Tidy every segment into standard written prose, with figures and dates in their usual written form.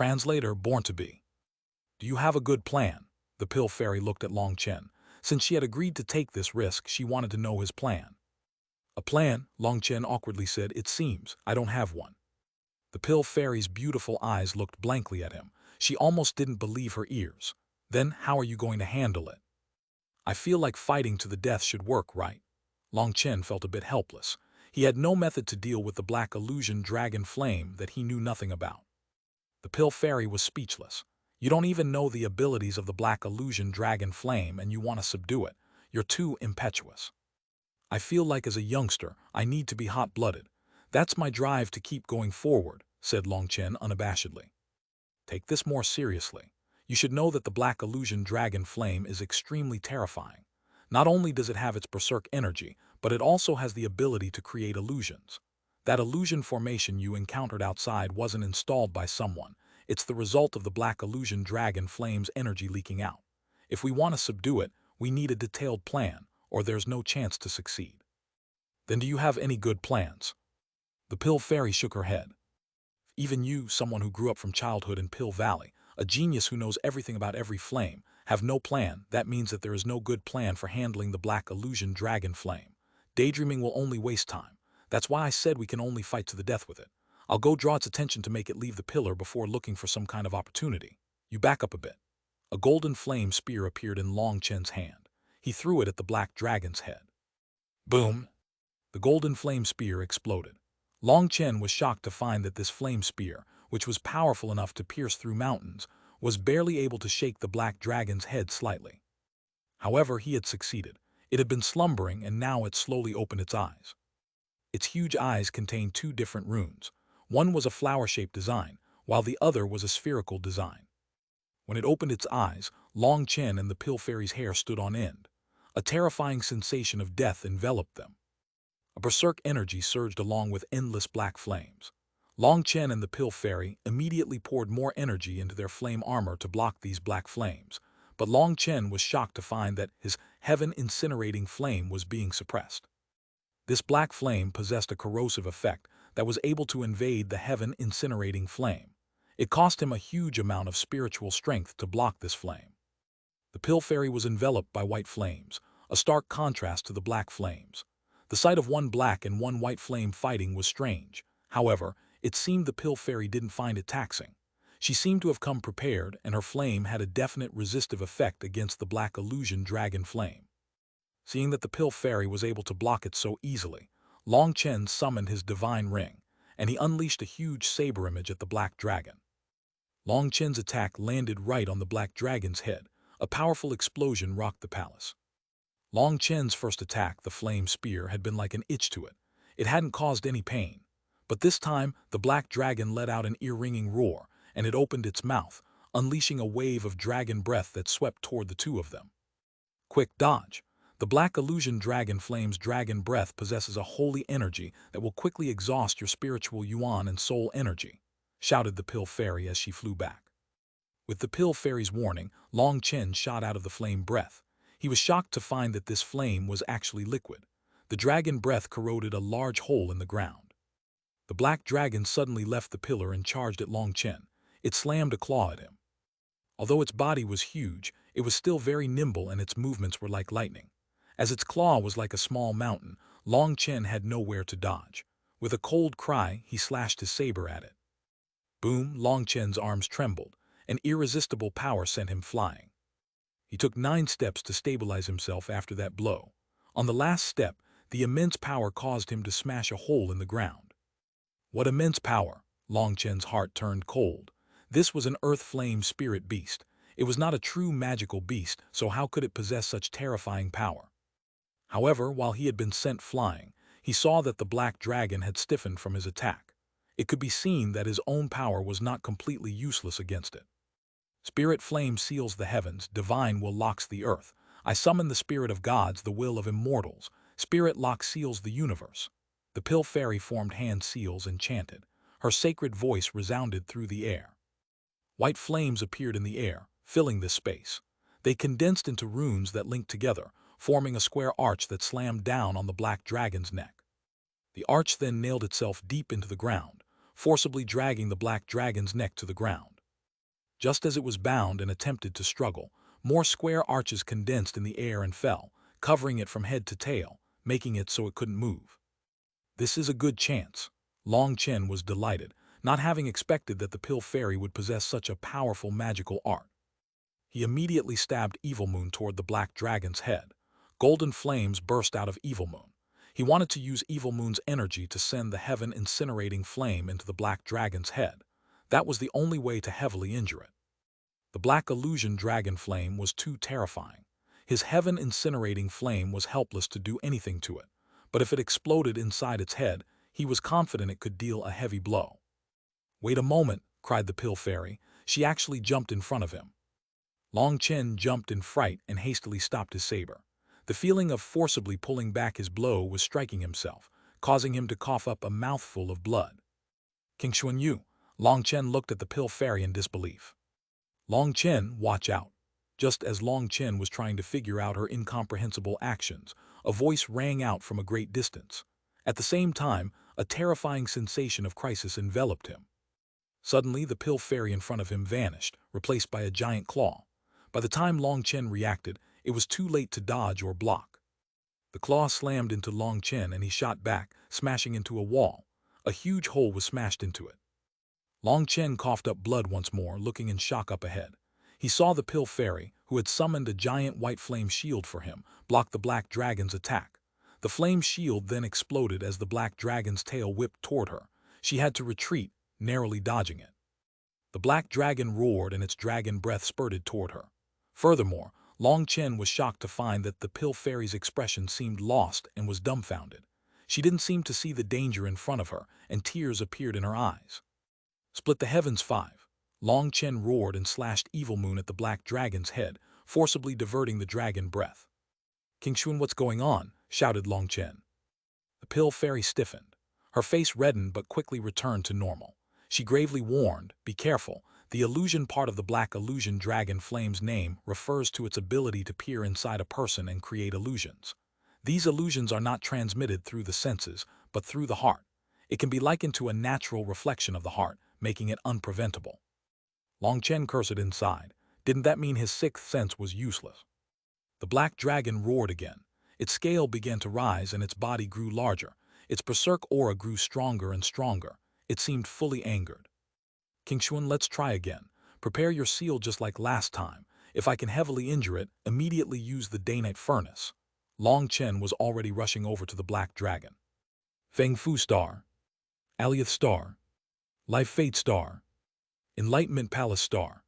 Translator born to be. Do you have a good plan? The pill fairy looked at Long Chen. Since she had agreed to take this risk, she wanted to know his plan. A plan, Long Chen awkwardly said. It seems I don't have one. The pill fairy's beautiful eyes looked blankly at him. She almost didn't believe her ears. Then how are you going to handle it? I feel like fighting to the death should work, right? Long Chen felt a bit helpless. He had no method to deal with the black illusion dragon flame that he knew nothing about. The pill fairy was speechless. You don't even know the abilities of the black illusion dragon flame and you want to subdue it. You're too impetuous. I feel like as a youngster, I need to be hot-blooded. That's my drive to keep going forward, said Long Chen unabashedly. Take this more seriously. You should know that the black illusion dragon flame is extremely terrifying. Not only does it have its berserk energy, but it also has the ability to create illusions. That illusion formation you encountered outside wasn't installed by someone. It's the result of the black illusion dragon flame's energy leaking out. If we want to subdue it, we need a detailed plan, or there's no chance to succeed. Then do you have any good plans? The pill fairy shook her head. Even you, someone who grew up from childhood in Pill Valley, a genius who knows everything about every flame, have no plan. That means that there is no good plan for handling the black illusion dragon flame. Daydreaming will only waste time. That's why I said we can only fight to the death with it. I'll go draw its attention to make it leave the pillar before looking for some kind of opportunity. You back up a bit. A golden flame spear appeared in Long Chen's hand. He threw it at the black dragon's head. Boom! The golden flame spear exploded. Long Chen was shocked to find that this flame spear, which was powerful enough to pierce through mountains, was barely able to shake the black dragon's head slightly. However, he had succeeded. It had been slumbering and now it slowly opened its eyes. Its huge eyes contained two different runes. One was a flower-shaped design, while the other was a spherical design. When it opened its eyes, Long Chen and the pill fairy's hair stood on end. A terrifying sensation of death enveloped them. A berserk energy surged along with endless black flames. Long Chen and the pill fairy immediately poured more energy into their flame armor to block these black flames, but Long Chen was shocked to find that his heaven-incinerating flame was being suppressed. This black flame possessed a corrosive effect that was able to invade the heaven-incinerating flame. It cost him a huge amount of spiritual strength to block this flame. The pill fairy was enveloped by white flames, a stark contrast to the black flames. The sight of one black and one white flame fighting was strange. However, it seemed the pill fairy didn't find it taxing. She seemed to have come prepared, and her flame had a definite resistive effect against the black illusion dragon flame. Seeing that the pill fairy was able to block it so easily, Long Chen summoned his divine ring, and he unleashed a huge saber image at the black dragon. Long Chen's attack landed right on the black dragon's head. A powerful explosion rocked the palace. Long Chen's first attack, the flame spear, had been like an itch to it. It hadn't caused any pain. But this time, the black dragon let out an ear-ringing roar, and it opened its mouth, unleashing a wave of dragon breath that swept toward the two of them. Quick dodge! The black illusion dragon flame's dragon breath possesses a holy energy that will quickly exhaust your spiritual yuan and soul energy, shouted the pill fairy as she flew back. With the pill fairy's warning, Long Chen shot out of the flame breath. He was shocked to find that this flame was actually liquid. The dragon breath corroded a large hole in the ground. The black dragon suddenly left the pillar and charged at Long Chen. It slammed a claw at him. Although its body was huge, it was still very nimble and its movements were like lightning. As its claw was like a small mountain, Long Chen had nowhere to dodge. With a cold cry, he slashed his saber at it. Boom! Long Chen's arms trembled. An irresistible power sent him flying. He took 9 steps to stabilize himself after that blow. On the last step, the immense power caused him to smash a hole in the ground. What immense power! Long Chen's heart turned cold. This was an earth flame spirit beast. It was not a true magical beast, so how could it possess such terrifying power? However, while he had been sent flying, he saw that the black dragon had stiffened from his attack. It could be seen that his own power was not completely useless against it. Spirit flame seals the heavens, divine will locks the earth. I summon the spirit of gods, the will of immortals. Spirit lock seals the universe. The pill fairy formed hand seals and chanted. Her sacred voice resounded through the air. White flames appeared in the air, filling this space. They condensed into runes that linked together, forming a square arch that slammed down on the black dragon's neck. The arch then nailed itself deep into the ground, forcibly dragging the black dragon's neck to the ground. Just as it was bound and attempted to struggle, more square arches condensed in the air and fell, covering it from head to tail, making it so it couldn't move. This is a good chance. Long Chen was delighted, not having expected that the pill fairy would possess such a powerful magical art. He immediately stabbed Evil Moon toward the black dragon's head. Golden flames burst out of Evil Moon. He wanted to use Evil Moon's energy to send the heaven-incinerating flame into the black dragon's head. That was the only way to heavily injure it. The black illusion dragon flame was too terrifying. His heaven-incinerating flame was helpless to do anything to it, but if it exploded inside its head, he was confident it could deal a heavy blow. "Wait a moment," cried the pill fairy. She actually jumped in front of him. Long Chen jumped in fright and hastily stopped his saber. The feeling of forcibly pulling back his blow was striking himself, causing him to cough up a mouthful of blood. "King Xuanhuan," Long Chen looked at the pill fairy in disbelief. "Long Chen, watch out." Just as Long Chen was trying to figure out her incomprehensible actions, a voice rang out from a great distance. At the same time, a terrifying sensation of crisis enveloped him. Suddenly, the pill fairy in front of him vanished, replaced by a giant claw. By the time Long Chen reacted, it was too late to dodge or block. The claw slammed into Long Chen and he shot back, smashing into a wall. A huge hole was smashed into it. Long Chen coughed up blood once more, looking in shock up ahead. He saw the pill fairy, who had summoned a giant white flame shield for him, block the black dragon's attack. The flame shield then exploded as the black dragon's tail whipped toward her. She had to retreat, narrowly dodging it. The black dragon roared and its dragon breath spurted toward her. Furthermore, Long Chen was shocked to find that the pill fairy's expression seemed lost and was dumbfounded. She didn't seem to see the danger in front of her, and tears appeared in her eyes. "Split the heavens 5. Long Chen roared and slashed Evil Moon at the black dragon's head, forcibly diverting the dragon breath. "King Xuan, what's going on?" shouted Long Chen. The pill fairy stiffened. Her face reddened but quickly returned to normal. She gravely warned, "Be careful. The illusion part of the black illusion dragon flame's name refers to its ability to peer inside a person and create illusions. These illusions are not transmitted through the senses, but through the heart. It can be likened to a natural reflection of the heart, making it unpreventable." Long Chen cursed inside. Didn't that mean his sixth sense was useless? The black dragon roared again. Its scale began to rise and its body grew larger. Its berserk aura grew stronger and stronger. It seemed fully angered. "King Xuan, let's try again. Prepare your seal just like last time. If I can heavily injure it, immediately use the Daynite Furnace." Long Chen was already rushing over to the black dragon. "Feng Fu Star. Alioth Star. Life Fate Star. Enlightenment Palace Star."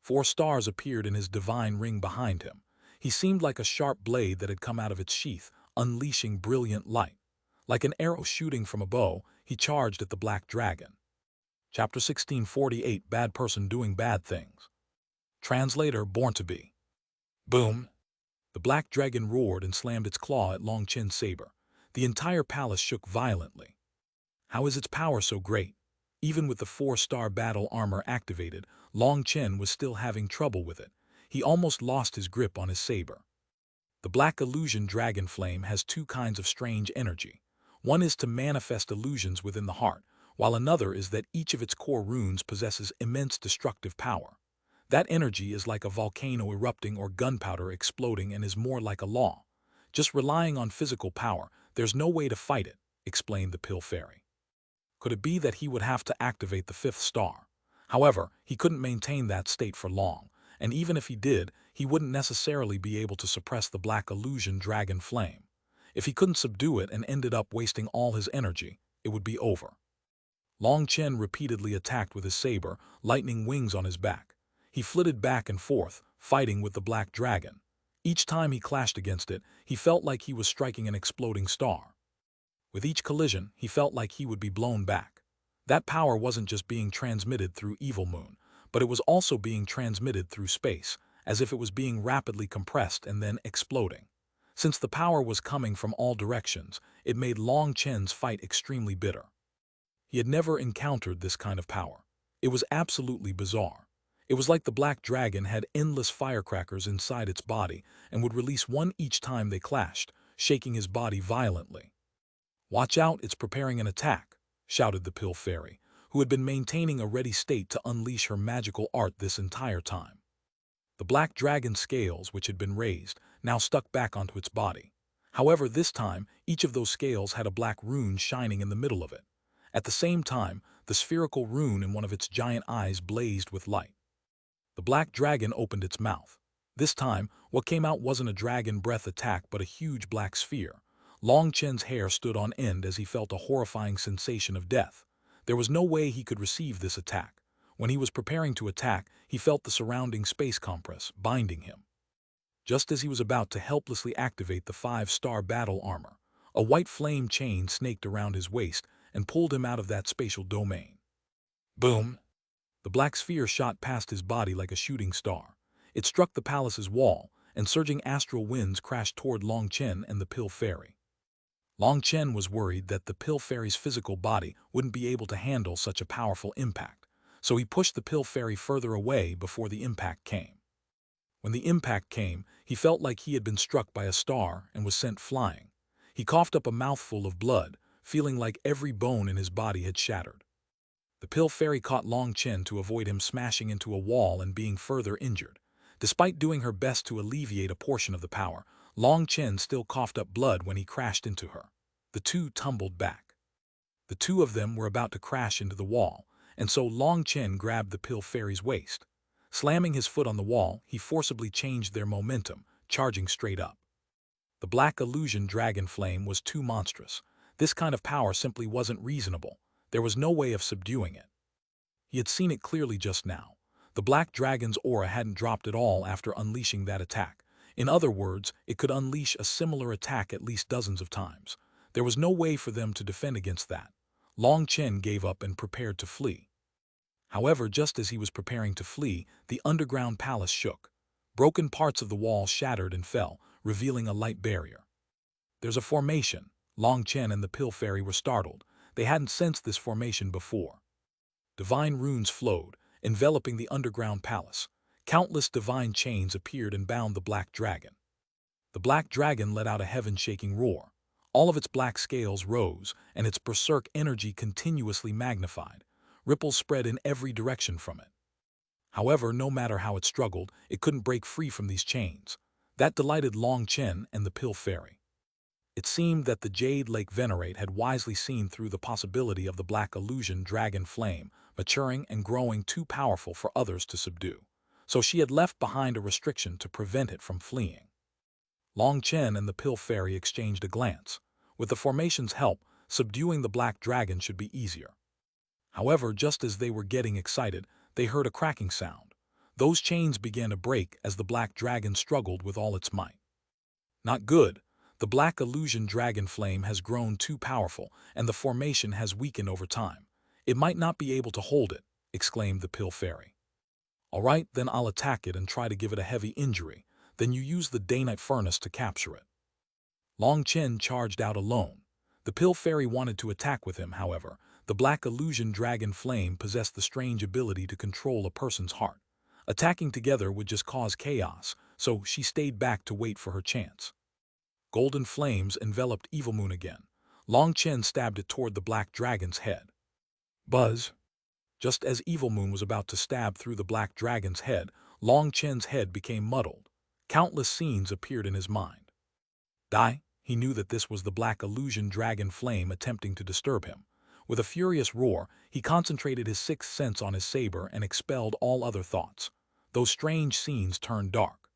4 stars appeared in his divine ring behind him. He seemed like a sharp blade that had come out of its sheath, unleashing brilliant light. Like an arrow shooting from a bow, he charged at the black dragon. Chapter 1648, Bad Person Doing Bad Things. Translator, Born to Be. Boom! The black dragon roared and slammed its claw at Long Chen's saber. The entire palace shook violently. How is its power so great? Even with the 4-star battle armor activated, Long Chen was still having trouble with it. He almost lost his grip on his saber. The black illusion dragon flame has 2 kinds of strange energy. One is to manifest illusions within the heart, while another is that each of its core runes possesses immense destructive power. That energy is like a volcano erupting or gunpowder exploding and is more like a law. Just relying on physical power, there's no way to fight it, explained the pill fairy. Could it be that he would have to activate the 5th star? However, he couldn't maintain that state for long, and even if he did, he wouldn't necessarily be able to suppress the black illusion dragon flame. If he couldn't subdue it and ended up wasting all his energy, it would be over. Long Chen repeatedly attacked with his saber, lightning wings on his back. He flitted back and forth, fighting with the black dragon. Each time he clashed against it, he felt like he was striking an exploding star. With each collision, he felt like he would be blown back. That power wasn't just being transmitted through Evil Moon, but it was also being transmitted through space, as if it was being rapidly compressed and then exploding. Since the power was coming from all directions, it made Long Chen's fight extremely bitter. He had never encountered this kind of power. It was absolutely bizarre. It was like the black dragon had endless firecrackers inside its body and would release one each time they clashed, shaking his body violently. "Watch out, it's preparing an attack," shouted the pill fairy, who had been maintaining a ready state to unleash her magical art this entire time. The black dragon scales, which had been raised, now stuck back onto its body. However, this time, each of those scales had a black rune shining in the middle of it. At the same time, the spherical rune in one of its giant eyes blazed with light. The black dragon opened its mouth. This time, what came out wasn't a dragon breath attack but a huge black sphere. Long Chen's hair stood on end as he felt a horrifying sensation of death. There was no way he could receive this attack. When he was preparing to attack, he felt the surrounding space compress, binding him. Just as he was about to helplessly activate the 5-star battle armor, a white flame chain snaked around his waist and pulled him out of that spatial domain. Boom! The black sphere shot past his body like a shooting star. It struck the palace's wall, and surging astral winds crashed toward Long Chen and the Pill Fairy. Long Chen was worried that the Pill Fairy's physical body wouldn't be able to handle such a powerful impact, so he pushed the Pill Fairy further away before the impact came. When the impact came, he felt like he had been struck by a star and was sent flying. He coughed up a mouthful of blood, feeling like every bone in his body had shattered. The Pill Fairy caught Long Chen to avoid him smashing into a wall and being further injured. Despite doing her best to alleviate a portion of the power, Long Chen still coughed up blood when he crashed into her. The two tumbled back. The two of them were about to crash into the wall, and so Long Chen grabbed the Pill Fairy's waist. Slamming his foot on the wall, he forcibly changed their momentum, charging straight up. The black illusion dragon flame was too monstrous. This kind of power simply wasn't reasonable. There was no way of subduing it. He had seen it clearly just now. The black dragon's aura hadn't dropped at all after unleashing that attack. In other words, it could unleash a similar attack at least dozens of times. There was no way for them to defend against that. Long Chen gave up and prepared to flee. However, just as he was preparing to flee, the underground palace shook. Broken parts of the wall shattered and fell, revealing a light barrier. There's a formation. Long Chen and the Pill Fairy were startled. They hadn't sensed this formation before. Divine runes flowed, enveloping the underground palace. Countless divine chains appeared and bound the black dragon. The black dragon let out a heaven-shaking roar. All of its black scales rose, and its berserk energy continuously magnified. Ripples spread in every direction from it. However, no matter how it struggled, it couldn't break free from these chains. That delighted Long Chen and the Pill Fairy. It seemed that the Jade Lake Venerate had wisely seen through the possibility of the black illusion dragon flame, maturing and growing too powerful for others to subdue. So she had left behind a restriction to prevent it from fleeing. Long Chen and the Pill Fairy exchanged a glance. With the formation's help, subduing the black dragon should be easier. However, just as they were getting excited, they heard a cracking sound. Those chains began to break as the black dragon struggled with all its might. Not good. The black illusion dragon flame has grown too powerful, and the formation has weakened over time. It might not be able to hold it, exclaimed the Pill Fairy. All right, then I'll attack it and try to give it a heavy injury. Then you use the Daynite Furnace to capture it. Long Chen charged out alone. The Pill Fairy wanted to attack with him, however. The black illusion dragon flame possessed the strange ability to control a person's heart. Attacking together would just cause chaos, so she stayed back to wait for her chance. Golden flames enveloped Evil Moon again. Long Chen stabbed it toward the black dragon's head. Buzz! Just as Evil Moon was about to stab through the black dragon's head, Long Chen's head became muddled. Countless scenes appeared in his mind. Die! He knew that this was the black illusion dragon flame attempting to disturb him. With a furious roar, he concentrated his sixth sense on his saber and expelled all other thoughts. Those strange scenes turned dark.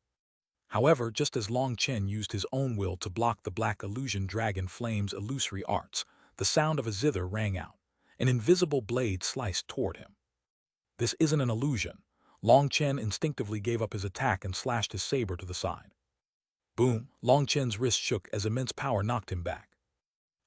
However, just as Long Chen used his own will to block the black illusion dragon flame's illusory arts, the sound of a zither rang out. An invisible blade sliced toward him. This isn't an illusion. Long Chen instinctively gave up his attack and slashed his saber to the side. Boom! Long Chen's wrist shook as immense power knocked him back.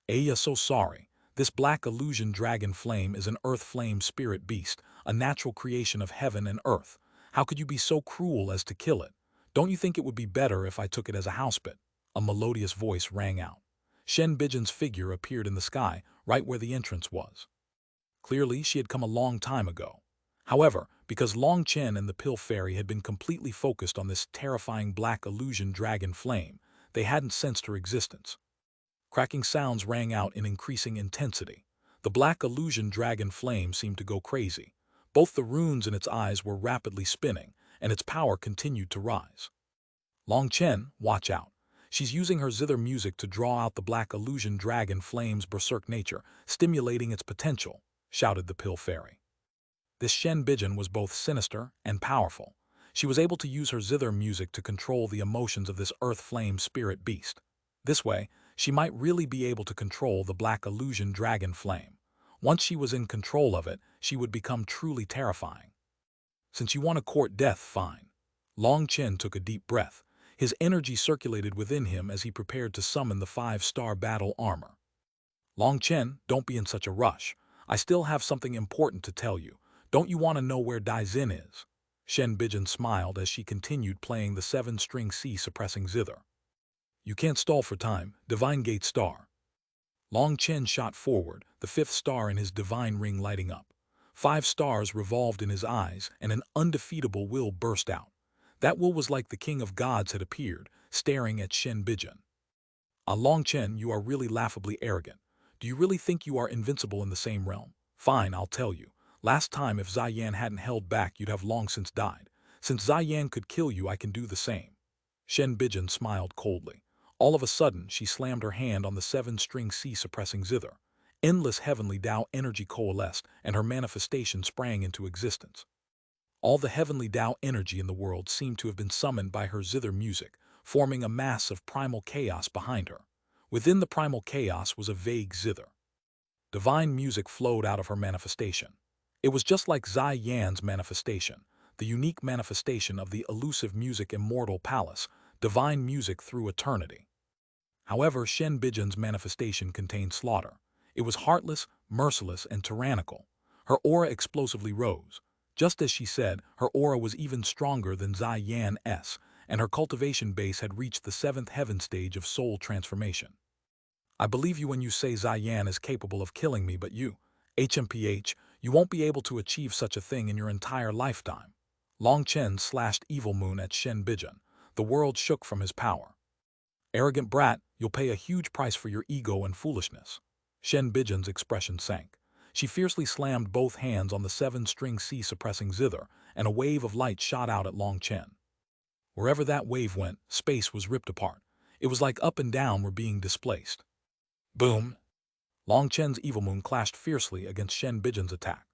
Aya, so sorry. This black illusion dragon flame is an earth flame spirit beast, a natural creation of heaven and earth. How could you be so cruel as to kill it? Don't you think it would be better if I took it as a housepet? A melodious voice rang out. Shen Bijan's figure appeared in the sky, right where the entrance was. Clearly, she had come a long time ago. However, because Long Chen and the Pill Fairy had been completely focused on this terrifying black illusion dragon flame, they hadn't sensed her existence. Cracking sounds rang out in increasing intensity. The black illusion dragon flame seemed to go crazy. Both the runes in its eyes were rapidly spinning, and its power continued to rise. Long Chen, watch out. She's using her zither music to draw out the black illusion dragon flame's berserk nature, stimulating its potential, shouted the pill fairy. This Shen Bijin was both sinister and powerful. She was able to use her zither music to control the emotions of this earth flame spirit beast. This way, she might really be able to control the black illusion dragon flame. Once she was in control of it, she would become truly terrifying. Since you want to court death, fine. Long Chen took a deep breath. His energy circulated within him as he prepared to summon the 5-star battle armor. Long Chen, don't be in such a rush. I still have something important to tell you. Don't you want to know where Dai Xin is? Shen Bijin smiled as she continued playing the 7-string C suppressing zither. You can't stall for time, Divine Gate Star. Long Chen shot forward, the 5th star in his divine ring lighting up. 5 stars revolved in his eyes, and an undefeatable will burst out. That will was like the king of gods had appeared, staring at Shen Bijin. Long Chen, you are really laughably arrogant. Do you really think you are invincible in the same realm? Fine, I'll tell you. Last time if Ziyan hadn't held back, you'd have long since died. Since Ziyan could kill you, I can do the same. Shen Bijin smiled coldly. All of a sudden, she slammed her hand on the 7-string C suppressing zither. Endless heavenly Tao energy coalesced, and her manifestation sprang into existence. All the heavenly Tao energy in the world seemed to have been summoned by her zither music, forming a mass of primal chaos behind her. Within the primal chaos was a vague zither. Divine music flowed out of her manifestation. It was just like Zai Yan's manifestation, the unique manifestation of the elusive music immortal palace, divine music through eternity. However, Shen Bijin's manifestation contained slaughter. It was heartless, merciless, and tyrannical. Her aura explosively rose. Just as she said, her aura was even stronger than Zai Yan's, and her cultivation base had reached the 7th heaven stage of soul transformation. I believe you when you say Zai Yan is capable of killing me, but you, HMPH, you won't be able to achieve such a thing in your entire lifetime. Long Chen slashed Evil Moon at Shen Bijin. The world shook from his power. Arrogant brat, you'll pay a huge price for your ego and foolishness. Shen Bijin's expression sank. She fiercely slammed both hands on the 7-string C suppressing zither, and a wave of light shot out at Long Chen. Wherever that wave went, space was ripped apart. It was like up and down were being displaced. Boom! Long Chen's Evil Moon clashed fiercely against Shen Bijin's attack.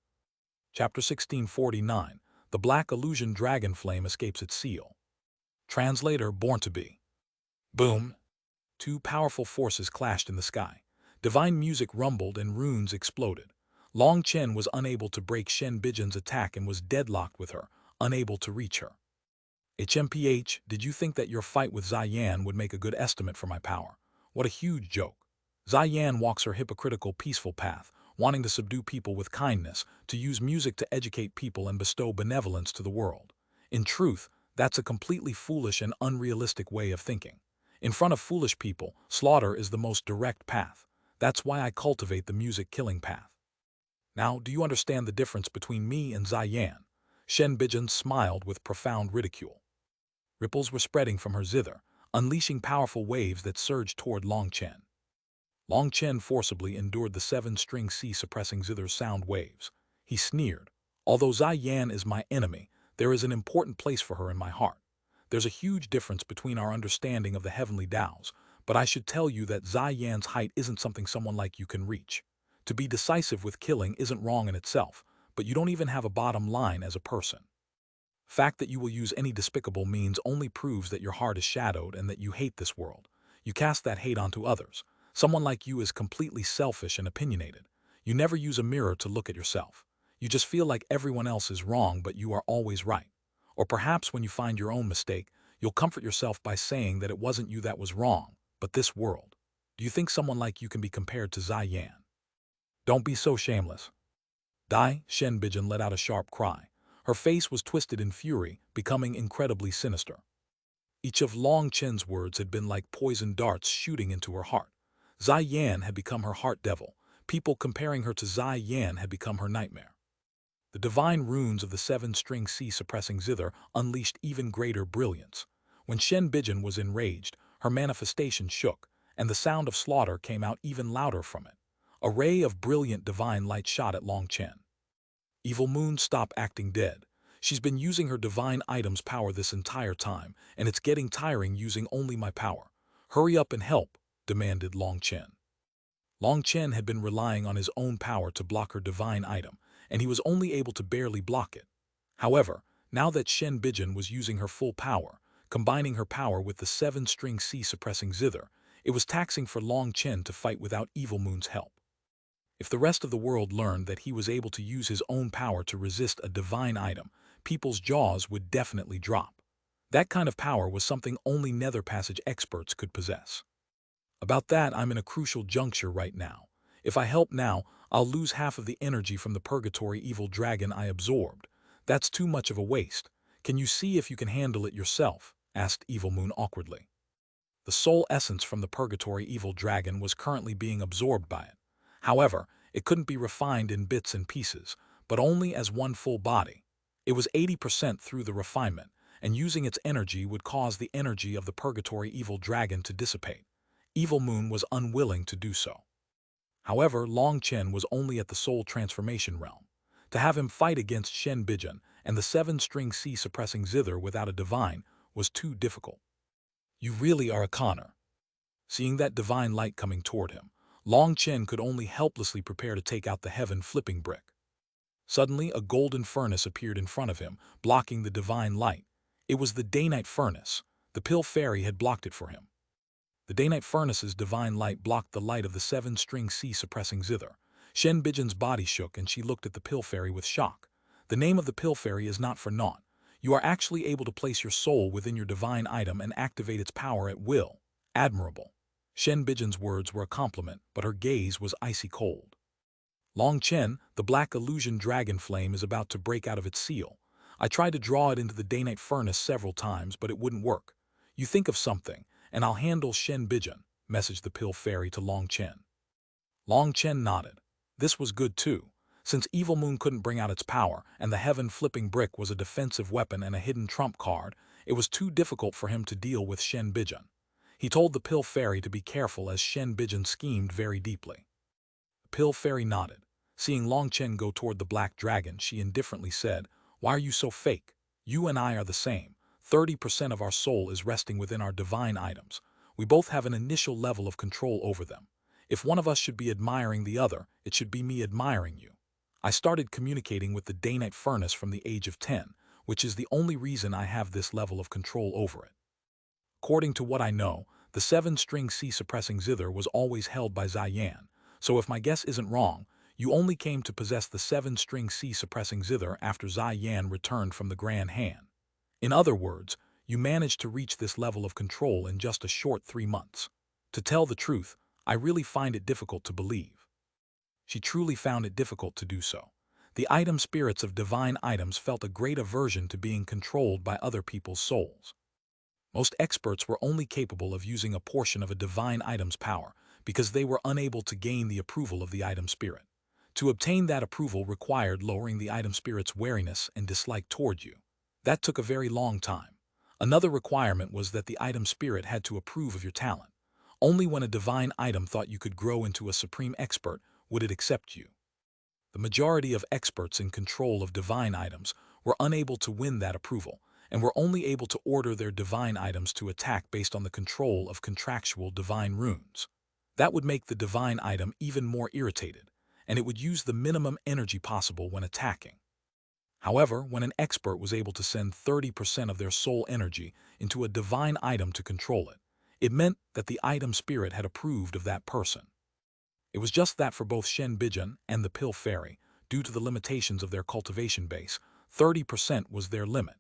Chapter 1649. The Black Illusion Dragon Flame Escapes Its Seal. Translator Born to Be. Boom! 2 powerful forces clashed in the sky. Divine music rumbled and runes exploded. Long Chen was unable to break Shen Bijin's attack and was deadlocked with her, unable to reach her. HMPH, did you think that your fight with Ziyan would make a good estimate for my power? What a huge joke. Ziyan walks her hypocritical peaceful path, wanting to subdue people with kindness, to use music to educate people and bestow benevolence to the world. In truth, that's a completely foolish and unrealistic way of thinking. In front of foolish people, slaughter is the most direct path. That's why I cultivate the music-killing path. Now, do you understand the difference between me and Ziyan? Shen Bijin smiled with profound ridicule. Ripples were spreading from her zither, unleashing powerful waves that surged toward Long Chen. Long Chen forcibly endured the 7-string C suppressing zither's sound waves. He sneered. Although Ziyan is my enemy, there is an important place for her in my heart. There's a huge difference between our understanding of the heavenly Taos, but I should tell you that Ziyan's height isn't something someone like you can reach. To be decisive with killing isn't wrong in itself, but you don't even have a bottom line as a person. Fact that you will use any despicable means only proves that your heart is shadowed and that you hate this world. You cast that hate onto others. Someone like you is completely selfish and opinionated. You never use a mirror to look at yourself. You just feel like everyone else is wrong, but you are always right. Or perhaps when you find your own mistake, you'll comfort yourself by saying that it wasn't you that was wrong, but this world. Do you think someone like you can be compared to Ziyan? Don't be so shameless. Dai, Shen Bijin let out a sharp cry. Her face was twisted in fury, becoming incredibly sinister. Each of Long Chen's words had been like poisoned darts shooting into her heart. Ziyan had become her heart devil. People comparing her to Ziyan had become her nightmare. The divine runes of the 7-string C suppressing zither unleashed even greater brilliance. When Shen Bijin was enraged, her manifestation shook, and the sound of slaughter came out even louder from it. A ray of brilliant divine light shot at Long Chen. Evil Moon, stop acting dead. She's been using her divine item's power this entire time, and it's getting tiring using only my power. Hurry up and help, demanded Long Chen. Long Chen had been relying on his own power to block her divine item, and he was only able to barely block it. However, now that Shen Bijin was using her full power, combining her power with the 7-string C suppressing zither, it was taxing for Long Chen to fight without Evil Moon's help. If the rest of the world learned that he was able to use his own power to resist a divine item, people's jaws would definitely drop. That kind of power was something only Nether Passage experts could possess. About that, I'm in a crucial juncture right now. If I help now, I'll lose half of the energy from the Purgatory Evil Dragon I absorbed. That's too much of a waste. Can you see if you can handle it yourself? Asked Evil Moon awkwardly. The soul essence from the Purgatory Evil Dragon was currently being absorbed by it. However, it couldn't be refined in bits and pieces, but only as one full body. It was 80% through the refinement, and using its energy would cause the energy of the Purgatory Evil Dragon to dissipate. Evil Moon was unwilling to do so. However, Long Chen was only at the soul transformation realm. To have him fight against Shen Bijin and the 7-string C suppressing zither without a divine was too difficult. You really are a conner. Seeing that divine light coming toward him, Long Chen could only helplessly prepare to take out the heaven flipping brick. Suddenly, a golden furnace appeared in front of him, blocking the divine light. It was the day-night furnace. The pill fairy had blocked it for him. The day-night furnace's divine light blocked the light of the 7-string C suppressing zither. Shen Bijin's body shook and she looked at the pill fairy with shock. The name of the pill fairy is not for naught. You are actually able to place your soul within your divine item and activate its power at will. Admirable. Shen Bijin's words were a compliment, but her gaze was icy cold. Long Chen, the black illusion dragon flame is about to break out of its seal. I tried to draw it into the day-night furnace several times, but it wouldn't work. You think of something, and I'll handle Shen Bijin, messaged the pill fairy to Long Chen. Long Chen nodded. This was good too. Since Evil Moon couldn't bring out its power, and the heaven-flipping brick was a defensive weapon and a hidden trump card, it was too difficult for him to deal with Shen Bijin. He told the pill fairy to be careful as Shen Bijin schemed very deeply. The pill fairy nodded. Seeing Long Chen go toward the black dragon, she indifferently said, "Why are you so fake? You and I are the same. 30% of our soul is resting within our divine items. We both have an initial level of control over them. If one of us should be admiring the other, it should be me admiring you. I started communicating with the day-night furnace from the age of 10, which is the only reason I have this level of control over it. According to what I know, the 7-string C suppressing zither was always held by Xuanhuan, so if my guess isn't wrong, you only came to possess the 7-string C suppressing zither after Xuanhuan returned from the Grand Han. In other words, you managed to reach this level of control in just a short 3 months. To tell the truth, I really find it difficult to believe." She truly found it difficult to do so. The item spirits of divine items felt a great aversion to being controlled by other people's souls. Most experts were only capable of using a portion of a divine item's power because they were unable to gain the approval of the item spirit. To obtain that approval required lowering the item spirit's wariness and dislike toward you. That took a very long time. Another requirement was that the item spirit had to approve of your talent. Only when a divine item thought you could grow into a supreme expert would it accept you. The majority of experts in control of divine items were unable to win that approval, and were only able to order their divine items to attack based on the control of contractual divine runes. That would make the divine item even more irritated, and it would use the minimum energy possible when attacking. However, when an expert was able to send 30% of their soul energy into a divine item to control it, it meant that the item spirit had approved of that person. It was just that for both Shen Bijin and the Pill Fairy, due to the limitations of their cultivation base, 30% was their limit.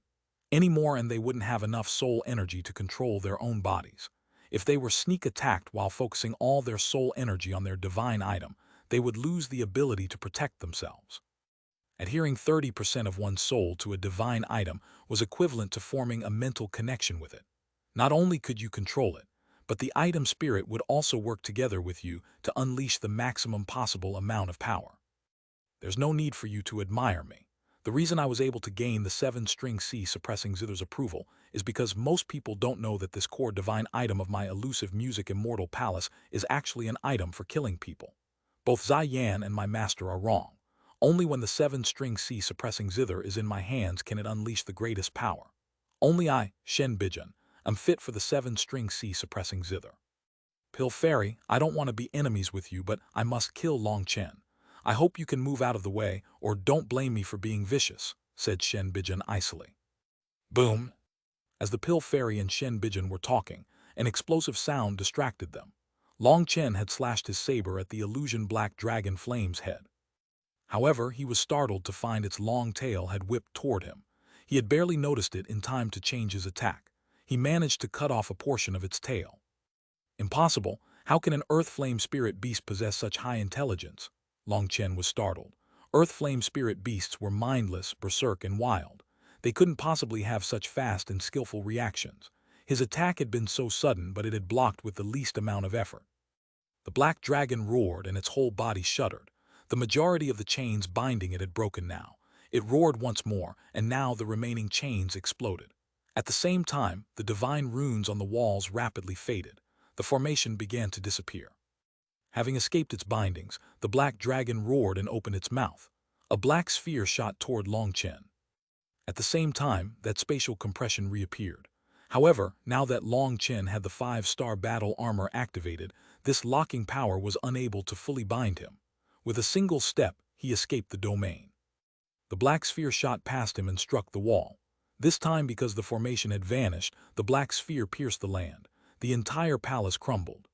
Any more and they wouldn't have enough soul energy to control their own bodies. If they were sneak attacked while focusing all their soul energy on their divine item, they would lose the ability to protect themselves. Adhering 30% of one's soul to a divine item was equivalent to forming a mental connection with it. Not only could you control it, but the item spirit would also work together with you to unleash the maximum possible amount of power. There's no need for you to admire me. The reason I was able to gain the 7-string C suppressing zither's approval is because most people don't know that this core divine item of my elusive music immortal palace is actually an item for killing people. Both Ziyan and my master are wrong. Only when the seven-string C suppressing zither is in my hands can it unleash the greatest power. Only I, Shen Bijan, am fit for the seven-string C suppressing zither. Pill Fairy, I don't want to be enemies with you, but I must kill Long Chen. I hope you can move out of the way, or don't blame me for being vicious, said Shen Bijan icily. Boom! As the Pill Fairy and Shen Bijan were talking, an explosive sound distracted them. Long Chen had slashed his saber at the illusion black dragon flame's head. However, he was startled to find its long tail had whipped toward him. He had barely noticed it in time to change his attack. He managed to cut off a portion of its tail. Impossible! How can an earth flame spirit beast possess such high intelligence? Long Chen was startled. Earth flame spirit beasts were mindless, berserk, and wild. They couldn't possibly have such fast and skillful reactions. His attack had been so sudden, but it had blocked with the least amount of effort. The black dragon roared and its whole body shuddered. The majority of the chains binding it had broken now. It roared once more, and now the remaining chains exploded. At the same time, the divine runes on the walls rapidly faded. The formation began to disappear. Having escaped its bindings, the black dragon roared and opened its mouth. A black sphere shot toward Long Chen. At the same time, that spatial compression reappeared. However, now that Long Chen had the 5-star battle armor activated, this locking power was unable to fully bind him. With a single step, he escaped the domain. The black sphere shot past him and struck the wall. This time, because the formation had vanished, the black sphere pierced the land. The entire palace crumbled.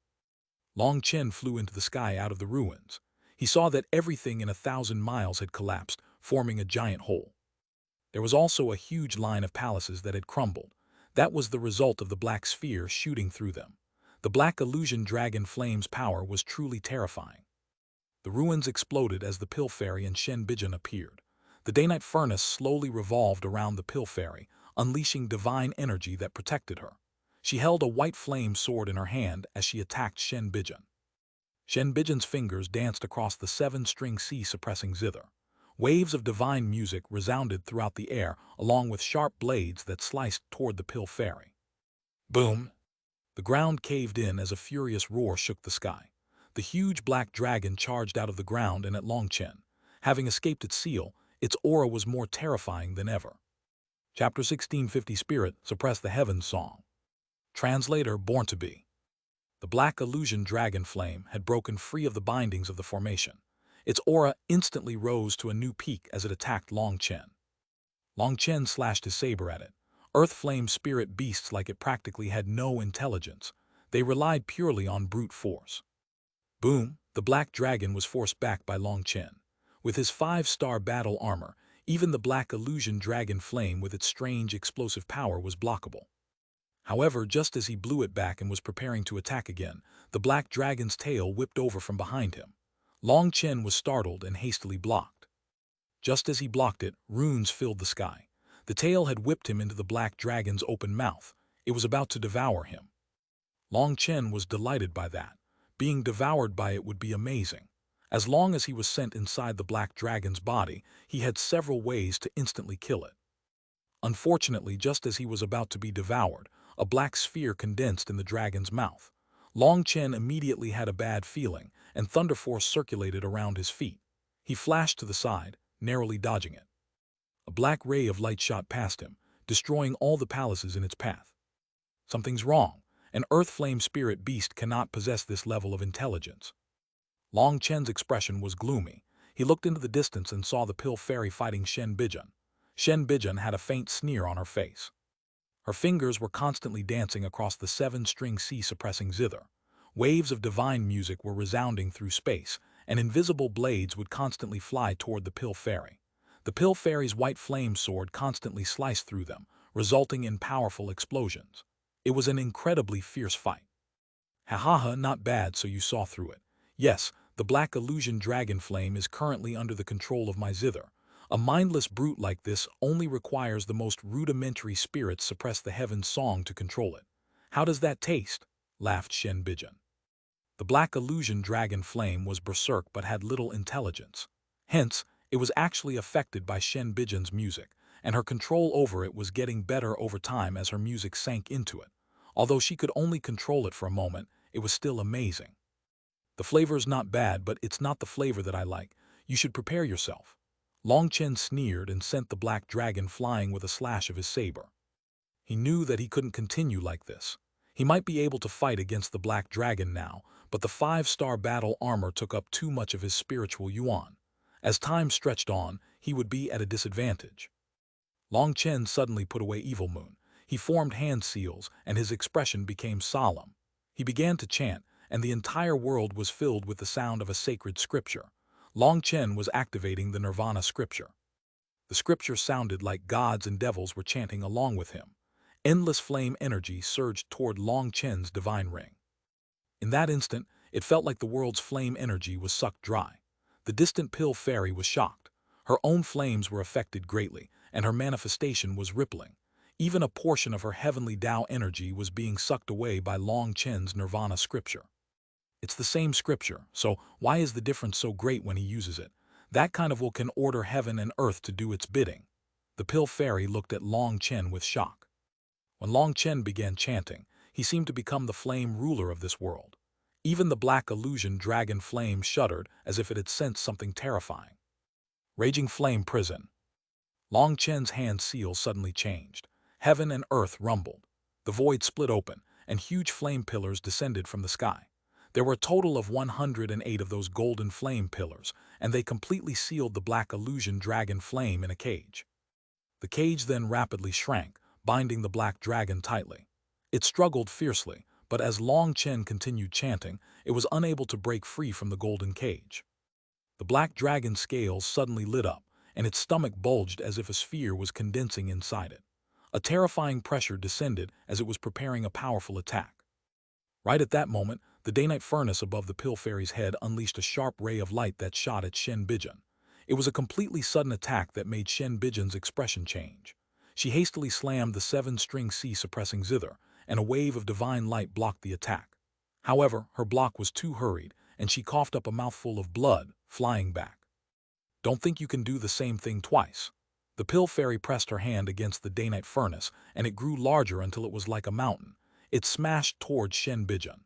Long Chen flew into the sky out of the ruins. He saw that everything in 1,000 miles had collapsed, forming a giant hole. There was also a huge line of palaces that had crumbled. That was the result of the black sphere shooting through them. The black illusion dragon flame's power was truly terrifying. The ruins exploded as the Pill Fairy and Shen Bijan appeared. The day-night furnace slowly revolved around the Pill Fairy, unleashing divine energy that protected her. She held a white flame sword in her hand as she attacked Shen Bijan. Shen Bijan's fingers danced across the 7-string C suppressing zither. Waves of divine music resounded throughout the air, along with sharp blades that sliced toward the Pill Fairy. Boom! The ground caved in as a furious roar shook the sky. The huge black dragon charged out of the ground and at Long Chen. Having escaped its seal, its aura was more terrifying than ever. Chapter 1650 Spirit, Suppress the Heavens Song. Translator Born to Be. The black illusion dragon flame had broken free of the bindings of the formation. Its aura instantly rose to a new peak as it attacked Long Chen. Long Chen slashed his saber at it. Earth flame spirit beasts like it practically had no intelligence. They relied purely on brute force. Boom! The black dragon was forced back by Long Chen. With his 5-star battle armor, even the black illusion dragon flame with its strange explosive power was blockable. However, just as he blew it back and was preparing to attack again, the black dragon's tail whipped over from behind him. Long Chen was startled and hastily blocked. Just as he blocked it, runes filled the sky. The tail had whipped him into the black dragon's open mouth. It was about to devour him. Long Chen was delighted by that. Being devoured by it would be amazing. As long as he was sent inside the black dragon's body, he had several ways to instantly kill it. Unfortunately, just as he was about to be devoured, a black sphere condensed in the dragon's mouth. Long Chen immediately had a bad feeling, and thunder force circulated around his feet. He flashed to the side, narrowly dodging it. A black ray of light shot past him, destroying all the palaces in its path. Something's wrong. An earth flame spirit beast cannot possess this level of intelligence. Long Chen's expression was gloomy. He looked into the distance and saw the Pill Fairy fighting Shen Bijan. Shen Bijan had a faint sneer on her face. Her fingers were constantly dancing across the 7-string C suppressing zither. Waves of divine music were resounding through space, and invisible blades would constantly fly toward the Pill Fairy. The Pill Fairy's white flame sword constantly sliced through them, resulting in powerful explosions. It was an incredibly fierce fight. Ha ha ha, not bad, so you saw through it. Yes, the black illusion dragon flame is currently under the control of my zither. A mindless brute like this only requires the most rudimentary spirits suppress the heaven's song to control it. How does that taste? Laughed Shen Bijan. The black illusion dragon flame was berserk but had little intelligence. Hence, it was actually affected by Shen Bijan's music, and her control over it was getting better over time as her music sank into it. Although she could only control it for a moment, it was still amazing. The flavor's not bad, but it's not the flavor that I like. You should prepare yourself. Long Chen sneered and sent the black dragon flying with a slash of his saber. He knew that he couldn't continue like this. He might be able to fight against the black dragon now, but the 5-star battle armor took up too much of his spiritual yuan. As time stretched on, he would be at a disadvantage. Long Chen suddenly put away Evil Moon. He formed hand seals, and his expression became solemn. He began to chant, and the entire world was filled with the sound of a sacred scripture. Long Chen was activating the Nirvana scripture. The scripture sounded like gods and devils were chanting along with him. Endless flame energy surged toward Long Chen's divine ring. In that instant, it felt like the world's flame energy was sucked dry. The distant pill fairy was shocked. Her own flames were affected greatly, and her manifestation was rippling. Even a portion of her heavenly Tao energy was being sucked away by Long Chen's Nirvana scripture. It's the same scripture, so why is the difference so great when he uses it? That kind of will can order heaven and earth to do its bidding. The pill fairy looked at Long Chen with shock. When Long Chen began chanting, he seemed to become the flame ruler of this world. Even the black illusion dragon flame shuddered as if it had sensed something terrifying. Raging flame prison. Long Chen's hand seal suddenly changed. Heaven and earth rumbled. The void split open, and huge flame pillars descended from the sky. There were a total of 108 of those golden flame pillars, and they completely sealed the black illusion dragon flame in a cage. The cage then rapidly shrank, binding the black dragon tightly. It struggled fiercely, but as Long Chen continued chanting, it was unable to break free from the golden cage. The black dragon's scales suddenly lit up, and its stomach bulged as if a sphere was condensing inside it. A terrifying pressure descended as it was preparing a powerful attack. Right at that moment, the day-night furnace above the pill fairy's head unleashed a sharp ray of light that shot at Shen Bijan. It was a completely sudden attack that made Shen Bijan's expression change. She hastily slammed the 7-string C-suppressing zither, and a wave of divine light blocked the attack. However, her block was too hurried, and she coughed up a mouthful of blood, flying back. Don't think you can do the same thing twice. The pill fairy pressed her hand against the day-night furnace, and it grew larger until it was like a mountain. It smashed towards Shen Bijan.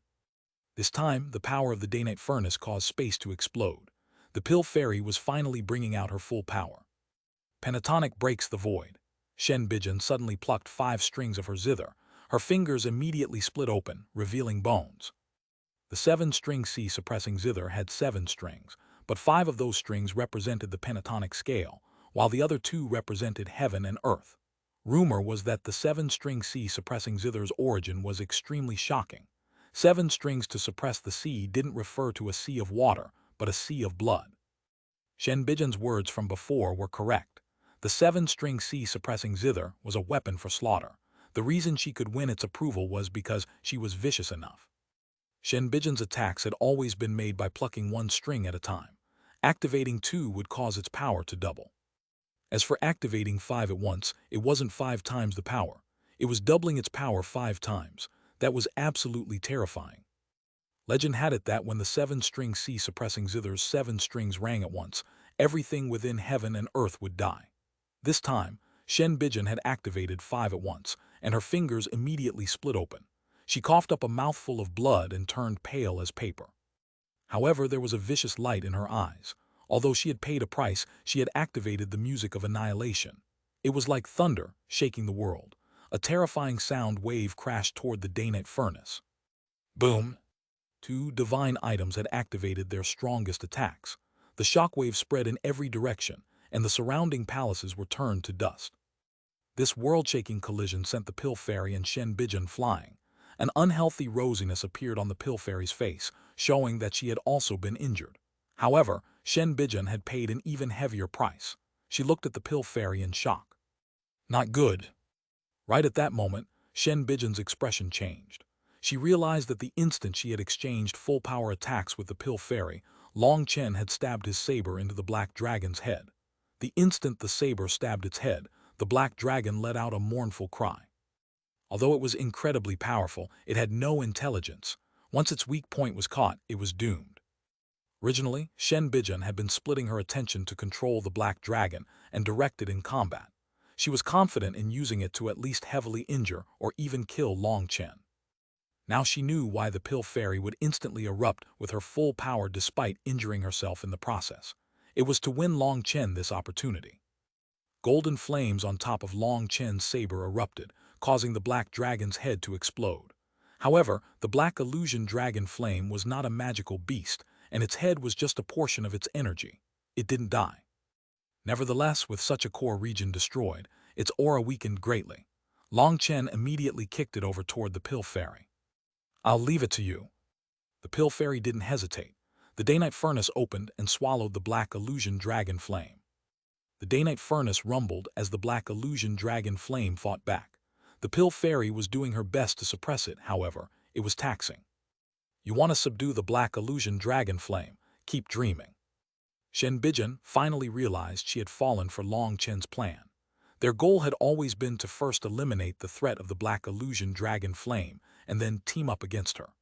This time, the power of the day-night furnace caused space to explode. The pill fairy was finally bringing out her full power. Pentatonic breaks the void. Shen Bijan suddenly plucked 5 strings of her zither. Her fingers immediately split open, revealing bones. The 7-string C-suppressing zither had 7 strings, but 5 of those strings represented the pentatonic scale, while the other 2 represented heaven and earth. Rumor was that the 7-string C-suppressing zither's origin was extremely shocking. 7 strings to suppress the C didn't refer to a sea of water, but a sea of blood. Shen Bijan's words from before were correct. The 7-string C-suppressing zither was a weapon for slaughter. The reason she could win its approval was because she was vicious enough. Shen Bijan's attacks had always been made by plucking 1 string at a time. Activating 2 would cause its power to double. As for activating 5 at once, it wasn't 5 times the power. It was doubling its power 5 times. That was absolutely terrifying. Legend had it that when the 7-string C-suppressing zither's 7 strings rang at once, everything within heaven and earth would die. This time, Shen Bijan had activated 5 at once, and her fingers immediately split open. She coughed up a mouthful of blood and turned pale as paper. However, there was a vicious light in her eyes. Although she had paid a price, she had activated the music of annihilation. It was like thunder, shaking the world. A terrifying sound wave crashed toward the day-night furnace. Boom! 2 divine items had activated their strongest attacks. The shockwave spread in every direction, and the surrounding palaces were turned to dust. This world-shaking collision sent the pill fairy and Shen Bijan flying. An unhealthy rosiness appeared on the pill fairy's face, showing that she had also been injured. However, Shen Bijan had paid an even heavier price. She looked at the pill fairy in shock. Not good. Right at that moment, Shen Bijan's expression changed. She realized that the instant she had exchanged full-power attacks with the pill fairy, Long Chen had stabbed his saber into the black dragon's head. The instant the saber stabbed its head, the black dragon let out a mournful cry. Although it was incredibly powerful, it had no intelligence. Once its weak point was caught, it was doomed. Originally, Shen Bijan had been splitting her attention to control the black dragon and direct it in combat. She was confident in using it to at least heavily injure or even kill Long Chen. Now she knew why the pill fairy would instantly erupt with her full power despite injuring herself in the process. It was to win Long Chen this opportunity. Golden flames on top of Long Chen's saber erupted, causing the black dragon's head to explode. However, the black illusion dragon flame was not a magical beast, and its head was just a portion of its energy. It didn't die. Nevertheless, with such a core region destroyed, its aura weakened greatly. Long Chen immediately kicked it over toward the pill fairy. "I'll leave it to you." The pill fairy didn't hesitate. The day-night furnace opened and swallowed the black illusion dragon flame. The day-night furnace rumbled as the black illusion dragon flame fought back. The pill fairy was doing her best to suppress it, however, it was taxing. "You want to subdue the black illusion dragon flame? Keep dreaming." Shen Bijin finally realized she had fallen for Long Chen's plan. Their goal had always been to first eliminate the threat of the black illusion dragon flame and then team up against her.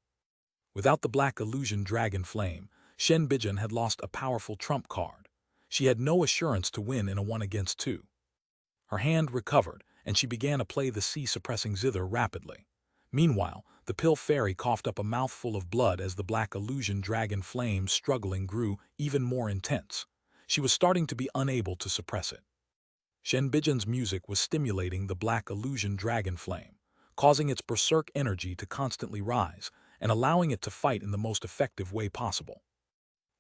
Without the black illusion dragon flame, Shen Bijin had lost a powerful trump card. She had no assurance to win in a 1-against-2. Her hand recovered, and she began to play the sea-suppressing zither rapidly. Meanwhile, the pill fairy coughed up a mouthful of blood as the black illusion dragon flame struggling grew even more intense. She was starting to be unable to suppress it. Shen Bijin's music was stimulating the black illusion dragon flame, causing its berserk energy to constantly rise and allowing it to fight in the most effective way possible.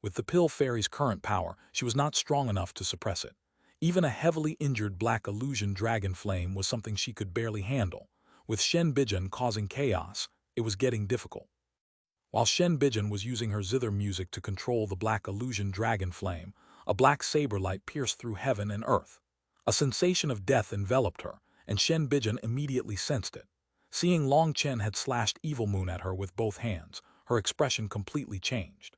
With the pill fairy's current power, she was not strong enough to suppress it. Even a heavily injured black illusion dragon flame was something she could barely handle. With Shen Bijin causing chaos, it was getting difficult. While Shen Bijin was using her zither music to control the black illusion dragon flame, a black saber light pierced through heaven and earth. A sensation of death enveloped her, and Shen Bijin immediately sensed it. Seeing Long Chen had slashed Evil Moon at her with both hands, her expression completely changed.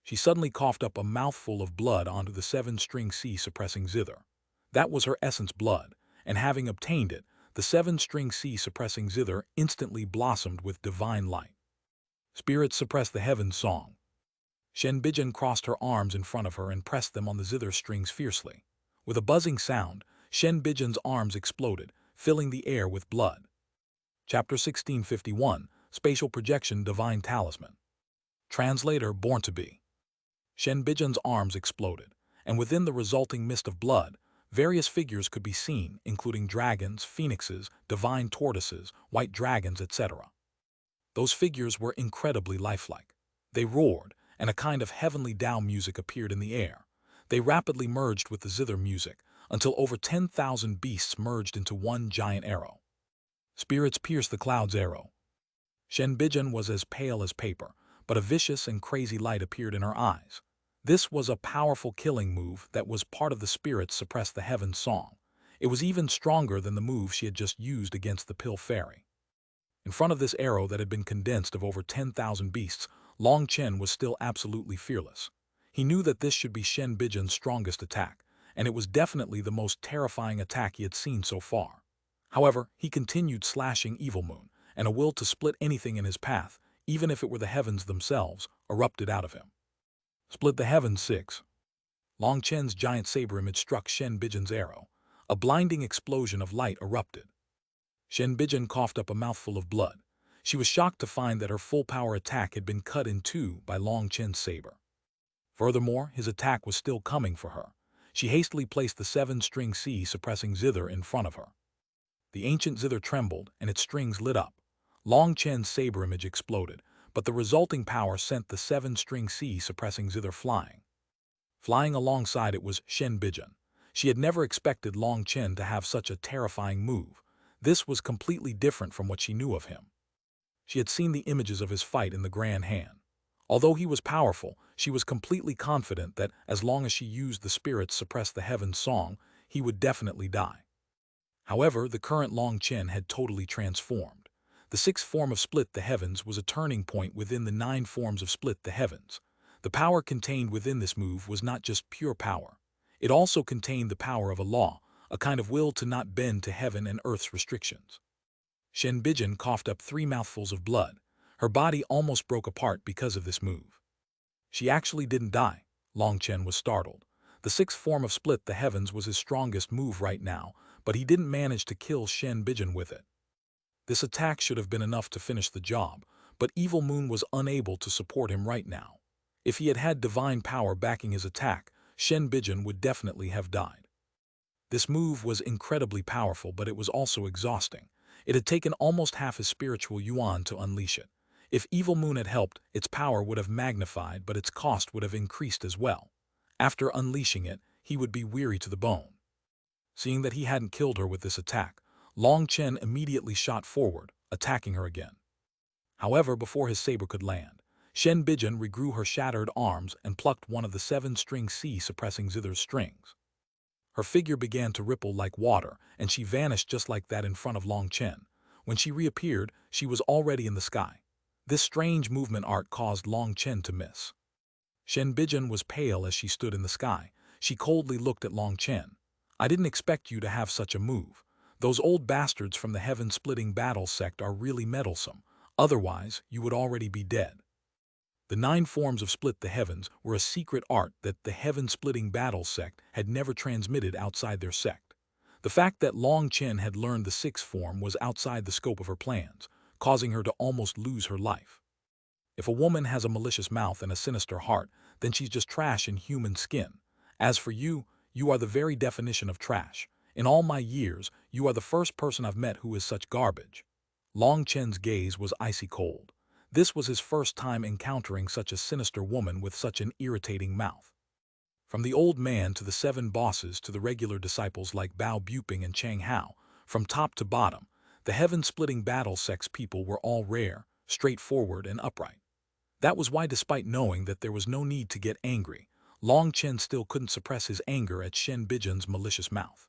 She suddenly coughed up a mouthful of blood onto the 7-string sea-suppressing zither. That was her essence blood, and having obtained it, the 7-string sea-suppressing zither instantly blossomed with divine light. Spirits suppress the heavens song. Shen Bijin crossed her arms in front of her and pressed them on the zither strings fiercely. With a buzzing sound, Shen Bijin's arms exploded, filling the air with blood. Chapter 1651, Spatial Projection Divine Talisman. Translator Born to Be. Shen Bijin's arms exploded, and within the resulting mist of blood, various figures could be seen, including dragons, phoenixes, divine tortoises, white dragons, etc. Those figures were incredibly lifelike. They roared, and a kind of heavenly Tao music appeared in the air. They rapidly merged with the zither music, until over 10,000 beasts merged into one giant arrow. Spirits pierced the clouds arrow. Shen Bijin was as pale as paper, but a vicious and crazy light appeared in her eyes. This was a powerful killing move that was part of the Spirits Suppress the Heavens song. It was even stronger than the move she had just used against the pill fairy. In front of this arrow that had been condensed of over 10,000 beasts, Long Chen was still absolutely fearless. He knew that this should be Shen Bijin's strongest attack, and it was definitely the most terrifying attack he had seen so far. However, he continued slashing Evil Moon, and a will to split anything in his path, even if it were the heavens themselves, erupted out of him. Split the heavens 6. Long Chen's giant saber image struck Shen Bijin's arrow. A blinding explosion of light erupted. Shen Bijin coughed up a mouthful of blood. She was shocked to find that her full-power attack had been cut in two by Long Chen's saber. Furthermore, his attack was still coming for her. She hastily placed the 7-string sea-suppressing zither in front of her. The ancient zither trembled, and its strings lit up. Long Chen's saber image exploded, but the resulting power sent the 7-string sea-suppressing zither flying. Flying alongside it was Shen Bijin. She had never expected Long Chen to have such a terrifying move. This was completely different from what she knew of him. She had seen the images of his fight in the Grand Han. Although he was powerful, she was completely confident that as long as she used the Spirits Suppress the Heavens song, he would definitely die. However, the current Long Chen had totally transformed. The 6th form of Split the Heavens was a turning point within the 9 forms of Split the Heavens. The power contained within this move was not just pure power. It also contained the power of a law, a kind of will to not bend to heaven and earth's restrictions. Shen Bijin coughed up 3 mouthfuls of blood. Her body almost broke apart because of this move. She actually didn't die. Long Chen was startled. The 6th form of Split the Heavens was his strongest move right now, but he didn't manage to kill Shen Bijin with it. This attack should have been enough to finish the job, but Evil Moon was unable to support him right now. If he had had divine power backing his attack, Shen Bijin would definitely have died. This move was incredibly powerful, but it was also exhausting. It had taken almost half his spiritual yuan to unleash it. If Evil Moon had helped, its power would have magnified, but its cost would have increased as well. After unleashing it, he would be weary to the bone. Seeing that he hadn't killed her with this attack, Long Chen immediately shot forward, attacking her again. However, before his saber could land, Shen Bijin regrew her shattered arms and plucked one of the 7-string C-suppressing zither's strings. Her figure began to ripple like water, and she vanished just like that in front of Long Chen. When she reappeared, she was already in the sky. This strange movement art caused Long Chen to miss. Shen Bijin was pale as she stood in the sky. She coldly looked at Long Chen. "I didn't expect you to have such a move. Those old bastards from the heaven-splitting battle sect are really meddlesome. Otherwise, you would already be dead." The 9 forms of Split the Heavens were a secret art that the heaven-splitting battle sect had never transmitted outside their sect. The fact that Long Chen had learned the 6th form was outside the scope of her plans, causing her to almost lose her life. If a woman has a malicious mouth and a sinister heart, then she's just trash in human skin. As for you, you are the very definition of trash. In all my years, you are the first person I've met who is such garbage. Long Chen's gaze was icy cold. This was his first time encountering such a sinister woman with such an irritating mouth. From the old man to the 7 bosses to the regular disciples like Bao Buping and Chang Hao, from top to bottom, the heaven-splitting battle sex people were all rare, straightforward, and upright. That was why, despite knowing that there was no need to get angry, Long Chen still couldn't suppress his anger at Shen Bijin's malicious mouth.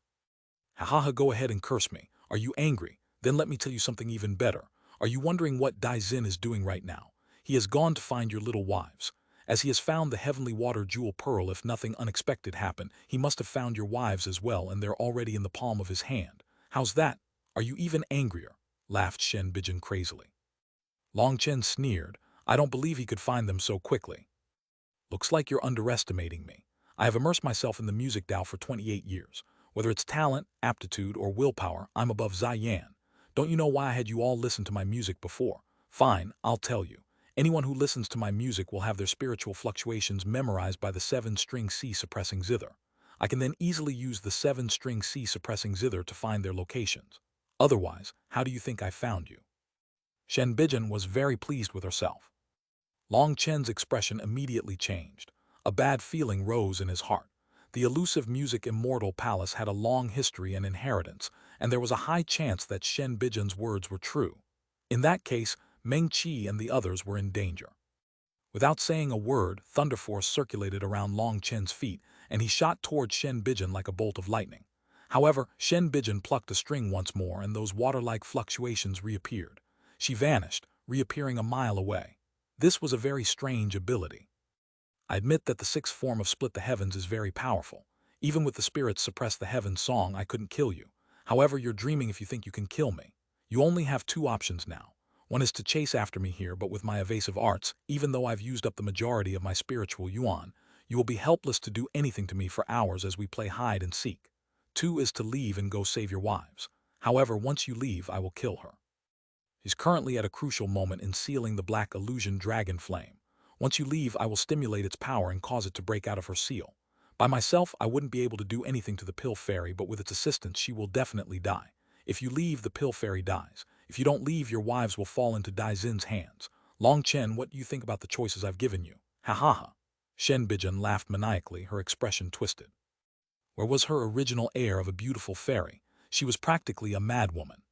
"Ha, go ahead and curse me. Are you angry? Then let me tell you something even better. Are you wondering what Dai Xin is doing right now? He has gone to find your little wives. As he has found the heavenly water jewel pearl, if nothing unexpected happened, he must have found your wives as well, and they're already in the palm of his hand. How's that? Are you even angrier?" laughed Shen Bijin crazily. Long Chen sneered. "I don't believe he could find them so quickly." "Looks like you're underestimating me. I have immersed myself in the music Tao for 28 years. Whether it's talent, aptitude, or willpower, I'm above Ziyan. Don't you know why I had you all listen to my music before? Fine, I'll tell you. Anyone who listens to my music will have their spiritual fluctuations memorized by the 7-string C-suppressing zither. I can then easily use the 7-string C-suppressing zither to find their locations. Otherwise, how do you think I found you?" Shen Bijin was very pleased with herself. Long Chen's expression immediately changed. A bad feeling rose in his heart. The elusive music immortal palace had a long history and inheritance, and there was a high chance that Shen Bijin's words were true. In that case, Meng Qi and the others were in danger. Without saying a word, thunder force circulated around Long Chen's feet, and he shot toward Shen Bijin like a bolt of lightning. However, Shen Bijin plucked a string once more, and those water-like fluctuations reappeared. She vanished, reappearing a mile away. This was a very strange ability. I admit that the 6th form of Split the Heavens is very powerful. Even with the spirits suppress the heavens song, I couldn't kill you. However, you're dreaming if you think you can kill me. You only have 2 options now. One is to chase after me here, but with my evasive arts, even though I've used up the majority of my spiritual yuan, you will be helpless to do anything to me for hours as we play hide and seek. 2 is to leave and go save your wives. However, once you leave, I will kill her. She's currently at a crucial moment in sealing the black illusion dragon flame. Once you leave, I will stimulate its power and cause it to break out of her seal. By myself, I wouldn't be able to do anything to the pill fairy, but with its assistance, she will definitely die. If you leave, the pill fairy dies. If you don't leave, your wives will fall into Dai Xin's hands. Long Chen, what do you think about the choices I've given you? Ha. Shen Bijin laughed maniacally, her expression twisted. Where was her original air of a beautiful fairy? She was practically a madwoman.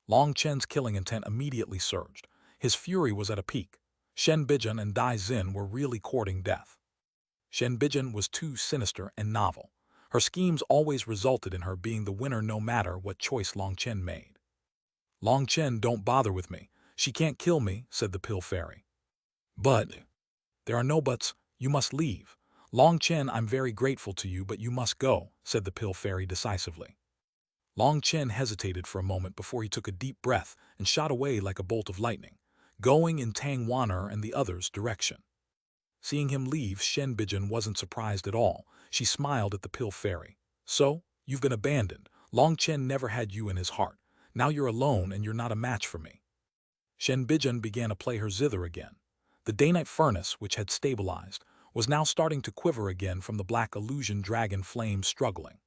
Long Chen's killing intent immediately surged. His fury was at a peak. Shen Bijin and Dai Xin were really courting death. Shen Bijin was too sinister and novel. Her schemes always resulted in her being the winner no matter what choice Long Chen made. "Long Chen, don't bother with me. She can't kill me," said the pill fairy. "But..." "There are no buts. You must leave. Long Chen, I'm very grateful to you, but you must go," said the pill fairy decisively. Long Chen hesitated for a moment before he took a deep breath and shot away like a bolt of lightning, going in Tang Wan'er and the others' direction. Seeing him leave, Shen Bijin wasn't surprised at all. She smiled at the pill fairy. "So, you've been abandoned. Long Chen never had you in his heart. Now you're alone and you're not a match for me. Shen Bijan began to play her zither again. The day-night furnace, which had stabilized, was now starting to quiver again from the black illusion dragon flame struggling.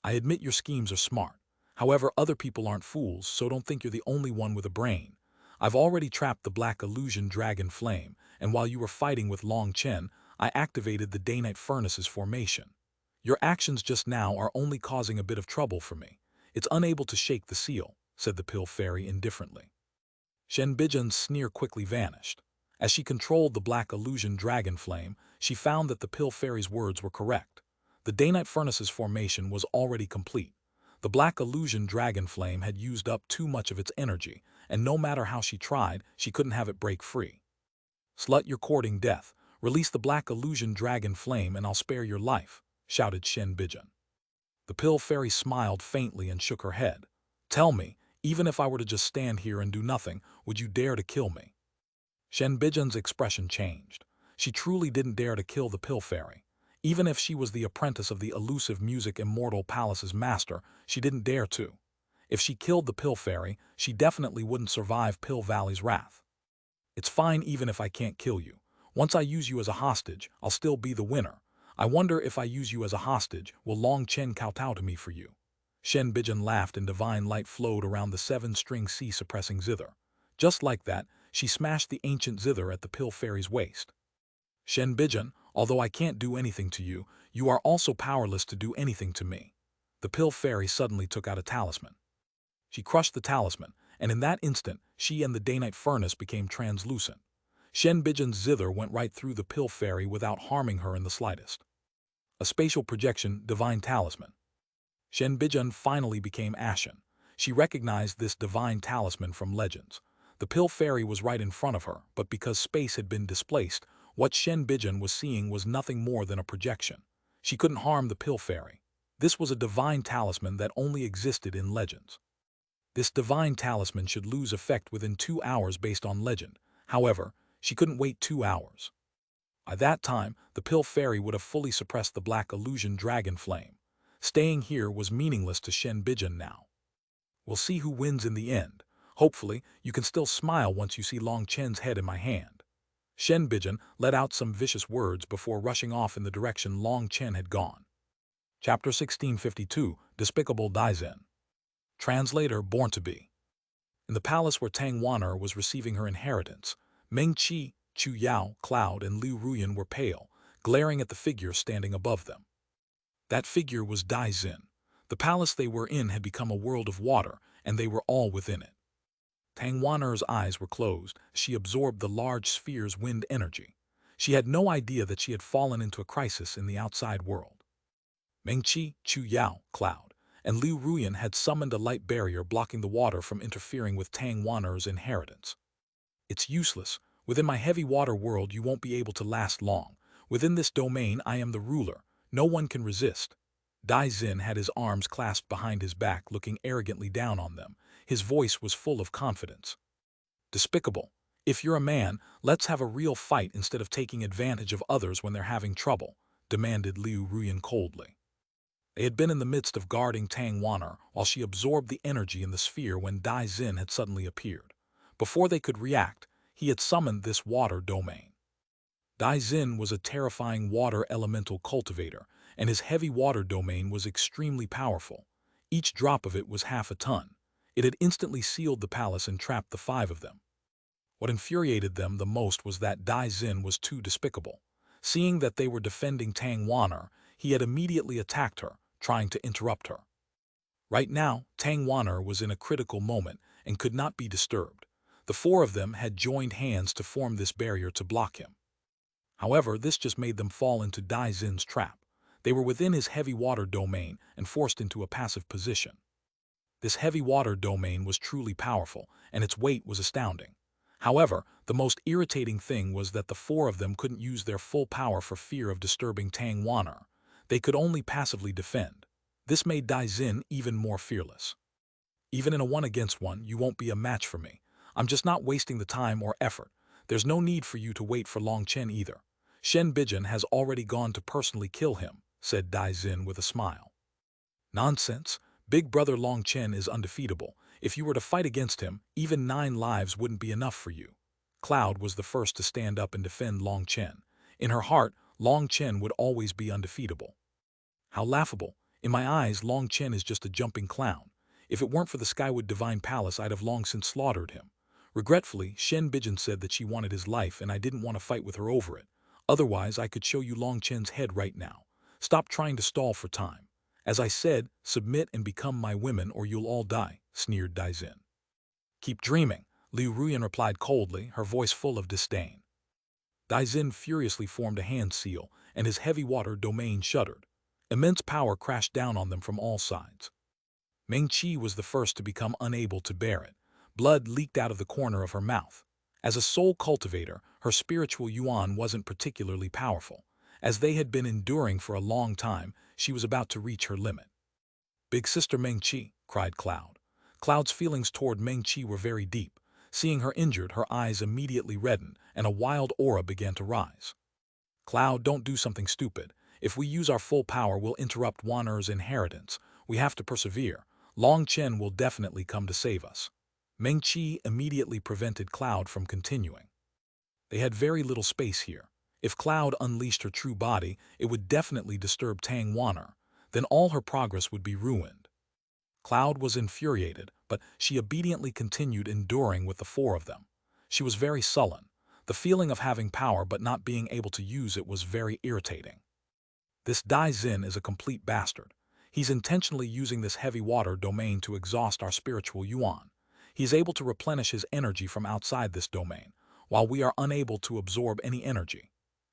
I admit your schemes are smart. However, other people aren't fools, so don't think you're the only one with a brain. I've already trapped the black illusion dragon flame, and while you were fighting with Long Chen, I activated the day-night furnace's formation. Your actions just now are only causing a bit of trouble for me. It's unable to shake the seal, said the pill fairy indifferently. Shen Bijan's sneer quickly vanished. As she controlled the black illusion dragon flame, she found that the pill fairy's words were correct. The day-night furnace's formation was already complete. The black illusion dragon flame had used up too much of its energy, and no matter how she tried, she couldn't have it break free. Slut, you're courting death. Release the black illusion dragon flame and I'll spare your life, shouted Shen Bijan. The pill fairy smiled faintly and shook her head. Tell me, even if I were to just stand here and do nothing, would you dare to kill me? Shen Bijan's expression changed. She truly didn't dare to kill the pill fairy. Even if she was the apprentice of the elusive music immortal palace's master, she didn't dare to. If she killed the pill fairy, she definitely wouldn't survive Pill Valley's wrath. It's fine even if I can't kill you. Once I use you as a hostage, I'll still be the winner. I wonder if I use you as a hostage, will Long Chen kowtow to me for you? Shen Bijan laughed and divine light flowed around the 7-string sea-suppressing zither. Just like that, she smashed the ancient zither at the pill fairy's waist. Shen Bijan, although I can't do anything to you, you are also powerless to do anything to me. The pill fairy suddenly took out a talisman. She crushed the talisman, and in that instant, she and the day-night furnace became translucent. Shen Bijan's zither went right through the pill fairy without harming her in the slightest. A spatial projection, divine talisman. Shen Bijan finally became ashen. She recognized this divine talisman from legends. The pill fairy was right in front of her, but because space had been displaced, what Shen Bijan was seeing was nothing more than a projection. She couldn't harm the pill fairy. This was a divine talisman that only existed in legends. This divine talisman should lose effect within 2 hours based on legend. However, she couldn't wait 2 hours. By that time, the pill fairy would have fully suppressed the black illusion dragon flame. Staying here was meaningless to Shen Bijan now. We'll see who wins in the end. Hopefully, you can still smile once you see Long Chen's head in my hand. Shen Bijan let out some vicious words before rushing off in the direction Long Chen had gone. Chapter 1652, Despicable Daizhen. Translator Born to Be. In the palace where Tang Wan'er was receiving her inheritance, Meng Qi, Chu Yao, Cloud, and Liu Ruyan were pale, glaring at the figure standing above them. That figure was Daizhen. The palace they were in had become a world of water, and they were all within it. Tang Wan'er's eyes were closed as she absorbed the large sphere's wind energy. She had no idea that she had fallen into a crisis in the outside world. Meng Qi, Chu Yao, Cloud, and Liu Ruyan had summoned a light barrier blocking the water from interfering with Tang Wan'er's inheritance. It's useless. Within my heavy water world you won't be able to last long. Within this domain I am the ruler. No one can resist. Daizhen had his arms clasped behind his back, looking arrogantly down on them. His voice was full of confidence. Despicable. If you're a man, let's have a real fight instead of taking advantage of others when they're having trouble, demanded Liu Ruyan coldly. They had been in the midst of guarding Tang Wan'er while she absorbed the energy in the sphere when Daizhen had suddenly appeared. Before they could react, he had summoned this water domain. Daizhen was a terrifying water elemental cultivator, and his heavy water domain was extremely powerful. Each drop of it was half a ton. It had instantly sealed the palace and trapped the 5 of them. What infuriated them the most was that Daizhen was too despicable. Seeing that they were defending Tang Wan'er, he had immediately attacked her, trying to interrupt her. Right now, Tang Wan'er was in a critical moment and could not be disturbed. The 4 of them had joined hands to form this barrier to block him. However, this just made them fall into Daizhen's trap. They were within his heavy water domain and forced into a passive position. This heavy water domain was truly powerful, and its weight was astounding. However, the most irritating thing was that the 4 of them couldn't use their full power for fear of disturbing Tang Wan'er. They could only passively defend. This made Daizhen even more fearless. Even in a 1-against-1, you won't be a match for me. I'm just not wasting the time or effort. There's no need for you to wait for Long Chen either. Shen Bijan has already gone to personally kill him, said Daizhen with a smile. Nonsense. Big brother Long Chen is undefeatable. If you were to fight against him, even 9 lives wouldn't be enough for you. Cloud was the first to stand up and defend Long Chen. In her heart, Long Chen would always be undefeatable. How laughable. In my eyes, Long Chen is just a jumping clown. If it weren't for the Skywood Divine Palace, I'd have long since slaughtered him. Regretfully, Shen Bijin said that she wanted his life and I didn't want to fight with her over it. Otherwise, I could show you Long Chen's head right now. Stop trying to stall for time. As I said, submit and become my women or you'll all die, sneered Daizin. Keep dreaming, Liu Ruyan replied coldly, her voice full of disdain. Daizin furiously formed a hand seal, and his heavy water domain shuddered. Immense power crashed down on them from all sides. Meng Qi was the first to become unable to bear it. Blood leaked out of the corner of her mouth. As a soul cultivator, her spiritual yuan wasn't particularly powerful. As they had been enduring for a long time, she was about to reach her limit. Big sister Meng Qi, cried Cloud. Cloud's feelings toward Meng Qi were very deep. Seeing her injured, her eyes immediately reddened, and a wild aura began to rise. Cloud, don't do something stupid. If we use our full power, we'll interrupt Wan'er's inheritance. We have to persevere. Long Chen will definitely come to save us. Meng Qi immediately prevented Cloud from continuing. They had very little space here. If Cloud unleashed her true body, it would definitely disturb Tang Wan'er. Then all her progress would be ruined. Cloud was infuriated, but she obediently continued enduring with the 4 of them. She was very sullen. The feeling of having power but not being able to use it was very irritating. This Daizin is a complete bastard. He's intentionally using this heavy water domain to exhaust our spiritual yuan. He's able to replenish his energy from outside this domain, while we are unable to absorb any energy.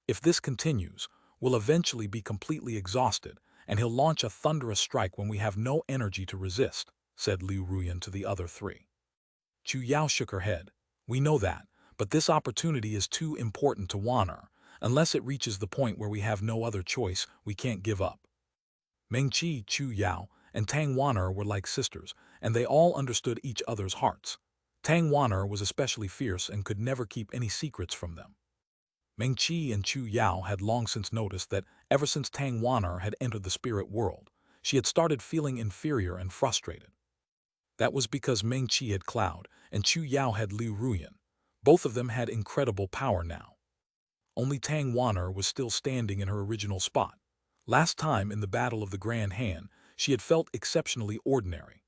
If this continues, we'll eventually be completely exhausted, and he'll launch a thunderous strike when we have no energy to resist, said Liu Ruyan to the other 3. Chu Yao shook her head. We know that, but this opportunity is too important to Wan'er. Unless it reaches the point where we have no other choice, we can't give up. Meng Qi, Chu Yao, and Tang Wan'er were like sisters, and they all understood each other's hearts. Tang Wan'er was especially fierce and could never keep any secrets from them. Meng Qi and Chu Yao had long since noticed that ever since Tang Wan'er had entered the spirit world, she had started feeling inferior and frustrated. That was because Meng Qi had Cloud and Chu Yao had Liu Ruyan. Both of them had incredible power now. Only Tang Wan'er was still standing in her original spot. Last time in the Battle of the Grand Han, she had felt exceptionally ordinary.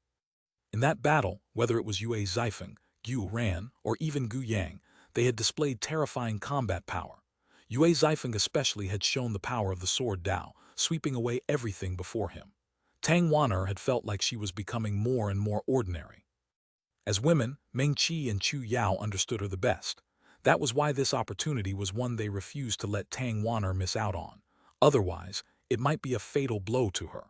In that battle, whether it was Yue Zifeng, Gu Ran, or even Gu Yang, they had displayed terrifying combat power. Yue Zifeng especially had shown the power of the sword Dao, sweeping away everything before him. Tang Wan'er had felt like she was becoming more and more ordinary. As women, Meng Qi and Chu Yao understood her the best. That was why this opportunity was one they refused to let Tang Wan'er miss out on. Otherwise, it might be a fatal blow to her.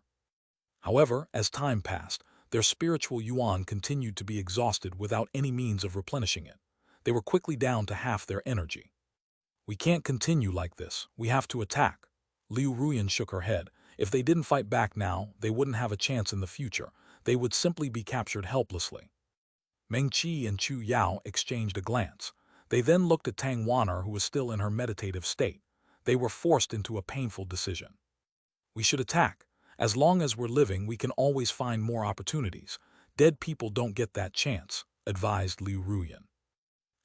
However, as time passed, their spiritual yuan continued to be exhausted without any means of replenishing it. They were quickly down to half their energy. We can't continue like this. We have to attack. Liu Ruyan shook her head. If they didn't fight back now, they wouldn't have a chance in the future. They would simply be captured helplessly. Meng Qi and Chu Yao exchanged a glance. They then looked at Tang Wan'er, who was still in her meditative state. They were forced into a painful decision. We should attack. As long as we're living, we can always find more opportunities. Dead people don't get that chance, advised Liu Ruyan.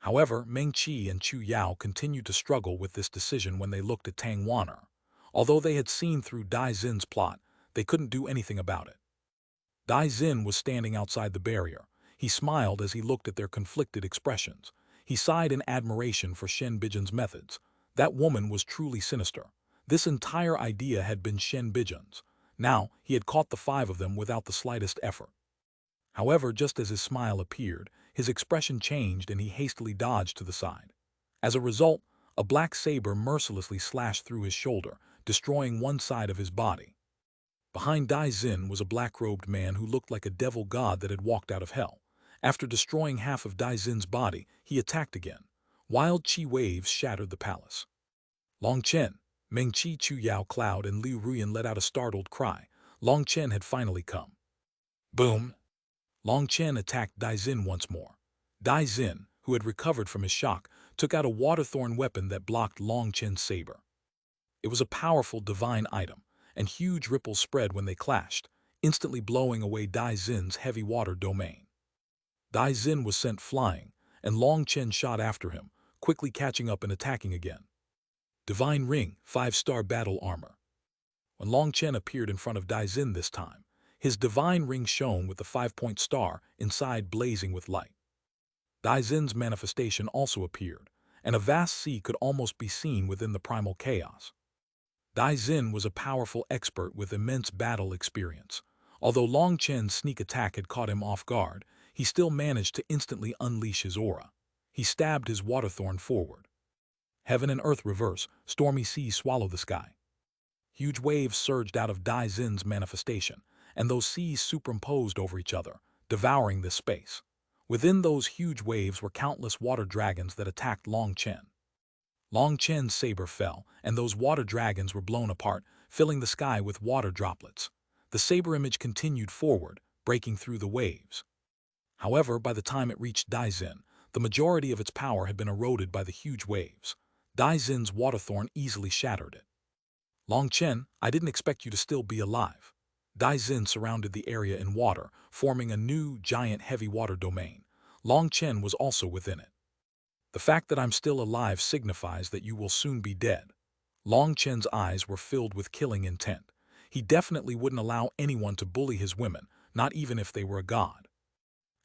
However, Meng Qi and Chu Yao continued to struggle with this decision when they looked at Tang Wan'er. Although they had seen through Daizin's plot, they couldn't do anything about it. Daizin was standing outside the barrier. He smiled as he looked at their conflicted expressions. He sighed in admiration for Shen Bijin's methods. That woman was truly sinister. This entire idea had been Shen Bijin's. Now, he had caught the 5 of them without the slightest effort. However, just as his smile appeared, his expression changed and he hastily dodged to the side. As a result, a black saber mercilessly slashed through his shoulder, destroying one side of his body. Behind Daizin was a black-robed man who looked like a devil god that had walked out of hell. After destroying half of Daizin's body, he attacked again. Wild chi waves shattered the palace. Long Chen, Meng Qi, Chu Yao, Cloud, and Liu Ruyan let out a startled cry. Long Chen had finally come. Boom! Long Chen attacked Daizin once more. Daizin, who had recovered from his shock, took out a water-thorn weapon that blocked Long Chen's saber. It was a powerful divine item, and huge ripples spread when they clashed. instantly blowing away Dai Zin's heavy water domain. Dai Zin was sent flying, and Long Chen shot after him, quickly catching up and attacking again. Divine Ring, 5-star battle armor. When Long Chen appeared in front of Dai Zin this time, his divine ring shone with the 5-point star inside blazing with light. Dai Zin's manifestation also appeared, and a vast sea could almost be seen within the primal chaos. Dai Zin was a powerful expert with immense battle experience. Although Long Chen's sneak attack had caught him off guard, he still managed to instantly unleash his aura. He stabbed his waterthorn forward. Heaven and earth reverse, stormy seas swallow the sky. Huge waves surged out of Dai Zin's manifestation, and those seas superimposed over each other, devouring this space. Within those huge waves were countless water dragons that attacked Long Chen. Long Chen's saber fell, and those water dragons were blown apart, filling the sky with water droplets. The saber image continued forward, breaking through the waves. However, by the time it reached Dai Zin, the majority of its power had been eroded by the huge waves. Dai Zin's waterthorn easily shattered it. Long Chen, I didn't expect you to still be alive. Dai Zin surrounded the area in water, forming a new, giant heavy water domain. Long Chen was also within it. The fact that I'm still alive signifies that you will soon be dead. Long Chen's eyes were filled with killing intent. He definitely wouldn't allow anyone to bully his women, not even if they were a god.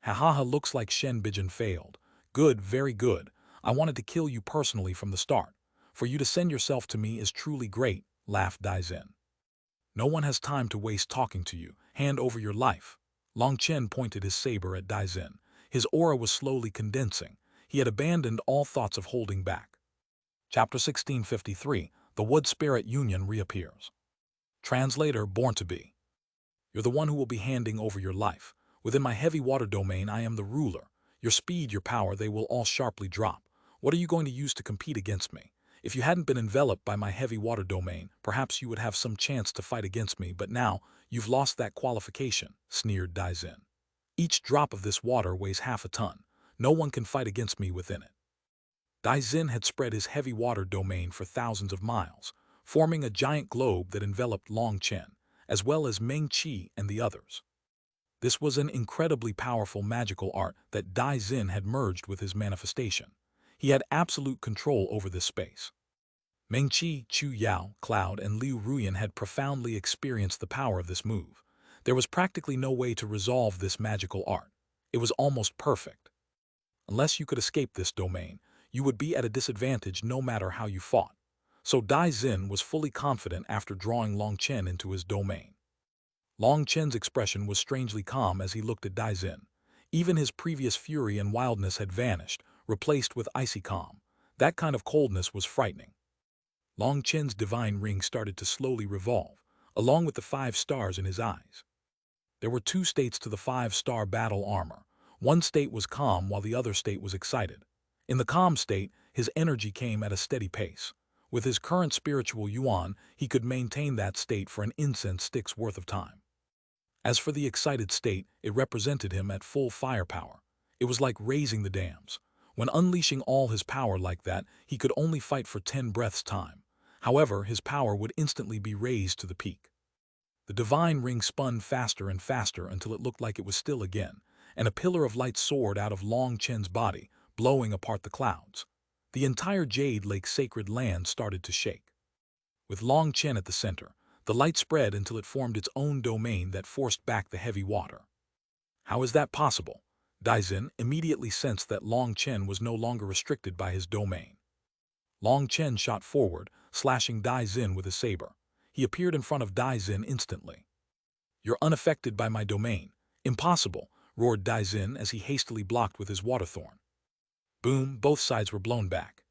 Ha, looks like Shen Bijan failed. Good, very good. I wanted to kill you personally from the start. For you to send yourself to me is truly great, laughed Dai Zin. No one has time to waste talking to you. Hand over your life. Long Chen pointed his saber at Dai Zin. His aura was slowly condensing. He had abandoned all thoughts of holding back. Chapter 1653, The Wood Spirit Union reappears. Translator, born to be. You're the one who will be handing over your life. Within my heavy water domain, I am the ruler. Your speed, your power, they will all sharply drop. What are you going to use to compete against me? If you hadn't been enveloped by my heavy water domain, perhaps you would have some chance to fight against me, but now you've lost that qualification, sneered Dai Zin. Each drop of this water weighs half a ton. No one can fight against me within it. Dai Zin had spread his heavy water domain for thousands of miles, forming a giant globe that enveloped Long Chen, as well as Meng Qi and the others. This was an incredibly powerful magical art that Dai Zin had merged with his manifestation. He had absolute control over this space. Meng Qi, Chu Yao, Cloud, and Liu Ruyan had profoundly experienced the power of this move. There was practically no way to resolve this magical art. It was almost perfect. Unless you could escape this domain, you would be at a disadvantage no matter how you fought. So Dai Zin was fully confident after drawing Long Chen into his domain. Long Chen's expression was strangely calm as he looked at Dai Zin. Even his previous fury and wildness had vanished, replaced with icy calm. That kind of coldness was frightening. Long Chen's divine ring started to slowly revolve, along with the 5 stars in his eyes. There were 2 states to the 5-star battle armor. One state was calm while the other state was excited. In the calm state, his energy came at a steady pace. With his current spiritual yuan, he could maintain that state for an incense stick's worth of time. As for the excited state, it represented him at full firepower. It was like raising the dams. When unleashing all his power like that, he could only fight for 10 breaths' time. However, his power would instantly be raised to the peak. The divine ring spun faster and faster until it looked like it was still again, and a pillar of light soared out of Long Chen's body, blowing apart the clouds. The entire Jade Lake sacred land started to shake. With Long Chen at the center, the light spread until it formed its own domain that forced back the heavy water. How is that possible? Dai Zin immediately sensed that Long Chen was no longer restricted by his domain. Long Chen shot forward, slashing Dai Zin with his saber. He appeared in front of Dai Zin instantly. You're unaffected by my domain. Impossible, roared Dai Zin as he hastily blocked with his waterthorn. Boom, both sides were blown back.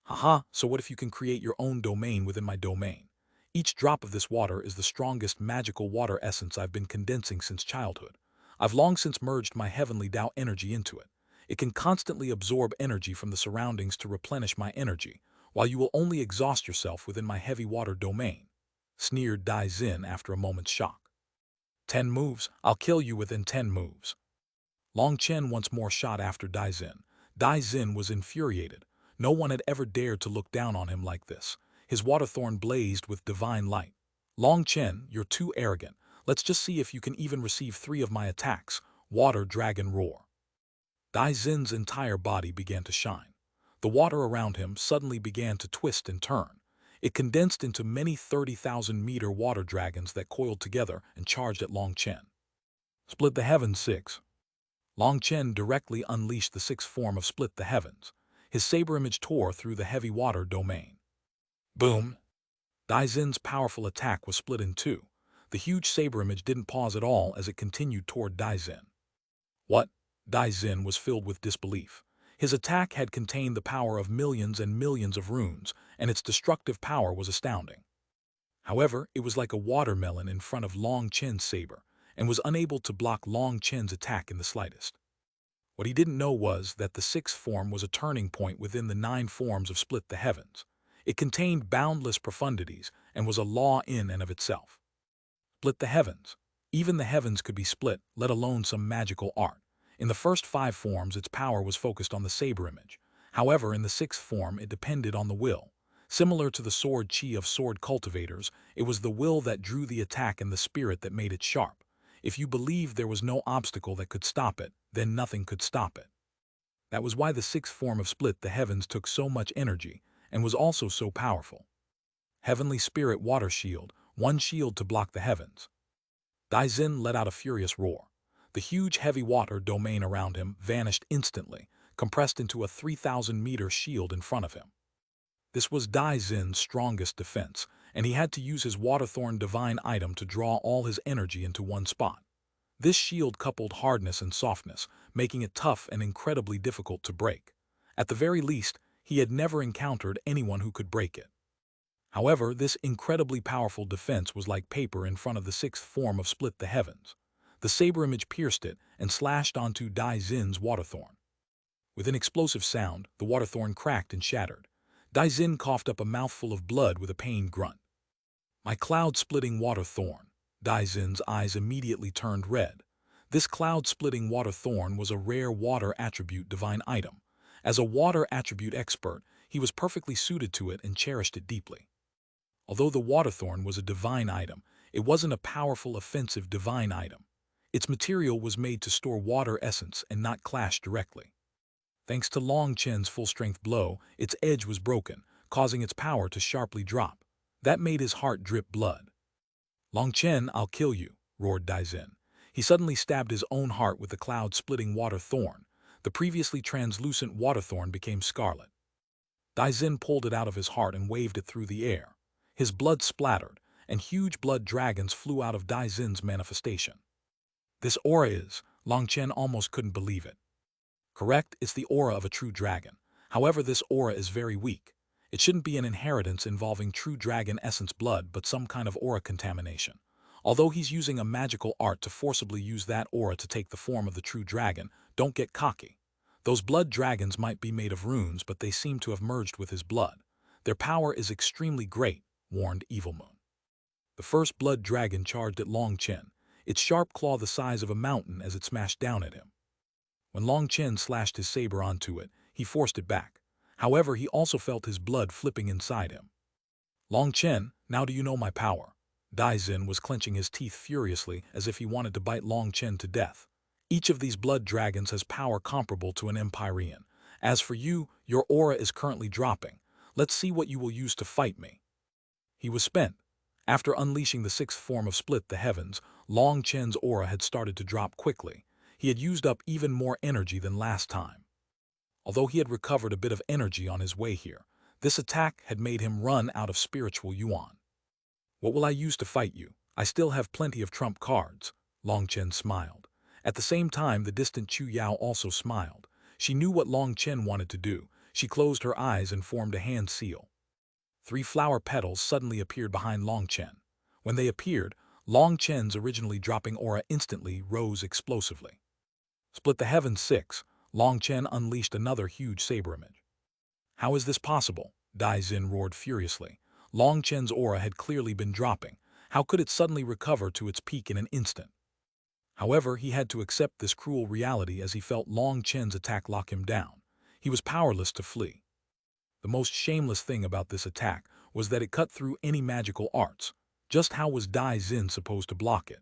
Haha, so what if you can create your own domain within my domain? Each drop of this water is the strongest magical water essence I've been condensing since childhood. I've long since merged my heavenly Tao energy into it. It can constantly absorb energy from the surroundings to replenish my energy, while you will only exhaust yourself within my heavy water domain, sneered Dai Zin after a moment's shock. 10 moves, I'll kill you within 10 moves. Long Chen once more shot after Dai Zin. Dai Zin was infuriated. No one had ever dared to look down on him like this. His waterthorn blazed with divine light. Long Chen, you're too arrogant. Let's just see if you can even receive 3 of my attacks. Water Dragon Roar. Dai Zin's entire body began to shine. The water around him suddenly began to twist and turn. It condensed into many 30,000-meter water dragons that coiled together and charged at Long Chen. Split the Heavens 6. Long Chen directly unleashed the 6th form of Split the Heavens. His saber image tore through the heavy water domain. Boom! Dai Zin's powerful attack was split in two. The huge saber image didn't pause at all as it continued toward Dai Zin. What? Dai Zin was filled with disbelief. His attack had contained the power of millions and millions of runes, and its destructive power was astounding. However, it was like a watermelon in front of Long Chen's saber, and was unable to block Long Chen's attack in the slightest. What he didn't know was that the 6th form was a turning point within the 9 forms of Split the Heavens. It contained boundless profundities and was a law in and of itself. Split the Heavens. Even the heavens could be split, let alone some magical art. In the first 5 forms, its power was focused on the saber image. However, in the 6th form, it depended on the will. Similar to the sword chi of sword cultivators, it was the will that drew the attack and the spirit that made it sharp. If you believed there was no obstacle that could stop it, then nothing could stop it. That was why the 6th form of Split the Heavens took so much energy, and was also so powerful. Heavenly Spirit Water Shield, 1 shield to block the heavens. Dai Zin let out a furious roar. The huge heavy water domain around him vanished instantly, compressed into a 3,000-meter shield in front of him. This was Dai Zin's strongest defense, and he had to use his Waterthorn divine item to draw all his energy into one spot. This shield coupled hardness and softness, making it tough and incredibly difficult to break. At the very least, he had never encountered anyone who could break it. However, this incredibly powerful defense was like paper in front of the 6th form of Split the Heavens. The saber image pierced it and slashed onto Dai Zin's Waterthorn. With an explosive sound, the Waterthorn cracked and shattered. Dai Zin coughed up a mouthful of blood with a pained grunt. My cloud-splitting Waterthorn. Dai Zin's eyes immediately turned red. This cloud-splitting Waterthorn was a rare water attribute divine item. As a water attribute expert, he was perfectly suited to it and cherished it deeply. Although the Waterthorn was a divine item, it wasn't a powerful offensive divine item. Its material was made to store water essence and not clash directly. Thanks to Long Chen's full-strength blow, its edge was broken, causing its power to sharply drop. That made his heart drip blood. Long Chen, I'll kill you, roared Dai Zin. He suddenly stabbed his own heart with the cloud-splitting Waterthorn. The previously translucent Waterthorn became scarlet. Dai Zin pulled it out of his heart and waved it through the air. His blood splattered, and huge blood dragons flew out of Dai Zin's manifestation. This aura is, Long Chen almost couldn't believe it. Correct, it's the aura of a true dragon. However, this aura is very weak. It shouldn't be an inheritance involving true dragon essence blood, but some kind of aura contamination. Although he's using a magical art to forcibly use that aura to take the form of the true dragon, don't get cocky. Those blood dragons might be made of runes, but they seem to have merged with his blood. Their power is extremely great, warned Evil Moon. The first blood dragon charged at Long Chen, its sharp claw the size of a mountain as it smashed down at him. When Long Chen slashed his saber onto it, he forced it back. However, he also felt his blood flipping inside him. Long Chen, now do you know my power? Dai Zin was clenching his teeth furiously as if he wanted to bite Long Chen to death. Each of these blood dragons has power comparable to an Empyrean. As for you, your aura is currently dropping. Let's see what you will use to fight me. He was spent. After unleashing the 6th form of Split the Heavens, Long Chen's aura had started to drop quickly. He had used up even more energy than last time. Although he had recovered a bit of energy on his way here, this attack had made him run out of spiritual yuan. What will I use to fight you? I still have plenty of trump cards. Long Chen smiled. At the same time, the distant Chu Yao also smiled. She knew what Long Chen wanted to do. She closed her eyes and formed a hand seal. 3 flower petals suddenly appeared behind Long Chen. When they appeared, Long Chen's originally dropping aura instantly rose explosively. Split the Heavens 6, Long Chen unleashed another huge saber image. How is this possible? Dai Zin roared furiously. Long Chen's aura had clearly been dropping. How could it suddenly recover to its peak in an instant? However, he had to accept this cruel reality as he felt Long Chen's attack lock him down. He was powerless to flee. The most shameless thing about this attack was that it cut through any magical arts. Just how was Dai Zin supposed to block it?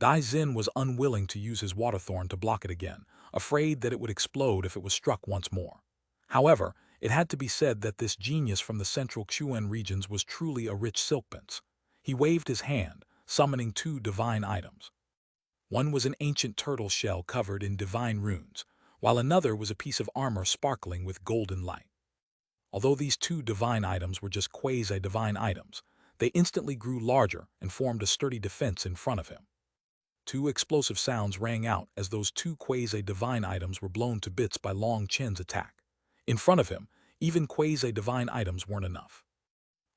Dai Xin was unwilling to use his water thorn to block it again, afraid that it would explode if it was struck once more. However, it had to be said that this genius from the central Xuanhuan regions was truly a rich silkprince. He waved his hand, summoning two divine items. One was an ancient turtle shell covered in divine runes, while another was a piece of armor sparkling with golden light. Although these two divine items were just quasi-divine items, they instantly grew larger and formed a sturdy defense in front of him. Two explosive sounds rang out as those two quasi-divine items were blown to bits by Long Chen's attack. In front of him, even quasi-divine items weren't enough.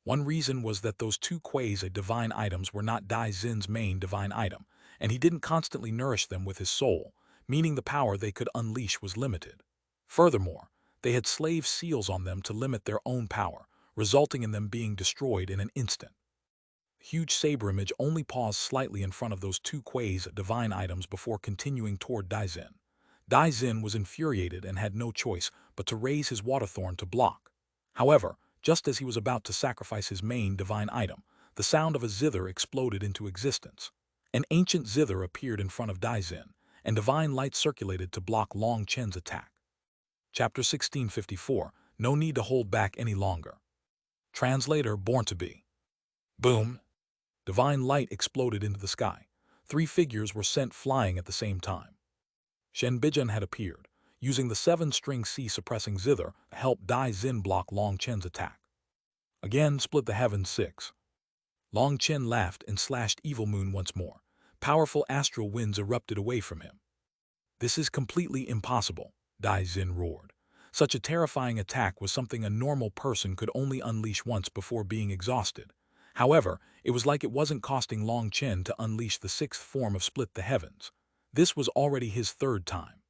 One reason was that those two quasi-divine items were not Dai Xin's main divine item, and he didn't constantly nourish them with his soul, meaning the power they could unleash was limited. Furthermore, they had slave seals on them to limit their own power, resulting in them being destroyed in an instant. The huge saber image only paused slightly in front of those two quasi-divine items before continuing toward Dai Xin. Dai Xin was infuriated and had no choice but to raise his water thorn to block. However, just as he was about to sacrifice his main divine item, the sound of a zither exploded into existence. An ancient zither appeared in front of Dai Xin, and divine light circulated to block Long Chen's attack. Chapter 1654, No Need to Hold Back Any Longer. Translator Born to Be. Boom! Divine light exploded into the sky. Three figures were sent flying at the same time. Shen Bijan had appeared, using the 7-string C-suppressing zither to help Dai Xin block Long Chen's attack. Again, split the heavens 6. Long Chen laughed and slashed Evil Moon once more. Powerful astral winds erupted away from him. This is completely impossible, Dai Xin roared. Such a terrifying attack was something a normal person could only unleash once before being exhausted. However, it was like it wasn't costing Long Chen to unleash the 6th form of Split the Heavens. This was already his 3rd time.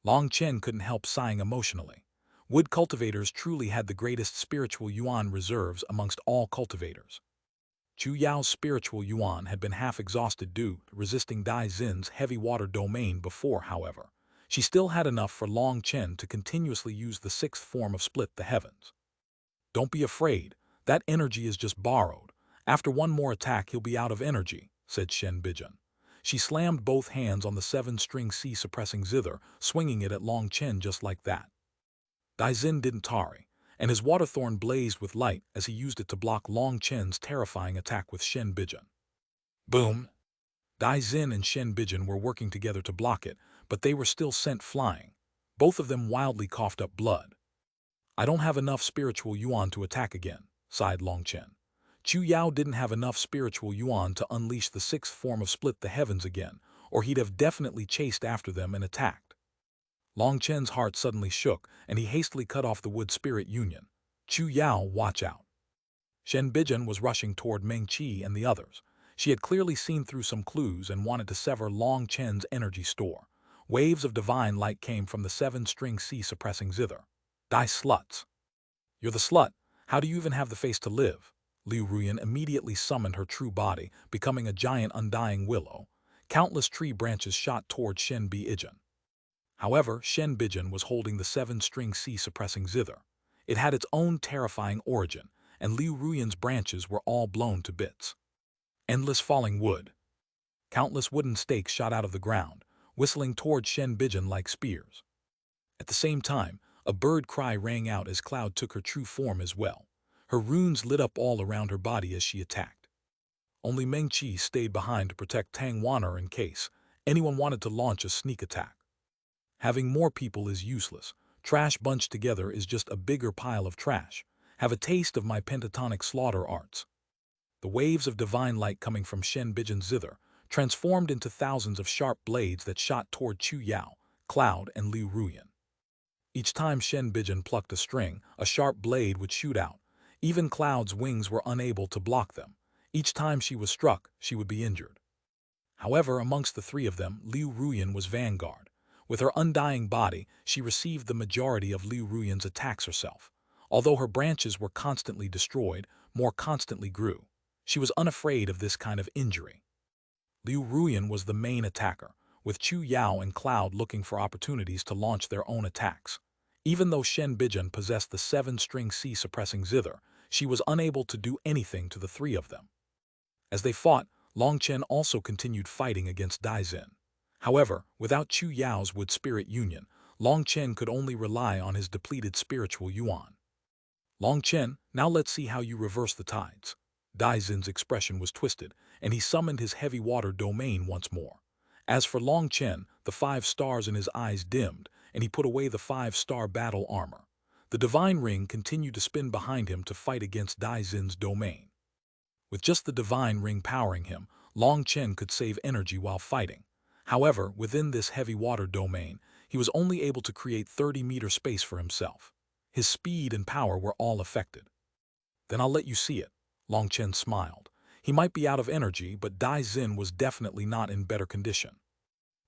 Long Chen couldn't help sighing emotionally. Wood cultivators truly had the greatest spiritual yuan reserves amongst all cultivators. Chu Yao's spiritual yuan had been half exhausted due to resisting Dai Xin's heavy water domain before, however. She still had enough for Long Chen to continuously use the 6th form of Split the Heavens. Don't be afraid, that energy is just borrowed. After one more attack he'll be out of energy, said Shen Bijan. She slammed both hands on the 7-string C-suppressing zither, swinging it at Long Chen just like that. Dai Xin didn't tarry, and his water thorn blazed with light as he used it to block Long Chen's terrifying attack with Shen Bijan. Boom! Dai Xin and Shen Bijan were working together to block it, but they were still sent flying. Both of them wildly coughed up blood. I don't have enough spiritual yuan to attack again, sighed Long Chen. Chu Yao didn't have enough spiritual yuan to unleash the 6th form of Split the Heavens again, or he'd have definitely chased after them and attacked. Long Chen's heart suddenly shook, and he hastily cut off the wood spirit union. Chu Yao, watch out. Shen Bijan was rushing toward Meng Qi and the others. She had clearly seen through some clues and wanted to sever Long Chen's energy store. Waves of divine light came from the 7-string C-suppressing zither. Die sluts. You're the slut. How do you even have the face to live? Liu Ruyan immediately summoned her true body, becoming a giant undying willow. Countless tree branches shot toward Shen Bijan. However, Shen Bijan was holding the 7-string C-suppressing zither. It had its own terrifying origin, and Liu Ruyan's branches were all blown to bits. Endless falling wood. Countless wooden stakes shot out of the ground, whistling toward Shen Bijan like spears. At the same time, a bird cry rang out as Cloud took her true form as well. Her runes lit up all around her body as she attacked. Only Meng Qi stayed behind to protect Tang Wan'er in case anyone wanted to launch a sneak attack. Having more people is useless. Trash bunched together is just a bigger pile of trash. Have a taste of my pentatonic slaughter arts. The waves of divine light coming from Shen Bijan's zither transformed into thousands of sharp blades that shot toward Chu Yao, Cloud, and Liu Ruyan. Each time Shen Bijan plucked a string, a sharp blade would shoot out. Even Cloud's wings were unable to block them. Each time she was struck, she would be injured. However, amongst the three of them, Liu Ruyan was vanguard. With her undying body, she received the majority of Liu Ruyan's attacks herself. Although her branches were constantly destroyed, more constantly grew. She was unafraid of this kind of injury. Liu Ruyan was the main attacker, with Chu Yao and Cloud looking for opportunities to launch their own attacks. Even though Shen Bijan possessed the 7-string C-suppressing zither, she was unable to do anything to the three of them. As they fought, Long Chen also continued fighting against Daizin. However, without Chu Yao's wood spirit union, Long Chen could only rely on his depleted spiritual yuan. Long Chen, now let's see how you reverse the tides. Daizin's expression was twisted, and he summoned his heavy water domain once more. As for Long Chen, the 5 stars in his eyes dimmed, and he put away the 5-star battle armor. The divine ring continued to spin behind him to fight against Daizin's domain. With just the divine ring powering him, Long Chen could save energy while fighting. However, within this heavy water domain, he was only able to create 30-meter space for himself. His speed and power were all affected. Then I'll let you see it. Long Chen smiled. He might be out of energy, but Daizin was definitely not in better condition.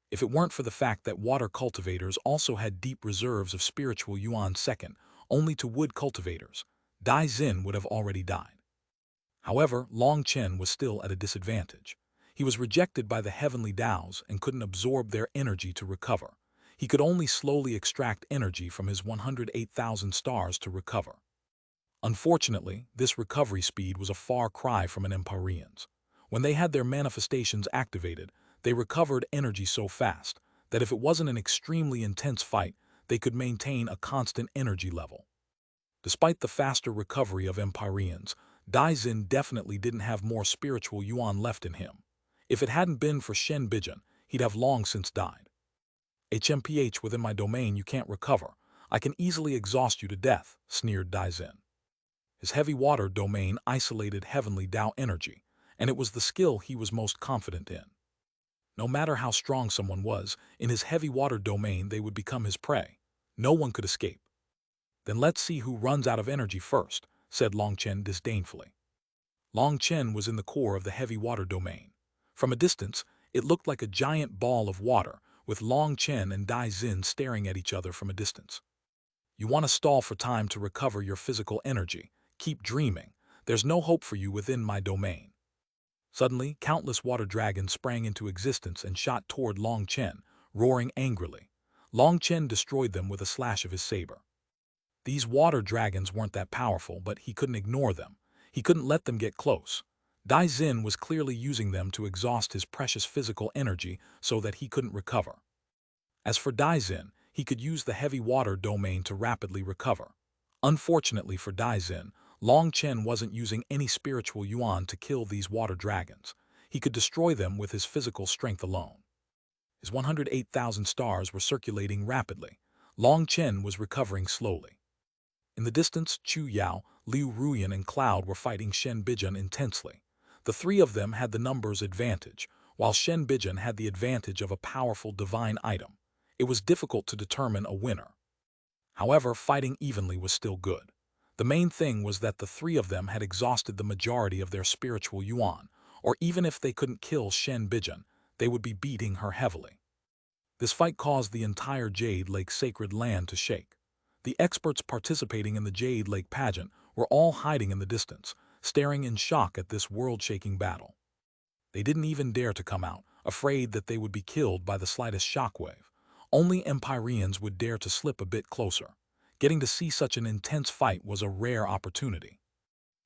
If it weren't for the fact that water cultivators also had deep reserves of spiritual yuan second only to wood cultivators, Daizin would have already died. However, Long Chen was still at a disadvantage. He was rejected by the heavenly Daos and couldn't absorb their energy to recover. He could only slowly extract energy from his 108,000 stars to recover. Unfortunately, this recovery speed was a far cry from an Empyrean's. When they had their manifestations activated, they recovered energy so fast that if it wasn't an extremely intense fight, they could maintain a constant energy level. Despite the faster recovery of Empyreans, Daizin definitely didn't have more spiritual yuan left in him. If it hadn't been for Shen Bijan, he'd have long since died. HMPH within my domain you can't recover. I can easily exhaust you to death, sneered Daizin. His heavy water domain isolated heavenly Tao energy, and it was the skill he was most confident in. No matter how strong someone was, in his heavy water domain they would become his prey. No one could escape. Then let's see who runs out of energy first, said Long Chen disdainfully. Long Chen was in the core of the heavy water domain. From a distance, it looked like a giant ball of water, with Long Chen and Daizin staring at each other from a distance. You want to stall for time to recover your physical energy. Keep dreaming. There's no hope for you within my domain. Suddenly, countless water dragons sprang into existence and shot toward Long Chen, roaring angrily. Long Chen destroyed them with a slash of his saber. These water dragons weren't that powerful, but he couldn't ignore them. He couldn't let them get close. Daizin was clearly using them to exhaust his precious physical energy so that he couldn't recover. As for Daizin, he could use the heavy water domain to rapidly recover. Unfortunately for Daizin, Long Chen wasn't using any spiritual yuan to kill these water dragons. He could destroy them with his physical strength alone. His 108,000 stars were circulating rapidly. Long Chen was recovering slowly. In the distance, Chu Yao, Liu Ruyan, and Cloud were fighting Shen Bijan intensely. The 3 of them had the numbers advantage, while Shen Bijan had the advantage of a powerful divine item. It was difficult to determine a winner. However, fighting evenly was still good. The main thing was that the 3 of them had exhausted the majority of their spiritual yuan, or even if they couldn't kill Shen Bijan, they would be beating her heavily. This fight caused the entire Jade Lake sacred land to shake. The experts participating in the Jade Lake pageant were all hiding in the distance, staring in shock at this world-shaking battle. They didn't even dare to come out, afraid that they would be killed by the slightest shockwave. Only Empyreans would dare to slip a bit closer. Getting to see such an intense fight was a rare opportunity.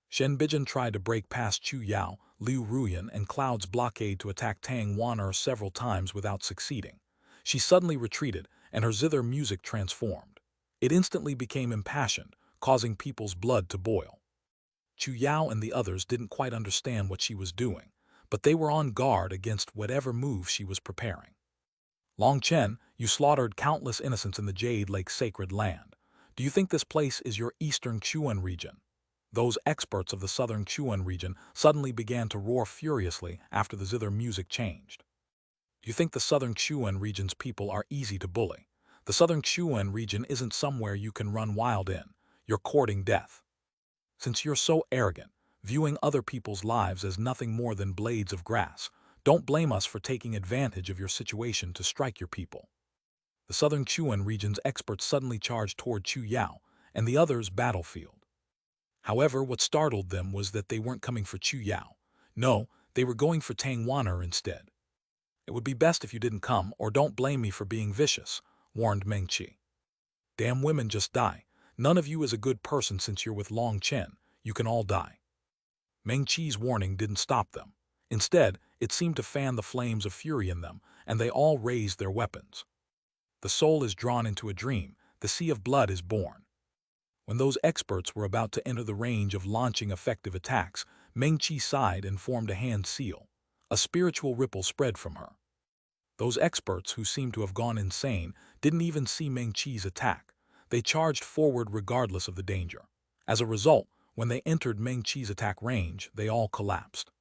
Shen Bijan tried to break past Chu Yao, Liu Ruyan, and Cloud's blockade to attack Tang Wan'er several times without succeeding. She suddenly retreated, and her zither music transformed. It instantly became impassioned, causing people's blood to boil. Chu Yao and the others didn't quite understand what she was doing, but they were on guard against whatever move she was preparing. Long Chen, you slaughtered countless innocents in the Jade Lake sacred land. Do you think this place is your eastern Xuanhuan region? Those experts of the southern Xuanhuan region suddenly began to roar furiously after the zither music changed. Do you think the southern Xuanhuan region's people are easy to bully? The southern Xuanhuan region isn't somewhere you can run wild in. You're courting death. Since you're so arrogant, viewing other people's lives as nothing more than blades of grass, don't blame us for taking advantage of your situation to strike your people. The southern Xuanhuan region's experts suddenly charged toward Chu Yao and the others' battlefield. However, what startled them was that they weren't coming for Chu Yao. No, they were going for Tang Wan'er instead. It would be best if you didn't come, or don't blame me for being vicious, warned Meng Qi. Damn women just die. None of you is a good person since you're with Long Chen. You can all die. Meng Qi's warning didn't stop them. Instead, it seemed to fan the flames of fury in them, and they all raised their weapons. The soul is drawn into a dream, the sea of blood is born. When those experts were about to enter the range of launching effective attacks, Meng-Chi sighed and formed a hand seal. A spiritual ripple spread from her. Those experts, who seemed to have gone insane, didn't even see Meng-Chi's attack. They charged forward regardless of the danger. As a result, when they entered Meng-Chi's attack range, they all collapsed.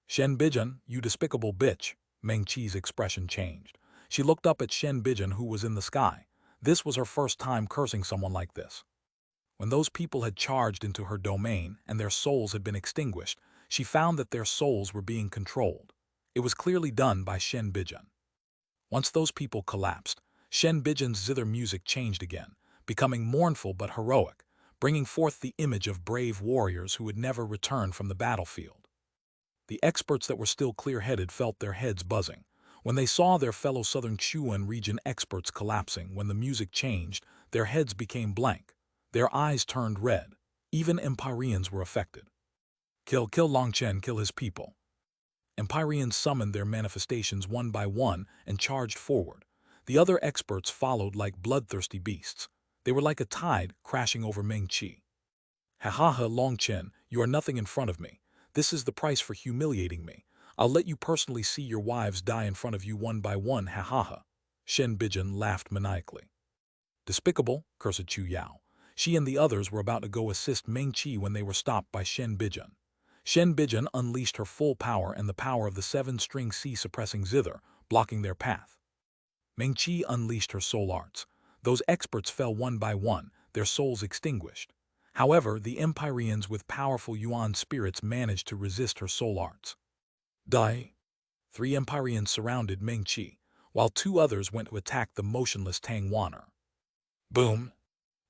"Shen Bijan, you despicable bitch," Meng-Chi's expression changed. She looked up at Shen Bijan, who was in the sky. This was her first time cursing someone like this. When those people had charged into her domain and their souls had been extinguished, she found that their souls were being controlled. It was clearly done by Shen Bijan. Once those people collapsed, Shen Bijan's zither music changed again, becoming mournful but heroic, bringing forth the image of brave warriors who would never return from the battlefield. The experts that were still clear-headed felt their heads buzzing. When they saw their fellow Southern Xuanhuan region experts collapsing when the music changed, their heads became blank. Their eyes turned red. Even Empyreans were affected. Kill Long Chen, kill his people. Empyreans summoned their manifestations one by one and charged forward. The other experts followed like bloodthirsty beasts. They were like a tide crashing over Meng-Chi. "Ha, Long Chen, you are nothing in front of me. This is the price for humiliating me. I'll let you personally see your wives die in front of you one by one, ha. Shen Bijan laughed maniacally. "Despicable," cursed Chu Yao. She and the others were about to go assist Meng-Chi when they were stopped by Shen Bijan. Shen Bijan unleashed her full power and the power of the 7-string C-suppressing zither, blocking their path. Meng-Chi unleashed her soul arts. Those experts fell one by one, their souls extinguished. However, the Empyreans with powerful Yuan spirits managed to resist her soul arts. Die! 3 Empyreans surrounded Meng-Chi, while 2 others went to attack the motionless Tangwaner. Boom!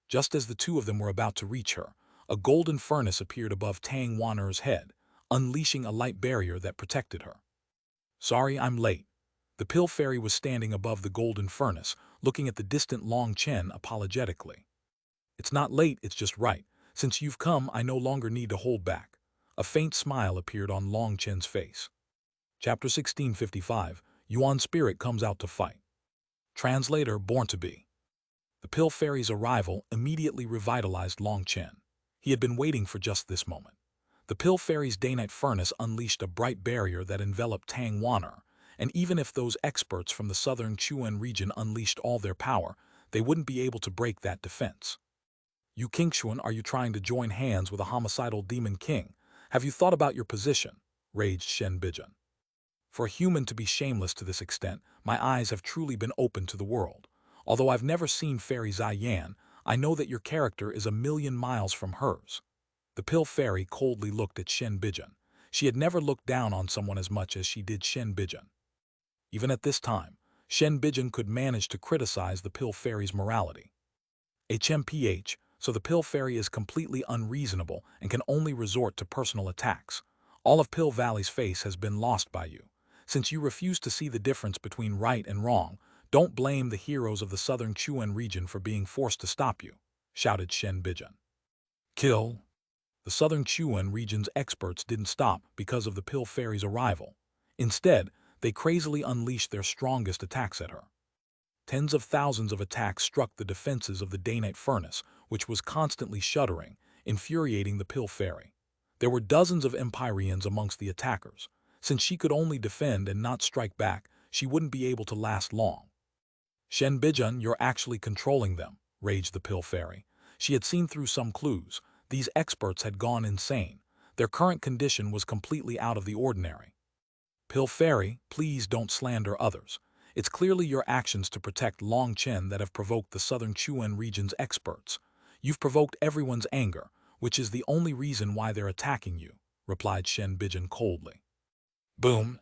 Just as the 2 of them were about to reach her, a golden furnace appeared above Tangwaner's head, unleashing a light barrier that protected her. "Sorry, I'm late." The pill fairy was standing above the golden furnace, looking at the distant Long Chen apologetically. "It's not late, it's just right. Since you've come, I no longer need to hold back." A faint smile appeared on Long Chen's face. Chapter 1655, Yuan Spirit Comes Out to Fight. Translator Born to Be. The pill fairy's arrival immediately revitalized Long Chen. He had been waiting for just this moment. The pill fairy's day-night furnace unleashed a bright barrier that enveloped Tangwaner, and even if those experts from the southern Xuan region unleashed all their power, they wouldn't be able to break that defense. "You King Xuan, are you trying to join hands with a homicidal demon king? Have you thought about your position?" raged Shen Bijan. "For a human to be shameless to this extent, my eyes have truly been opened to the world. Although I've never seen Fairy Ziyan, I know that your character is a million miles from hers." The pill fairy coldly looked at Shen Bijan. She had never looked down on someone as much as she did Shen Bijan. Even at this time, Shen Bijan could manage to criticize the pill fairy's morality. HMPH, so the pill fairy is completely unreasonable and can only resort to personal attacks. All of Pill Valley's face has been lost by you. Since you refuse to see the difference between right and wrong, don't blame the heroes of the southern Xuan region for being forced to stop you, shouted Shen Bijan. Kill! The southern Xuan region's experts didn't stop because of the pill fairy's arrival. Instead, they crazily unleashed their strongest attacks at her. Tens of thousands of attacks struck the defenses of the day-night furnace, which was constantly shuddering, infuriating the pill fairy. There were dozens of Empyreans amongst the attackers. Since she could only defend and not strike back, she wouldn't be able to last long. "Shen Bijan, you're actually controlling them," raged the pill fairy. She had seen through some clues. These experts had gone insane. Their current condition was completely out of the ordinary. "Pill fairy, please don't slander others. It's clearly your actions to protect Long Chen that have provoked the southern Xuan region's experts. You've provoked everyone's anger, which is the only reason why they're attacking you," replied Shen Bijan coldly. Boom!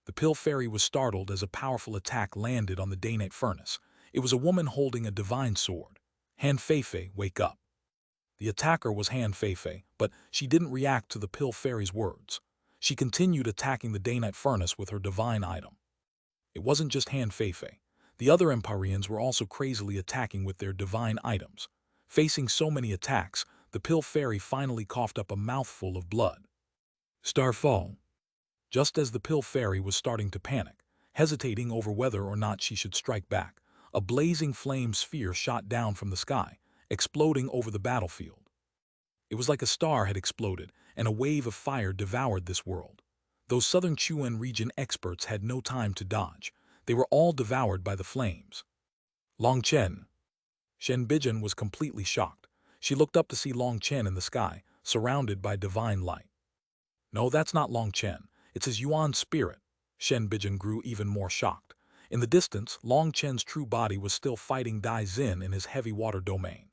The pill fairy was startled as a powerful attack landed on the day-night furnace. It was a woman holding a divine sword. "Han Feifei, wake up." The attacker was Han Feifei, but she didn't react to the pill fairy's words. She continued attacking the day-night furnace with her divine item. It wasn't just Han Feifei. The other Empyreans were also crazily attacking with their divine items. Facing so many attacks, the pill fairy finally coughed up a mouthful of blood. Starfall. Just as the pill fairy was starting to panic, hesitating over whether or not she should strike back, a blazing flame sphere shot down from the sky, exploding over the battlefield. It was like a star had exploded, and a wave of fire devoured this world. Those southern Xuanhuan region experts had no time to dodge. They were all devoured by the flames. Long Chen. Shen Bijan was completely shocked. She looked up to see Long Chen in the sky, surrounded by divine light. No, that's not Long Chen. It's his Yuan spirit. Shen Bijan grew even more shocked. In the distance, Long Chen's true body was still fighting Dai Xin in his heavy water domain.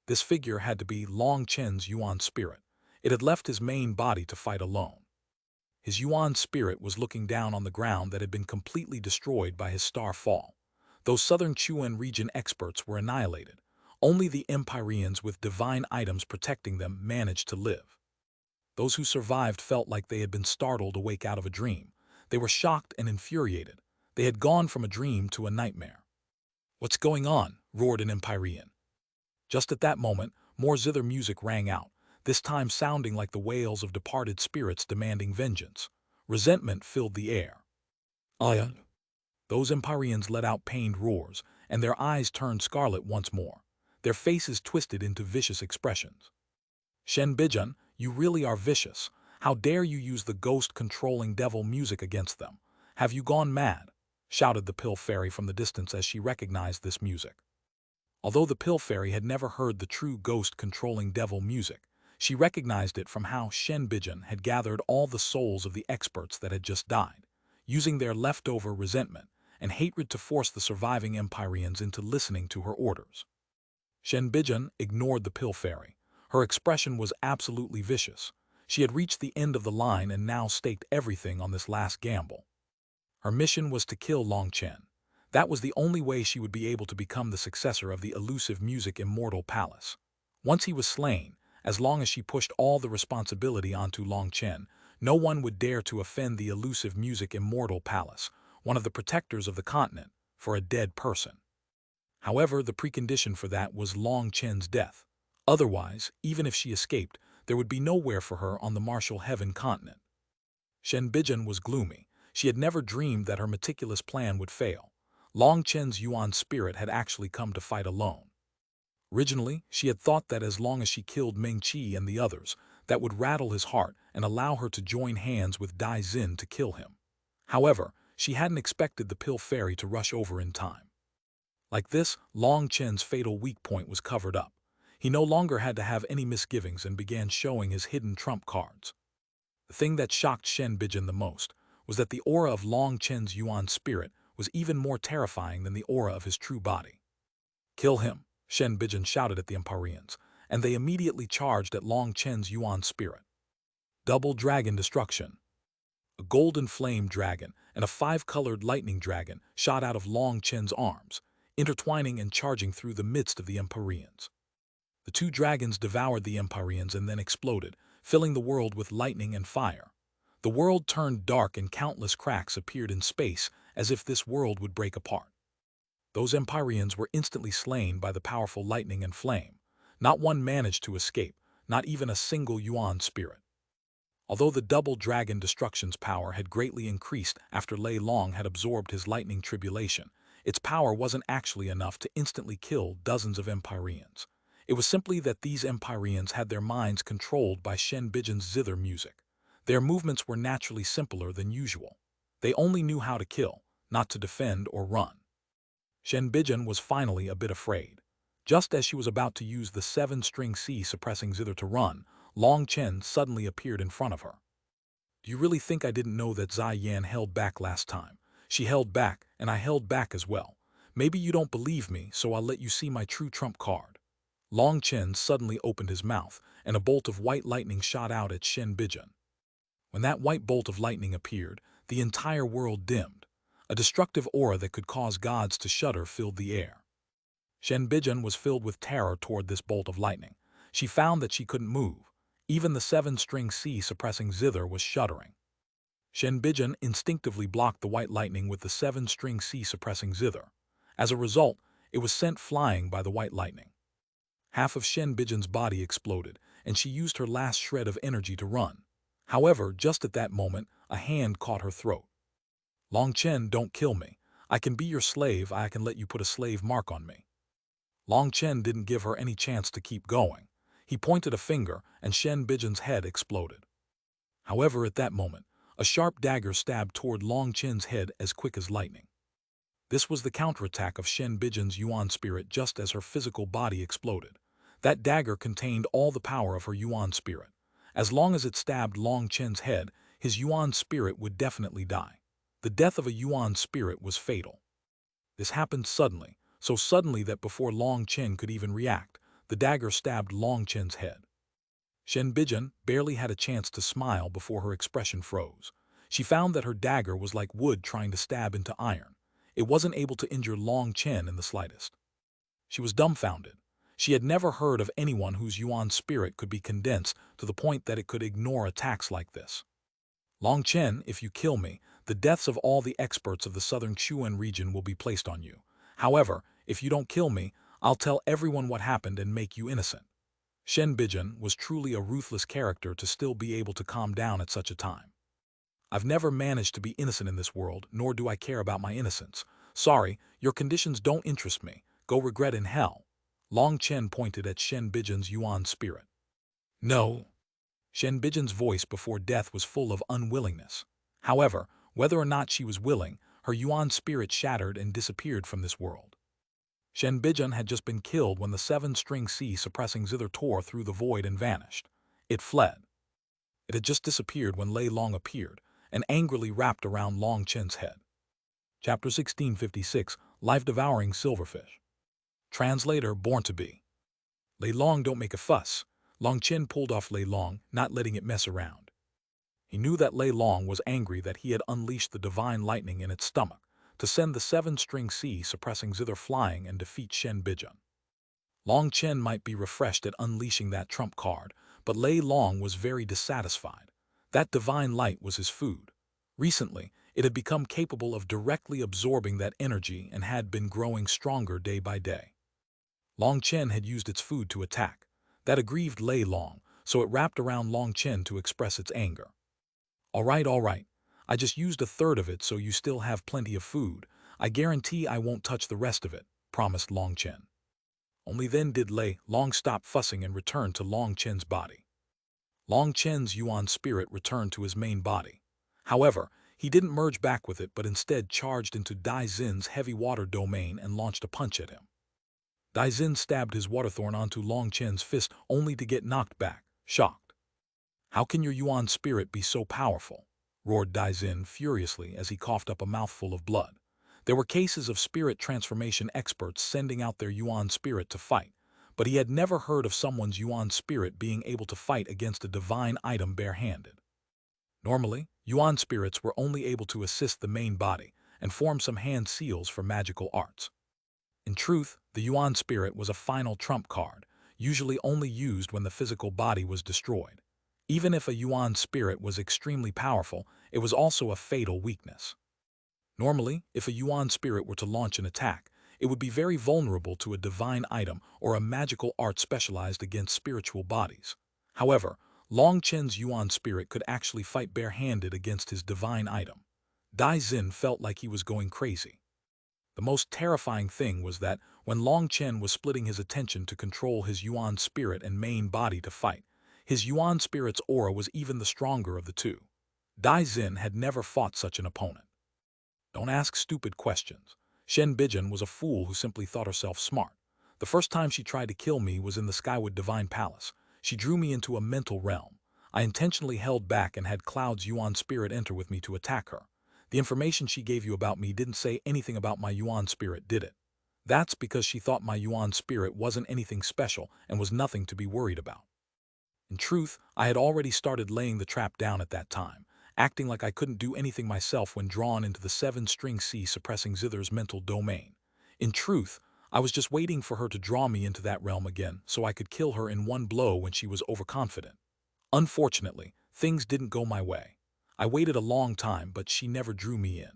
This figure had to be Long Chen's Yuan spirit. It had left his main body to fight alone. His Yuan spirit was looking down on the ground that had been completely destroyed by his star fall. Those southern Xuanhuan region experts were annihilated. Only the Empyreans with divine items protecting them managed to live. Those who survived felt like they had been startled awake out of a dream. They were shocked and infuriated. They had gone from a dream to a nightmare. "What's going on?" roared an Empyrean. Just at that moment, more zither music rang out, this time sounding like the wails of departed spirits demanding vengeance. Resentment filled the air. "Iron." Those Empyreans let out pained roars, and their eyes turned scarlet once more. Their faces twisted into vicious expressions. "Shen Bijan, you really are vicious. How dare you use the ghost-controlling devil music against them? Have you gone mad?" shouted the pill fairy from the distance as she recognized this music. Although the pill fairy had never heard the true ghost-controlling devil music, she recognized it from how Shen Bijan had gathered all the souls of the experts that had just died, using their leftover resentment and hatred to force the surviving Empyreans into listening to her orders. Shen Bijan ignored the pill fairy. Her expression was absolutely vicious. She had reached the end of the line and now staked everything on this last gamble. Her mission was to kill Long Chen. That was the only way she would be able to become the successor of the elusive music immortal palace. Once he was slain, as long as she pushed all the responsibility onto Long Chen, no one would dare to offend the elusive music immortal palace, one of the protectors of the continent, for a dead person. However, the precondition for that was Long Chen's death. Otherwise, even if she escaped, there would be nowhere for her on the martial heaven continent. Shen Bijan was gloomy. She had never dreamed that her meticulous plan would fail. Long Chen's Yuan spirit had actually come to fight alone. Originally, she had thought that as long as she killed Meng Qi and the others, that would rattle his heart and allow her to join hands with Dai Xin to kill him. However, she hadn't expected the pill fairy to rush over in time. Like this, Long Chen's fatal weak point was covered up. He no longer had to have any misgivings and began showing his hidden trump cards. The thing that shocked Shen Bijan the most was that the aura of Long Chen's Yuan spirit was even more terrifying than the aura of his true body. "Kill him," Shen Bijan shouted at the Empyreans, and they immediately charged at Long Chen's Yuan spirit. Double dragon destruction. A golden flame dragon and a 5-colored lightning dragon shot out of Long Chen's arms, intertwining and charging through the midst of the Empyreans. The two dragons devoured the Empyreans and then exploded, filling the world with lightning and fire. The world turned dark and countless cracks appeared in space as if this world would break apart. Those Empyreans were instantly slain by the powerful lightning and flame. Not one managed to escape, not even a single Yuan spirit. Although the double dragon destruction's power had greatly increased after Lei Long had absorbed his lightning tribulation, its power wasn't actually enough to instantly kill dozens of Empyreans. It was simply that these Empyreans had their minds controlled by Shen Bijan's zither music. Their movements were naturally simpler than usual. They only knew how to kill, not to defend or run. Shen Bijan was finally a bit afraid. Just as she was about to use the 7-string C suppressing zither to run, Long Chen suddenly appeared in front of her. "Do you really think I didn't know that Zai Yan held back last time? She held back, and I held back as well. Maybe you don't believe me, so I'll let you see my true trump card." Long Chen suddenly opened his mouth, and a bolt of white lightning shot out at Shen Bijan. When that white bolt of lightning appeared, the entire world dimmed. A destructive aura that could cause gods to shudder filled the air. Shen Bijan was filled with terror toward this bolt of lightning. She found that she couldn't move. Even the 7-string C suppressing zither was shuddering. Shen Bijan instinctively blocked the white lightning with the 7-string C suppressing zither. As a result, it was sent flying by the white lightning. Half of Shen Bijan's body exploded, and she used her last shred of energy to run. However, just at that moment, a hand caught her throat. Long Chen, don't kill me. I can be your slave, I can let you put a slave mark on me. Long Chen didn't give her any chance to keep going. He pointed a finger, and Shen Bijan's head exploded. However, at that moment, a sharp dagger stabbed toward Long Chen's head as quick as lightning. This was the counterattack of Shen Bijan's Yuan spirit just as her physical body exploded. That dagger contained all the power of her Yuan spirit. As long as it stabbed Long Chen's head, his Yuan spirit would definitely die. The death of a Yuan spirit was fatal. This happened suddenly, so suddenly that before Long Chen could even react, the dagger stabbed Long Chen's head. Shen Bijan barely had a chance to smile before her expression froze. She found that her dagger was like wood trying to stab into iron. It wasn't able to injure Long Chen in the slightest. She was dumbfounded. She had never heard of anyone whose Yuan spirit could be condensed to the point that it could ignore attacks like this. Long Chen, if you kill me, the deaths of all the experts of the southern Xuanhuan region will be placed on you. However, if you don't kill me, I'll tell everyone what happened and make you innocent. Shen Bijan was truly a ruthless character to still be able to calm down at such a time. I've never managed to be innocent in this world, nor do I care about my innocence. Sorry, your conditions don't interest me. Go regret in hell. Long Chen pointed at Shen Bijan's Yuan spirit. No. Shen Bijan's voice before death was full of unwillingness. However, whether or not she was willing, her Yuan spirit shattered and disappeared from this world. Shen Bijan had just been killed when the seven-string sea suppressing zither tore through the void and vanished. It fled. It had just disappeared when Lei Long appeared, and angrily wrapped around Long Chen's head. Chapter 1656, Life-Devouring Silverfish. Translator, born to be. Lei Long, don't make a fuss. Long Chen pulled off Lei Long, not letting it mess around. He knew that Lei Long was angry that he had unleashed the divine lightning in its stomach to send the seven-string sea suppressing zither flying and defeat Shen Bijan. Long Chen might be refreshed at unleashing that trump card, but Lei Long was very dissatisfied. That divine light was his food. Recently, it had become capable of directly absorbing that energy and had been growing stronger day by day. Long Chen had used its food to attack. That aggrieved Lei Long, so it wrapped around Long Chen to express its anger. All right. I just used a third of it so you still have plenty of food. I guarantee I won't touch the rest of it, promised Long Chen. Only then did Lei Long stop fussing and return to Long Chen's body. Long Chen's Yuan spirit returned to his main body. However, he didn't merge back with it but instead charged into Dai Xin's heavy water domain and launched a punch at him. Dai Xin stabbed his waterthorn onto Long Chen's fist only to get knocked back, shocked. How can your Yuan spirit be so powerful? Roared Dai Xin furiously as he coughed up a mouthful of blood. There were cases of spirit transformation experts sending out their Yuan spirit to fight, but he had never heard of someone's Yuan spirit being able to fight against a divine item barehanded. Normally, Yuan spirits were only able to assist the main body and form some hand seals for magical arts. In truth, the Yuan spirit was a final trump card, usually only used when the physical body was destroyed. Even if a Yuan spirit was extremely powerful, it was also a fatal weakness. Normally, if a Yuan spirit were to launch an attack, it would be very vulnerable to a divine item or a magical art specialized against spiritual bodies. However, Long Chen's Yuan spirit could actually fight barehanded against his divine item. Dai Xin felt like he was going crazy. The most terrifying thing was that when Long Chen was splitting his attention to control his Yuan spirit and main body to fight, his Yuan spirit's aura was even the stronger of the two. Dai Xin had never fought such an opponent. Don't ask stupid questions. Shen Bijan was a fool who simply thought herself smart. The first time she tried to kill me was in the Skywood Divine Palace. She drew me into a mental realm. I intentionally held back and had Cloud's Yuan spirit enter with me to attack her. The information she gave you about me didn't say anything about my Yuan spirit, did it? That's because she thought my Yuan spirit wasn't anything special and was nothing to be worried about. In truth, I had already started laying the trap down at that time, acting like I couldn't do anything myself when drawn into the seven-string sea suppressing Zither's mental domain. In truth, I was just waiting for her to draw me into that realm again so I could kill her in one blow when she was overconfident. Unfortunately, things didn't go my way. I waited a long time, but she never drew me in.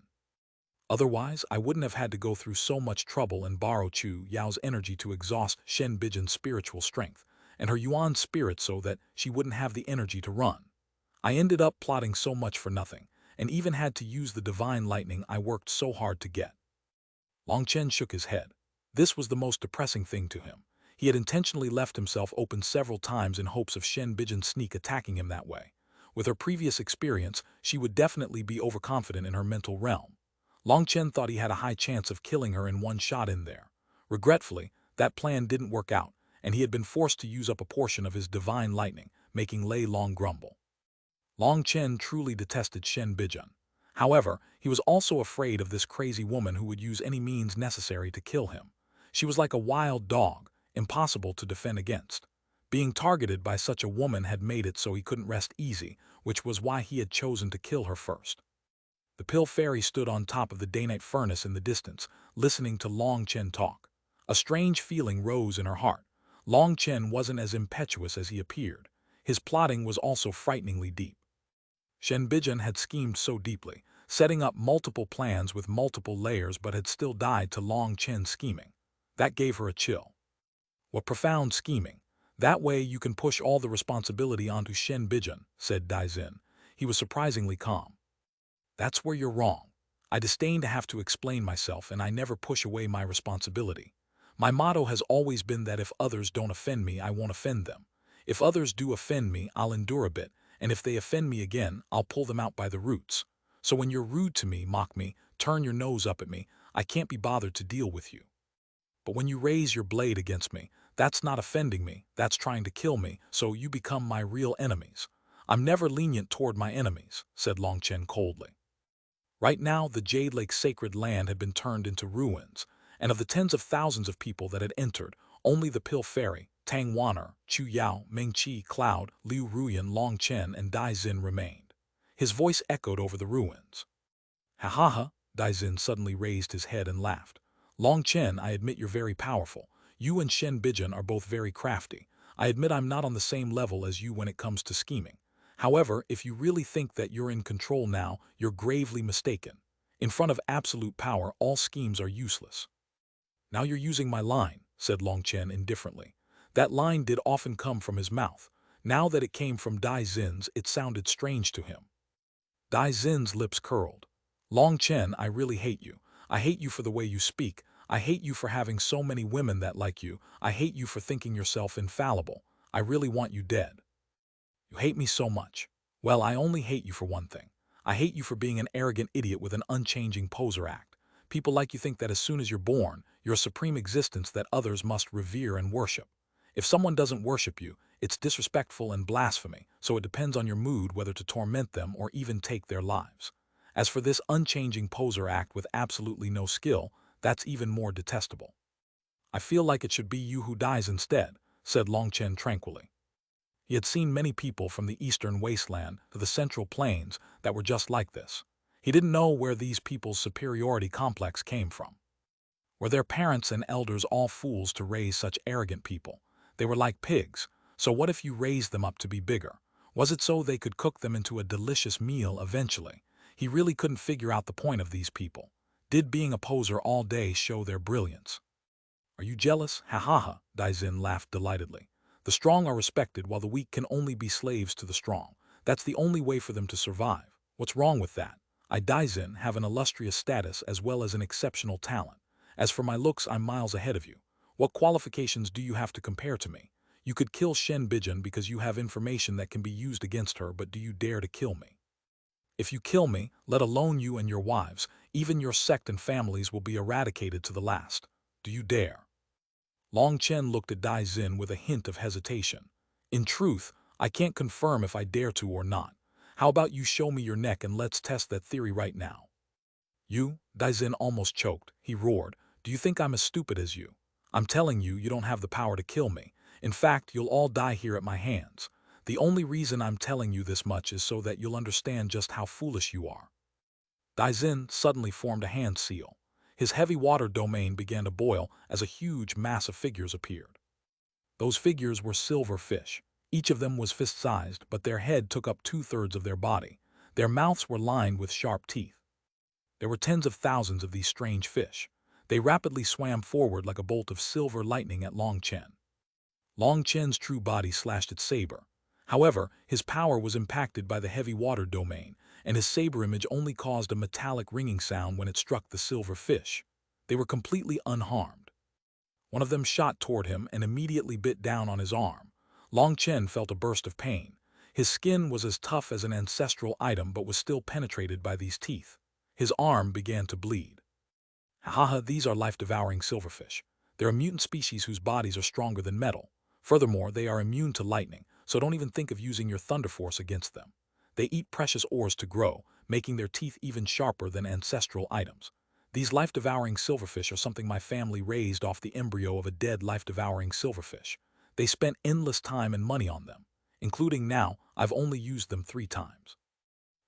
Otherwise, I wouldn't have had to go through so much trouble and borrow Chu Yao's energy to exhaust Shen Bijan's spiritual strength and her Yuan spirit so that she wouldn't have the energy to run. I ended up plotting so much for nothing, and even had to use the divine lightning I worked so hard to get. Long Chen shook his head. This was the most depressing thing to him. He had intentionally left himself open several times in hopes of Shen Bijan's sneak attacking him that way. With her previous experience, she would definitely be overconfident in her mental realm. Long Chen thought he had a high chance of killing her in one shot in there. Regretfully, that plan didn't work out, and he had been forced to use up a portion of his divine lightning, making Lei Long grumble. Long Chen truly detested Shen Bijan. However, he was also afraid of this crazy woman who would use any means necessary to kill him. She was like a wild dog, impossible to defend against. Being targeted by such a woman had made it so he couldn't rest easy, which was why he had chosen to kill her first. The pill fairy stood on top of the daynite furnace in the distance, listening to Long Chen talk. A strange feeling rose in her heart. Long Chen wasn't as impetuous as he appeared. His plotting was also frighteningly deep. Shen Bijan had schemed so deeply, setting up multiple plans with multiple layers, but had still died to Long Chen's scheming. That gave her a chill. What profound scheming. That way you can push all the responsibility onto Shen Bijan, said Daizin. He was surprisingly calm. That's where you're wrong. I disdain to have to explain myself, and I never push away my responsibility. My motto has always been that if others don't offend me, I won't offend them. If others do offend me, I'll endure a bit, and if they offend me again, I'll pull them out by the roots. So when you're rude to me, mock me, turn your nose up at me, I can't be bothered to deal with you. But when you raise your blade against me, that's not offending me, that's trying to kill me, so you become my real enemies. I'm never lenient toward my enemies, said Long Chen coldly. Right now, the Jade Lake sacred land had been turned into ruins, and of the tens of thousands of people that had entered, only the Pill Fairy, Tang Waner, Chu Yao, Meng Qi, Cloud, Liu Ruyan, Long Chen, and Dai Xin remained. His voice echoed over the ruins. Ha ha ha, Dai Xin suddenly raised his head and laughed. Long Chen, I admit you're very powerful. You and Shen Bijan are both very crafty. I admit I'm not on the same level as you when it comes to scheming. However, if you really think that you're in control now, you're gravely mistaken. In front of absolute power, all schemes are useless. Now you're using my line, said Long Chen indifferently. That line did often come from his mouth. Now that it came from Dai Xin's, it sounded strange to him. Dai Xin's lips curled. Long Chen, I really hate you. I hate you for the way you speak. I hate you for having so many women that like you. I hate you for thinking yourself infallible. I really want you dead. You hate me so much. Well, I only hate you for one thing. I hate you for being an arrogant idiot with an unchanging poser act. People like you think that as soon as you're born, you're a supreme existence that others must revere and worship. If someone doesn't worship you, it's disrespectful and blasphemy, so it depends on your mood whether to torment them or even take their lives. As for this unchanging poser act with absolutely no skill, that's even more detestable. I feel like it should be you who dies instead, said Long Chen tranquilly. He had seen many people from the eastern wasteland to the central plains that were just like this. He didn't know where these people's superiority complex came from. Were their parents and elders all fools to raise such arrogant people? They were like pigs, so what if you raised them up to be bigger? Was it so they could cook them into a delicious meal eventually? He really couldn't figure out the point of these people. Did being a poser all day show their brilliance? Are you jealous? Ha ha ha, Daizin laughed delightedly. The strong are respected while the weak can only be slaves to the strong. That's the only way for them to survive. What's wrong with that? I, Daizin, have an illustrious status as well as an exceptional talent. As for my looks, I'm miles ahead of you. What qualifications do you have to compare to me? You could kill Shen Bijan because you have information that can be used against her, but do you dare to kill me? If you kill me, let alone you and your wives, even your sect and families will be eradicated to the last. Do you dare? Long Chen looked at Dai Xin with a hint of hesitation. In truth, I can't confirm if I dare to or not. How about you show me your neck and let's test that theory right now? You? Dai Xin almost choked. He roared. Do you think I'm as stupid as you? I'm telling you, you don't have the power to kill me. In fact, you'll all die here at my hands. The only reason I'm telling you this much is so that you'll understand just how foolish you are. Dai Xin suddenly formed a hand seal. His heavy water domain began to boil as a huge mass of figures appeared. Those figures were silver fish. Each of them was fist-sized, but their head took up 2/3 of their body. Their mouths were lined with sharp teeth. There were tens of thousands of these strange fish. They rapidly swam forward like a bolt of silver lightning at Long Chen. Long Chen's true body slashed its saber. However, his power was impacted by the heavy water domain, and his saber image only caused a metallic ringing sound when it struck the silver fish. They were completely unharmed. One of them shot toward him and immediately bit down on his arm. Long Chen felt a burst of pain. His skin was as tough as an ancestral item but was still penetrated by these teeth. His arm began to bleed. Haha, these are life-devouring silverfish. They're a mutant species whose bodies are stronger than metal. Furthermore, they are immune to lightning, so don't even think of using your thunder force against them. They eat precious ores to grow, making their teeth even sharper than ancestral items. These life-devouring silverfish are something my family raised off the embryo of a dead life-devouring silverfish. They spent endless time and money on them. Including now, I've only used them 3 times.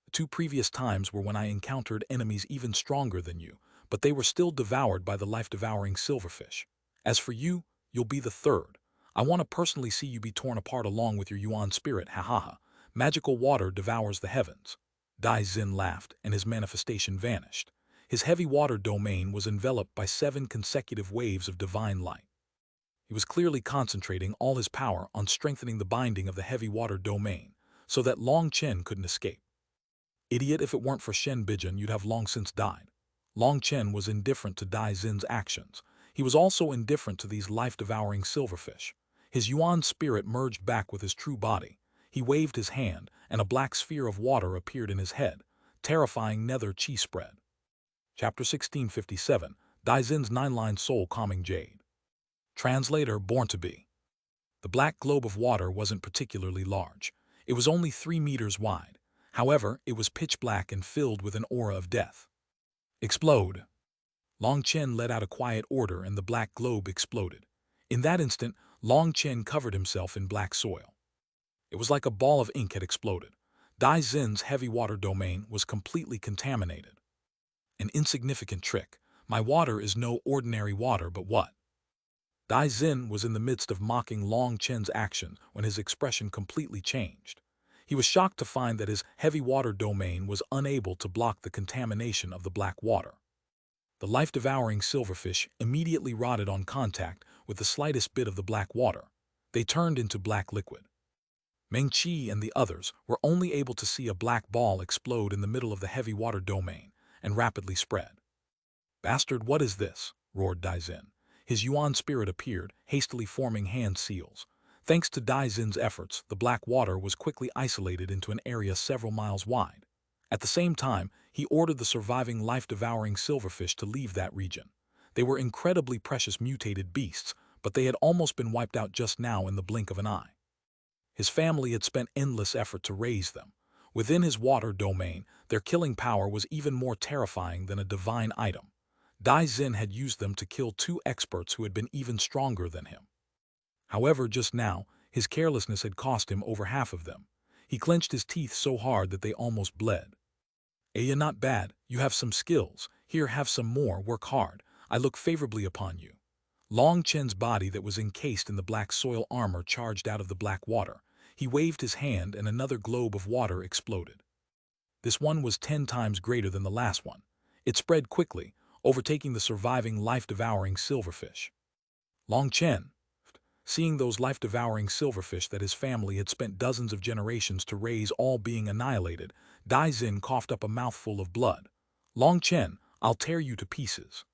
The 2 previous times were when I encountered enemies even stronger than you, but they were still devoured by the life-devouring silverfish. As for you, you'll be the 3rd. I want to personally see you be torn apart along with your Yuan spirit, ha. Magical water devours the heavens. Dai Xin laughed, and his manifestation vanished. His heavy water domain was enveloped by 7 consecutive waves of divine light. He was clearly concentrating all his power on strengthening the binding of the heavy water domain, so that Long Chen couldn't escape. Idiot, if it weren't for Shen Bijan, you'd have long since died. Long Chen was indifferent to Dai Xin's actions. He was also indifferent to these life-devouring silverfish. His Yuan spirit merged back with his true body. He waved his hand, and a black sphere of water appeared in his head, terrifying nether chi spread. Chapter 1657, Dai Xin's 9-line soul calming Jade. Translator, born to be. The black globe of water wasn't particularly large. It was only 3 meters wide. However, it was pitch black and filled with an aura of death. Explode! Long Chen let out a quiet order and the black globe exploded. In that instant, Long Chen covered himself in black soil. It was like a ball of ink had exploded. Dai Xin's heavy water domain was completely contaminated. An insignificant trick. My water is no ordinary water, but what? Dai Xin was in the midst of mocking Long Chen's action when his expression completely changed. He was shocked to find that his heavy water domain was unable to block the contamination of the black water. The life-devouring silverfish immediately rotted on contact with the slightest bit of the black water. They turned into black liquid. Meng Qi and the others were only able to see a black ball explode in the middle of the heavy water domain and rapidly spread. "Bastard, what is this?" roared Dai Xin. His Yuan spirit appeared, hastily forming hand seals. Thanks to Dai Xin's efforts, the black water was quickly isolated into an area several miles wide. At the same time, he ordered the surviving life-devouring silverfish to leave that region. They were incredibly precious mutated beasts, but they had almost been wiped out just now in the blink of an eye. His family had spent endless effort to raise them. Within his water domain, their killing power was even more terrifying than a divine item. Dai Xin had used them to kill 2 experts who had been even stronger than him. However, just now, his carelessness had cost him over half of them. He clenched his teeth so hard that they almost bled. "You're not bad, you have some skills. Here, have some more, work hard. I look favorably upon you." Long Chen's body that was encased in the black soil armor charged out of the black water. He waved his hand and another globe of water exploded. This one was 10 times greater than the last one. It spread quickly, overtaking the surviving life-devouring silverfish. Long Chen, seeing those life-devouring silverfish that his family had spent dozens of generations to raise all being annihilated, Dai Xin coughed up a mouthful of blood. "Long Chen, I'll tear you to pieces."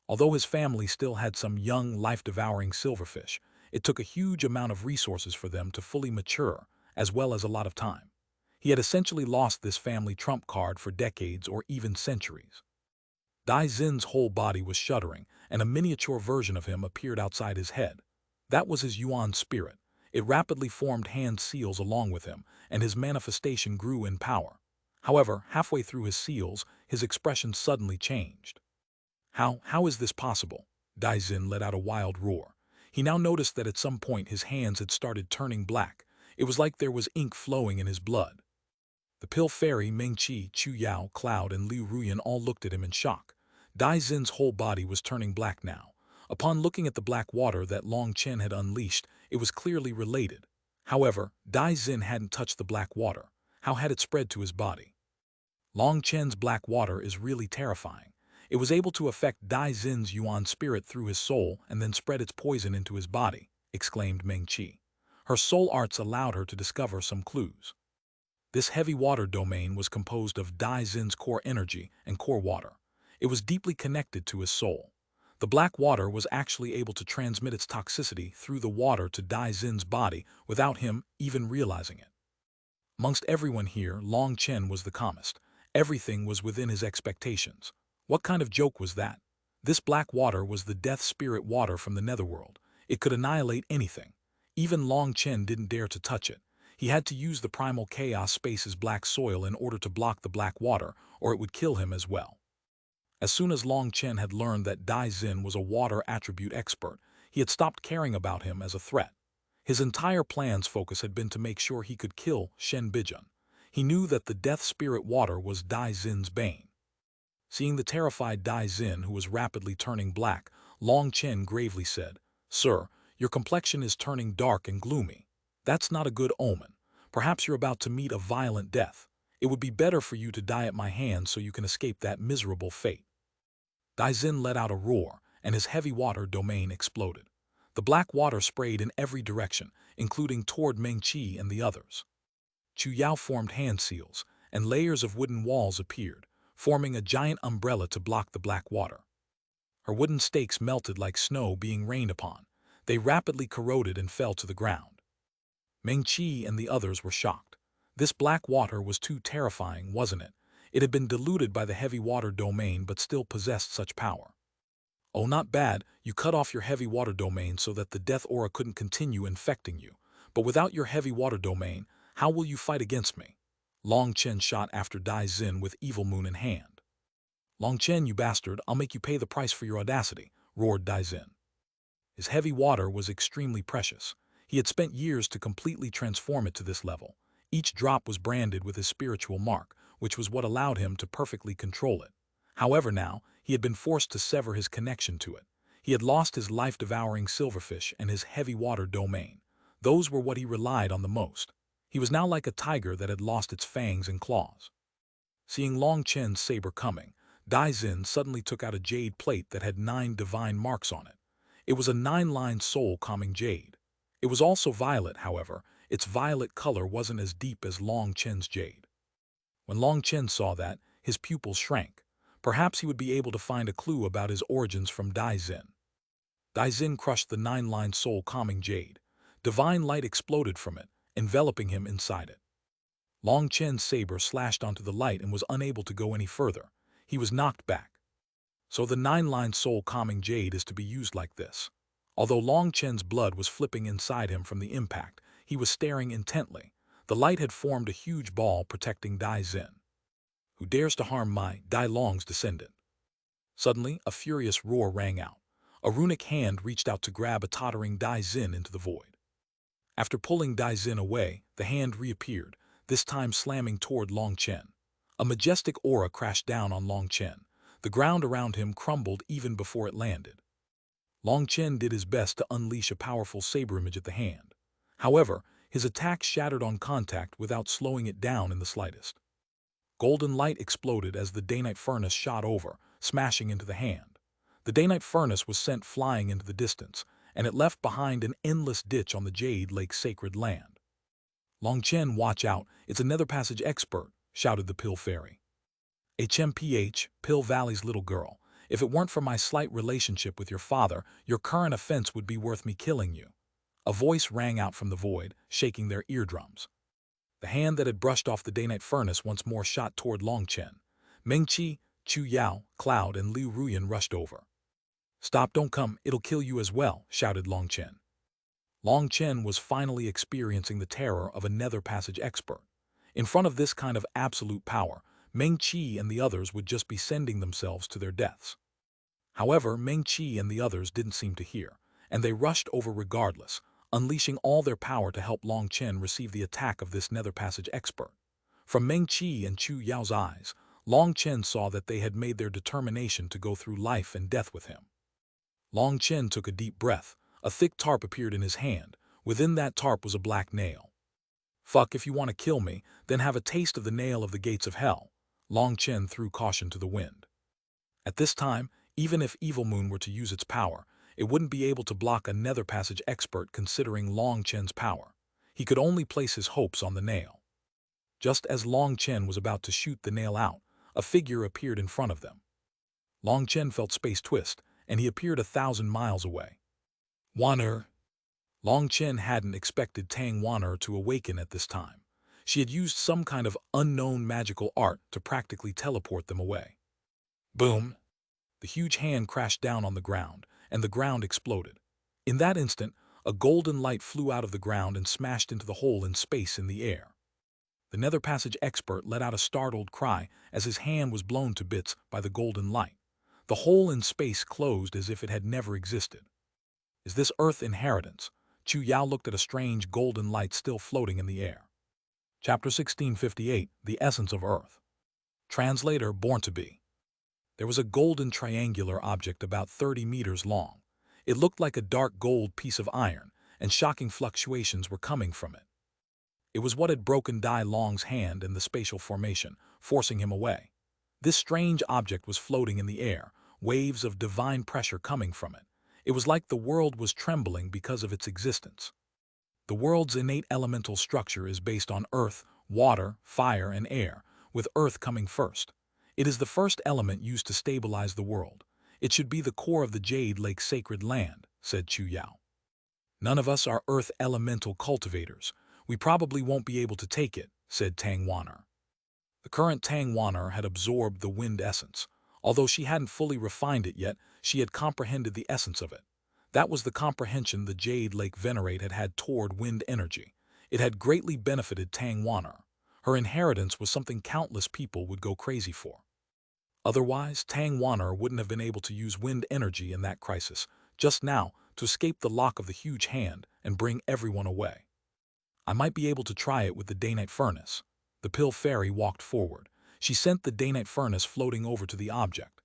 Although his family still had some young, life-devouring silverfish, it took a huge amount of resources for them to fully mature, as well as a lot of time. He had essentially lost this family trump card for decades or even centuries. Dai Xin's whole body was shuddering, and a miniature version of him appeared outside his head. That was his Yuan spirit. It rapidly formed hand seals along with him, and his manifestation grew in power. However, halfway through his seals, his expression suddenly changed. How is this possible?" Dai Xin let out a wild roar. He now noticed that at some point his hands had started turning black. It was like there was ink flowing in his blood. The Pill Fairy, Meng Qi, Chu Yao, Cloud, and Liu Ruyan all looked at him in shock. Dai Xin's whole body was turning black now. Upon looking at the black water that Long Chen had unleashed, it was clearly related. However, Dai Xin hadn't touched the black water. How had it spread to his body? Long Chen's black water is really terrifying. It was able to affect Dai Xin's Yuan spirit through his soul and then spread its poison into his body, exclaimed Meng Qi. Her soul arts allowed her to discover some clues. This heavy water domain was composed of Dai Xin's core energy and core water. It was deeply connected to his soul. The black water was actually able to transmit its toxicity through the water to Dai Xin's body without him even realizing it. Amongst everyone here, Long Chen was the calmest. Everything was within his expectations. What kind of joke was that? This black water was the death spirit water from the netherworld. It could annihilate anything. Even Long Chen didn't dare to touch it. He had to use the primal chaos space's black soil in order to block the black water, or it would kill him as well. As soon as Long Chen had learned that Dai Xin was a water attribute expert, he had stopped caring about him as a threat. His entire plan's focus had been to make sure he could kill Shen Bijun. He knew that the death spirit water was Dai Xin's bane. Seeing the terrified Dai Xin, who was rapidly turning black, Long Chen gravely said, "Sir, your complexion is turning dark and gloomy. That's not a good omen. Perhaps you're about to meet a violent death. It would be better for you to die at my hands so you can escape that miserable fate." Dai Xin let out a roar, and his heavy water domain exploded. The black water sprayed in every direction, including toward Meng Qi and the others. Chu Yao formed hand seals, and layers of wooden walls appeared, forming a giant umbrella to block the black water. Her wooden stakes melted like snow being rained upon. They rapidly corroded and fell to the ground. Meng Qi and the others were shocked. This black water was too terrifying, wasn't it? It had been diluted by the heavy water domain but still possessed such power. "Oh, not bad, you cut off your heavy water domain so that the death aura couldn't continue infecting you. But without your heavy water domain, how will you fight against me?" Long Chen shot after Dai Xin with Evil Moon in hand. "Long Chen, you bastard, I'll make you pay the price for your audacity," roared Dai Xin. His heavy water was extremely precious. He had spent years to completely transform it to this level. Each drop was branded with his spiritual mark, which was what allowed him to perfectly control it. However now, he had been forced to sever his connection to it. He had lost his life-devouring silverfish and his heavy water domain. Those were what he relied on the most. He was now like a tiger that had lost its fangs and claws. Seeing Long Chen's saber coming, Dai Xin suddenly took out a jade plate that had 9 divine marks on it. It was a 9-line soul-calming jade. It was also violet, however. Its violet color wasn't as deep as Long Chen's jade. When Long Chen saw that, his pupils shrank. Perhaps he would be able to find a clue about his origins from Dai Xin. Dai Xin crushed the 9-line soul-calming jade. Divine light exploded from it, enveloping him inside it. Long Chen's saber slashed onto the light and was unable to go any further. He was knocked back. So the 9-line soul-calming jade is to be used like this. Although Long Chen's blood was flipping inside him from the impact, he was staring intently. The light had formed a huge ball protecting Dai Xin. "Who dares to harm my Dai Long's descendant?" Suddenly, a furious roar rang out. A runic hand reached out to grab a tottering Dai Xin into the void. After pulling Dai Xin away, the hand reappeared, this time slamming toward Long Chen. A majestic aura crashed down on Long Chen. The ground around him crumbled even before it landed. Long Chen did his best to unleash a powerful saber image at the hand. However, his attack shattered on contact without slowing it down in the slightest. Golden light exploded as the Daynite furnace shot over, smashing into the hand. The Daynite furnace was sent flying into the distance, and it left behind an endless ditch on the Jade Lake's sacred land. "Long Chen, watch out, it's a Nether Passage expert," shouted the Pill Fairy. "HMPH, Pill Valley's little girl. If it weren't for my slight relationship with your father, your current offense would be worth me killing you." A voice rang out from the void, shaking their eardrums. The hand that had brushed off the Daynite furnace once more shot toward Long Chen. Meng Qi, Chu Yao, Cloud, and Liu Ruyan rushed over. "Stop, don't come, it'll kill you as well," shouted Long Chen. Long Chen was finally experiencing the terror of a Nether Passage expert. In front of this kind of absolute power, Meng Qi and the others would just be sending themselves to their deaths. However, Meng Qi and the others didn't seem to hear, and they rushed over regardless, unleashing all their power to help Long Chen receive the attack of this Nether Passage expert. From Meng Qi and Chu Yao's eyes, Long Chen saw that they had made their determination to go through life and death with him. Long Chen took a deep breath. A thick tarp appeared in his hand. Within that tarp was a black nail. "Fuck, if you want to kill me, then have a taste of the nail of the gates of hell." Long Chen threw caution to the wind. At this time, even if Evil Moon were to use its power, it wouldn't be able to block a Nether Passage expert considering Long Chen's power. He could only place his hopes on the nail. Just as Long Chen was about to shoot the nail out, a figure appeared in front of them. Long Chen felt space twist, and he appeared 1,000 miles away. Xuanhuan. Long Chen hadn't expected Tang Xuanhuan to awaken at this time. She had used some kind of unknown magical art to practically teleport them away. Boom! The huge hand crashed down on the ground, and the ground exploded. In that instant, a golden light flew out of the ground and smashed into the hole in space in the air. The Nether Passage expert let out a startled cry as his hand was blown to bits by the golden light. The hole in space closed as if it had never existed. Is this Earth inheritance? Chu Yao looked at a strange golden light still floating in the air. Chapter 1658, The Essence of Earth. Translator Born to Be. There was a golden triangular object about 30 meters long. It looked like a dark gold piece of iron, and shocking fluctuations were coming from it. It was what had broken Dai Long's hand in the spatial formation, forcing him away. This strange object was floating in the air, waves of divine pressure coming from it. It was like the world was trembling because of its existence. The world's innate elemental structure is based on earth, water, fire, and air, with earth coming first. It is the first element used to stabilize the world. It should be the core of the Jade Lake sacred land, said Chu Yao. None of us are earth elemental cultivators. We probably won't be able to take it, said Tang Xuanhuan. The current Tang Xuanhuan had absorbed the wind essence. Although she hadn't fully refined it yet, she had comprehended the essence of it. That was the comprehension the Jade Lake Venerate had had toward wind energy. It had greatly benefited Tang Xuanhuan. Her inheritance was something countless people would go crazy for. Otherwise, Tang Xuanhuan wouldn't have been able to use wind energy in that crisis, just now, to escape the lock of the huge hand and bring everyone away. I might be able to try it with the Daynite furnace. The pill fairy walked forward. She sent the Daynite furnace floating over to the object.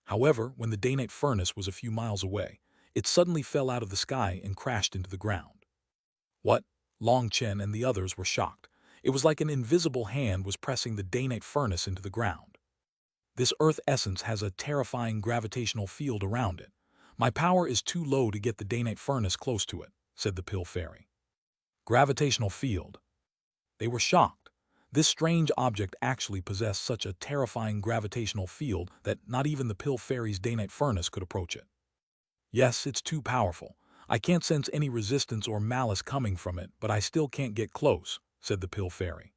However, when the Daynite furnace was a few miles away, it suddenly fell out of the sky and crashed into the ground. What? Long Chen and the others were shocked. It was like an invisible hand was pressing the Daynite furnace into the ground. This earth essence has a terrifying gravitational field around it. My power is too low to get the Daynite furnace close to it, said the pill fairy. Gravitational field. They were shocked. This strange object actually possessed such a terrifying gravitational field that not even the pill fairy's Daynite furnace could approach it. Yes, it's too powerful. I can't sense any resistance or malice coming from it, but I still can't get close, said the pill fairy.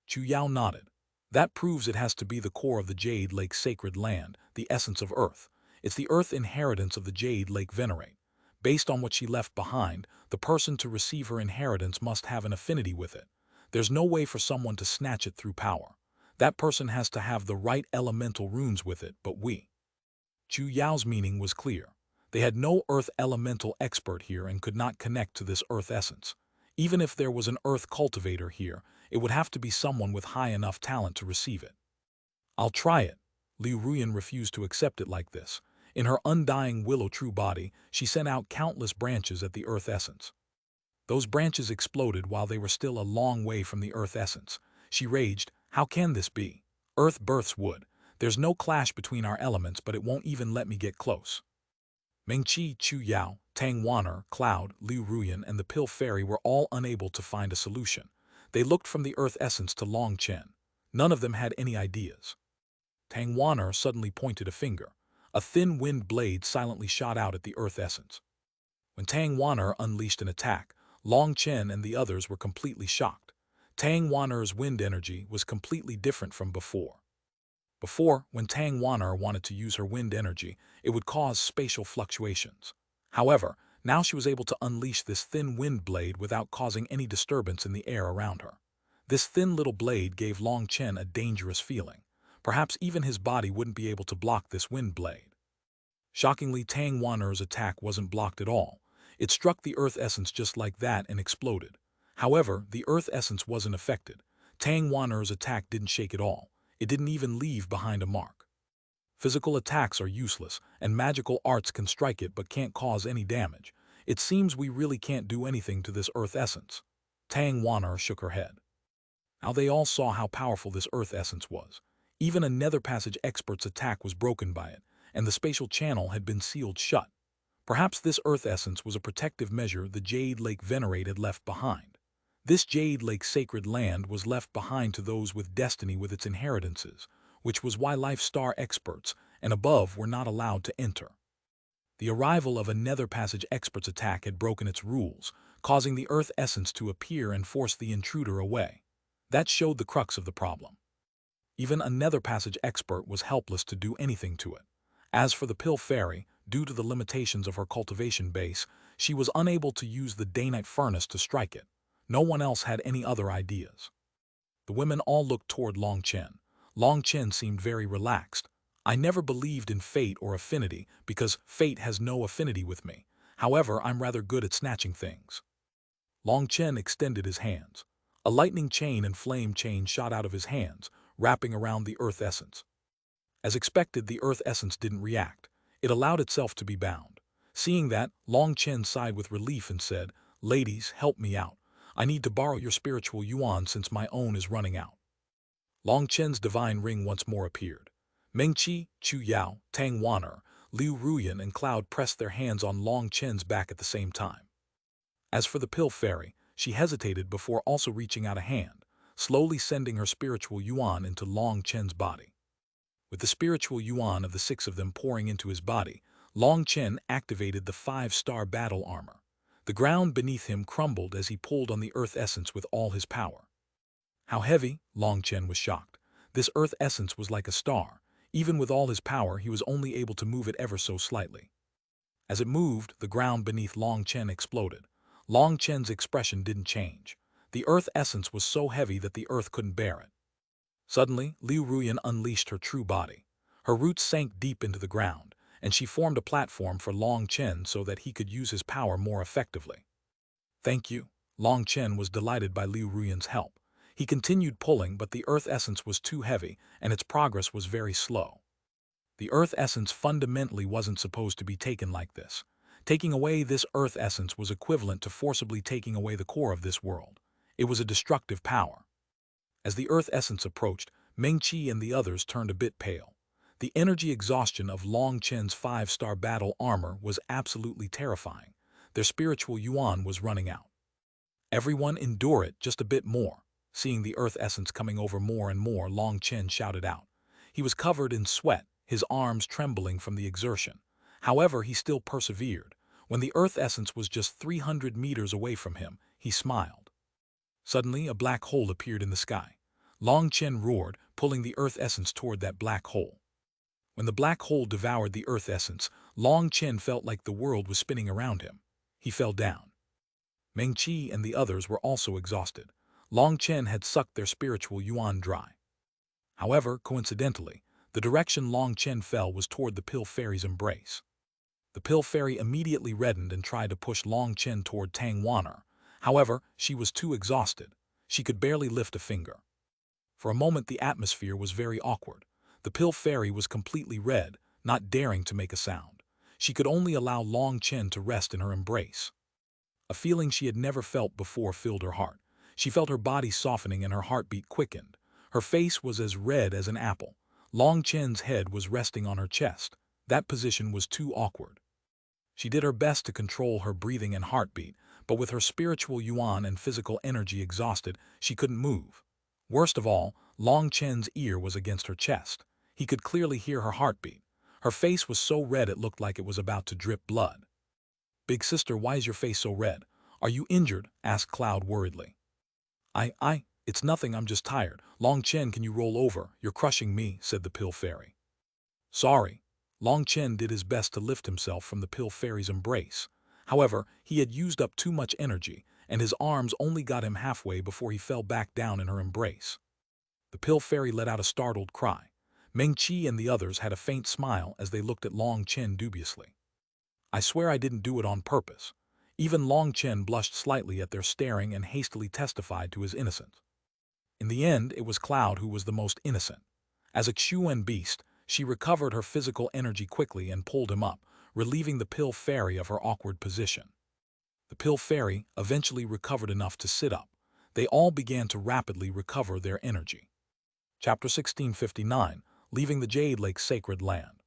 Chu Yao nodded. That proves it has to be the core of the Jade Lake sacred land, the essence of Earth. It's the Earth inheritance of the Jade Lake Venerate. Based on what she left behind, the person to receive her inheritance must have an affinity with it. There's no way for someone to snatch it through power. That person has to have the right elemental runes with it, but we. Chu Yao's meaning was clear. They had no earth elemental expert here and could not connect to this earth essence. Even if there was an earth cultivator here, it would have to be someone with high enough talent to receive it. I'll try it. Liu Ruyan refused to accept it like this. In her undying willow-true body, she sent out countless branches at the earth essence. Those branches exploded while they were still a long way from the earth essence. She raged, how can this be? Earth births wood. There's no clash between our elements, but it won't even let me get close. Mengqi, Chu Yao, Tang Xuanhuan, Cloud, Liu Ruyan, and the pill fairy were all unable to find a solution. They looked from the earth essence to Long Chen. None of them had any ideas. Tang Xuanhuan suddenly pointed a finger. A thin wind blade silently shot out at the earth essence. When Tang Xuanhuan unleashed an attack, Long Chen and the others were completely shocked. Tang Xuanhuan's wind energy was completely different from before. Before, when Tang Xuanhuan wanted to use her wind energy, it would cause spatial fluctuations. However, now she was able to unleash this thin wind blade without causing any disturbance in the air around her. This thin little blade gave Long Chen a dangerous feeling. Perhaps even his body wouldn't be able to block this wind blade. Shockingly, Tang Xuanhuan's attack wasn't blocked at all. It struck the earth essence just like that and exploded. However, the earth essence wasn't affected. Tang Xuanhuan's attack didn't shake at all. It didn't even leave behind a mark. Physical attacks are useless, and magical arts can strike it but can't cause any damage. It seems we really can't do anything to this earth essence. Tang Xuanhuan shook her head. Now they all saw how powerful this earth essence was. Even a Nether Passage expert's attack was broken by it, and the spatial channel had been sealed shut. Perhaps this earth essence was a protective measure the Jade Lake Venerate had left behind. This Jade Lake sacred land was left behind to those with destiny with its inheritances, which was why Life Star experts and above were not allowed to enter. The arrival of a Nether Passage expert's attack had broken its rules, causing the Earth essence to appear and force the intruder away. That showed the crux of the problem. Even a Nether Passage expert was helpless to do anything to it. As for the Pill Fairy, due to the limitations of her cultivation base, she was unable to use the Daynite furnace to strike it. No one else had any other ideas. The women all looked toward Long Chen. Long Chen seemed very relaxed. I never believed in fate or affinity because fate has no affinity with me. However, I'm rather good at snatching things. Long Chen extended his hands. A lightning chain and flame chain shot out of his hands, wrapping around the Earth essence. As expected, the Earth essence didn't react. It allowed itself to be bound. Seeing that, Long Chen sighed with relief and said, "Ladies, help me out. I need to borrow your spiritual yuan since my own is running out." Long Chen's divine ring once more appeared. Meng Qi, Chu Yao, Tang Wan'er, Liu Ruyan and Cloud pressed their hands on Long Chen's back at the same time. As for the Pill Fairy, she hesitated before also reaching out a hand, slowly sending her spiritual yuan into Long Chen's body. With the spiritual yuan of the six of them pouring into his body, Long Chen activated the 5-star battle armor. The ground beneath him crumbled as he pulled on the Earth essence with all his power. How heavy? Long Chen was shocked. This Earth essence was like a star. Even with all his power, he was only able to move it ever so slightly. As it moved, the ground beneath Long Chen exploded. Long Chen's expression didn't change. The Earth essence was so heavy that the Earth couldn't bear it. Suddenly, Liu Ruyan unleashed her true body. Her roots sank deep into the ground, and she formed a platform for Long Chen so that he could use his power more effectively. "Thank you." Long Chen was delighted by Liu Ruyan's help. He continued pulling, but the Earth essence was too heavy, and its progress was very slow. The Earth essence fundamentally wasn't supposed to be taken like this. Taking away this Earth essence was equivalent to forcibly taking away the core of this world. It was a destructive power. As the Earth essence approached, Meng Qi and the others turned a bit pale. The energy exhaustion of Long Chen's 5-star battle armor was absolutely terrifying. Their spiritual yuan was running out. "Everyone endure it just a bit more." Seeing the Earth essence coming over more and more, Long Chen shouted out. He was covered in sweat, his arms trembling from the exertion. However, he still persevered. When the Earth essence was just 300 meters away from him, he smiled. Suddenly, a black hole appeared in the sky. Long Chen roared, pulling the Earth essence toward that black hole. When the black hole devoured the Earth essence, Long Chen felt like the world was spinning around him. He fell down. Meng Qi and the others were also exhausted. Long Chen had sucked their spiritual yuan dry. However, coincidentally, the direction Long Chen fell was toward the Pill Fairy's embrace. The Pill Fairy immediately reddened and tried to push Long Chen toward Tang Wan'er. However, she was too exhausted. She could barely lift a finger. For a moment, the atmosphere was very awkward. The Pill Fairy was completely red, not daring to make a sound. She could only allow Long Chen to rest in her embrace. A feeling she had never felt before filled her heart. She felt her body softening and her heartbeat quickened. Her face was as red as an apple. Long Chen's head was resting on her chest. That position was too awkward. She did her best to control her breathing and heartbeat, but with her spiritual yuan and physical energy exhausted, she couldn't move. Worst of all, Long Chen's ear was against her chest. He could clearly hear her heartbeat. Her face was so red it looked like it was about to drip blood. "Big sister, why is your face so red? Are you injured?" asked Cloud worriedly. It's nothing, I'm just tired." "Long Chen, can you roll over? You're crushing me," said the Pill Fairy. "Sorry." Long Chen did his best to lift himself from the Pill Fairy's embrace. However, he had used up too much energy, and his arms only got him halfway before he fell back down in her embrace. The Pill Fairy let out a startled cry. Meng Qi and the others had a faint smile as they looked at Long Chen dubiously. "I swear I didn't do it on purpose." Even Long Chen blushed slightly at their staring and hastily testified to his innocence. In the end, it was Cloud who was the most innocent. As a Xuanhuan beast, she recovered her physical energy quickly and pulled him up, relieving the Pill Fairy of her awkward position. The Pill Fairy eventually recovered enough to sit up. They all began to rapidly recover their energy. Chapter 1659, Leaving the Jade Lake Sacred Land.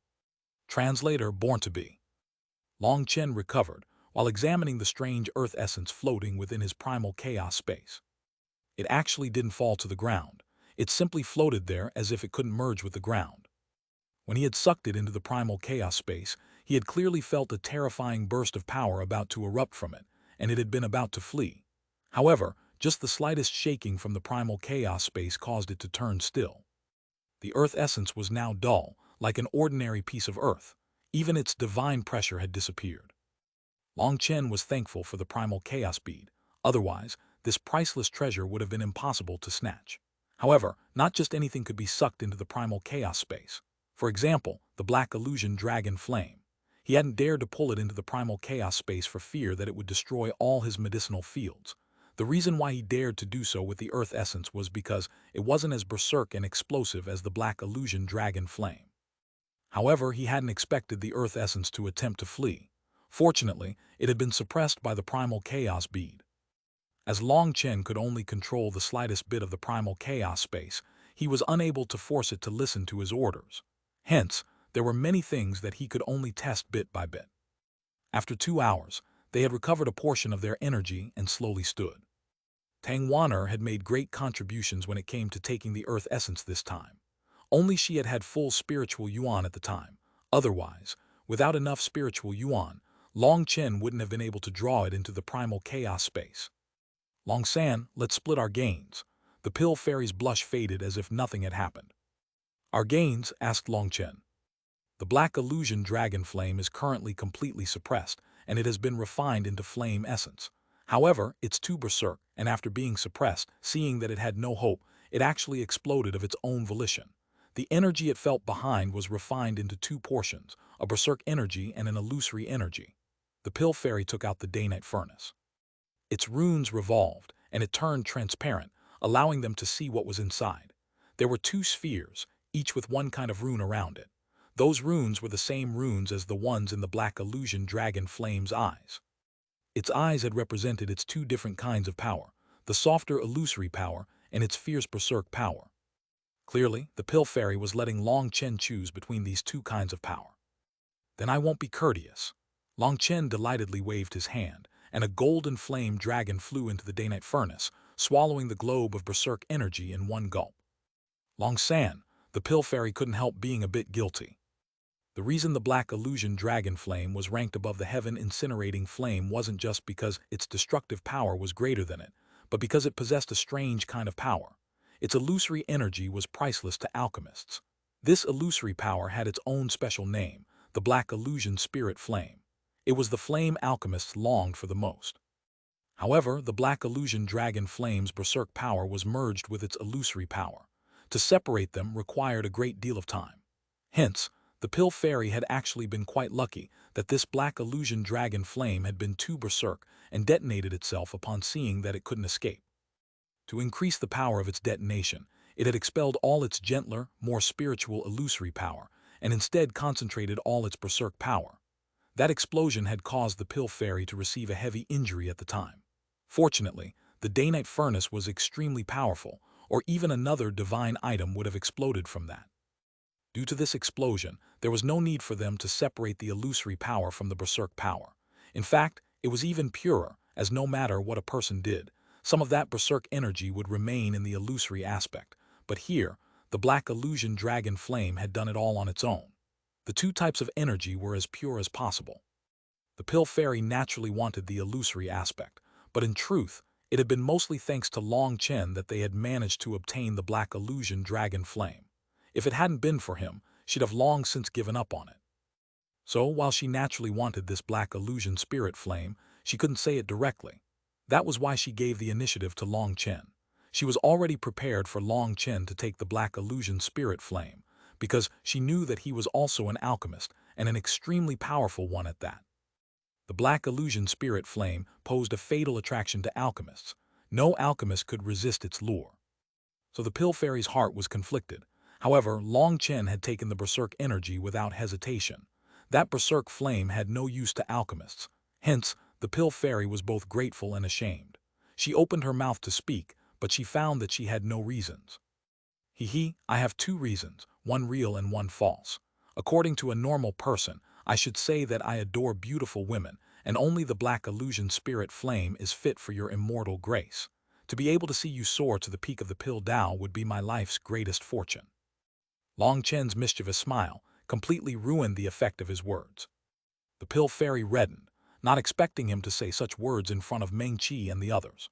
Translator Born to Be. Long Chen recovered, while examining the strange earth essence floating within his primal chaos space. It actually didn't fall to the ground. It simply floated there as if it couldn't merge with the ground. When he had sucked it into the primal chaos space, he had clearly felt a terrifying burst of power about to erupt from it, and it had been about to flee. However, just the slightest shaking from the primal chaos space caused it to turn still. The earth essence was now dull, like an ordinary piece of earth. Even its divine pressure had disappeared. Long Chen was thankful for the primal chaos bead. Otherwise, this priceless treasure would have been impossible to snatch. However, not just anything could be sucked into the primal chaos space. For example, the black illusion dragon flame. He hadn't dared to pull it into the primal chaos space for fear that it would destroy all his medicinal fields. The reason why he dared to do so with the earth essence was because it wasn't as berserk and explosive as the black illusion dragon flame. However, he hadn't expected the earth essence to attempt to flee. Fortunately, it had been suppressed by the primal chaos bead. As Long Chen could only control the slightest bit of the primal chaos space, he was unable to force it to listen to his orders. Hence, there were many things that he could only test bit by bit. After 2 hours, they had recovered a portion of their energy and slowly stood. Xuanhuan had made great contributions when it came to taking the earth essence this time. Only she had had full spiritual yuan at the time. Otherwise, without enough spiritual yuan, Long Chen wouldn't have been able to draw it into the primal chaos space. Long San, let's split our gains. The pill fairy's blush faded as if nothing had happened. Our gains? Asked Long Chen. The black illusion dragon flame is currently completely suppressed, and it has been refined into flame essence. However, it's too berserk, and after being suppressed, seeing that it had no hope, it actually exploded of its own volition. The energy it felt behind was refined into 2 portions, a berserk energy and an illusory energy. The pill fairy took out the day-night furnace. Its runes revolved, and it turned transparent, allowing them to see what was inside. There were 2 spheres, each with one kind of rune around it. Those runes were the same runes as the ones in the black illusion dragon flame's eyes. Its eyes had represented its 2 different kinds of power, the softer illusory power and its fierce berserk power. Clearly, the pill fairy was letting Long Chen choose between these 2 kinds of power. Then I won't be courteous. Long Chen delightedly waved his hand, and a golden flame dragon flew into the day-night furnace, swallowing the globe of berserk energy in one gulp. Long San, the pill fairy couldn't help being a bit guilty. The reason the black illusion dragon flame was ranked above the heaven incinerating flame wasn't just because its destructive power was greater than it, but because it possessed a strange kind of power. Its illusory energy was priceless to alchemists. This illusory power had its own special name, the black illusion spirit flame. It was the flame alchemists longed for the most. However, the black illusion dragon flame's berserk power was merged with its illusory power. To separate them required a great deal of time. Hence, the pill fairy had actually been quite lucky that this black illusion dragon flame had been too berserk and detonated itself upon seeing that it couldn't escape. To increase the power of its detonation, it had expelled all its gentler, more spiritual illusory power, and instead concentrated all its berserk power. That explosion had caused the pill fairy to receive a heavy injury at the time. Fortunately, the day-night furnace was extremely powerful, or even another divine item would have exploded from that. Due to this explosion, there was no need for them to separate the illusory power from the berserk power. In fact, it was even purer, as no matter what a person did, some of that berserk energy would remain in the illusory aspect. But here, the black illusion dragon flame had done it all on its own. The 2 types of energy were as pure as possible. The pill fairy naturally wanted the illusory aspect, but in truth, it had been mostly thanks to Long Chen that they had managed to obtain the black illusion dragon flame. If it hadn't been for him, she'd have long since given up on it. So, while she naturally wanted this black illusion spirit flame, she couldn't say it directly. That was why she gave the initiative to Long Chen. She was already prepared for Long Chen to take the black illusion spirit flame, because she knew that he was also an alchemist, and an extremely powerful one at that. The black illusion spirit flame posed a fatal attraction to alchemists. No alchemist could resist its lure. So the pill fairy's heart was conflicted. However, Long Chen had taken the berserk energy without hesitation. That berserk flame had no use to alchemists. Hence, the pill fairy was both grateful and ashamed. She opened her mouth to speak, but she found that she had no reasons. I have 2 reasons, one real and one false. According to a normal person, I should say that I adore beautiful women, and only the black illusion spirit flame is fit for your immortal grace. To be able to see you soar to the peak of the Pill Tao would be my life's greatest fortune." Long Chen's mischievous smile completely ruined the effect of his words. The Pill Fairy reddened, not expecting him to say such words in front of Meng Qi and the others.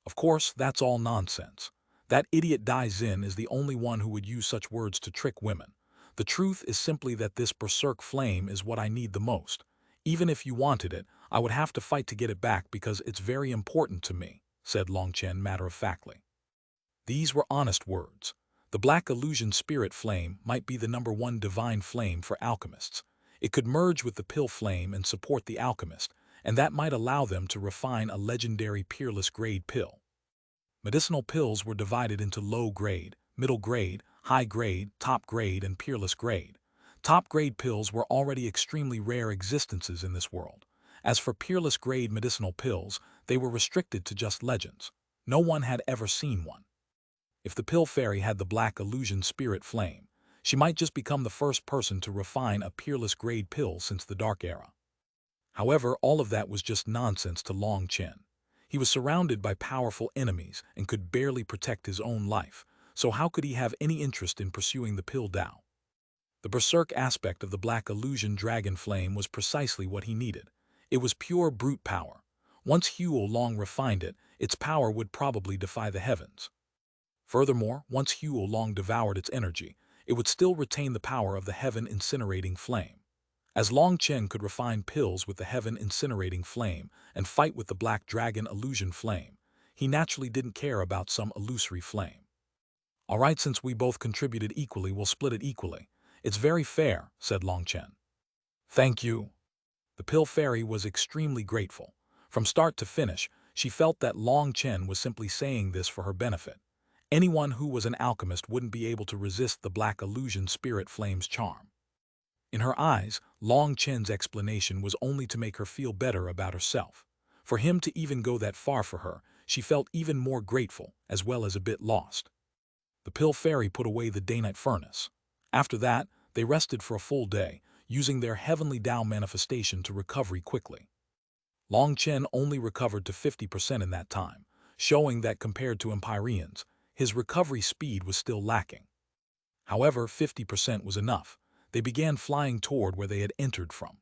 Of course, that's all nonsense. That idiot Dai Xin is the only one who would use such words to trick women. The truth is simply that this berserk flame is what I need the most. Even if you wanted it, I would have to fight to get it back because it's very important to me, said Long Chen matter-of-factly. These were honest words. The black illusion spirit flame might be the #1 divine flame for alchemists. It could merge with the pill flame and support the alchemist, and that might allow them to refine a legendary peerless grade pill. Medicinal pills were divided into low grade, middle grade, high grade, top grade, and peerless grade. Top grade pills were already extremely rare existences in this world. As for peerless grade medicinal pills, they were restricted to just legends. No one had ever seen one. If the Pill Fairy had the black illusion spirit flame, she might just become the first person to refine a peerless grade pill since the Dark Era. However, all of that was just nonsense to Long Chen. He was surrounded by powerful enemies and could barely protect his own life, so how could he have any interest in pursuing the Pill Tao? The berserk aspect of the black illusion dragon flame was precisely what he needed. It was pure brute power. Once Huo Long refined it, its power would probably defy the heavens. Furthermore, once Huo Long devoured its energy, it would still retain the power of the heaven-incinerating flame. As Long Chen could refine pills with the heaven-incinerating flame and fight with the black dragon illusion flame, he naturally didn't care about some illusory flame. "All right, since we both contributed equally, we'll split it equally. It's very fair," said Long Chen. "Thank you." The Pill Fairy was extremely grateful. From start to finish, she felt that Long Chen was simply saying this for her benefit. Anyone who was an alchemist wouldn't be able to resist the black illusion spirit flame's charm. In her eyes, Long Chen's explanation was only to make her feel better about herself. For him to even go that far for her, she felt even more grateful, as well as a bit lost. The Pill Fairy put away the day-night furnace. After that, they rested for a full day, using their heavenly Tao manifestation to recover quickly. Long Chen only recovered to 50% in that time, showing that compared to Empyreans, his recovery speed was still lacking. However, 50% was enough. They began flying toward where they had entered from.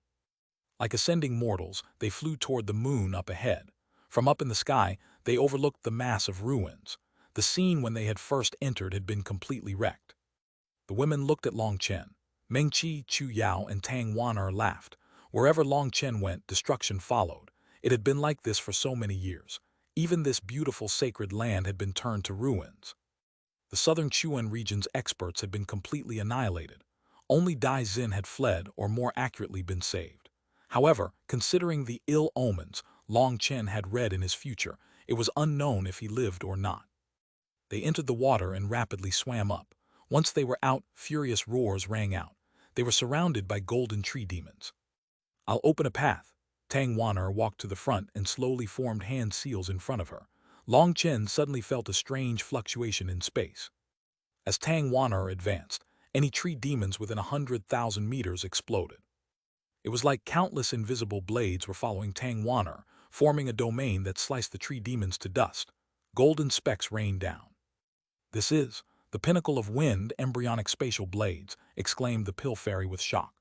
Like ascending mortals, they flew toward the moon up ahead. From up in the sky, they overlooked the mass of ruins. The scene when they had first entered had been completely wrecked. The women looked at Long Chen. Meng Qi, Chu Yao, and Tang Waner laughed. Wherever Long Chen went, destruction followed. It had been like this for so many years. Even this beautiful sacred land had been turned to ruins. The southern Xuanhuan region's experts had been completely annihilated. Only Dai Xin had fled, or more accurately been saved. However, considering the ill omens Long Chen had read in his future, it was unknown if he lived or not. They entered the water and rapidly swam up. Once they were out, furious roars rang out. They were surrounded by golden tree demons. "I'll open a path." Tang Waner walked to the front and slowly formed hand seals in front of her. Long Chen suddenly felt a strange fluctuation in space. As Tang Waner advanced, any tree demons within 100,000 meters exploded. It was like countless invisible blades were following Tang Waner, forming a domain that sliced the tree demons to dust. Golden specks rained down. "This is the pinnacle of wind, embryonic spatial blades," exclaimed the Pill Fairy with shock.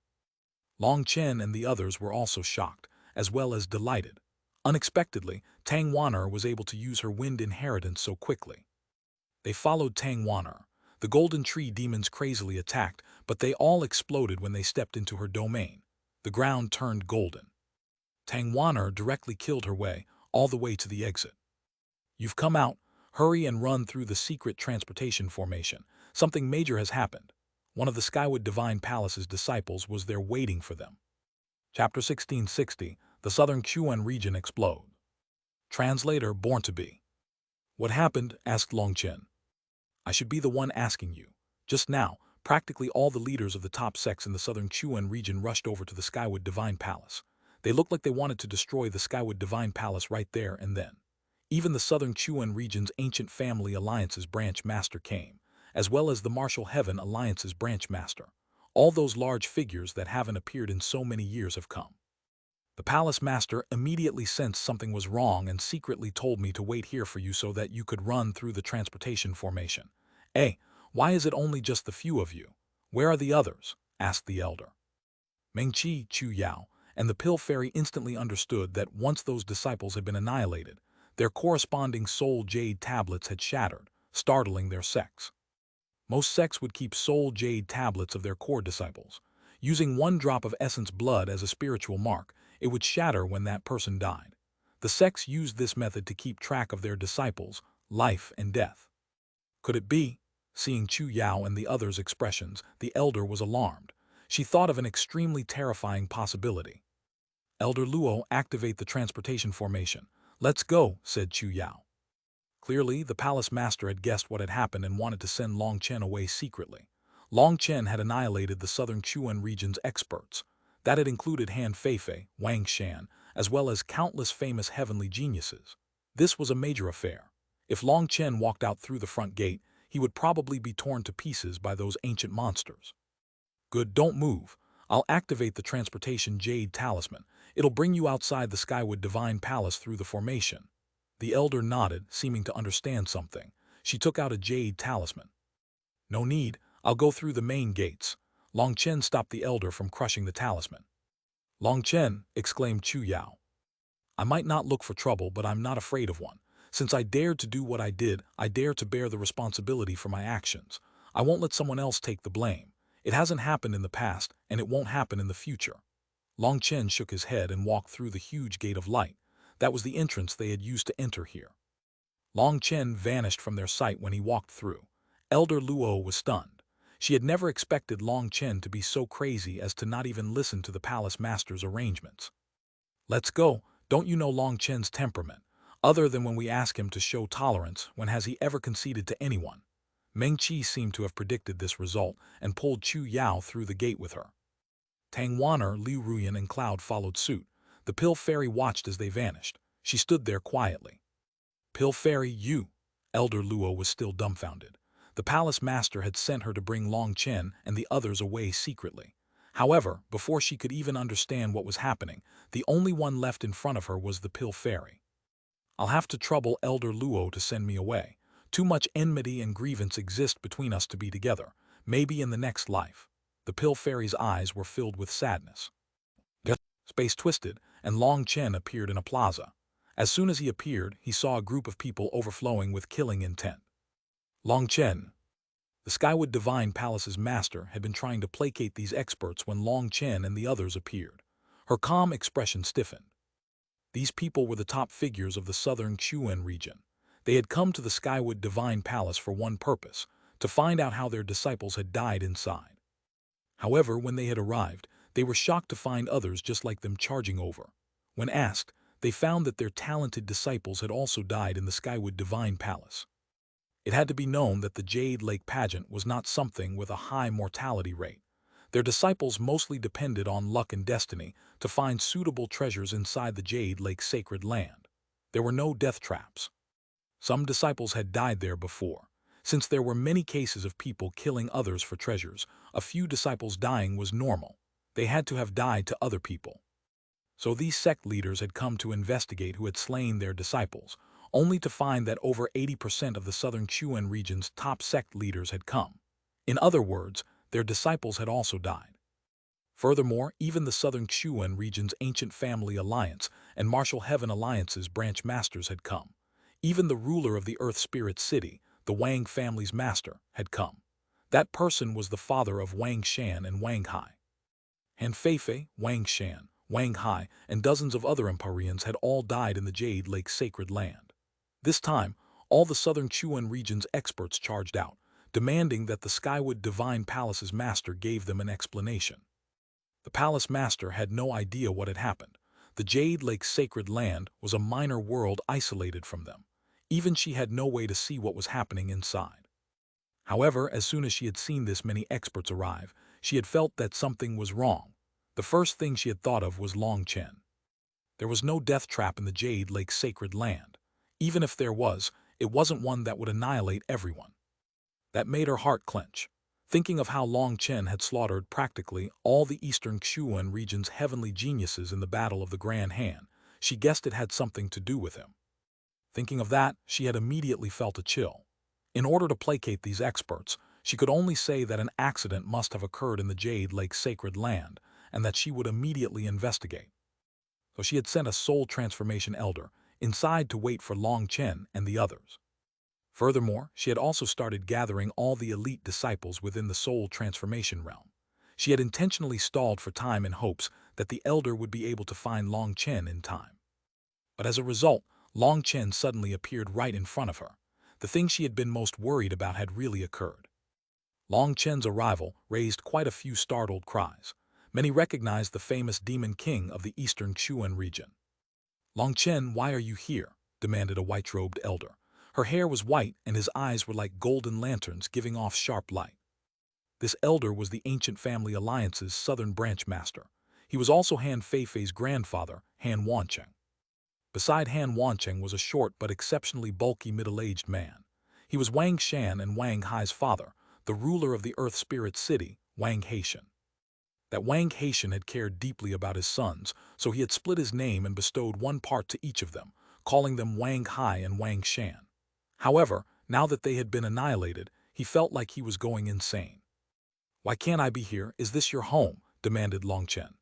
Long Chen and the others were also shocked, as well as delighted. Unexpectedly, Tang Waner was able to use her wind inheritance so quickly. They followed Tang Waner. The golden tree demons crazily attacked, but they all exploded when they stepped into her domain. The ground turned golden. Tang Waner directly killed her way, all the way to the exit. "You've come out. Hurry and run through the secret transportation formation. Something major has happened." One of the Skywood Divine Palace's disciples was there waiting for them. Chapter 1660, The Southern Xuan Region Explode. Translator Born to Be. "What happened?" asked Long Chen. "I should be the one asking you. Just now, practically all the leaders of the top sects in the Southern Xuan region rushed over to the Skywood Divine Palace. They looked like they wanted to destroy the Skywood Divine Palace right there and then. Even the Southern Xuan region's Ancient Family Alliance's branch master came, as well as the Martial Heaven Alliance's branch master. All those large figures that haven't appeared in so many years have come." The palace master immediately sensed something was wrong and secretly told me to wait here for you so that you could run through the transportation formation. Eh, why is it only just the few of you? Where are the others? Asked the elder. Mengqi Chu Yao and the pill fairy instantly understood that once those disciples had been annihilated, their corresponding soul jade tablets had shattered, startling their sects. Most sects would keep soul jade tablets of their core disciples. Using one drop of essence blood as a spiritual mark, it would shatter when that person died. The sects used this method to keep track of their disciples' life and death. Could it be? Seeing Chu Yao and the others' expressions, the elder was alarmed. She thought of an extremely terrifying possibility. Elder Luo, activate the transportation formation. Let's go, said Chu Yao. Clearly, the palace master had guessed what had happened and wanted to send Long Chen away secretly. Long Chen had annihilated the southern Xuanhuan region's experts. That had included Han Feifei, Wang Shan, as well as countless famous heavenly geniuses. This was a major affair. If Long Chen walked out through the front gate, he would probably be torn to pieces by those ancient monsters. Good, don't move. I'll activate the transportation Jade talisman. It'll bring you outside the Skywood Divine Palace through the formation. The elder nodded, seeming to understand something. She took out a Jade talisman. No need, I'll go through the main gates. Long Chen stopped the elder from crushing the talisman. Long Chen, exclaimed Chu Yao. I might not look for trouble, but I'm not afraid of one. Since I dared to do what I did, I dare to bear the responsibility for my actions. I won't let someone else take the blame. It hasn't happened in the past, and it won't happen in the future. Long Chen shook his head and walked through the huge gate of light. That was the entrance they had used to enter here. Long Chen vanished from their sight when he walked through. Elder Luo was stunned. She had never expected Long Chen to be so crazy as to not even listen to the palace master's arrangements. Let's go. Don't you know Long Chen's temperament? Other than when we ask him to show tolerance, when has he ever conceded to anyone? Meng Qi seemed to have predicted this result and pulled Chu Yao through the gate with her. Tang Wan'er, Liu Ruyan, and Cloud followed suit. The pill fairy watched as they vanished. She stood there quietly. Pill fairy, you! Elder Luo was still dumbfounded. The palace master had sent her to bring Long Chen and the others away secretly. However, before she could even understand what was happening, the only one left in front of her was the pill fairy. I'll have to trouble Elder Luo to send me away. Too much enmity and grievance exist between us to be together, maybe in the next life. The pill fairy's eyes were filled with sadness. Space twisted, and Long Chen appeared in a plaza. As soon as he appeared, he saw a group of people overflowing with killing intent. Long Chen. The Skywood Divine Palace's master had been trying to placate these experts when Long Chen and the others appeared. Her calm expression stiffened. These people were the top figures of the southern Xuanhuan region. They had come to the Skywood Divine Palace for one purpose, to find out how their disciples had died inside. However, when they had arrived, they were shocked to find others just like them charging over. When asked, they found that their talented disciples had also died in the Skywood Divine Palace. It had to be known that the Jade Lake pageant was not something with a high mortality rate. Their disciples mostly depended on luck and destiny to find suitable treasures inside the Jade Lake sacred land. There were no death traps. Some disciples had died there before. Since there were many cases of people killing others for treasures, a few disciples dying was normal. They had to have died to other people. So these sect leaders had come to investigate who had slain their disciples, only to find that over 80% of the southern Xuanhuan region's top sect leaders had come. In other words, their disciples had also died. Furthermore, even the southern Xuanhuan region's ancient family alliance and martial heaven alliance's branch masters had come. Even the ruler of the Earth Spirit City, the Wang family's master, had come. That person was the father of Wang Shan and Wang Hai. Han Feifei, Wang Shan, Wang Hai, and dozens of other Empyreans had all died in the Jade Lake sacred land. This time, all the southern Xuanhuan region's experts charged out, demanding that the Skywood Divine Palace's master gave them an explanation. The palace master had no idea what had happened. The Jade Lake sacred land was a minor world isolated from them. Even she had no way to see what was happening inside. However, as soon as she had seen this many experts arrive, she had felt that something was wrong. The first thing she had thought of was Long Chen. There was no death trap in the Jade Lake sacred land. Even if there was, it wasn't one that would annihilate everyone. That made her heart clench. Thinking of how Long Chen had slaughtered practically all the eastern Xuanhuan region's heavenly geniuses in the Battle of the Grand Han, she guessed it had something to do with him. Thinking of that, she had immediately felt a chill. In order to placate these experts, she could only say that an accident must have occurred in the Jade Lake sacred land, and that she would immediately investigate. So she had sent a soul transformation elder inside to wait for Long Chen and the others. Furthermore, she had also started gathering all the elite disciples within the soul transformation realm. She had intentionally stalled for time in hopes that the elder would be able to find Long Chen in time. But as a result, Long Chen suddenly appeared right in front of her. The thing she had been most worried about had really occurred. Long Chen's arrival raised quite a few startled cries. Many recognized the famous demon king of the eastern Xuan region. "Long Chen, why are you here?" demanded a white-robed elder. Her hair was white and his eyes were like golden lanterns giving off sharp light. This elder was the ancient family alliance's southern branch master. He was also Han Feifei's grandfather, Han Wancheng. Beside Han Wancheng was a short but exceptionally bulky middle-aged man. He was Wang Shan and Wang Hai's father, the ruler of the Earth Spirit City, Wang Haitian. That Wang Haitian had cared deeply about his sons, so he had split his name and bestowed one part to each of them, calling them Wang Hai and Wang Shan. However, now that they had been annihilated, he felt like he was going insane. "Why can't I be here? Is this your home?" demanded Long Chen.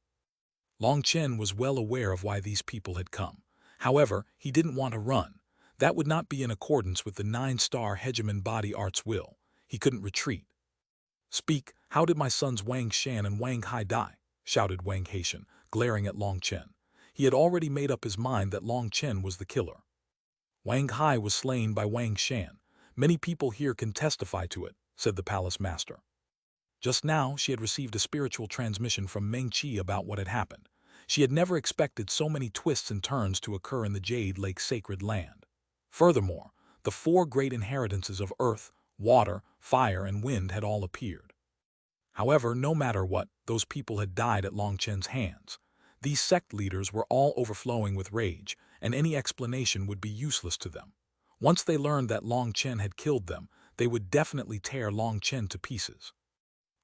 Long Chen was well aware of why these people had come. However, he didn't want to run. That would not be in accordance with the 9-star Hegemon body art's will. He couldn't retreat. "Speak, how did my sons Wang Shan and Wang Hai die?" shouted Wang Haitian, glaring at Long Chen. He had already made up his mind that Long Chen was the killer. "Wang Hai was slain by Wang Shan. Many people here can testify to it," said the palace master. Just now, she had received a spiritual transmission from Meng Qi about what had happened. She had never expected so many twists and turns to occur in the Jade Lake sacred land. Furthermore, the 4 great inheritances of earth, water, fire, and wind had all appeared. However, no matter what, those people had died at Long Chen's hands. These sect leaders were all overflowing with rage, and any explanation would be useless to them. Once they learned that Long Chen had killed them, they would definitely tear Long Chen to pieces.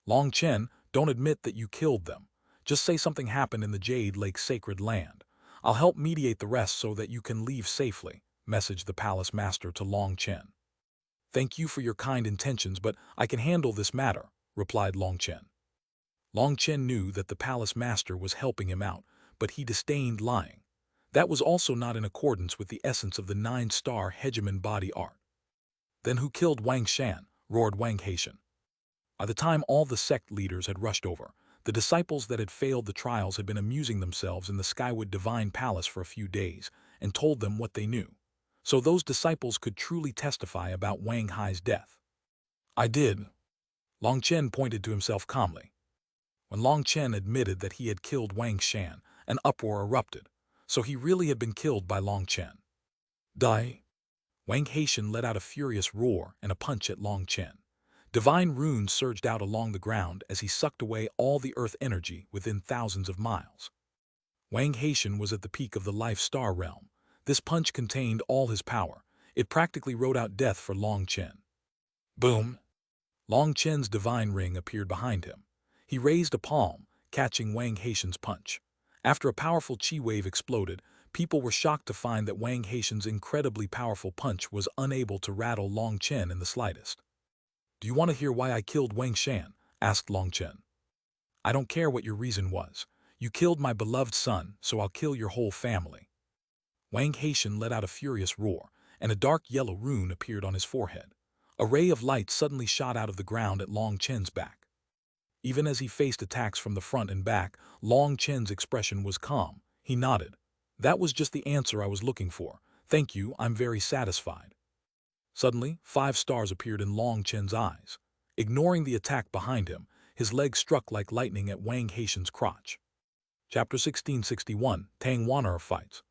"Long Chen, don't admit that you killed them. Just say something happened in the Jade Lake sacred land. I'll help mediate the rest so that you can leave safely," messaged the palace master to Long Chen. "Thank you for your kind intentions, but I can handle this matter," replied Long Chen. Long Chen knew that the palace master was helping him out, but he disdained lying. That was also not in accordance with the essence of the 9-star Hegemon body art. "Then who killed Wang Shan?" roared Wang Haitian. By the time all the sect leaders had rushed over, the disciples that had failed the trials had been amusing themselves in the Skywood Divine Palace for a few days and told them what they knew. So those disciples could truly testify about Wang Hai's death. "I did." Long Chen pointed to himself calmly. When Long Chen admitted that he had killed Wang Shan, an uproar erupted. So he really had been killed by Long Chen. "Die!" Wang Haitian let out a furious roar and a punch at Long Chen. Divine runes surged out along the ground as he sucked away all the earth energy within thousands of miles. Wang Haitian was at the peak of the life star realm. This punch contained all his power. It practically wrote out death for Long Chen. Boom! Long Chen's divine ring appeared behind him. He raised a palm, catching Wang Haitian's punch. After a powerful chi wave exploded, people were shocked to find that Wang Haitian's incredibly powerful punch was unable to rattle Long Chen in the slightest. "Do you want to hear why I killed Wang Shan?" asked Long Chen. "I don't care what your reason was. You killed my beloved son, so I'll kill your whole family." Wang Haitian let out a furious roar, and a dark yellow rune appeared on his forehead. A ray of light suddenly shot out of the ground at Long Chen's back. Even as he faced attacks from the front and back, Long Chen's expression was calm. He nodded. "That was just the answer I was looking for. Thank you, I'm very satisfied." Suddenly, 5 stars appeared in Long Chen's eyes. Ignoring the attack behind him, his leg struck like lightning at Wang Haitian's crotch. Chapter 1661, Tang Wan'er Fights.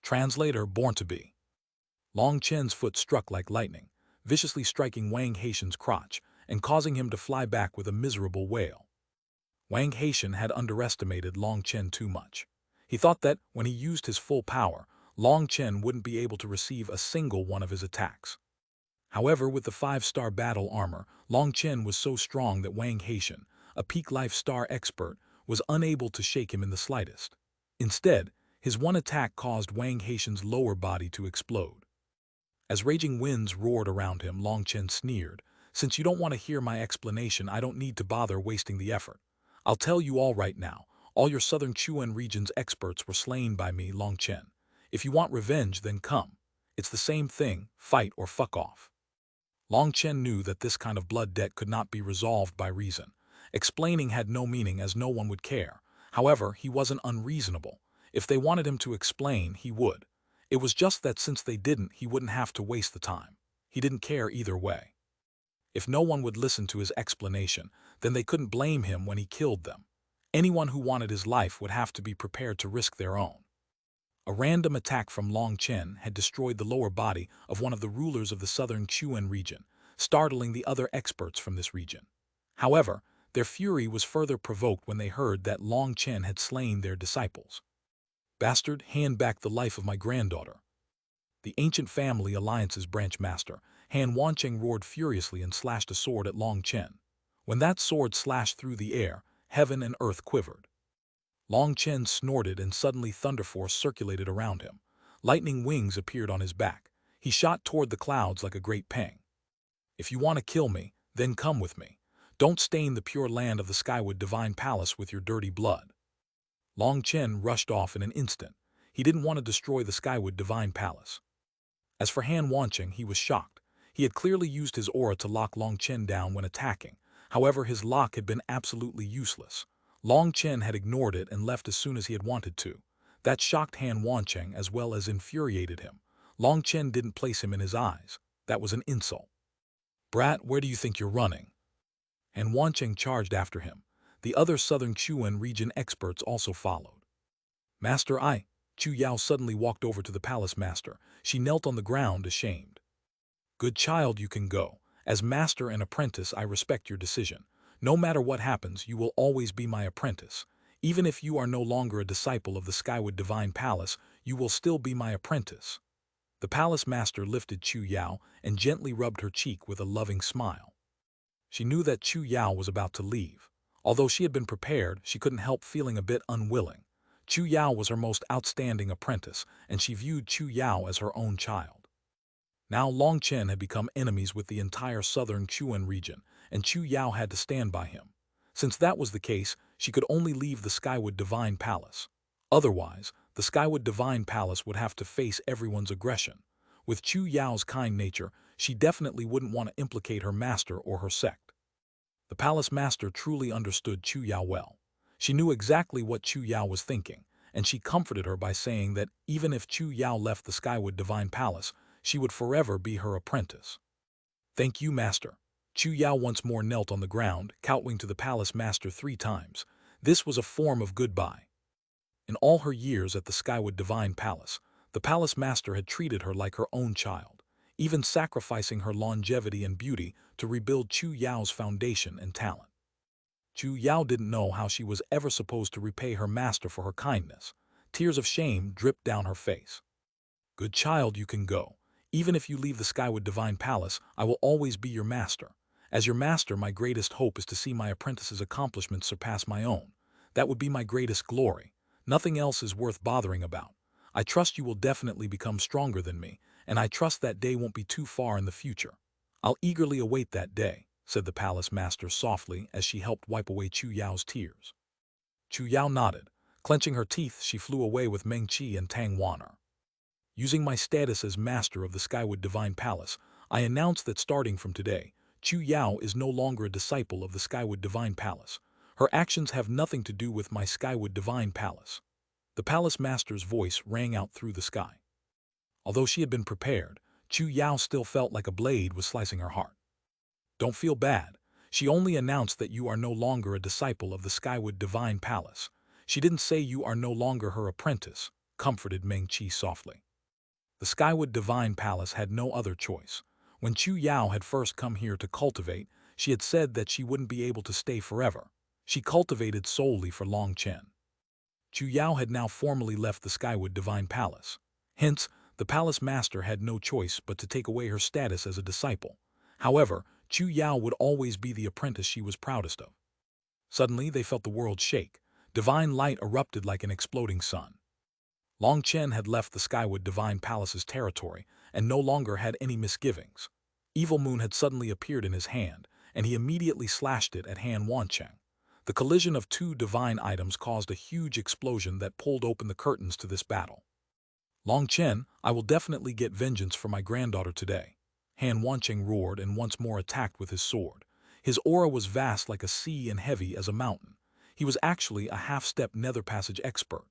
Translator Born to Be. Long Chen's foot struck like lightning, viciously striking Wang Haitian's crotch and causing him to fly back with a miserable wail. Wang Haitian had underestimated Long Chen too much. He thought that, when he used his full power, Long Chen wouldn't be able to receive a single one of his attacks. However, with the 5-star battle armor, Long Chen was so strong that Wang Haitian, a peak life star expert, was unable to shake him in the slightest. Instead, his one attack caused Wang Haitian's lower body to explode. As raging winds roared around him, Long Chen sneered, "Since you don't want to hear my explanation, I don't need to bother wasting the effort. I'll tell you all right now. All your southern Chuan region's experts were slain by me, Long Chen. If you want revenge, then come. It's the same thing, fight or fuck off." Long Chen knew that this kind of blood debt could not be resolved by reason. Explaining had no meaning as no one would care. However, he wasn't unreasonable. If they wanted him to explain, he would. It was just that since they didn't, he wouldn't have to waste the time. He didn't care either way. If no one would listen to his explanation, then they couldn't blame him when he killed them. Anyone who wanted his life would have to be prepared to risk their own. A random attack from Long Chen had destroyed the lower body of one of the rulers of the southern Chuan region, startling the other experts from this region. However, their fury was further provoked when they heard that Long Chen had slain their disciples. "Bastard, hand back the life of my granddaughter." The ancient family alliance's branch master, Han Wancheng, roared furiously and slashed a sword at Long Chen. When that sword slashed through the air, heaven and earth quivered. Long Chen snorted and suddenly thunder force circulated around him. Lightning wings appeared on his back. He shot toward the clouds like a great pang. "If you want to kill me, then come with me. Don't stain the pure land of the Skywood Divine Palace with your dirty blood." Long Chen rushed off in an instant. He didn't want to destroy the Skywood Divine Palace. As for Han Wancheng, he was shocked. He had clearly used his aura to lock Long Chen down when attacking. However, his lock had been absolutely useless. Long Chen had ignored it and left as soon as he had wanted to. That shocked Han Wancheng as well as infuriated him. Long Chen didn't place him in his eyes. That was an insult. "Brat, where do you think you're running?" Han Wancheng charged after him. The other southern Chuan region experts also followed. "Master, Chu Yao suddenly walked over to the palace master. She knelt on the ground, ashamed. "Good child, you can go. As master and apprentice, I respect your decision. No matter what happens, you will always be my apprentice. Even if you are no longer a disciple of the Skywood Divine Palace, you will still be my apprentice." The palace master lifted Chu Yao and gently rubbed her cheek with a loving smile. She knew that Chu Yao was about to leave. Although she had been prepared, she couldn't help feeling a bit unwilling. Chu Yao was her most outstanding apprentice, and she viewed Chu Yao as her own child. Now Long Chen had become enemies with the entire southern Chuan region, and Chu Yao had to stand by him. Since that was the case, she could only leave the Skywood Divine Palace. Otherwise, the Skywood Divine Palace would have to face everyone's aggression. With Chu Yao's kind nature, she definitely wouldn't want to implicate her master or her sect. The palace master truly understood Chu Yao well. She knew exactly what Chu Yao was thinking, and she comforted her by saying that even if Chu Yao left the Skywood Divine Palace, she would forever be her apprentice. "Thank you, master." Chu Yao once more knelt on the ground, kowtowing to the palace master 3 times. This was a form of goodbye. In all her years at the Skywood Divine Palace, the palace master had treated her like her own child, even sacrificing her longevity and beauty to rebuild Chu Yao's foundation and talent. Chu Yao didn't know how she was ever supposed to repay her master for her kindness. Tears of shame dripped down her face. "Good child, you can go. Even if you leave the Skywood Divine Palace, I will always be your master. As your master, my greatest hope is to see my apprentice's accomplishments surpass my own. That would be my greatest glory. Nothing else is worth bothering about. I trust you will definitely become stronger than me, and I trust that day won't be too far in the future. I'll eagerly await that day," said the palace master softly as she helped wipe away Chu Yao's tears. Chu Yao nodded. Clenching her teeth, she flew away with Meng Qi and Tang Waner. "Using my status as master of the Skywood Divine Palace, I announce that starting from today, Chu Yao is no longer a disciple of the Skywood Divine Palace. Her actions have nothing to do with my Skywood Divine Palace." The palace master's voice rang out through the sky. Although she had been prepared, Chu Yao still felt like a blade was slicing her heart. "Don't feel bad. She only announced that you are no longer a disciple of the Skywood Divine Palace. She didn't say you are no longer her apprentice," comforted Meng Qi softly. The Skywood Divine Palace had no other choice. When Chu Yao had first come here to cultivate, she had said that she wouldn't be able to stay forever. She cultivated solely for Long Chen. Chu Yao had now formally left the Skywood Divine Palace. Hence, The palace master had no choice but to take away her status as a disciple. However, Chu Yao would always be the apprentice she was proudest of. Suddenly, they felt the world shake. Divine light erupted like an exploding sun. Long Chen had left the Skywood Divine Palace's territory and no longer had any misgivings. Evil Moon had suddenly appeared in his hand, and he immediately slashed it at Han Wancheng. The collision of two divine items caused a huge explosion that pulled open the curtains to this battle. Long Chen, I will definitely get vengeance for my granddaughter today. Han Wancheng roared and once more attacked with his sword. His aura was vast like a sea and heavy as a mountain. He was actually a half-step nether passage expert.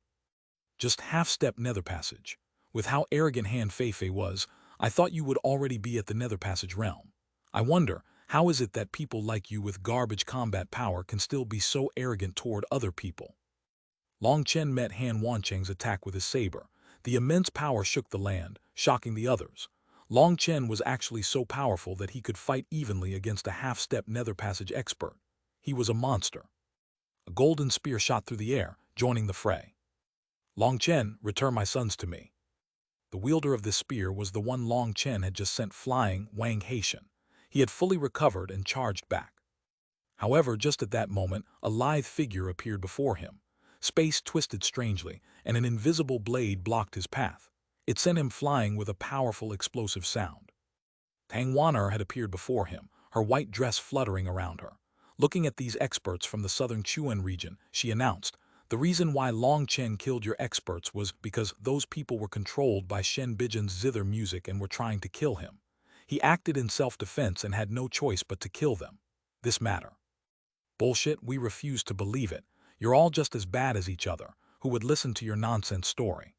Just half-step nether passage. With how arrogant Han Feifei was, I thought you would already be at the nether passage realm. I wonder, how is it that people like you with garbage combat power can still be so arrogant toward other people? Long Chen met Han Wancheng's attack with his saber. The immense power shook the land, shocking the others. Long Chen was actually so powerful that he could fight evenly against a half-step nether passage expert. He was a monster. A golden spear shot through the air, joining the fray. Long Chen, return my sons to me. The wielder of this spear was the one Long Chen had just sent flying, Wang Haitian. He had fully recovered and charged back. However, just at that moment, a lithe figure appeared before him. Space twisted strangely, and an invisible blade blocked his path. It sent him flying with a powerful explosive sound. Tang Wan'er had appeared before him, her white dress fluttering around her. Looking at these experts from the southern Chuan region, she announced, "The reason why Long Chen killed your experts was because those people were controlled by Shen Bijan's zither music and were trying to kill him. He acted in self-defense and had no choice but to kill them. This matter." "Bullshit, we refuse to believe it. You're all just as bad as each other. Who would listen to your nonsense story?"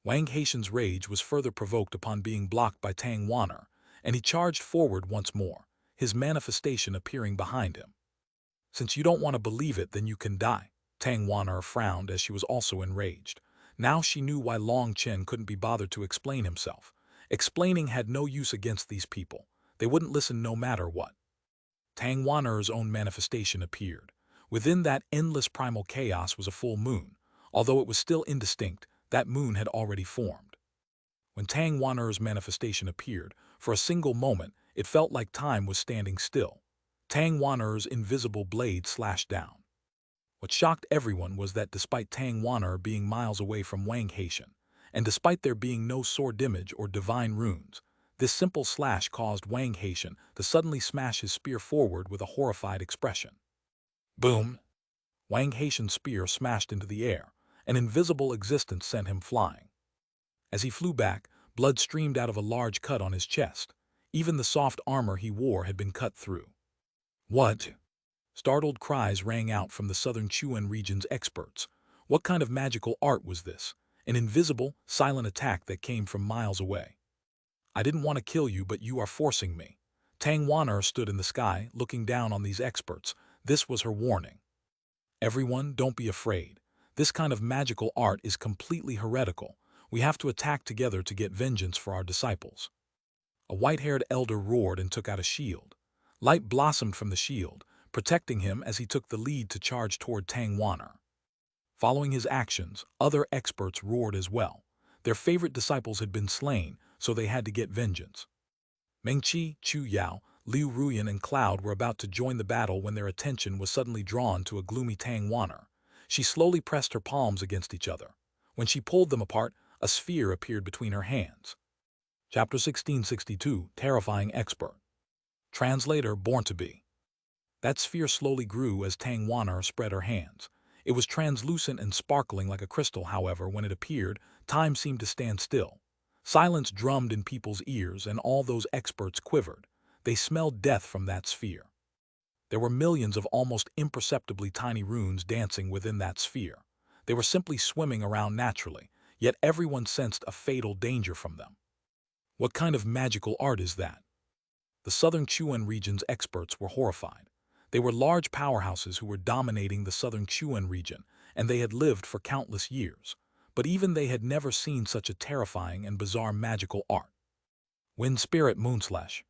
Wang Haitian's rage was further provoked upon being blocked by Tang Wan'er, and he charged forward once more, his manifestation appearing behind him. "Since you don't want to believe it, then you can die." Tang Wan'er frowned as she was also enraged. Now she knew why Long Chen couldn't be bothered to explain himself. Explaining had no use against these people. They wouldn't listen no matter what. Tang Wan'er's own manifestation appeared. Within that endless primal chaos was a full moon. Although it was still indistinct, that moon had already formed. When Tang Wan'er's manifestation appeared, for a single moment, it felt like time was standing still. Tang Wan'er's invisible blade slashed down. What shocked everyone was that despite Tang Wan'er being miles away from Wang Haitian, and despite there being no sword image or divine runes, this simple slash caused Wang Haitian to suddenly smash his spear forward with a horrified expression. Boom! Wang Haitian's spear smashed into the air. An invisible existence sent him flying. As he flew back, blood streamed out of a large cut on his chest. Even the soft armor he wore had been cut through. "What?" Startled cries rang out from the southern Chuan region's experts. What kind of magical art was this? An invisible, silent attack that came from miles away. "I didn't want to kill you, but you are forcing me." Tang Wan'er stood in the sky, looking down on these experts. This was her warning. "Everyone, don't be afraid. This kind of magical art is completely heretical. We have to attack together to get vengeance for our disciples." A white-haired elder roared and took out a shield. Light blossomed from the shield, protecting him as he took the lead to charge toward Tang Wan'er. Following his actions, other experts roared as well. Their favorite disciples had been slain, so they had to get vengeance. Mengqi, Chu Yao, Liu Ruyan and Cloud were about to join the battle when their attention was suddenly drawn to a gloomy Tang Wan'er. She slowly pressed her palms against each other. When she pulled them apart, a sphere appeared between her hands. Chapter 1662, Terrifying Expert. Translator Born to Be. That sphere slowly grew as Tang Wan'er spread her hands. It was translucent and sparkling like a crystal, however, when it appeared, time seemed to stand still. Silence drummed in people's ears and all those experts quivered. They smelled death from that sphere. There were millions of almost imperceptibly tiny runes dancing within that sphere. They were simply swimming around naturally, yet everyone sensed a fatal danger from them. What kind of magical art is that? The southern Chuan region's experts were horrified. They were large powerhouses who were dominating the southern Chuan region, and they had lived for countless years. But even they had never seen such a terrifying and bizarre magical art. Wind Spirit Moonslash.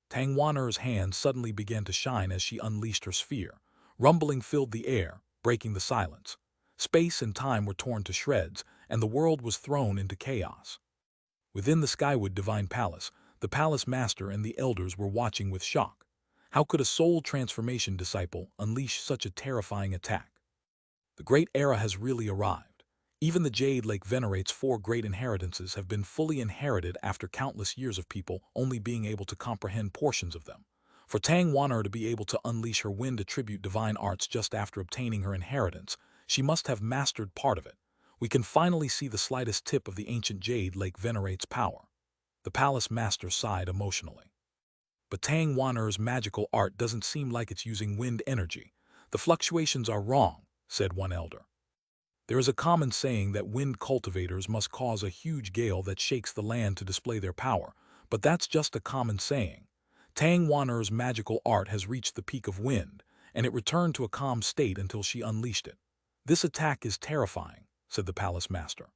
Tang Wan'er's hands suddenly began to shine as she unleashed her sphere. Rumbling filled the air, breaking the silence. Space and time were torn to shreds, and the world was thrown into chaos. Within the Skywood Divine Palace, the palace master and the elders were watching with shock. How could a soul transformation disciple unleash such a terrifying attack? The great era has really arrived. Even the Jade Lake venerates 4 great inheritances have been fully inherited after countless years of people only being able to comprehend portions of them. For Tang Wan'er to be able to unleash her wind attribute divine arts just after obtaining her inheritance, she must have mastered part of it. We can finally see the slightest tip of the ancient Jade Lake venerate's power. The palace master sighed emotionally. But Tang Wan'er's magical art doesn't seem like it's using wind energy. The fluctuations are wrong, said one elder. There is a common saying that wind cultivators must cause a huge gale that shakes the land to display their power, but that's just a common saying. Tang Wan'er's magical art has reached the peak of wind, and it returned to a calm state until she unleashed it. This attack is terrifying, said the palace master.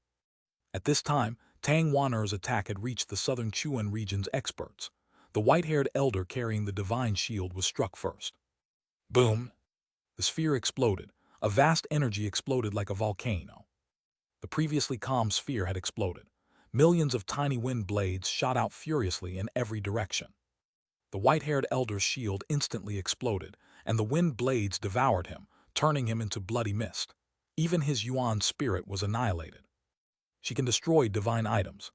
At this time, Tang Wan'er's attack had reached the southern Xuanhuan region's experts. The white-haired elder carrying the divine shield was struck first. Boom! The sphere exploded. A vast energy exploded like a volcano. The previously calm sphere had exploded. Millions of tiny wind blades shot out furiously in every direction. The white-haired elder's shield instantly exploded, and the wind blades devoured him, turning him into bloody mist. Even his Yuan spirit was annihilated. She can destroy divine items.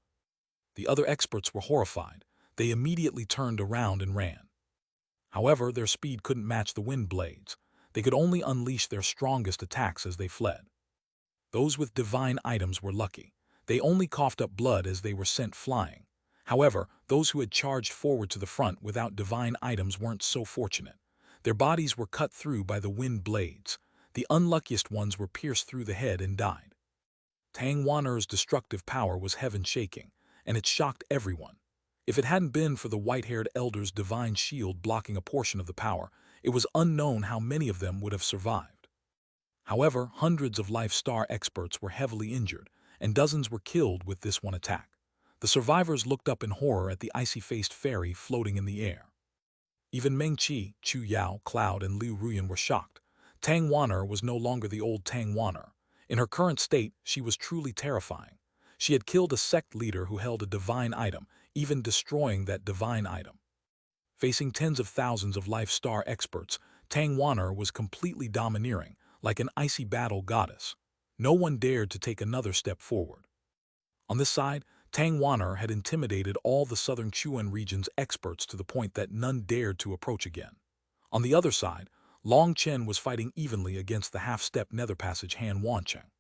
The other experts were horrified. They immediately turned around and ran. However, their speed couldn't match the wind blades. They could only unleash their strongest attacks as they fled. Those with divine items were lucky. They only coughed up blood as they were sent flying. However, those who had charged forward to the front without divine items weren't so fortunate. Their bodies were cut through by the wind blades. The unluckiest ones were pierced through the head and died. Tang Wan'er's destructive power was heaven-shaking, and it shocked everyone. If it hadn't been for the white-haired elder's divine shield blocking a portion of the power, it was unknown how many of them would have survived. However, hundreds of Life Star experts were heavily injured, and dozens were killed with this one attack. The survivors looked up in horror at the icy-faced fairy floating in the air. Even Meng Qi, Chu Yao, Cloud, and Liu Ruyan were shocked. Tang Wan'er was no longer the old Tang Wan'er. In her current state, she was truly terrifying. She had killed a sect leader who held a divine item, even destroying that divine item. Facing tens of thousands of Life Star experts, Tang Wan'er was completely domineering, like an icy battle goddess. No one dared to take another step forward. On this side, Tang Wan'er had intimidated all the southern Xuan region's experts to the point that none dared to approach again. On the other side, Chen was fighting evenly against the half-step nether passage Han Wancheng.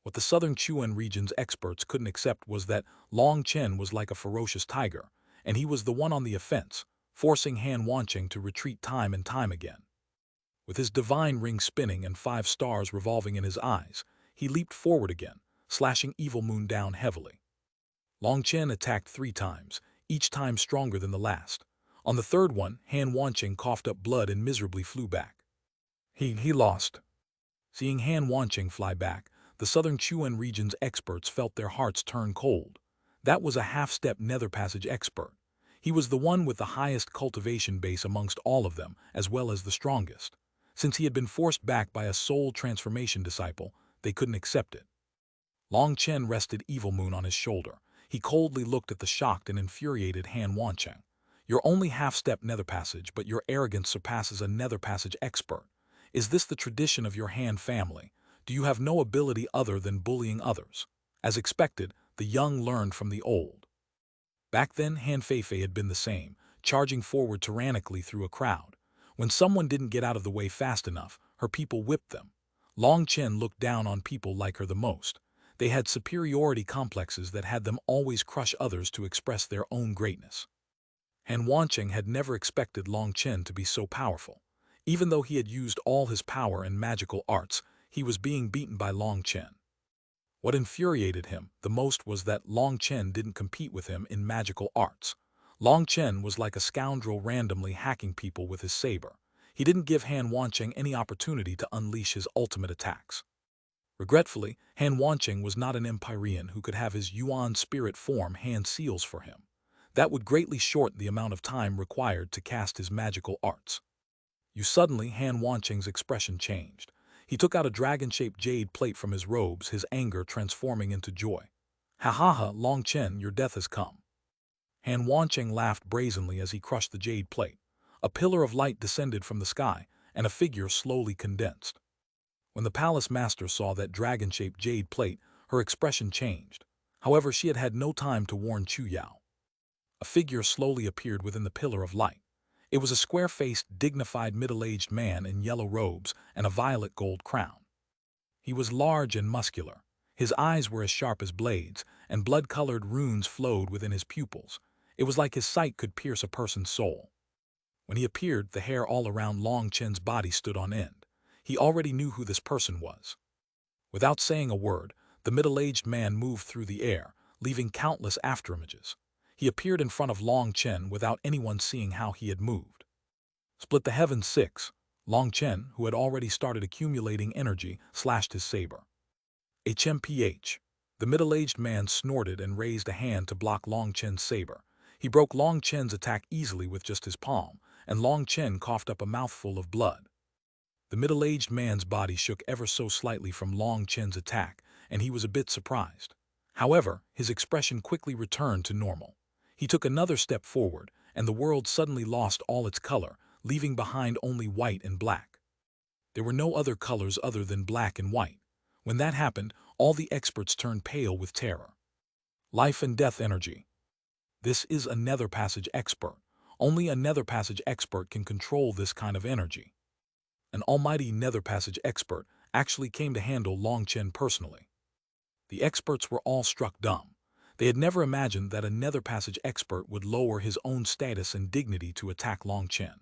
What the southern Xuan region's experts couldn't accept was that Chen was like a ferocious tiger, and he was the one on the offense, forcing Han Wancheng to retreat time and time again. With his divine ring spinning and 5 stars revolving in his eyes, he leaped forward again, slashing Evil Moon down heavily. Chen attacked 3 times, each time stronger than the last. On the third one, Han Wancheng coughed up blood and miserably flew back. He lost. Seeing Han Wancheng fly back, the southern Xuan region's experts felt their hearts turn cold. That was a half-step nether passage expert. He was the one with the highest cultivation base amongst all of them, as well as the strongest. Since he had been forced back by a soul transformation disciple, they couldn't accept it. Chen rested Evil Moon on his shoulder. He coldly looked at the shocked and infuriated Han Wancheng. You're only half-step nether passage, but your arrogance surpasses a nether passage expert. Is this the tradition of your Han family? Do you have no ability other than bullying others? As expected, the young learned from the old. Back then, Han Feifei had been the same, charging forward tyrannically through a crowd. When someone didn't get out of the way fast enough, her people whipped them. Chen looked down on people like her the most. They had superiority complexes that had them always crush others to express their own greatness. Han Wancheng had never expected Chen to be so powerful. Even though he had used all his power and magical arts, he was being beaten by Chen. What infuriated him the most was that Chen didn't compete with him in magical arts. Chen was like a scoundrel randomly hacking people with his saber. He didn't give Han Wancheng any opportunity to unleash his ultimate attacks. Regretfully, Han Wancheng was not an Empyrean who could have his Yuan spirit form hand seals for him. That would greatly shorten the amount of time required to cast his magical arts. Suddenly, Han Wancheng's expression changed. He took out a dragon-shaped jade plate from his robes, his anger transforming into joy. Ha ha ha, Long Chen, your death has come. Han Wancheng laughed brazenly as he crushed the jade plate. A pillar of light descended from the sky, and a figure slowly condensed. When the palace master saw that dragon-shaped jade plate, her expression changed. However, she had had no time to warn Chu Yao. A figure slowly appeared within the pillar of light. It was a square-faced, dignified middle-aged man in yellow robes and a violet gold crown. He was large and muscular. His eyes were as sharp as blades, and blood-colored runes flowed within his pupils. It was like his sight could pierce a person's soul. When he appeared, the hair all around Long Chen's body stood on end. He already knew who this person was. Without saying a word, the middle-aged man moved through the air, leaving countless afterimages. He appeared in front of Long Chen without anyone seeing how he had moved. Split the heavens 6. Long Chen, who had already started accumulating energy, slashed his saber. HMPH. The middle-aged man snorted and raised a hand to block Long Chen's saber. He broke Long Chen's attack easily with just his palm, and Long Chen coughed up a mouthful of blood. The middle-aged man's body shook ever so slightly from Long Chen's attack, and he was a bit surprised. However, his expression quickly returned to normal. He took another step forward, and the world suddenly lost all its color, leaving behind only white and black. There were no other colors other than black and white. When that happened, all the experts turned pale with terror. Life and death energy. This is a nether passage expert. Only a nether passage expert can control this kind of energy. An almighty nether passage expert actually came to handle Long Chen personally. The experts were all struck dumb. They had never imagined that a nether passage expert would lower his own status and dignity to attack Long Chen.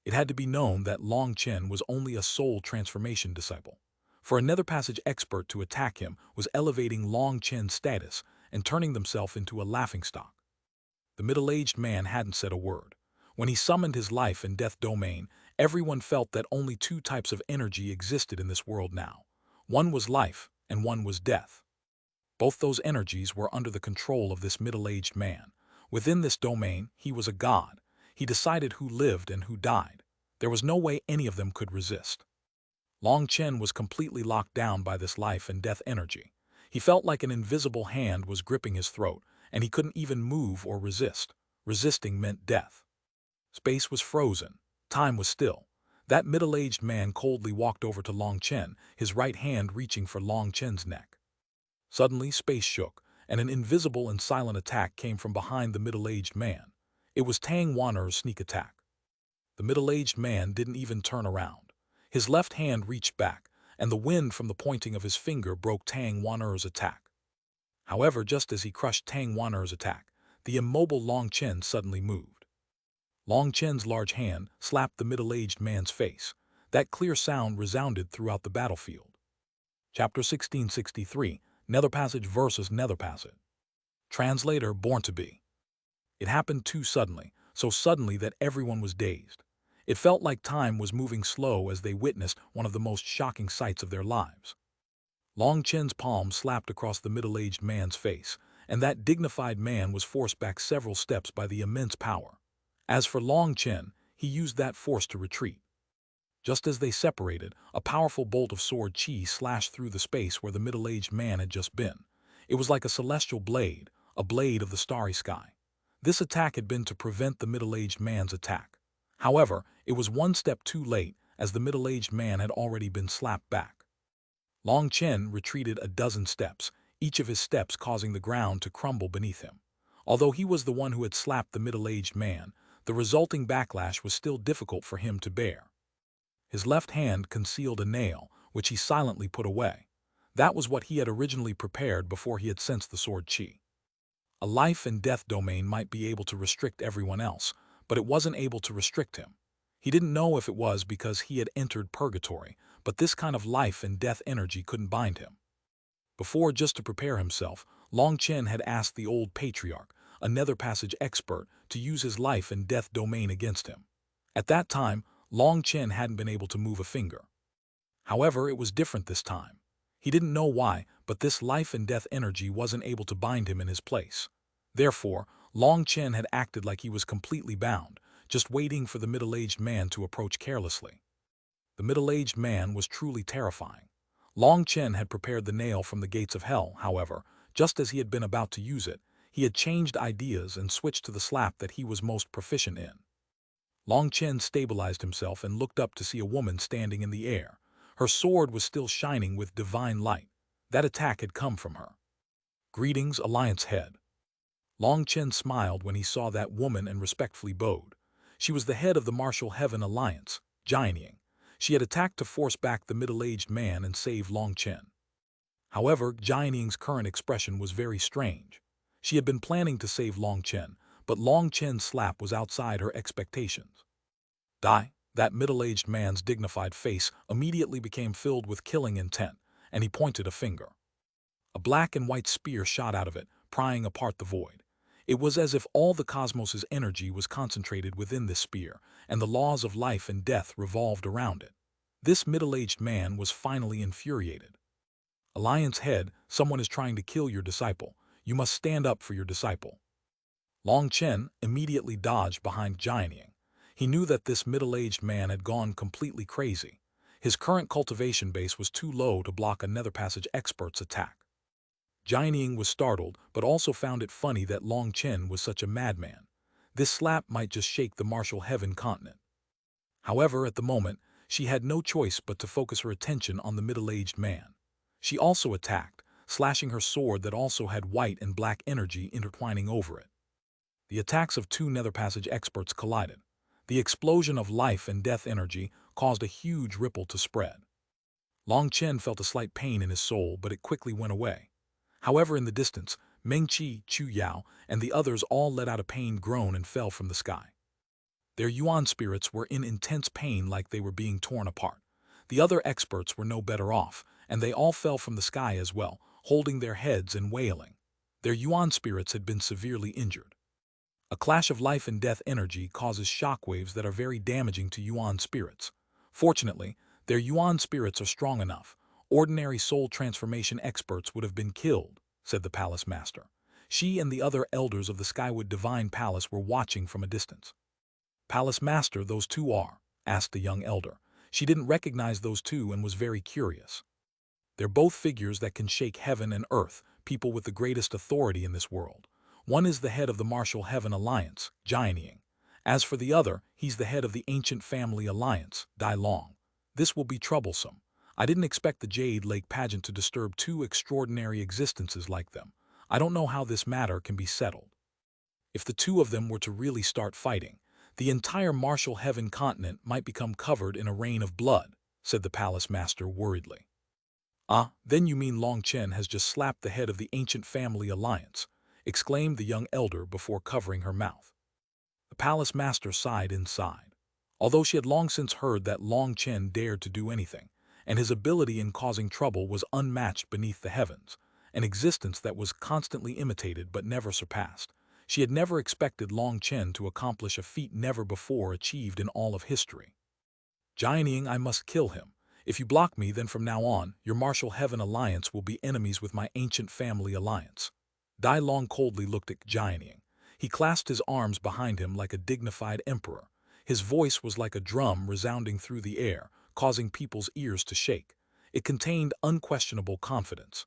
It had to be known that Long Chen was only a soul transformation disciple. For a nether passage expert to attack him was elevating Long Chen's status and turning themselves into a laughingstock. The middle-aged man hadn't said a word. When he summoned his life and death domain, everyone felt that only two types of energy existed in this world now. One was life, and one was death. Both those energies were under the control of this middle-aged man. Within this domain, he was a god. He decided who lived and who died. There was no way any of them could resist. Long Chen was completely locked down by this life and death energy. He felt like an invisible hand was gripping his throat, and he couldn't even move or resist. Resisting meant death. Space was frozen. Time was still. That middle-aged man coldly walked over to Long Chen, his right hand reaching for Long Chen's neck. Suddenly, space shook, and an invisible and silent attack came from behind the middle-aged man. It was Tang Wan'er's sneak attack. The middle-aged man didn't even turn around. His left hand reached back, and the wind from the pointing of his finger broke Tang Wan'er's attack. However, just as he crushed Tang Wan'er's attack, the immobile Long Chen suddenly moved. Long Chen's large hand slapped the middle-aged man's face. That clear sound resounded throughout the battlefield. Chapter 1663, Nether Passage versus Nether Passage. Translator Born to Be. It happened too suddenly, so suddenly that everyone was dazed. It felt like time was moving slow as they witnessed one of the most shocking sights of their lives. Long Chen's palm slapped across the middle-aged man's face, and that dignified man was forced back several steps by the immense power. As for Long Chen, he used that force to retreat. Just as they separated, a powerful bolt of sword chi slashed through the space where the middle-aged man had just been. It was like a celestial blade, a blade of the starry sky. This attack had been to prevent the middle-aged man's attack. However, it was one step too late, as the middle-aged man had already been slapped back. Long Chen retreated a dozen steps, each of his steps causing the ground to crumble beneath him. Although he was the one who had slapped the middle-aged man, the resulting backlash was still difficult for him to bear. His left hand concealed a nail, which he silently put away. That was what he had originally prepared before he had sensed the sword chi. A life and death domain might be able to restrict everyone else, but it wasn't able to restrict him. He didn't know if it was because he had entered purgatory, but this kind of life and death energy couldn't bind him. Before, just to prepare himself, Long Chen had asked the old patriarch, a nether passage expert, to use his life and death domain against him. At that time, Long Chen hadn't been able to move a finger. However, it was different this time. He didn't know why, but this life and death energy wasn't able to bind him in his place. Therefore, Long Chen had acted like he was completely bound, just waiting for the middle-aged man to approach carelessly. The middle-aged man was truly terrifying. Long Chen had prepared the nail from the gates of hell, however, Just as he had been about to use it, he had changed ideas and switched to the slap that he was most proficient in. Long Chen stabilized himself and looked up to see a woman standing in the air. Her sword was still shining with divine light. That attack had come from her. "Greetings, Alliance Head." Long Chen smiled when he saw that woman and respectfully bowed. She was the head of the Martial Heaven Alliance, Jade. She had attacked to force back the middle-aged man and save Long Chen. However, Jianing's current expression was very strange. She had been planning to save Long Chen, but Long Chen's slap was outside her expectations. That middle-aged man's dignified face immediately became filled with killing intent, and he pointed a finger. A black and white spear shot out of it, prying apart the void. It was as if all the cosmos's energy was concentrated within this spear, and the laws of life and death revolved around it. This middle-aged man was finally infuriated. "Alliance Head, someone is trying to kill your disciple. You must stand up for your disciple." Long Chen immediately dodged behind Jianning. He knew that this middle-aged man had gone completely crazy. His current cultivation base was too low to block a Nether Passage expert's attack. Jianning was startled, but also found it funny that Long Chen was such a madman. This slap might just shake the Martial Heaven continent. However, at the moment, she had no choice but to focus her attention on the middle-aged man. She also attacked, slashing her sword that also had white and black energy intertwining over it. The attacks of two Nether Passage experts collided. The explosion of life and death energy caused a huge ripple to spread. Long Chen felt a slight pain in his soul, but it quickly went away. However, in the distance, Mengqi, Chu Yao, and the others all let out a pained groan and fell from the sky. Their Yuan spirits were in intense pain like they were being torn apart. The other experts were no better off, and they all fell from the sky as well, holding their heads and wailing. Their Yuan spirits had been severely injured. A clash of life and death energy causes shockwaves that are very damaging to Yuan spirits. Fortunately, their Yuan spirits are strong enough. Ordinary soul transformation experts would have been killed, said the palace master. She and the other elders of the Skywood Divine Palace were watching from a distance. "Palace master, those two are?" asked the young elder. She didn't recognize those two and was very curious. "They're both figures that can shake heaven and earth, people with the greatest authority in this world. One is the head of the Martial Heaven Alliance, Jianning. As for the other, he's the head of the Ancient Family Alliance, Dai Long. This will be troublesome. I didn't expect the Jade Lake pageant to disturb two extraordinary existences like them. I don't know how this matter can be settled. If the two of them were to really start fighting, the entire Martial Heaven continent might become covered in a rain of blood," said the palace master worriedly. "Ah, then you mean Long Chen has just slapped the head of the Ancient Family Alliance," exclaimed the young elder before covering her mouth. The palace master sighed inside. Although she had long since heard that Long Chen dared to do anything, and his ability in causing trouble was unmatched beneath the heavens, an existence that was constantly imitated but never surpassed, she had never expected Long Chen to accomplish a feat never before achieved in all of history. "Jianning, I must kill him. If you block me, then from now on, your Martial Heaven Alliance will be enemies with my Ancient Family Alliance." Dai Long coldly looked at Jianning. He clasped his arms behind him like a dignified emperor. His voice was like a drum resounding through the air, causing people's ears to shake. It contained unquestionable confidence.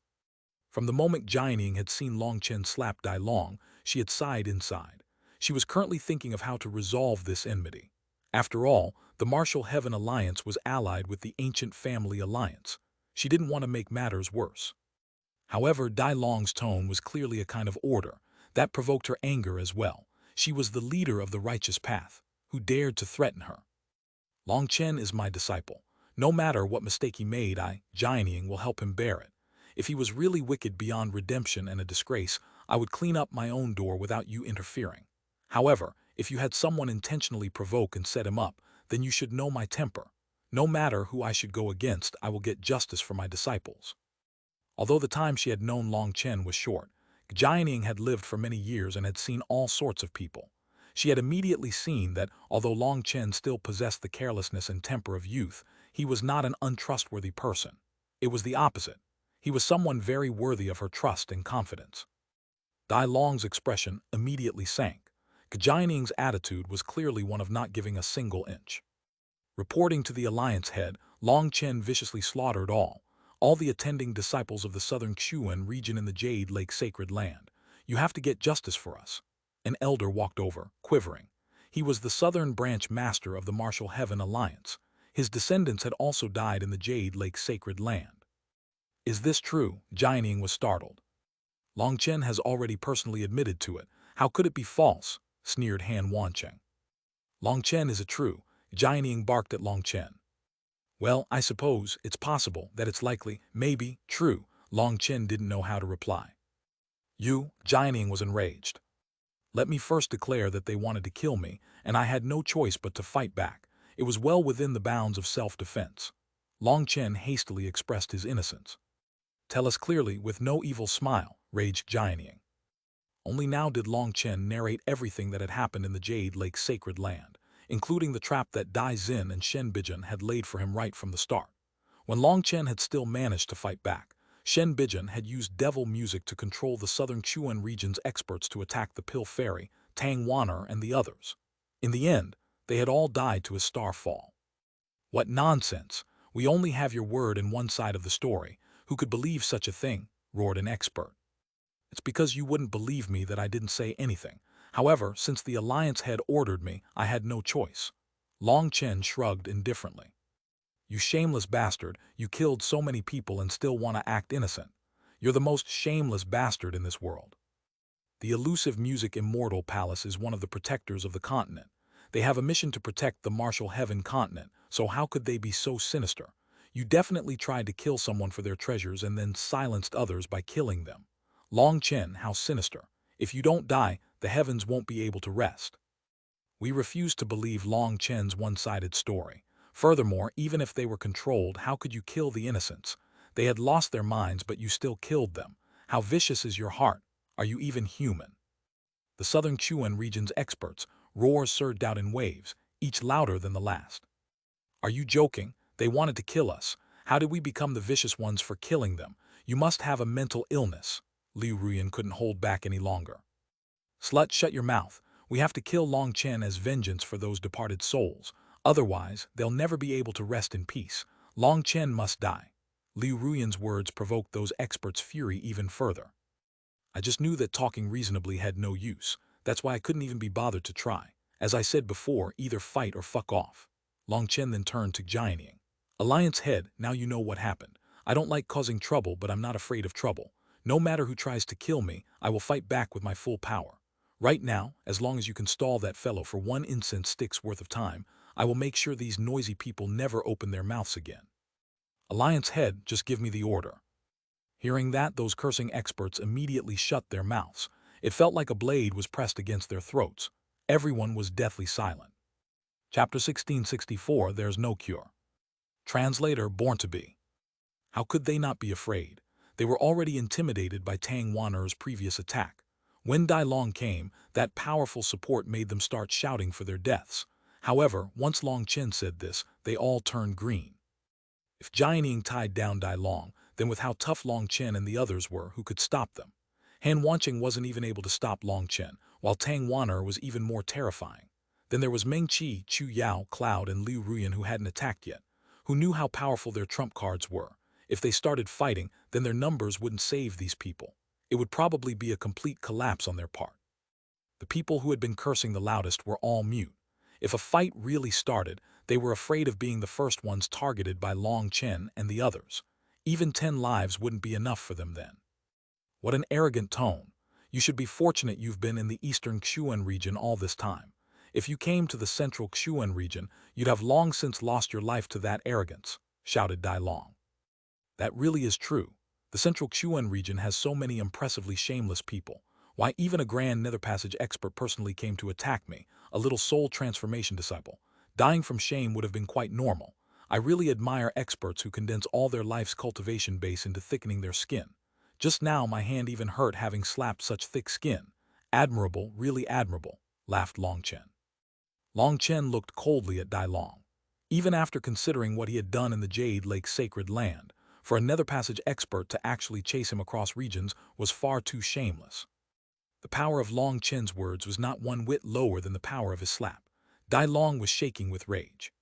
From the moment Jianning had seen Long Chen slap Dai Long, she had sighed inside. She was currently thinking of how to resolve this enmity. After all, the Martial Heaven Alliance was allied with the Ancient Family Alliance. She didn't want to make matters worse. However, Dai Long's tone was clearly a kind of order. That provoked her anger as well. She was the leader of the righteous path. Who dared to threaten her? "Long Chen is my disciple. No matter what mistake he made, Jianning, will help him bear it. If he was really wicked beyond redemption and a disgrace, I would clean up my own door without you interfering. However, if you had someone intentionally provoke and set him up, then you should know my temper. No matter who I should go against, I will get justice for my disciples." Although the time she had known Long Chen was short, Jianning had lived for many years and had seen all sorts of people. She had immediately seen that, although Long Chen still possessed the carelessness and temper of youth, he was not an untrustworthy person. It was the opposite. He was someone very worthy of her trust and confidence. Dai Long's expression immediately sank. Jianning's attitude was clearly one of not giving a single inch. Reporting to the Alliance head, Long Chen viciously slaughtered all. all the attending disciples of the southern Xuanhuan region in the Jade Lake sacred land. You have to get justice for us. An elder walked over, quivering. He was the southern branch master of the Martial Heaven Alliance. His descendants had also died in the Jade Lake sacred land. Is this true? Jianing was startled. Long Chen has already personally admitted to it. How could it be false? Sneered Han Wancheng. Long Chen, is it true? Jianing barked at Long Chen. Well, I suppose it's possible that it's likely, maybe, true. Long Chen didn't know how to reply. Jianing was enraged. Let me first declare that they wanted to kill me, and I had no choice but to fight back. It was well within the bounds of self-defense. Long Chen hastily expressed his innocence. Tell us clearly, with no evil smile, raged Jianing. Only now did Long Chen narrate everything that had happened in the Jade Lake sacred land, including the trap that Dai Xin and Shen Bijan had laid for him right from the start. When Long Chen had still managed to fight back, Shen Bijan had used devil music to control the southern Xuan region's experts to attack the Pill Fairy, Tang Wanner, and the others. In the end, they had all died to his star fall. What nonsense! We only have your word and one side of the story. Who could believe such a thing? Roared an expert. It's because you wouldn't believe me that I didn't say anything. However, since the Alliance head ordered me, I had no choice. Long Chen shrugged indifferently. You shameless bastard, you killed so many people and still want to act innocent. You're the most shameless bastard in this world. The elusive music immortal palace is one of the protectors of the continent. They have a mission to protect the Martial Heaven continent, so how could they be so sinister? You definitely tried to kill someone for their treasures and then silenced others by killing them. Long Chen, how sinister. If you don't die, the heavens won't be able to rest. We refuse to believe Long Chen's one-sided story. Furthermore, even if they were controlled, how could you kill the innocents? They had lost their minds, but you still killed them. How vicious is your heart? Are you even human? The southern Xuan region's experts' roars surged out in waves, each louder than the last. Are you joking? They wanted to kill us. How did we become the vicious ones for killing them? You must have a mental illness. Liu Ruyan couldn't hold back any longer. Slut, shut your mouth. We have to kill Long Chen as vengeance for those departed souls. Otherwise, they'll never be able to rest in peace. Long Chen must die. Liu Ruyan's words provoked those experts' fury even further. I just knew that talking reasonably had no use. That's why I couldn't even be bothered to try. As I said before, either fight or fuck off. Long Chen then turned to Jianing. Alliance head, now you know what happened. I don't like causing trouble, but I'm not afraid of trouble. No matter who tries to kill me, I will fight back with my full power. Right now, as long as you can stall that fellow for one incense stick's worth of time, I will make sure these noisy people never open their mouths again. Alliance head, just give me the order. Hearing that, those cursing experts immediately shut their mouths. It felt like a blade was pressed against their throats. Everyone was deathly silent. Chapter 1664, There's No Cure. Translator, born to be. How could they not be afraid? They were already intimidated by Tang Wanner's previous attack. When Dai Long came, that powerful support made them start shouting for their deaths. However, once Long Chen said this, they all turned green. If Jianing tied down Dai Long, then with how tough Long Chen and the others were, who could stop them? Han Wancheng wasn't even able to stop Long Chen, while Tang Wanner was even more terrifying. Then there was Meng Qi, Chu Yao, Cloud, and Liu Ruyan who hadn't attacked yet, who knew how powerful their trump cards were. If they started fighting, then their numbers wouldn't save these people. It would probably be a complete collapse on their part. The people who had been cursing the loudest were all mute. If a fight really started, they were afraid of being the first ones targeted by Long Chen and the others. Even 10 lives wouldn't be enough for them then. What an arrogant tone. You should be fortunate you've been in the eastern Xuan region all this time. If you came to the central Xuan region, you'd have long since lost your life to that arrogance, shouted Dai Long. That really is true. The central Xuan region has so many impressively shameless people. Why, even a grand nether passage expert personally came to attack me, a little soul transformation disciple. Dying from shame would have been quite normal. I really admire experts who condense all their life's cultivation base into thickening their skin. Just now my hand even hurt having slapped such thick skin. Admirable, really admirable, laughed Long Chen. Long Chen looked coldly at Dai Long. Even after considering what he had done in the Jade Lake sacred land, for a nether passage expert to actually chase him across regions was far too shameless. The power of Long Chen's words was not one whit lower than the power of his slap. Dai Long was shaking with rage.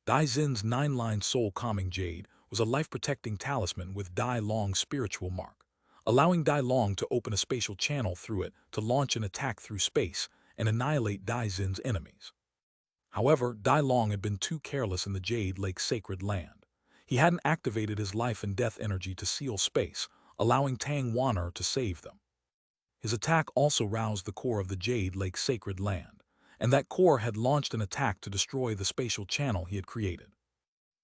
Dai Xin's 9-line soul-calming Jade was a life-protecting talisman with Dai Long's spiritual mark, allowing Dai Long to open a spatial channel through it to launch an attack through space and annihilate Dai Xin's enemies. However, Dai Long had been too careless in the Jade Lake sacred land. He hadn't activated his life and death energy to seal space, allowing Tang Wan'er to save them. His attack also roused the core of the Jade Lake sacred land, and that core had launched an attack to destroy the spatial channel he had created.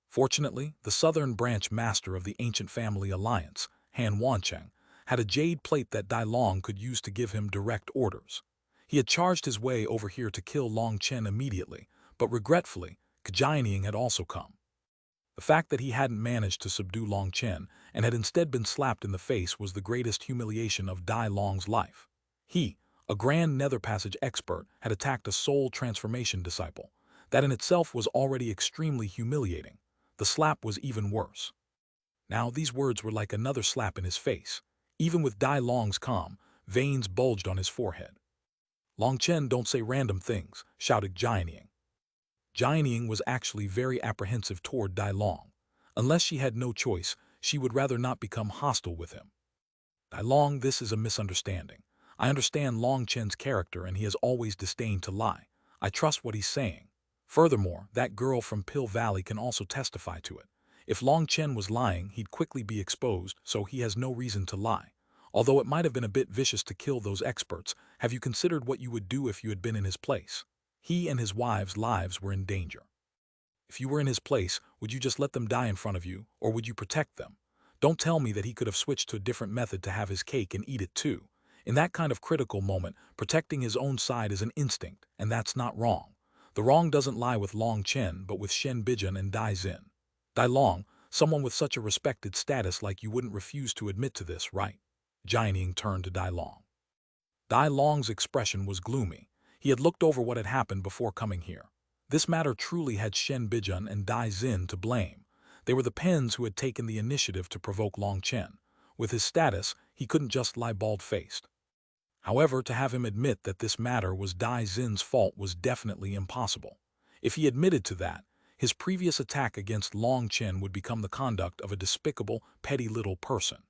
Fortunately, the southern branch master of the ancient family alliance, Han Wancheng, had a jade plate that Dai Long could use to give him direct orders. He had charged his way over here to kill Long Chen immediately, but regretfully, Jianying had also come. The fact that he hadn't managed to subdue Long Chen and had instead been slapped in the face was the greatest humiliation of Dai Long's life. He, a grand nether passage expert, had attacked a soul transformation disciple. That in itself was already extremely humiliating. The slap was even worse. Now these words were like another slap in his face. Even with Dai Long's calm, veins bulged on his forehead. "Long Chen, don't say random things," shouted Jianying. Jianying was actually very apprehensive toward Dai Long. Unless she had no choice, she would rather not become hostile with him. "Dai Long, this is a misunderstanding. I understand Long Chen's character and he has always disdained to lie. I trust what he's saying. Furthermore, that girl from Pill Valley can also testify to it. If Long Chen was lying, he'd quickly be exposed, so he has no reason to lie. Although it might have been a bit vicious to kill those experts, have you considered what you would do if you had been in his place? He and his wives' lives were in danger. If you were in his place, would you just let them die in front of you, or would you protect them? Don't tell me that he could have switched to a different method to have his cake and eat it too. In that kind of critical moment, protecting his own side is an instinct, and that's not wrong. The wrong doesn't lie with Long Chen, but with Shen Bijan and Dai Xin. Dai Long, someone with such a respected status like you wouldn't refuse to admit to this, right?" Jianying turned to Dai Long. Dai Long's expression was gloomy. He had looked over what had happened before coming here. This matter truly had Shen Bijan and Dai Xin to blame. They were the pens who had taken the initiative to provoke Long Chen. With his status, he couldn't just lie bald-faced. However, to have him admit that this matter was Dai Xin's fault was definitely impossible. If he admitted to that, his previous attack against Long Chen would become the conduct of a despicable, petty little person.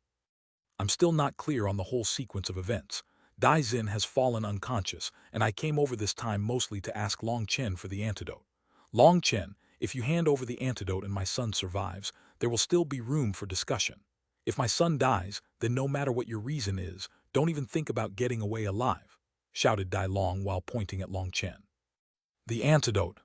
"I'm still not clear on the whole sequence of events. Dai Xin has fallen unconscious, and I came over this time mostly to ask Long Chen for the antidote. Long Chen, if you hand over the antidote and my son survives, there will still be room for discussion. If my son dies, then no matter what your reason is, don't even think about getting away alive," shouted Dai Long while pointing at Long Chen. "The antidote."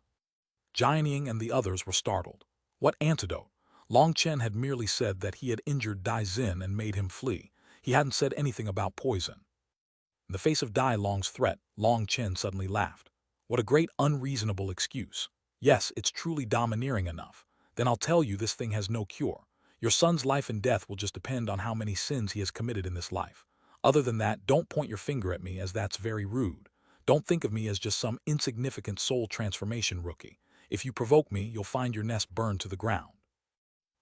Jianying and the others were startled. What antidote? Long Chen had merely said that he had injured Dai Xin and made him flee. He hadn't said anything about poison. In the face of Dai Long's threat, Long Chen suddenly laughed. "What a great unreasonable excuse. Yes, it's truly domineering enough. Then I'll tell you this thing has no cure. Your son's life and death will just depend on how many sins he has committed in this life. Other than that, don't point your finger at me, as that's very rude. Don't think of me as just some insignificant soul transformation rookie. If you provoke me, you'll find your nest burned to the ground."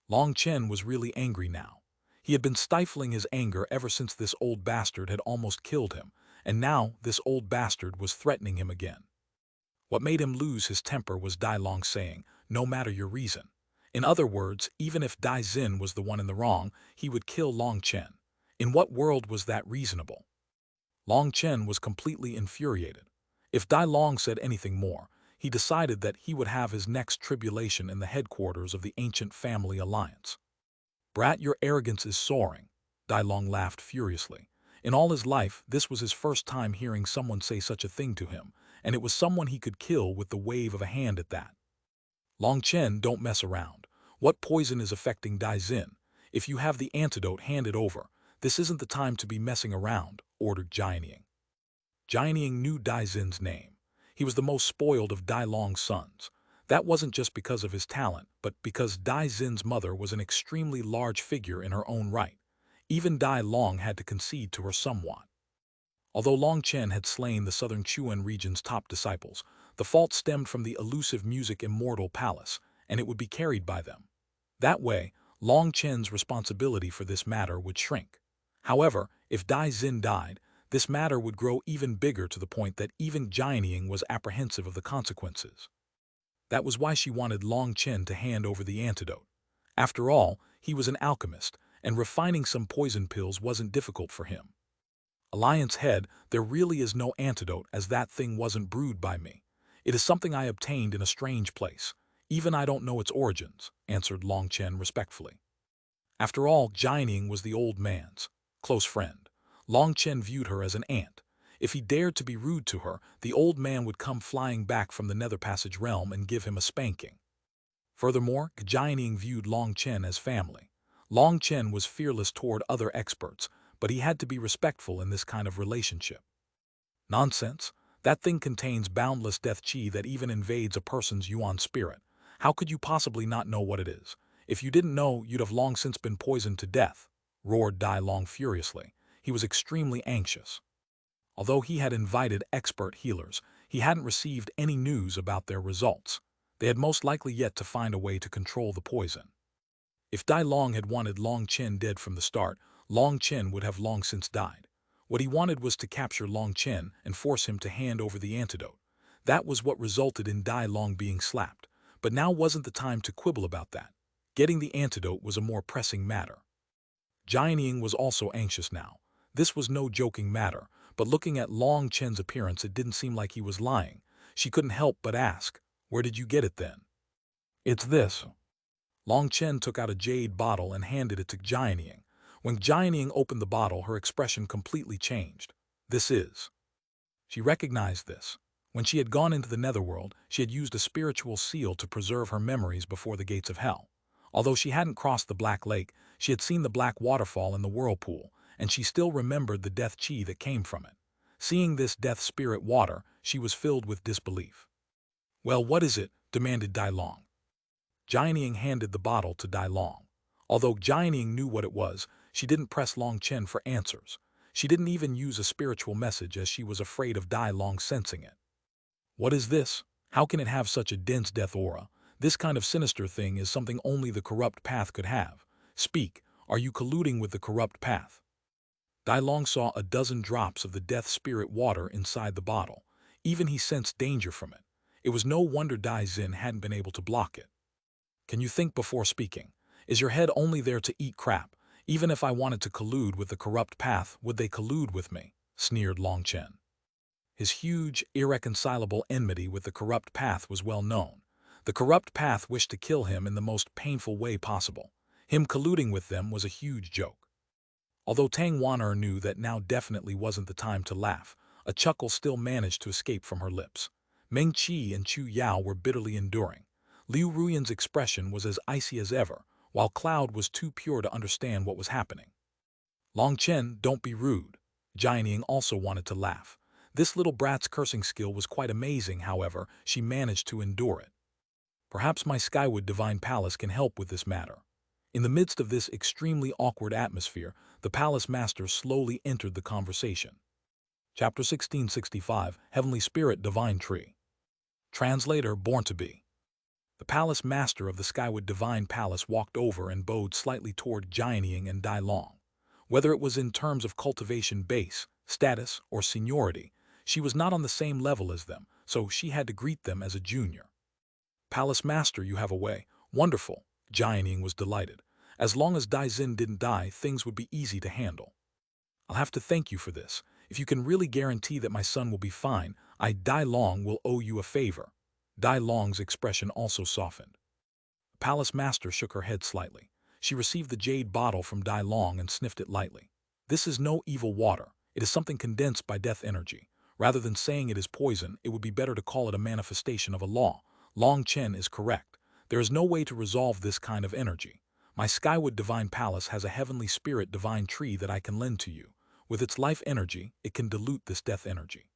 Long Chen was really angry now. He had been stifling his anger ever since this old bastard had almost killed him, and now this old bastard was threatening him again. What made him lose his temper was Dai Long saying, "No matter your reason." In other words, even if Dai Xin was the one in the wrong, he would kill Long Chen. In what world was that reasonable? Long Chen was completely infuriated. If Dai Long said anything more, he decided that he would have his next tribulation in the headquarters of the ancient family alliance. "Brat, your arrogance is soaring," Dai Long laughed furiously. In all his life, this was his first time hearing someone say such a thing to him, and it was someone he could kill with the wave of a hand at that. "Long Chen, don't mess around. What poison is affecting Dai Xin? If you have the antidote, hand it over. This isn't the time to be messing around," ordered Jianying. Jianying knew Dai Xin's name. He was the most spoiled of Dai Long's sons. That wasn't just because of his talent, but because Dai Xin's mother was an extremely large figure in her own right. Even Dai Long had to concede to her somewhat. Although Long Chen had slain the southern Xuanhuan region's top disciples, the fault stemmed from the elusive music immortal palace, and it would be carried by them. That way, Long Chen's responsibility for this matter would shrink. However, if Dai Xin died, this matter would grow even bigger to the point that even Jianying was apprehensive of the consequences. That was why she wanted Long Chen to hand over the antidote. After all, he was an alchemist, and refining some poison pills wasn't difficult for him. Alliance head, there really is no antidote, as that thing wasn't brewed by me. It is something I obtained in a strange place. Even I don't know its origins, answered Long Chen respectfully. After all, Jining was the old man's close friend. Long Chen viewed her as an aunt. If he dared to be rude to her, the old man would come flying back from the Nether Passage realm and give him a spanking. Furthermore, Jining viewed Long Chen as family. Long Chen was fearless toward other experts, but he had to be respectful in this kind of relationship. Nonsense. That thing contains boundless death chi that even invades a person's yuan spirit. How could you possibly not know what it is? If you didn't know, you'd have long since been poisoned to death, roared Dai Long furiously. He was extremely anxious. Although he had invited expert healers, he hadn't received any news about their results. They had most likely yet to find a way to control the poison. If Dai Long had wanted Long Chen dead from the start, Long Chen would have long since died. What he wanted was to capture Long Chen and force him to hand over the antidote. That was what resulted in Dai Long being slapped. But now wasn't the time to quibble about that. Getting the antidote was a more pressing matter. Jining was also anxious now. This was no joking matter, but looking at Long Chen's appearance, it didn't seem like he was lying. She couldn't help but ask, "Where did you get it then?" "It's this." Long Chen took out a jade bottle and handed it to Jining. When Jining opened the bottle, her expression completely changed. "This is." She recognized this. When she had gone into the netherworld, she had used a spiritual seal to preserve her memories before the gates of hell. Although she hadn't crossed the Black Lake, she had seen the black waterfall and the whirlpool, and she still remembered the death chi that came from it. Seeing this death spirit water, she was filled with disbelief. "Well, what is it?" demanded Dai Long. Jining handed the bottle to Dai Long. Although Jining knew what it was, she didn't press Long Chen for answers. She didn't even use a spiritual message, as she was afraid of Dai Long sensing it. "What is this? How can it have such a dense death aura? This kind of sinister thing is something only the corrupt path could have. Speak, are you colluding with the corrupt path?" Dai Long saw a dozen drops of the death spirit water inside the bottle. Even he sensed danger from it. It was no wonder Dai Xin hadn't been able to block it. "Can you think before speaking? Is your head only there to eat crap? Even if I wanted to collude with the corrupt path, would they collude with me?" sneered Long Chen. His huge, irreconcilable enmity with the corrupt path was well known. The corrupt path wished to kill him in the most painful way possible. Him colluding with them was a huge joke. Although Tang Wan'er knew that now definitely wasn't the time to laugh, a chuckle still managed to escape from her lips. Meng Qi and Chu Yao were bitterly enduring. Liu Ruyan's expression was as icy as ever, while Cloud was too pure to understand what was happening. "Long Chen, don't be rude." Jining also wanted to laugh. This little brat's cursing skill was quite amazing, however, she managed to endure it. "Perhaps my Skywood Divine Palace can help with this matter." In the midst of this extremely awkward atmosphere, the palace master slowly entered the conversation. Chapter 1665, Heavenly Spirit Divine Tree. Translator Born to Be. The palace master of the Skywood Divine Palace walked over and bowed slightly toward Jining and Dai Long. Whether it was in terms of cultivation base, status, or seniority, she was not on the same level as them, so she had to greet them as a junior. "Palace master, you have a way. Wonderful." Jining was delighted. As long as Dai Xin didn't die, things would be easy to handle. "I'll have to thank you for this. If you can really guarantee that my son will be fine, Dai Long, will owe you a favor." Dai Long's expression also softened. The palace master shook her head slightly. She received the jade bottle from Dai Long and sniffed it lightly. "This is no evil water. It is something condensed by death energy. Rather than saying it is poison, it would be better to call it a manifestation of a law. Long Chen is correct. There is no way to resolve this kind of energy. My Skywood Divine Palace has a heavenly spirit divine tree that I can lend to you. With its life energy, it can dilute this death energy.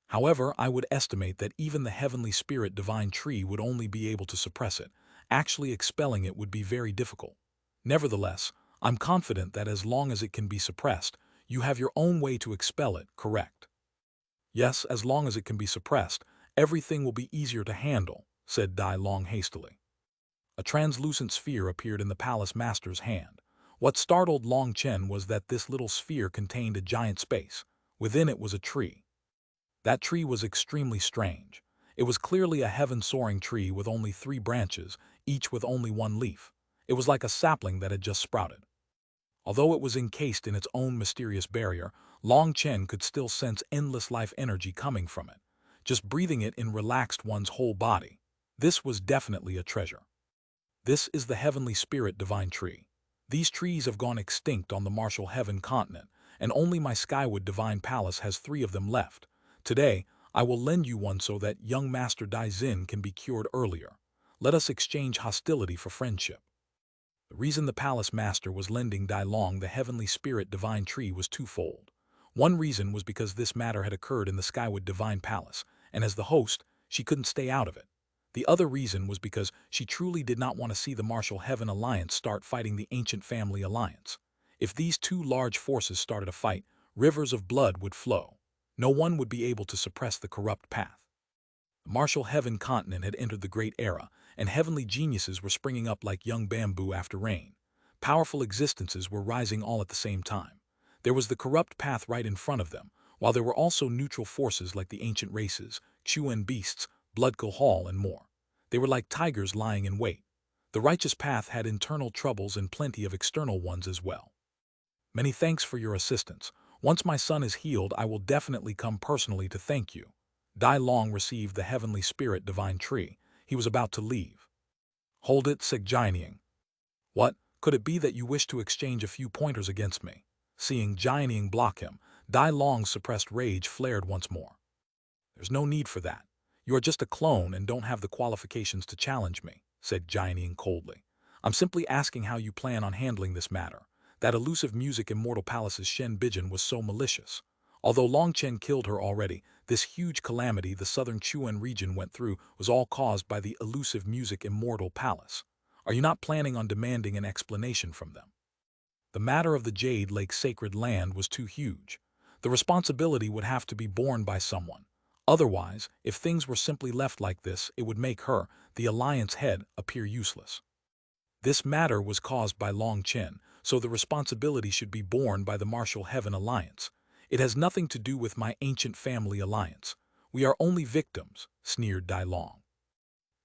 However, I would estimate that even the heavenly spirit divine tree would only be able to suppress it. Actually expelling it would be very difficult. Nevertheless, I'm confident that as long as it can be suppressed, you have your own way to expel it, correct?" "Yes, as long as it can be suppressed, everything will be easier to handle," said Dai Long hastily. A translucent sphere appeared in the palace master's hand. What startled Long Chen was that this little sphere contained a giant space. Within it was a tree. That tree was extremely strange. It was clearly a heaven-soaring tree with only 3 branches, each with only 1 leaf. It was like a sapling that had just sprouted. Although it was encased in its own mysterious barrier, Long Chen could still sense endless life energy coming from it. Just breathing it in relaxed one's whole body. This was definitely a treasure. This is the heavenly spirit divine tree. These trees have gone extinct on the martial heaven continent, and only my Skywood divine palace has 3 of them left. Today, I will lend you one so that young Master Dai Xin can be cured earlier. Let us exchange hostility for friendship. The reason the palace master was lending Dai Long the heavenly spirit divine tree was twofold. One reason was because this matter had occurred in the Skywood divine palace, and as the host, she couldn't stay out of it. The other reason was because she truly did not want to see the Martial Heaven Alliance start fighting the Ancient Family Alliance. If these 2 large forces started a fight, rivers of blood would flow. No one would be able to suppress the corrupt path. The Martial Heaven continent had entered the Great Era, and heavenly geniuses were springing up like young bamboo after rain. Powerful existences were rising all at the same time. There was the corrupt path right in front of them, while there were also neutral forces like the ancient races, Xuanhuan beasts, Bloodkill Hall, and more. They were like tigers lying in wait. The righteous path had internal troubles and plenty of external ones as well. Many thanks for your assistance. Once my son is healed, I will definitely come personally to thank you. Dai Long received the heavenly spirit divine tree. He was about to leave. Hold it, said Jianying. What? Could it be that you wish to exchange a few pointers against me? Seeing Jianying block him, Dai Long's suppressed rage flared once more. There's no need for that. You are just a clone and don't have the qualifications to challenge me, said Jianying coldly. I'm simply asking how you plan on handling this matter. That elusive music Immortal Palace's Shen Bijin was so malicious. Although Long Chen killed her already, this huge calamity the southern Chuan region went through was all caused by the elusive music Immortal Palace. Are you not planning on demanding an explanation from them? The matter of the Jade Lake sacred land was too huge. The responsibility would have to be borne by someone. Otherwise, if things were simply left like this, it would make her, the Alliance head, appear useless. This matter was caused by Long Chen, so the responsibility should be borne by the Martial Heaven Alliance. It has nothing to do with my ancient family alliance. We are only victims, sneered Dai Long.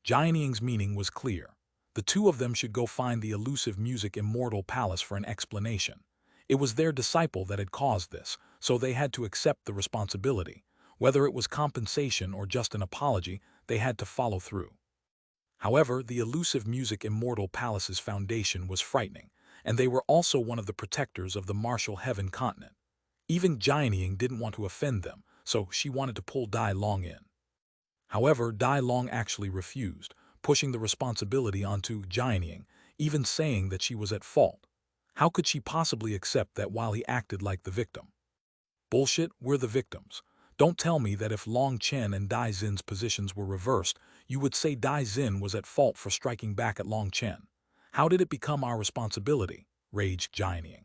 Jianying's meaning was clear. The 2 of them should go find the elusive music Immortal Palace for an explanation. It was their disciple that had caused this, so they had to accept the responsibility. Whether it was compensation or just an apology, they had to follow through. However, the elusive music Immortal Palace's foundation was frightening, and they were also one of the protectors of the Martial Heaven continent. Even Jianying didn't want to offend them, so she wanted to pull Dai Long in. However, Dai Long actually refused, pushing the responsibility onto Jianying, even saying that she was at fault. How could she possibly accept that while he acted like the victim? Bullshit, we're the victims. Don't tell me that if Long Chen and Dai Xin's positions were reversed, you would say Dai Xin was at fault for striking back at Long Chen. How did it become our responsibility? Raged Jianying.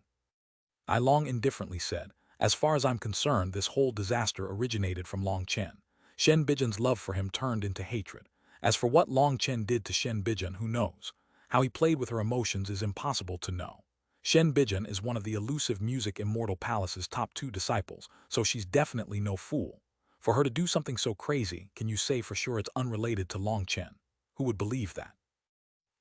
Dai Long indifferently said, as far as I'm concerned, this whole disaster originated from Long Chen. Shen Bijin's love for him turned into hatred. As for what Long Chen did to Shen Bijin, who knows? How he played with her emotions is impossible to know. Shen Bijin is one of the elusive music Immortal Palace's top 2 disciples, so she's definitely no fool. For her to do something so crazy, can you say for sure it's unrelated to Long Chen? Who would believe that?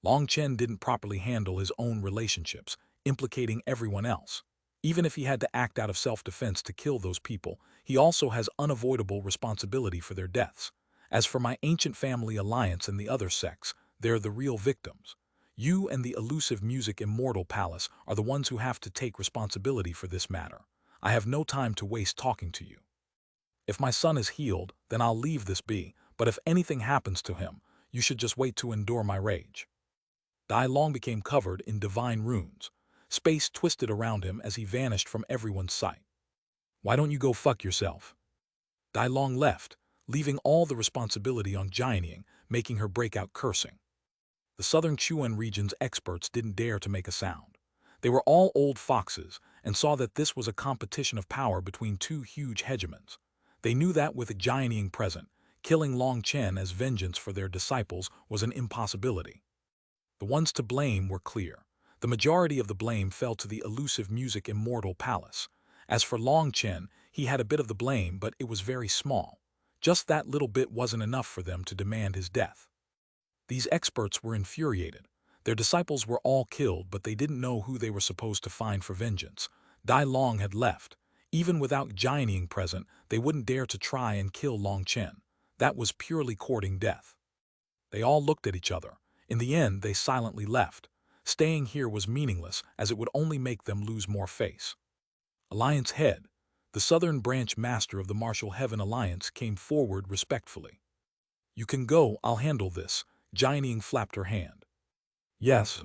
Long Chen didn't properly handle his own relationships, implicating everyone else. Even if he had to act out of self-defense to kill those people, he also has unavoidable responsibility for their deaths. As for my ancient family alliance and the other sects, they're the real victims. You and the elusive music Immortal Palace are the ones who have to take responsibility for this matter. I have no time to waste talking to you. If my son is healed, then I'll leave this be, but if anything happens to him, you should just wait to endure my rage. Dai Long became covered in divine runes. Space twisted around him as he vanished from everyone's sight. Why don't you go fuck yourself? Dai Long left, leaving all the responsibility on Jianying, making her break out cursing. The southern Chuan region's experts didn't dare to make a sound. They were all old foxes and saw that this was a competition of power between 2 huge hegemons. They knew that with Jianying present, killing Long Chen as vengeance for their disciples was an impossibility. The ones to blame were clear. The majority of the blame fell to the elusive music Immortal Palace. As for Long Chen, he had a bit of the blame, but it was very small. Just that little bit wasn't enough for them to demand his death. These experts were infuriated. Their disciples were all killed, but they didn't know who they were supposed to find for vengeance. Dai Long had left. Even without Jianing present, they wouldn't dare to try and kill Long Chen. That was purely courting death. They all looked at each other. In the end, they silently left. Staying here was meaningless, as it would only make them lose more face. Alliance Head, the southern branch master of the Martial Heaven Alliance, came forward respectfully. "You can go, I'll handle this." Jianing flapped her hand. "Yes."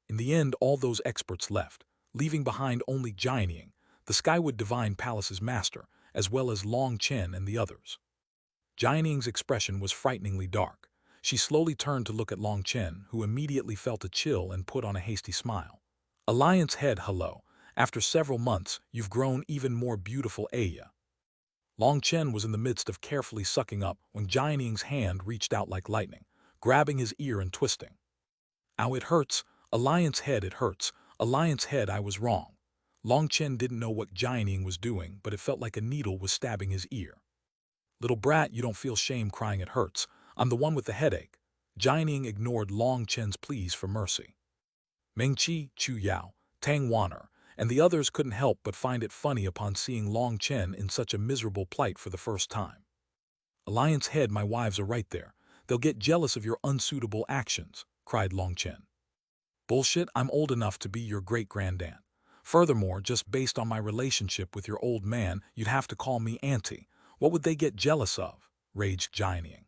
In the end, all those experts left, leaving behind only Jianing, the Skywood Divine Palace's master, as well as Long Chen and the others. Jianing's expression was frighteningly dark. She slowly turned to look at Long Chen, who immediately felt a chill and put on a hasty smile. "Alliance Head, hello. After several months, you've grown even more beautiful, Aya." Long Chen was in the midst of carefully sucking up when Jianing's hand reached out like lightning, grabbing his ear and twisting. "Ow, it hurts. Alliance Head, it hurts. Alliance Head, I was wrong." Long Chen didn't know what Jianing was doing, but it felt like a needle was stabbing his ear. "Little brat, you don't feel shame crying it hurts. I'm the one with the headache." Jianing ignored Long Chen's pleas for mercy. Meng Qi, Chu Yao, Tang Wan'er, and the others couldn't help but find it funny upon seeing Long Chen in such a miserable plight for the first time. "Alliance Head, my wives are right there. They'll get jealous of your unsuitable actions," cried Long Chen. "Bullshit, I'm old enough to be your great-granddad. Furthermore, just based on my relationship with your old man, you'd have to call me auntie. What would they get jealous of?" raged Jianing.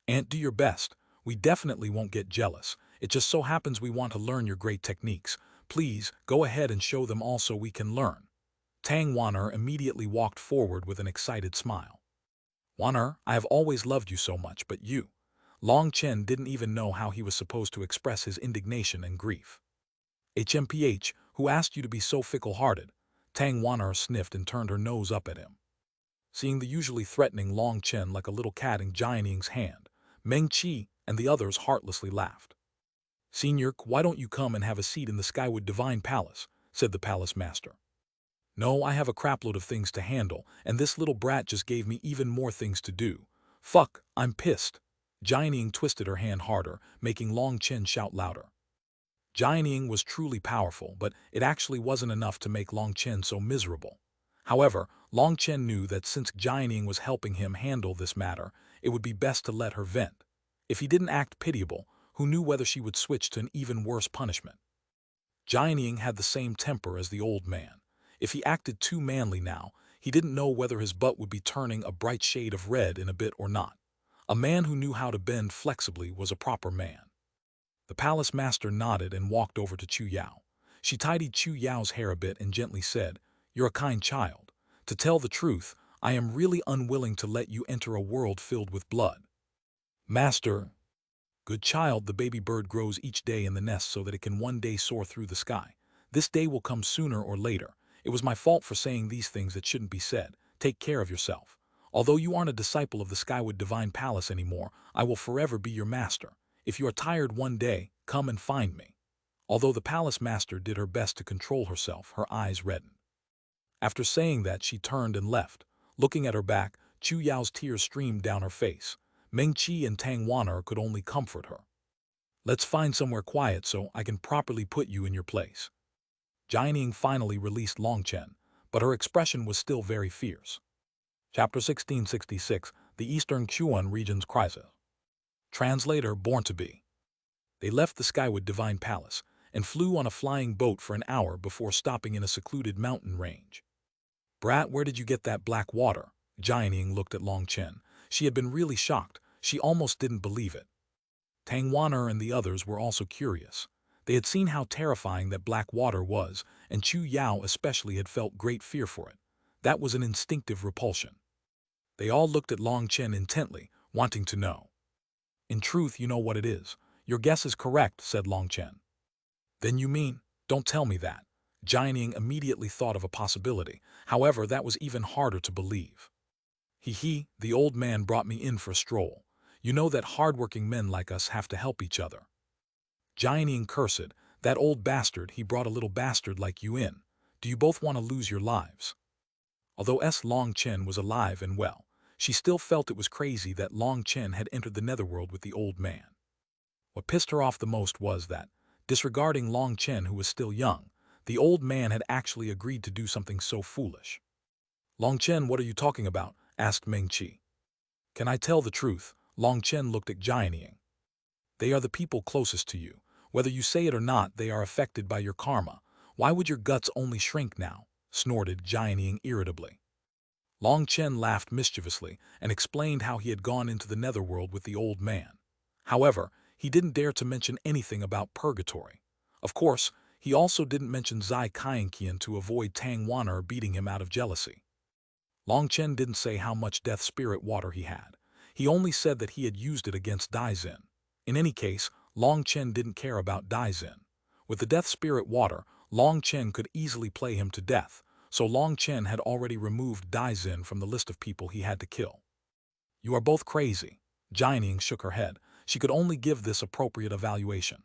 "Aunt, do your best. We definitely won't get jealous. It just so happens we want to learn your great techniques. Please, go ahead and show them all so we can learn." Tang Wan'er immediately walked forward with an excited smile. "Wan'er, I have always loved you so much, but you..." Long Chen didn't even know how he was supposed to express his indignation and grief. "HMPH, who asked you to be so fickle-hearted?" Tang Wan'er sniffed and turned her nose up at him. Seeing the usually threatening Long Chen like a little cat in Jianing's hand, Meng Qi and the others heartlessly laughed. "Senior, why don't you come and have a seat in the Skywood Divine Palace?" said the palace master. "No, I have a crapload of things to handle, and this little brat just gave me even more things to do. Fuck, I'm pissed." Jianing twisted her hand harder, making Long Chen shout louder. Jianing was truly powerful, but it actually wasn't enough to make Long Chen so miserable. However, Long Chen knew that since Jianing was helping him handle this matter, it would be best to let her vent. If he didn't act pitiable, who knew whether she would switch to an even worse punishment? Jianing had the same temper as the old man. If he acted too manly now, he didn't know whether his butt would be turning a bright shade of red in a bit or not. A man who knew how to bend flexibly was a proper man. The palace master nodded and walked over to Chu Yao. She tidied Chu Yao's hair a bit and gently said, "You're a kind child. To tell the truth, I am really unwilling to let you enter a world filled with blood." "Master." "Good child, the baby bird grows each day in the nest so that it can one day soar through the sky. This day will come sooner or later. It was my fault for saying these things that shouldn't be said. Take care of yourself. Although you aren't a disciple of the Skywood Divine Palace anymore, I will forever be your master. If you are tired one day, come and find me." Although the palace master did her best to control herself, her eyes reddened. After saying that, she turned and left. Looking at her back, Chu Yao's tears streamed down her face. Meng Qi and Tang Wan'er could only comfort her. "Let's find somewhere quiet so I can properly put you in your place." Jianing finally released Long Chen, but her expression was still very fierce. Chapter 1666, The Eastern Xuanhuan Region's Crisis. Translator Born to Be. They left the Skywood Divine Palace and flew on a flying boat for an hour before stopping in a secluded mountain range. "Brat, where did you get that black water?" Jianing looked at Long Chen. She had been really shocked. She almost didn't believe it. Tang Wan'er and the others were also curious. They had seen how terrifying that black water was, and Chu Yao especially had felt great fear for it. That was an instinctive repulsion. They all looked at Long Chen intently, wanting to know. "In truth, you know what it is. Your guess is correct," said Long Chen. "Then you mean..." "Don't tell me that." Jianing immediately thought of a possibility. However, that was even harder to believe. "He, the old man brought me in for a stroll. You know that hard-working men like us have to help each other." Jianing cursed. "That old bastard, he brought a little bastard like you in. Do you both want to lose your lives?" Although Long Chen was alive and well, she still felt it was crazy that Long Chen had entered the netherworld with the old man. What pissed her off the most was that, disregarding Long Chen who was still young, the old man had actually agreed to do something so foolish. Long Chen, what are you talking about? Asked Meng Qi. Can I tell the truth? Long Chen looked at Jianying. They are the people closest to you. Whether you say it or not, they are affected by your karma. Why would your guts only shrink now? Snorted Jianying irritably. Long Chen laughed mischievously and explained how he had gone into the netherworld with the old man. However, he didn't dare to mention anything about purgatory. Of course, he also didn't mention Zai Qianqian to avoid Tang Wan'er beating him out of jealousy. Long Chen didn't say how much death spirit water he had. He only said that he had used it against Daizin. In any case, Long Chen didn't care about Daizin. With the death spirit water, Long Chen could easily play him to death, so Long Chen had already removed Daizin from the list of people he had to kill. You are both crazy. Jianying shook her head. She could only give this appropriate evaluation.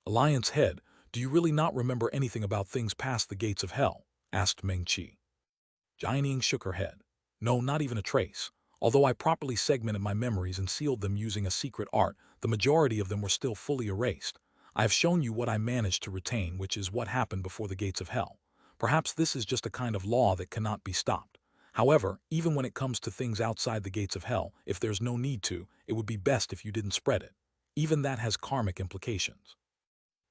Alliance head, do you really not remember anything about things past the gates of hell? Asked Meng Qi. Jianying shook her head. No, not even a trace. Although I properly segmented my memories and sealed them using a secret art, the majority of them were still fully erased. I have shown you what I managed to retain, which is what happened before the gates of hell. Perhaps this is just a kind of law that cannot be stopped. However, even when it comes to things outside the gates of hell, if there's no need to, it would be best if you didn't spread it. Even that has karmic implications.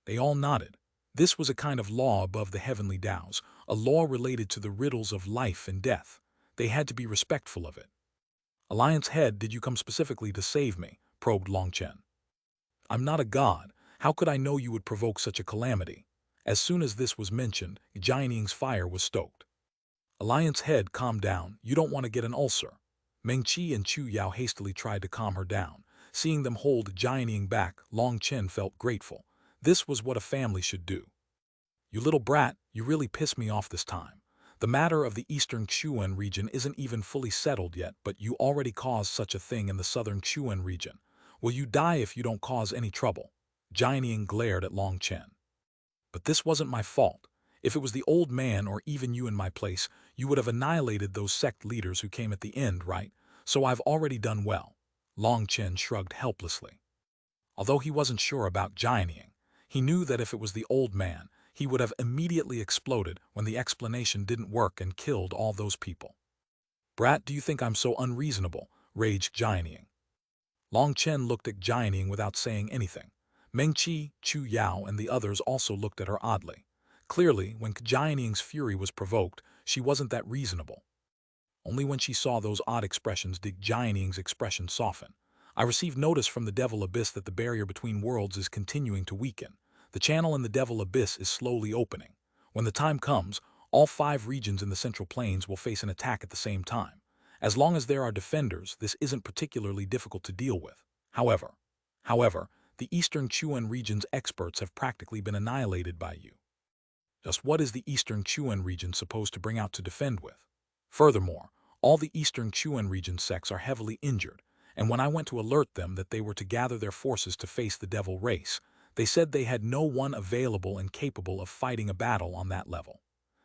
They all nodded. This was a kind of law above the heavenly Taos, a law related to the riddles of life and death. They had to be respectful of it. Alliance head, did you come specifically to save me? Probed Long Chen. I'm not a god. How could I know you would provoke such a calamity? As soon as this was mentioned, Jianying's fire was stoked. Alliance head, calm down. You don't want to get an ulcer. Meng Qi and Chu Yao hastily tried to calm her down. Seeing them hold Jianying back, Long Chen felt grateful. This was what a family should do. You little brat, you really piss me off this time. The matter of the eastern Xuanhuan region isn't even fully settled yet, but you already caused such a thing in the southern Xuanhuan region. Will you die if you don't cause any trouble? Jianying glared at Long Chen. But this wasn't my fault. If it was the old man or even you in my place, you would have annihilated those sect leaders who came at the end, right? So I've already done well. Long Chen shrugged helplessly. Although he wasn't sure about Jianying, he knew that if it was the old man, he would have immediately exploded when the explanation didn't work and killed all those people. Brat, do you think I'm so unreasonable? Raged Jianying. Long Chen looked at Jianying without saying anything. Meng Qi, Chu Yao, and the others also looked at her oddly. Clearly, when Jianying's fury was provoked, she wasn't that reasonable. Only when she saw those odd expressions did Jianying's expression soften. I received notice from the Devil Abyss that the barrier between worlds is continuing to weaken. The channel in the Devil Abyss is slowly opening. When the time comes, all 5 regions in the Central Plains will face an attack at the same time. As long as there are defenders, this isn't particularly difficult to deal with. However, the Eastern Xuan region's experts have practically been annihilated by you. Just what is the Eastern Xuan region supposed to bring out to defend with? Furthermore, all the Eastern Xuan region sects are heavily injured, and when I went to alert them that they were to gather their forces to face the devil race, they said they had no one available and capable of fighting a battle on that level.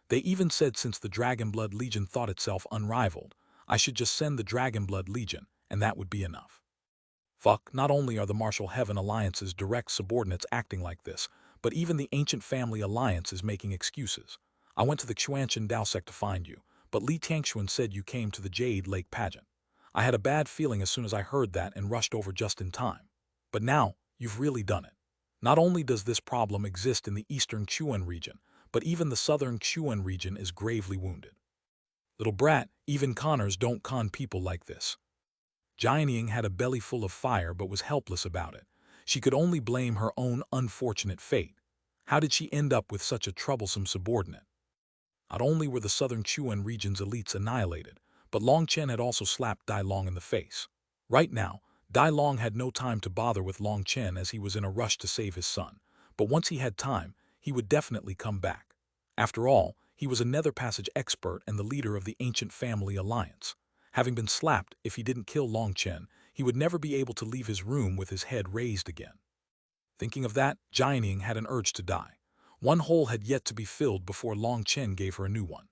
They even said since the Dragonblood Legion thought itself unrivaled, I should just send the Dragonblood Legion, and that would be enough. Fuck, not only are the Martial Heaven Alliance's direct subordinates acting like this, but even the Ancient Family Alliance is making excuses. I went to the Xuanchen Dao sect to find you, but Li Tiangxuan said you came to the Jade Lake pageant. I had a bad feeling as soon as I heard that and rushed over just in time. But now, you've really done it. Not only does this problem exist in the Eastern Xuan region, but even the Southern Xuan region is gravely wounded. Little brat, even Connors don't con people like this. Jianying had a belly full of fire but was helpless about it. She could only blame her own unfortunate fate. How did she end up with such a troublesome subordinate? Not only were the Southern Xuan region's elites annihilated, but Long Chen had also slapped Dai Long in the face. Right now, Dai Long had no time to bother with Long Chen as he was in a rush to save his son, but once he had time, he would definitely come back. After all, he was a Nether Passage expert and the leader of the Ancient Family Alliance. Having been slapped, if he didn't kill Long Chen, he would never be able to leave his room with his head raised again. Thinking of that, Jianying had an urge to die. One hole had yet to be filled before Long Chen gave her a new one.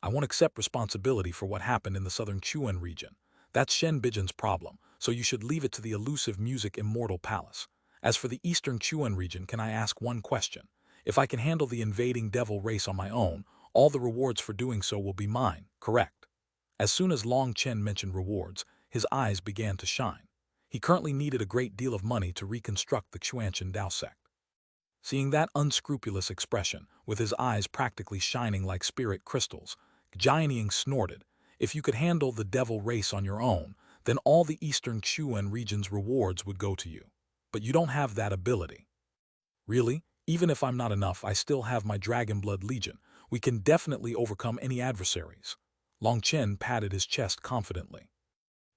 I won't accept responsibility for what happened in the Southern Xuan region. That's Shen Bijan's problem, so you should leave it to the elusive music immortal palace. As for the eastern Xuan region, can I ask one question? If I can handle the invading devil race on my own, all the rewards for doing so will be mine, correct? As soon as Long Chen mentioned rewards, his eyes began to shine. He currently needed a great deal of money to reconstruct the Xuanchen Dao sect. Seeing that unscrupulous expression, with his eyes practically shining like spirit crystals, Jianying snorted. If you could handle the devil race on your own, then all the eastern Xuan region's rewards would go to you. But you don't have that ability. Really? Even if I'm not enough, I still have my Dragon Blood Legion. We can definitely overcome any adversaries. Long Chen patted his chest confidently.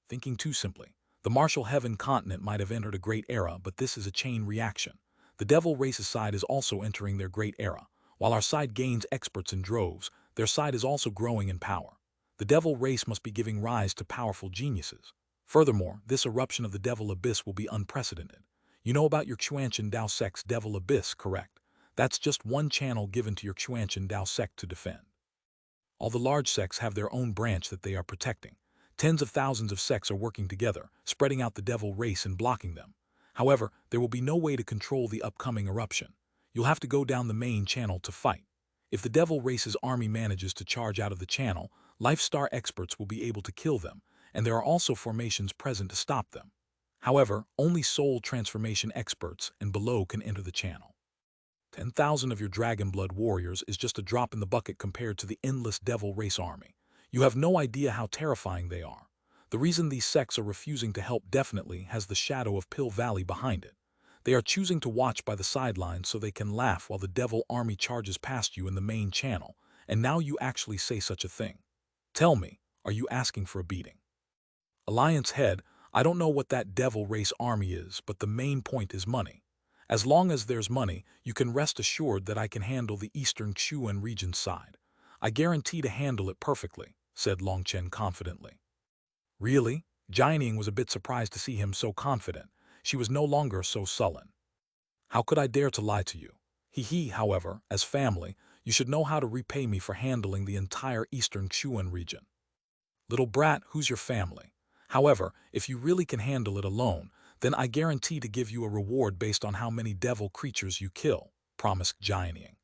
Thinking too simply. The martial heaven continent might have entered a great era, but this is a chain reaction. The devil race's side is also entering their great era. While our side gains experts in droves, their side is also growing in power. The devil race must be giving rise to powerful geniuses. Furthermore, this eruption of the devil abyss will be unprecedented. You know about your Xuanchen Dao sect's devil abyss, correct? That's just one channel given to your Xuanchen Dao sect to defend. All the large sects have their own branch that they are protecting. Tens of thousands of sects are working together, spreading out the devil race and blocking them. However, there will be no way to control the upcoming eruption. You'll have to go down the main channel to fight. If the devil race's army manages to charge out of the channel, Lifestar experts will be able to kill them, and there are also formations present to stop them. However, only soul transformation experts and below can enter the channel. 10,000 of your Dragon Blood warriors is just a drop in the bucket compared to the endless devil race army. You have no idea how terrifying they are. The reason these sects are refusing to help definitely has the shadow of Pill Valley behind it. They are choosing to watch by the sidelines so they can laugh while the devil army charges past you in the main channel, and now you actually say such a thing. Tell me, are you asking for a beating? Alliance head, I don't know what that devil race army is, but the main point is money. As long as there's money, you can rest assured that I can handle the eastern Xuan region side. I guarantee to handle it perfectly, said Long Chen confidently. Really? Jianying was a bit surprised to see him so confident. She was no longer so sullen. How could I dare to lie to you? However, as family, you should know how to repay me for handling the entire eastern Xuan region. Little brat, who's your family? However, if you really can handle it alone, then I guarantee to give you a reward based on how many devil creatures you kill, promised Jianying.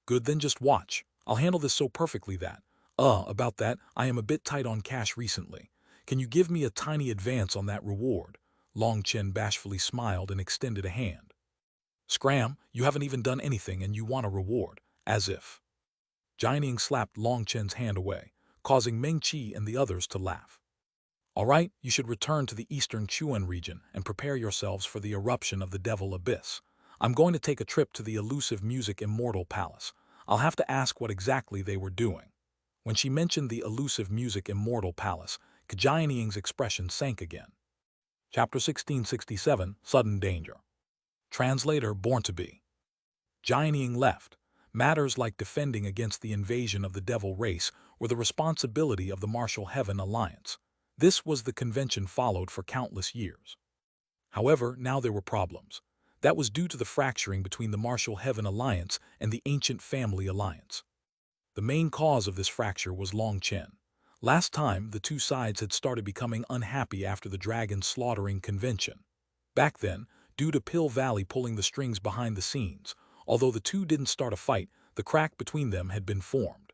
Good, then just watch. I'll handle this so perfectly that, about that, I am a bit tight on cash recently. Can you give me a tiny advance on that reward? Long Chen bashfully smiled and extended a hand. Scram, you haven't even done anything and you want a reward, as if. Jianying slapped Long Chen's hand away, causing Meng Qi and the others to laugh. All right, you should return to the eastern Xuan region and prepare yourselves for the eruption of the Devil Abyss. I'm going to take a trip to the elusive music immortal palace. I'll have to ask what exactly they were doing. When she mentioned the elusive music immortal palace, Jianying's expression sank again. Chapter 1667, Sudden Danger. Translator born to be. Jianying left. Matters like defending against the invasion of the devil race were the responsibility of the Martial Heaven Alliance. This was the convention followed for countless years. However, now there were problems. That was due to the fracturing between the Martial Heaven Alliance and the Ancient Family Alliance. The main cause of this fracture was Long Chen. Last time, the two sides had started becoming unhappy after the dragon slaughtering convention. Back then, due to Pill Valley pulling the strings behind the scenes, although the two didn't start a fight, the crack between them had been formed.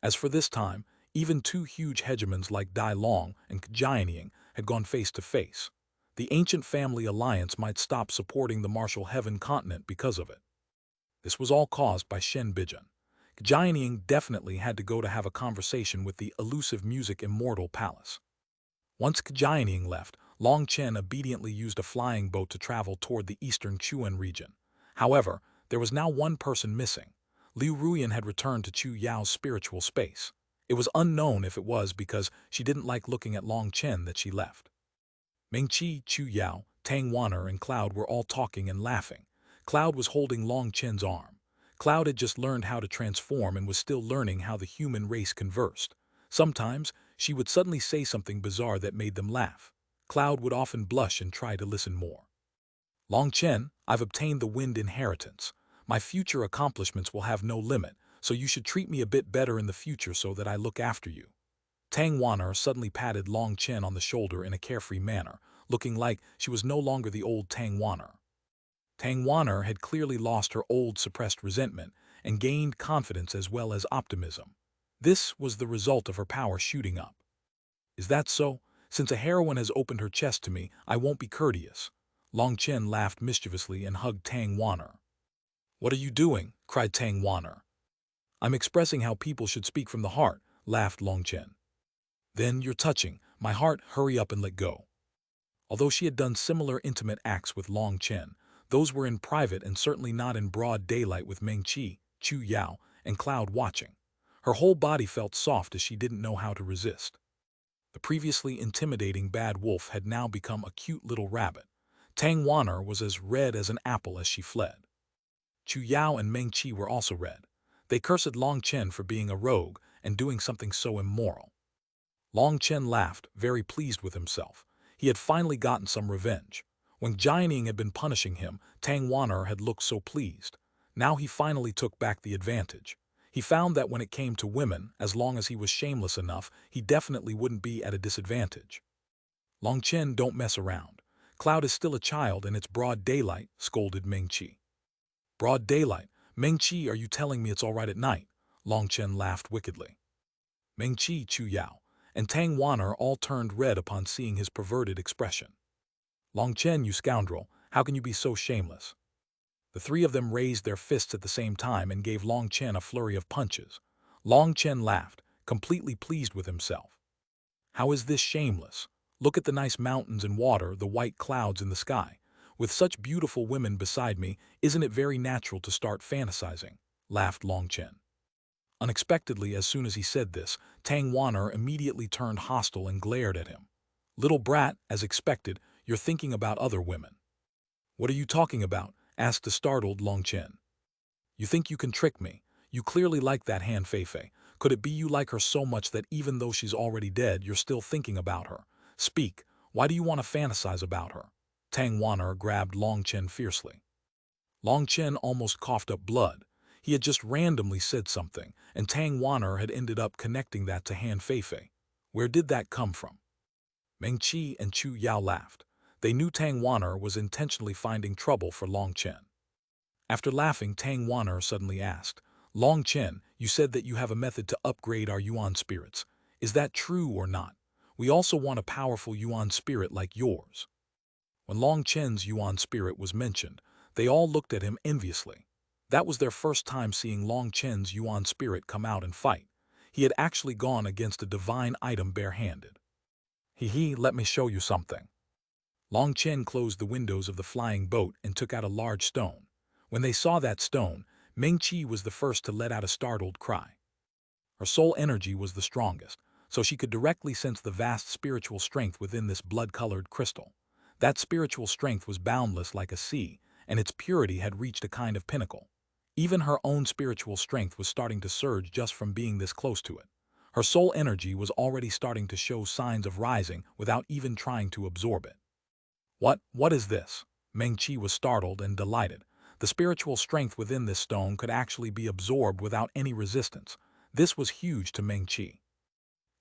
As for this time, even two huge hegemons like Dai Long and Jianying had gone face to face. The Ancient Family Alliance might stop supporting the Martial Heaven continent because of it. This was all caused by Shen Bijan. Jianying definitely had to go to have a conversation with the elusive music immortal palace. Once Jianying left, Long Chen obediently used a flying boat to travel toward the eastern Xuan region. However, there was now one person missing. Liu Ruyan had returned to Chu Yao's spiritual space. It was unknown if it was because she didn't like looking at Long Chen that she left. Meng Qi, Chu Yao, Tang Wanner, and Cloud were all talking and laughing. Cloud was holding Long Chen's arm. Cloud had just learned how to transform and was still learning how the human race conversed. Sometimes, she would suddenly say something bizarre that made them laugh. Cloud would often blush and try to listen more. Long Chen, I've obtained the Wind Inheritance. My future accomplishments will have no limit, so you should treat me a bit better in the future so that I look after you. Tang Wanner suddenly patted Long Chen on the shoulder in a carefree manner, looking like she was no longer the old Tang Wanner. Tang Wanner had clearly lost her old suppressed resentment and gained confidence as well as optimism. This was the result of her power shooting up. Is that so? Since a heroine has opened her chest to me, I won't be courteous. Long Chen laughed mischievously and hugged Tang Wanner. What are you doing? Cried Tang Wanner. I'm expressing how people should speak from the heart, laughed Long Chen. Then you're touching my heart, hurry up and let go. Although she had done similar intimate acts with Long Chen, those were in private and certainly not in broad daylight with Meng Qi, Chu Yao, and Cloud watching. Her whole body felt soft as she didn't know how to resist. The previously intimidating bad wolf had now become a cute little rabbit. Tang Wanner was as red as an apple as she fled. Chu Yao and Meng Qi were also red. They cursed Long Chen for being a rogue and doing something so immoral. Long Chen laughed, very pleased with himself. He had finally gotten some revenge. When Jianing had been punishing him, Tang Wanner had looked so pleased. Now he finally took back the advantage. He found that when it came to women, as long as he was shameless enough, he definitely wouldn't be at a disadvantage. Long Chen, don't mess around. Cloud is still a child and it's broad daylight, scolded Meng Qi. Broad daylight? Meng Qi, are you telling me it's all right at night? Long Chen laughed wickedly. Meng Qi, Chu Yao, and Tang Wanner all turned red upon seeing his perverted expression. Long Chen, you scoundrel, how can you be so shameless? The three of them raised their fists at the same time and gave Long Chen a flurry of punches. Long Chen laughed, completely pleased with himself. How is this shameless? Look at the nice mountains and water, the white clouds in the sky. With such beautiful women beside me, isn't it very natural to start fantasizing? Laughed Long Chen. Unexpectedly, as soon as he said this, Tang Wanner immediately turned hostile and glared at him. Little brat, as expected, you're thinking about other women. What are you talking about? Asked the startled Long Chen. You think you can trick me? You clearly like that Han Feifei. Could it be you like her so much that even though she's already dead, you're still thinking about her? Speak, why do you want to fantasize about her? Tang Wanner grabbed Long Chen fiercely. Long Chen almost coughed up blood. He had just randomly said something, and Tang Wanner had ended up connecting that to Han Feifei. Where did that come from? Meng Qi and Chu Yao laughed. They knew Tang Wanner was intentionally finding trouble for Long Chen. After laughing, Tang Wanner suddenly asked, Long Chen, you said that you have a method to upgrade our Yuan spirits. Is that true or not? We also want a powerful Yuan spirit like yours. When Long Chen's Yuan spirit was mentioned, they all looked at him enviously. That was their first time seeing Long Chen's Yuan spirit come out and fight. He had actually gone against a divine item barehanded. Hee, let me show you something. Long Chen closed the windows of the flying boat and took out a large stone. When they saw that stone, Meng Qi was the first to let out a startled cry. Her soul energy was the strongest, so she could directly sense the vast spiritual strength within this blood-colored crystal. That spiritual strength was boundless like a sea, and its purity had reached a kind of pinnacle. Even her own spiritual strength was starting to surge just from being this close to it. Her soul energy was already starting to show signs of rising without even trying to absorb it. What is this? Meng Qi was startled and delighted. The spiritual strength within this stone could actually be absorbed without any resistance. This was huge to Meng Qi.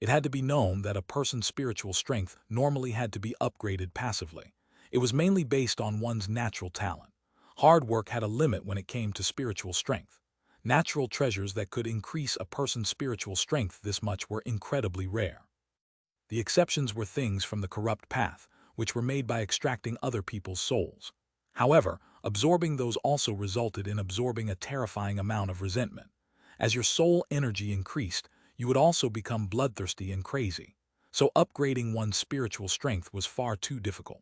It had to be known that a person's spiritual strength normally had to be upgraded passively. It was mainly based on one's natural talent. Hard work had a limit when it came to spiritual strength. Natural treasures that could increase a person's spiritual strength this much were incredibly rare. The exceptions were things from the corrupt path, which were made by extracting other people's souls. However, absorbing those also resulted in absorbing a terrifying amount of resentment. As your soul energy increased, you would also become bloodthirsty and crazy. So upgrading one's spiritual strength was far too difficult.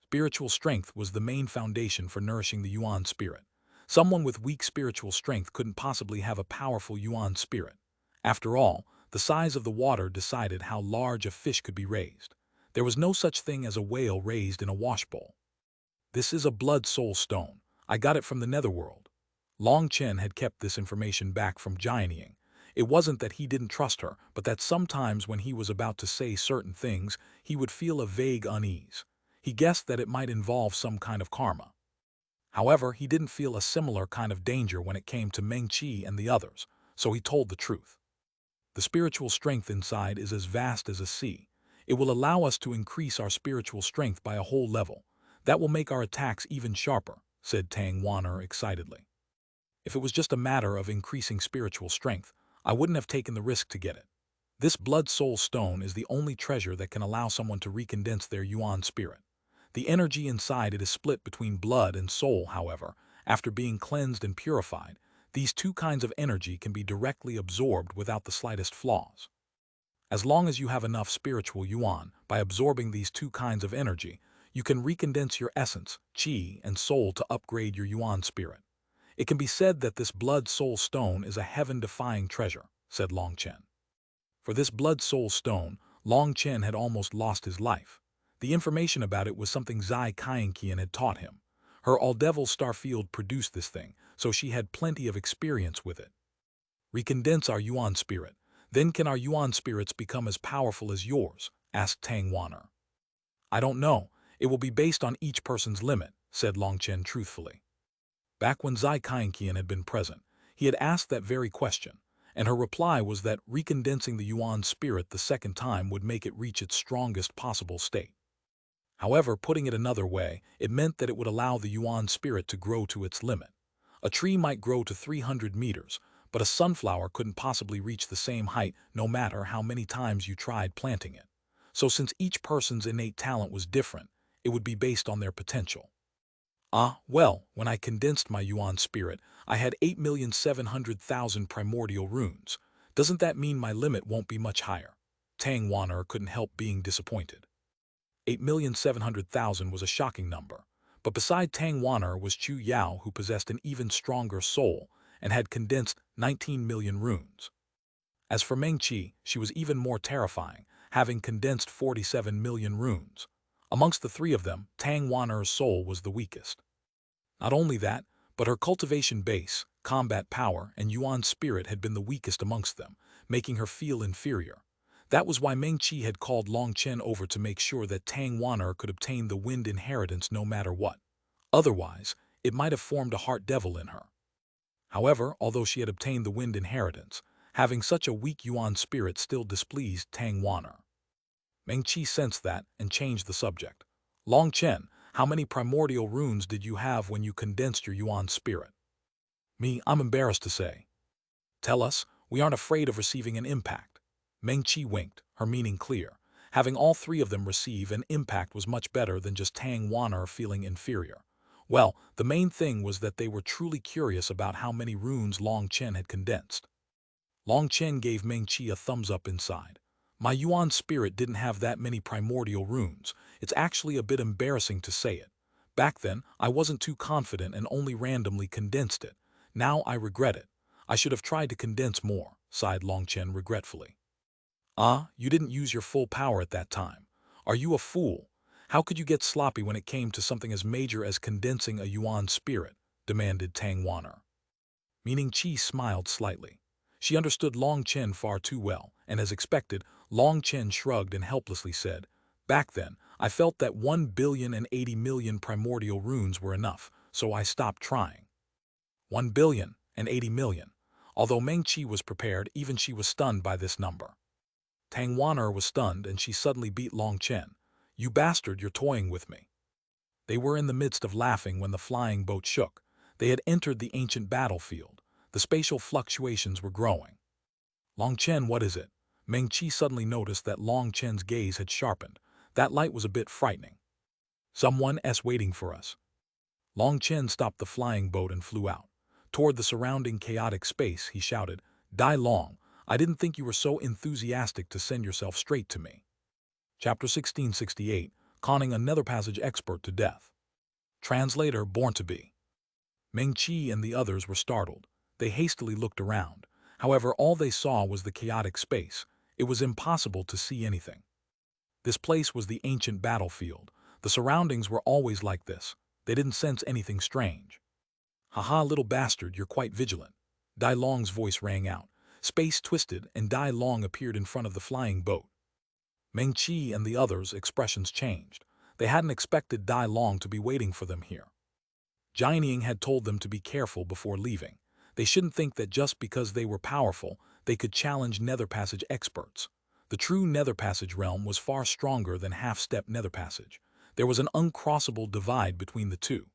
Spiritual strength was the main foundation for nourishing the Yuan spirit. Someone with weak spiritual strength couldn't possibly have a powerful Yuan spirit. After all, the size of the water decided how large a fish could be raised. There was no such thing as a whale raised in a washbowl. This is a blood soul stone. I got it from the netherworld. Long Chen had kept this information back from Jianing. It wasn't that he didn't trust her, but that sometimes when he was about to say certain things, he would feel a vague unease. He guessed that it might involve some kind of karma. However, he didn't feel a similar kind of danger when it came to Meng Qi and the others, so he told the truth. The spiritual strength inside is as vast as a sea. It will allow us to increase our spiritual strength by a whole level. That will make our attacks even sharper, said Tang Wanner excitedly. If it was just a matter of increasing spiritual strength, I wouldn't have taken the risk to get it. This blood soul stone is the only treasure that can allow someone to recondense their yuan spirit. The energy inside it is split between blood and soul, however. After being cleansed and purified, these two kinds of energy can be directly absorbed without the slightest flaws. As long as you have enough spiritual yuan, by absorbing these two kinds of energy, you can recondense your essence, qi, and soul to upgrade your yuan spirit. It can be said that this blood soul stone is a heaven-defying treasure, said Long Chen. For this blood soul stone, Long Chen had almost lost his life. The information about it was something Zai Qianqian had taught him. Her all-devil starfield produced this thing, so she had plenty of experience with it. Recondense our yuan spirit. Then can our yuan spirits become as powerful as yours? Asked Tang Wanner. I don't know. It will be based on each person's limit, said Long Chen truthfully. Back when Zai Qianqian had been present, he had asked that very question, and her reply was that recondensing the yuan spirit the second time would make it reach its strongest possible state. However, putting it another way, it meant that it would allow the yuan spirit to grow to its limit. A tree might grow to 300 meters, but a sunflower couldn't possibly reach the same height no matter how many times you tried planting it. So since each person's innate talent was different, it would be based on their potential. Well, when I condensed my yuan spirit, I had 8,700,000 primordial runes. Doesn't that mean my limit won't be much higher? Tang Wanner couldn't help being disappointed. 8,700,000 was a shocking number, but beside Tang Wanner was Chu Yao, who possessed an even stronger soul and had condensed 19 million runes. As for Meng Qi, she was even more terrifying, having condensed 47 million runes. Amongst the three of them, Tang Wanner's soul was the weakest. Not only that, but her cultivation base, combat power, and yuan spirit had been the weakest amongst them, making her feel inferior. That was why Meng Qi had called Long Chen over to make sure that Tang Wanner could obtain the wind inheritance no matter what. Otherwise, it might have formed a heart devil in her. However, although she had obtained the wind inheritance, having such a weak yuan spirit still displeased Tang Wanner. Meng Qi sensed that and changed the subject. Long Chen, how many primordial runes did you have when you condensed your yuan spirit? Me, I'm embarrassed to say. Tell us, we aren't afraid of receiving an impact. Meng Qi winked, her meaning clear. Having all three of them receive an impact was much better than just Tang Wanner feeling inferior. Well, the main thing was that they were truly curious about how many runes Long Chen had condensed. Long Chen gave Meng Qi a thumbs up inside. My yuan spirit didn't have that many primordial runes. It's actually a bit embarrassing to say it. Back then, I wasn't too confident and only randomly condensed it. Now I regret it. I should have tried to condense more, sighed Long Chen regretfully. You didn't use your full power at that time. Are you a fool? How could you get sloppy when it came to something as major as condensing a yuan spirit? Demanded Tang Wanner. Meaning Qi smiled slightly. She understood Long Chen far too well, and as expected, Long Chen shrugged and helplessly said, Back then, I felt that 1,080,000,000 primordial runes were enough, so I stopped trying. 1,080,000,000. Although Meng Qi was prepared, even she was stunned by this number. Tang Wanner was stunned and she suddenly beat Long Chen. You bastard, you're toying with me. They were in the midst of laughing when the flying boat shook. They had entered the ancient battlefield. The spatial fluctuations were growing. Long Chen, what is it? Meng Qi suddenly noticed that Long Chen's gaze had sharpened. That light was a bit frightening. Someone's waiting for us. Long Chen stopped the flying boat and flew out. Toward the surrounding chaotic space, he shouted, Dai Long, I didn't think you were so enthusiastic to send yourself straight to me. Chapter 1668, Conning a Nether Passage Expert to Death. Translator born to be. Meng Qi and the others were startled. They hastily looked around. However, all they saw was the chaotic space. It was impossible to see anything. This place was the ancient battlefield. The surroundings were always like this. They didn't sense anything strange. Haha, little bastard, you're quite vigilant. Dai Long's voice rang out. Space twisted and Dai Long appeared in front of the flying boat. Meng Qi and the others' expressions changed. They hadn't expected Dai Long to be waiting for them here. Jianing had told them to be careful before leaving. They shouldn't think that just because they were powerful, they could challenge Nether Passage experts. The true Nether Passage realm was far stronger than half-step Nether Passage. There was an uncrossable divide between the two.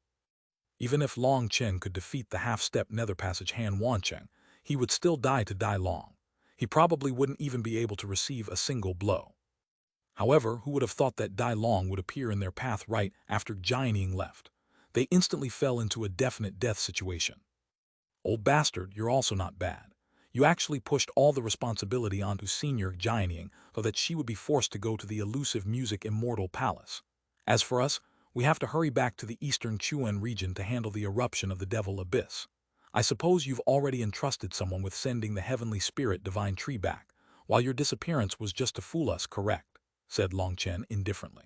Even if Long Chen could defeat the half-step nether passage Han Wancheng, he would still die to Dai Long. He probably wouldn't even be able to receive a single blow. However, who would have thought that Dai Long would appear in their path right after Jianying left? They instantly fell into a definite death situation. Old bastard, you're also not bad. You actually pushed all the responsibility onto Senior Jianying so that she would be forced to go to the elusive music immortal palace. As for us, we have to hurry back to the eastern Xuanhuan region to handle the eruption of the Devil Abyss. I suppose you've already entrusted someone with sending the Heavenly Spirit Divine Tree back, while your disappearance was just to fool us, correct? Said Long Chen indifferently.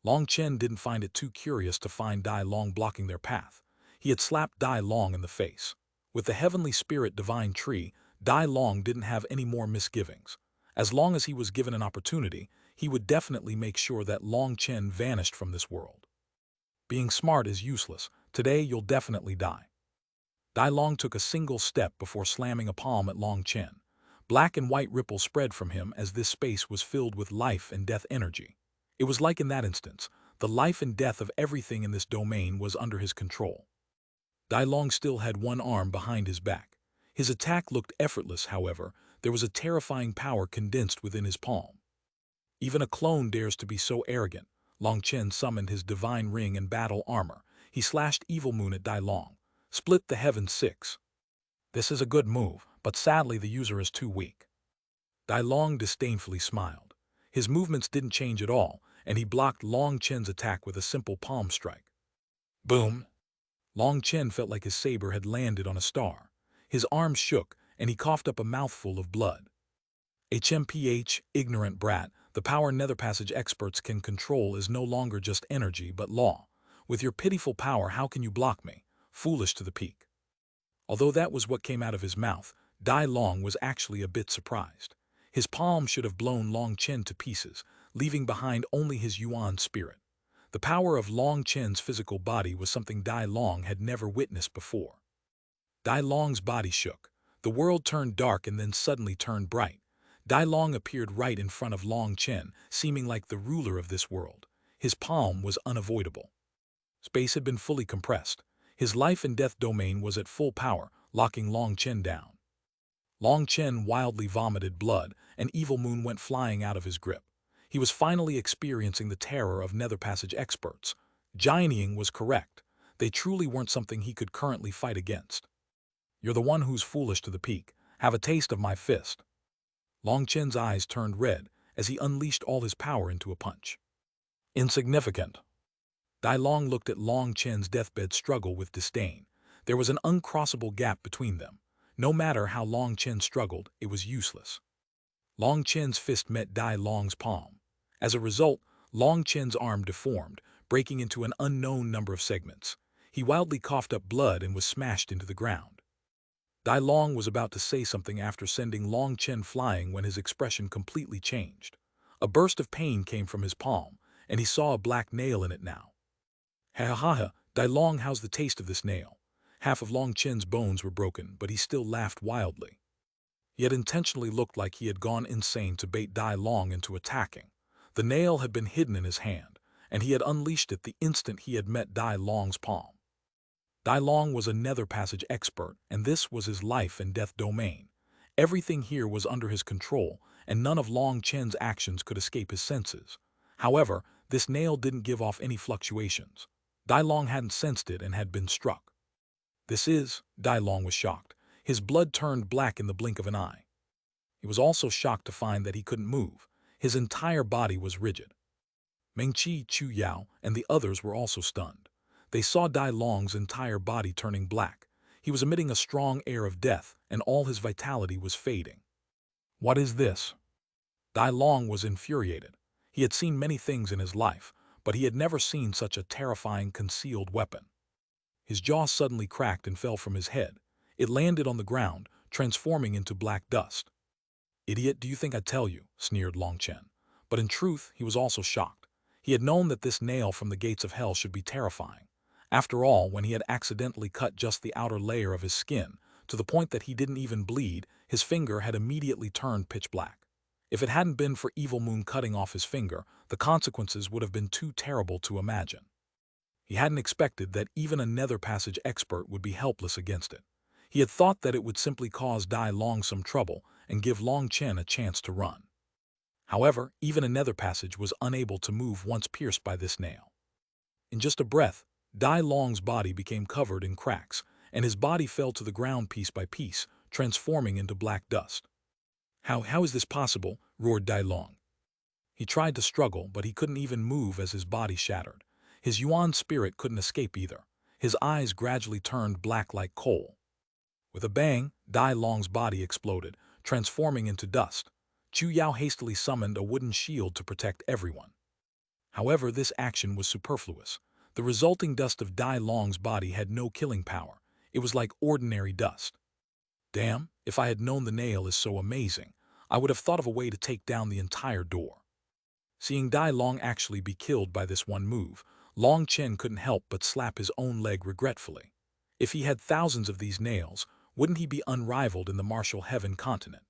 Long Chen didn't find it too curious to find Dai Long blocking their path. He had slapped Dai Long in the face. With the Heavenly Spirit Divine Tree, Dai Long didn't have any more misgivings. As long as he was given an opportunity, he would definitely make sure that Long Chen vanished from this world. Being smart is useless. Today you'll definitely die. Dai Long took a single step before slamming a palm at Long Chen. Black and white ripples spread from him as this space was filled with life and death energy. It was like in that instance, the life and death of everything in this domain was under his control. Dai Long still had one arm behind his back. His attack looked effortless, however. There was a terrifying power condensed within his palm. Even a clone dares to be so arrogant. Long Chen summoned his divine ring and battle armor. He slashed Evil Moon at Dai Long. Split the heavens 6. This is a good move, but sadly the user is too weak. Dai Long disdainfully smiled. His movements didn't change at all, and he blocked Long Chen's attack with a simple palm strike. Boom! Long Chen felt like his saber had landed on a star. His arms shook, and he coughed up a mouthful of blood. HMPH, ignorant brat, the power Nether Passage experts can control is no longer just energy but law. With your pitiful power, how can you block me? Foolish to the peak. Although that was what came out of his mouth, Dai Long was actually a bit surprised. His palm should have blown Long Chen to pieces, leaving behind only his Yuan spirit. The power of Long Chen's physical body was something Dai Long had never witnessed before. Dai Long's body shook. The world turned dark and then suddenly turned bright. Dai Long appeared right in front of Long Chen, seeming like the ruler of this world. His palm was unavoidable. Space had been fully compressed. His life and death domain was at full power, locking Long Chen down. Long Chen wildly vomited blood, and Evil Moon went flying out of his grip. He was finally experiencing the terror of Nether Passage experts. Jianying was correct. They truly weren't something he could currently fight against. You're the one who's foolish to the peak. Have a taste of my fist. Long Chen's eyes turned red as he unleashed all his power into a punch. Insignificant. Dai Long looked at Long Chen's deathbed struggle with disdain. There was an uncrossable gap between them. No matter how Long Chen struggled, it was useless. Long Chen's fist met Dai Long's palm. As a result, Long Chen's arm deformed, breaking into an unknown number of segments. He wildly coughed up blood and was smashed into the ground. Dai Long was about to say something after sending Long Chen flying when his expression completely changed. A burst of pain came from his palm, and he saw a black nail in it now. Ha ha ha, Dai Long, how's the taste of this nail? Half of Long Chen's bones were broken, but he still laughed wildly. He had intentionally looked like he had gone insane to bait Dai Long into attacking. The nail had been hidden in his hand, and he had unleashed it the instant he had met Dai Long's palm. Dai Long was a Nether Passage expert, and this was his life and death domain. Everything here was under his control, and none of Long Chen's actions could escape his senses. However, this nail didn't give off any fluctuations. Dai Long hadn't sensed it and had been struck. Dai Long was shocked. His blood turned black in the blink of an eye. He was also shocked to find that he couldn't move. His entire body was rigid. Mengqi, Chu Yao, and the others were also stunned. They saw Dai Long's entire body turning black. He was emitting a strong air of death, and all his vitality was fading. What is this? Dai Long was infuriated. He had seen many things in his life, but he had never seen such a terrifying concealed weapon. His jaw suddenly cracked and fell from his head. It landed on the ground, transforming into black dust. Idiot, do you think I'd tell you? Sneered Long Chen. But in truth, he was also shocked. He had known that this nail from the gates of hell should be terrifying. After all, when he had accidentally cut just the outer layer of his skin, to the point that he didn't even bleed, his finger had immediately turned pitch black. If it hadn't been for Evil Moon cutting off his finger, the consequences would have been too terrible to imagine. He hadn't expected that even a nether passage expert would be helpless against it. He had thought that it would simply cause Dai Long some trouble and give Long Chen a chance to run. However, even a nether passage was unable to move once pierced by this nail. In just a breath, Dai Long's body became covered in cracks, and his body fell to the ground piece by piece, transforming into black dust. How is this possible?" roared Dai Long. He tried to struggle, but he couldn't even move as his body shattered. His Yuan spirit couldn't escape either. His eyes gradually turned black like coal. With a bang, Dai Long's body exploded, transforming into dust. Chu Yao hastily summoned a wooden shield to protect everyone. However, this action was superfluous. The resulting dust of Dai Long's body had no killing power. It was like ordinary dust. Damn, if I had known the nail is so amazing, I would have thought of a way to take down the entire door. Seeing Dai Long actually be killed by this one move, Long Chen couldn't help but slap his own leg regretfully. If he had thousands of these nails, wouldn't he be unrivaled in the martial heaven continent?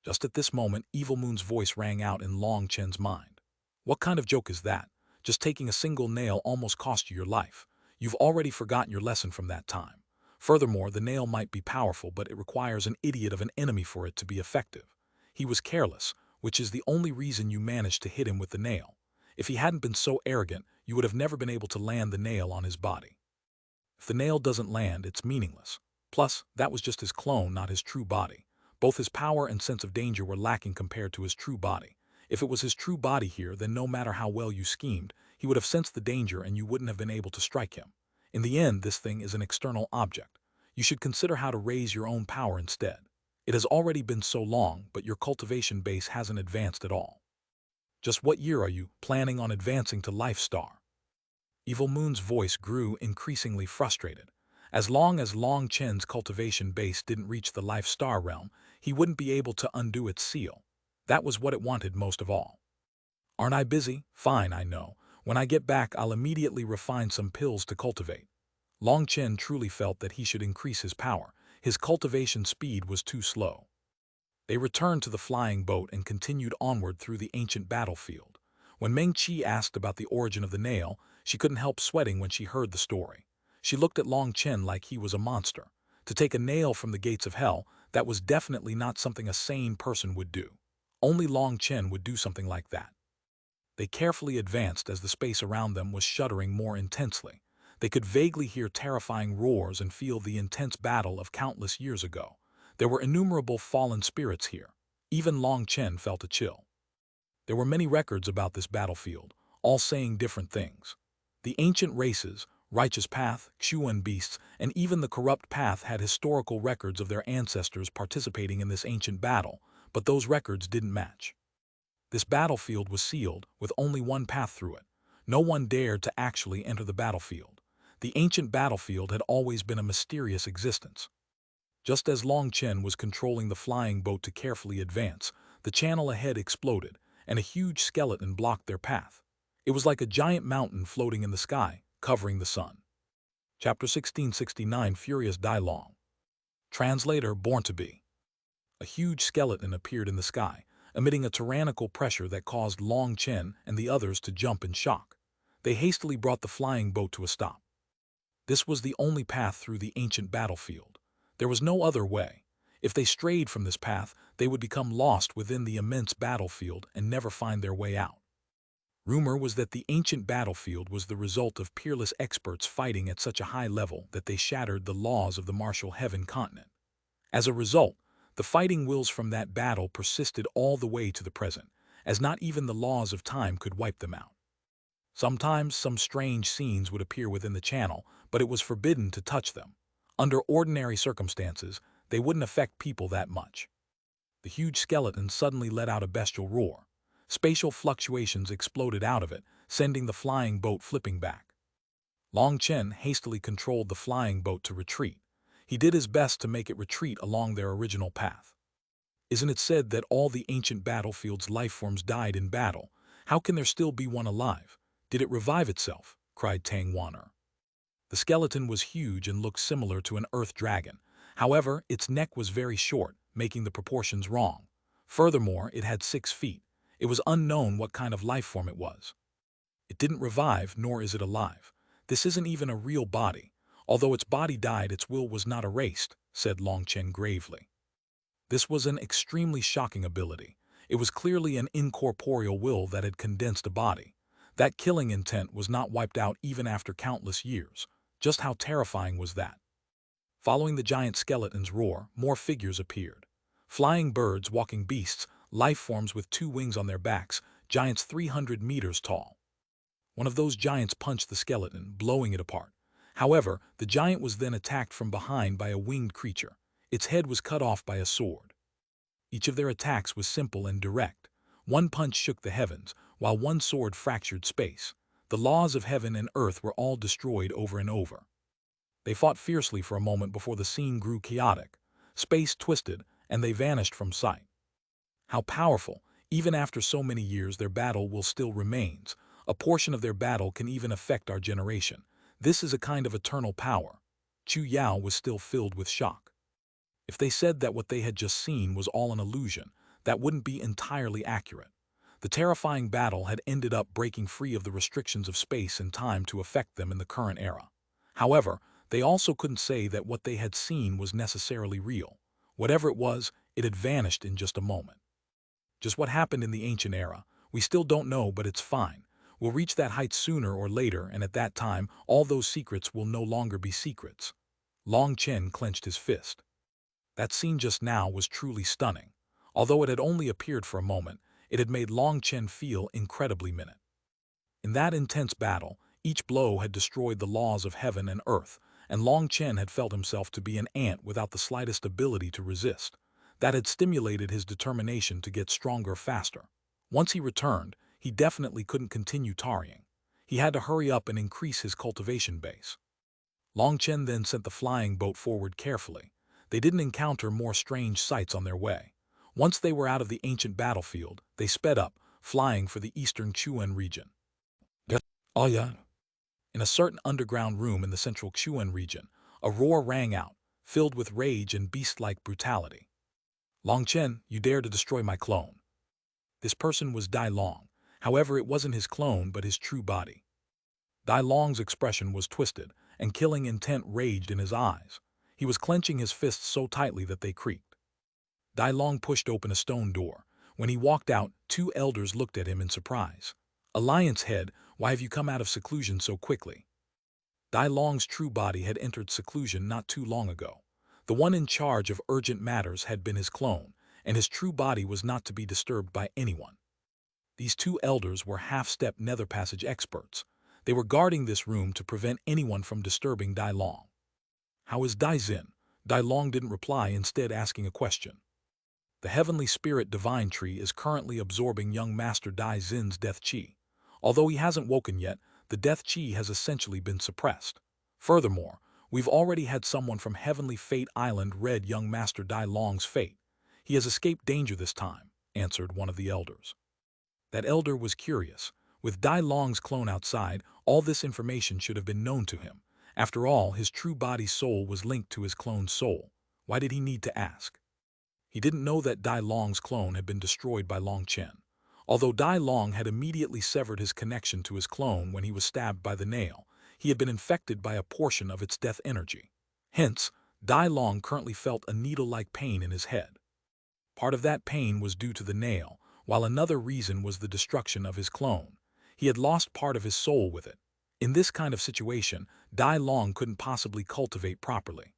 Just at this moment, Evil Moon's voice rang out in Long Chen's mind. What kind of joke is that? Just taking a single nail almost cost you your life. You've already forgotten your lesson from that time. Furthermore, the nail might be powerful, but it requires an idiot of an enemy for it to be effective. He was careless, which is the only reason you managed to hit him with the nail. If he hadn't been so arrogant, you would have never been able to land the nail on his body. If the nail doesn't land, it's meaningless. Plus, that was just his clone, not his true body. Both his power and sense of danger were lacking compared to his true body. If it was his true body here, then no matter how well you schemed, he would have sensed the danger and you wouldn't have been able to strike him. In the end, this thing is an external object. You should consider how to raise your own power instead. It has already been so long, but your cultivation base hasn't advanced at all. Just what year are you planning on advancing to Life Star? Evil Moon's voice grew increasingly frustrated. As long as Long Chen's cultivation base didn't reach the Life Star realm, he wouldn't be able to undo its seal. That was what it wanted most of all. Aren't I busy? Fine, I know. When I get back, I'll immediately refine some pills to cultivate. Long Chen truly felt that he should increase his power. His cultivation speed was too slow. They returned to the flying boat and continued onward through the ancient battlefield. When Meng Qi asked about the origin of the nail, she couldn't help sweating when she heard the story. She looked at Long Chen like he was a monster. To take a nail from the gates of hell, that was definitely not something a sane person would do. Only Long Chen would do something like that. They carefully advanced as the space around them was shuddering more intensely. They could vaguely hear terrifying roars and feel the intense battle of countless years ago. There were innumerable fallen spirits here. Even Long Chen felt a chill. There were many records about this battlefield, all saying different things. The ancient races, Righteous Path, Xuanhuan beasts, and even the Corrupt Path had historical records of their ancestors participating in this ancient battle, but those records didn't match. This battlefield was sealed, with only one path through it. No one dared to actually enter the battlefield. The ancient battlefield had always been a mysterious existence. Just as Long Chen was controlling the flying boat to carefully advance, the channel ahead exploded, and a huge skeleton blocked their path. It was like a giant mountain floating in the sky, covering the sun. Chapter 1669 Furious Dai Long. Translator Born to Be. A huge skeleton appeared in the sky, emitting a tyrannical pressure that caused Long Chen and the others to jump in shock. They hastily brought the flying boat to a stop. This was the only path through the ancient battlefield. There was no other way. If they strayed from this path, they would become lost within the immense battlefield and never find their way out. Rumor was that the ancient battlefield was the result of peerless experts fighting at such a high level that they shattered the laws of the martial heaven continent. As a result, the fighting wills from that battle persisted all the way to the present, as not even the laws of time could wipe them out. Sometimes some strange scenes would appear within the channel, but it was forbidden to touch them. Under ordinary circumstances, they wouldn't affect people that much. The huge skeleton suddenly let out a bestial roar. Spatial fluctuations exploded out of it, sending the flying boat flipping back. Long Chen hastily controlled the flying boat to retreat. He did his best to make it retreat along their original path. Isn't it said that all the ancient battlefield's lifeforms died in battle? How can there still be one alive? Did it revive itself? Cried Tang Wan'er. The skeleton was huge and looked similar to an earth dragon. However, its neck was very short, making the proportions wrong. Furthermore, it had 6 feet. It was unknown what kind of life form it was. It didn't revive, nor is it alive. This isn't even a real body. Although its body died, its will was not erased, said Long Chen gravely. This was an extremely shocking ability. It was clearly an incorporeal will that had condensed a body. That killing intent was not wiped out even after countless years. Just how terrifying was that? Following the giant skeleton's roar, more figures appeared. Flying birds, walking beasts, life forms with two wings on their backs, giants 300 meters tall. One of those giants punched the skeleton, blowing it apart. However, the giant was then attacked from behind by a winged creature. Its head was cut off by a sword. Each of their attacks was simple and direct. One punch shook the heavens, while one sword fractured space. The laws of heaven and earth were all destroyed over and over. They fought fiercely for a moment before the scene grew chaotic. Space twisted, and they vanished from sight. How powerful! Even after so many years, their battle will still remains. A portion of their battle can even affect our generation. This is a kind of eternal power. Chu Yao was still filled with shock. If they said that what they had just seen was all an illusion, that wouldn't be entirely accurate. The terrifying battle had ended up breaking free of the restrictions of space and time to affect them in the current era. However, they also couldn't say that what they had seen was necessarily real. Whatever it was, it had vanished in just a moment. Just what happened in the ancient era, we still don't know, but it's fine. We'll reach that height sooner or later, and at that time, all those secrets will no longer be secrets. Long Chen clenched his fist. That scene just now was truly stunning. Although it had only appeared for a moment, it had made Long Chen feel incredibly minute. In that intense battle, each blow had destroyed the laws of heaven and earth, and Long Chen had felt himself to be an ant without the slightest ability to resist. That had stimulated his determination to get stronger faster. Once he returned, he definitely couldn't continue tarrying. He had to hurry up and increase his cultivation base. Long Chen then sent the flying boat forward carefully. They didn't encounter more strange sights on their way. Once they were out of the ancient battlefield, they sped up, flying for the eastern Xuanhuan region. Oh yeah. In a certain underground room in the central Xuanhuan region, a roar rang out, filled with rage and beast-like brutality. Long Chen, you dare to destroy my clone. This person was Dai Long. However, it wasn't his clone but his true body. Dai Long's expression was twisted, and killing intent raged in his eyes. He was clenching his fists so tightly that they creaked. Dai Long pushed open a stone door. When he walked out, two elders looked at him in surprise. Alliance head, why have you come out of seclusion so quickly? Dai Long's true body had entered seclusion not too long ago. The one in charge of urgent matters had been his clone, and his true body was not to be disturbed by anyone. These two elders were half-step nether passage experts. They were guarding this room to prevent anyone from disturbing Dai Long. How is Dai Xin? Dai Long didn't reply, instead asking a question. The heavenly spirit divine tree is currently absorbing young master Dai Xin's death chi. Although he hasn't woken yet, the death chi has essentially been suppressed. Furthermore, we've already had someone from Heavenly Fate Island read young master Dai Long's fate. He has escaped danger this time, answered one of the elders. That elder was curious. With Dai Long's clone outside, all this information should have been known to him. After all, his true body's soul was linked to his clone's soul. Why did he need to ask? He didn't know that Dai Long's clone had been destroyed by Long Chen. Although Dai Long had immediately severed his connection to his clone when he was stabbed by the nail, he had been infected by a portion of its death energy. Hence, Dai Long currently felt a needle-like pain in his head. Part of that pain was due to the nail, while another reason was the destruction of his clone. He had lost part of his soul with it. In this kind of situation, Dai Long couldn't possibly cultivate properly.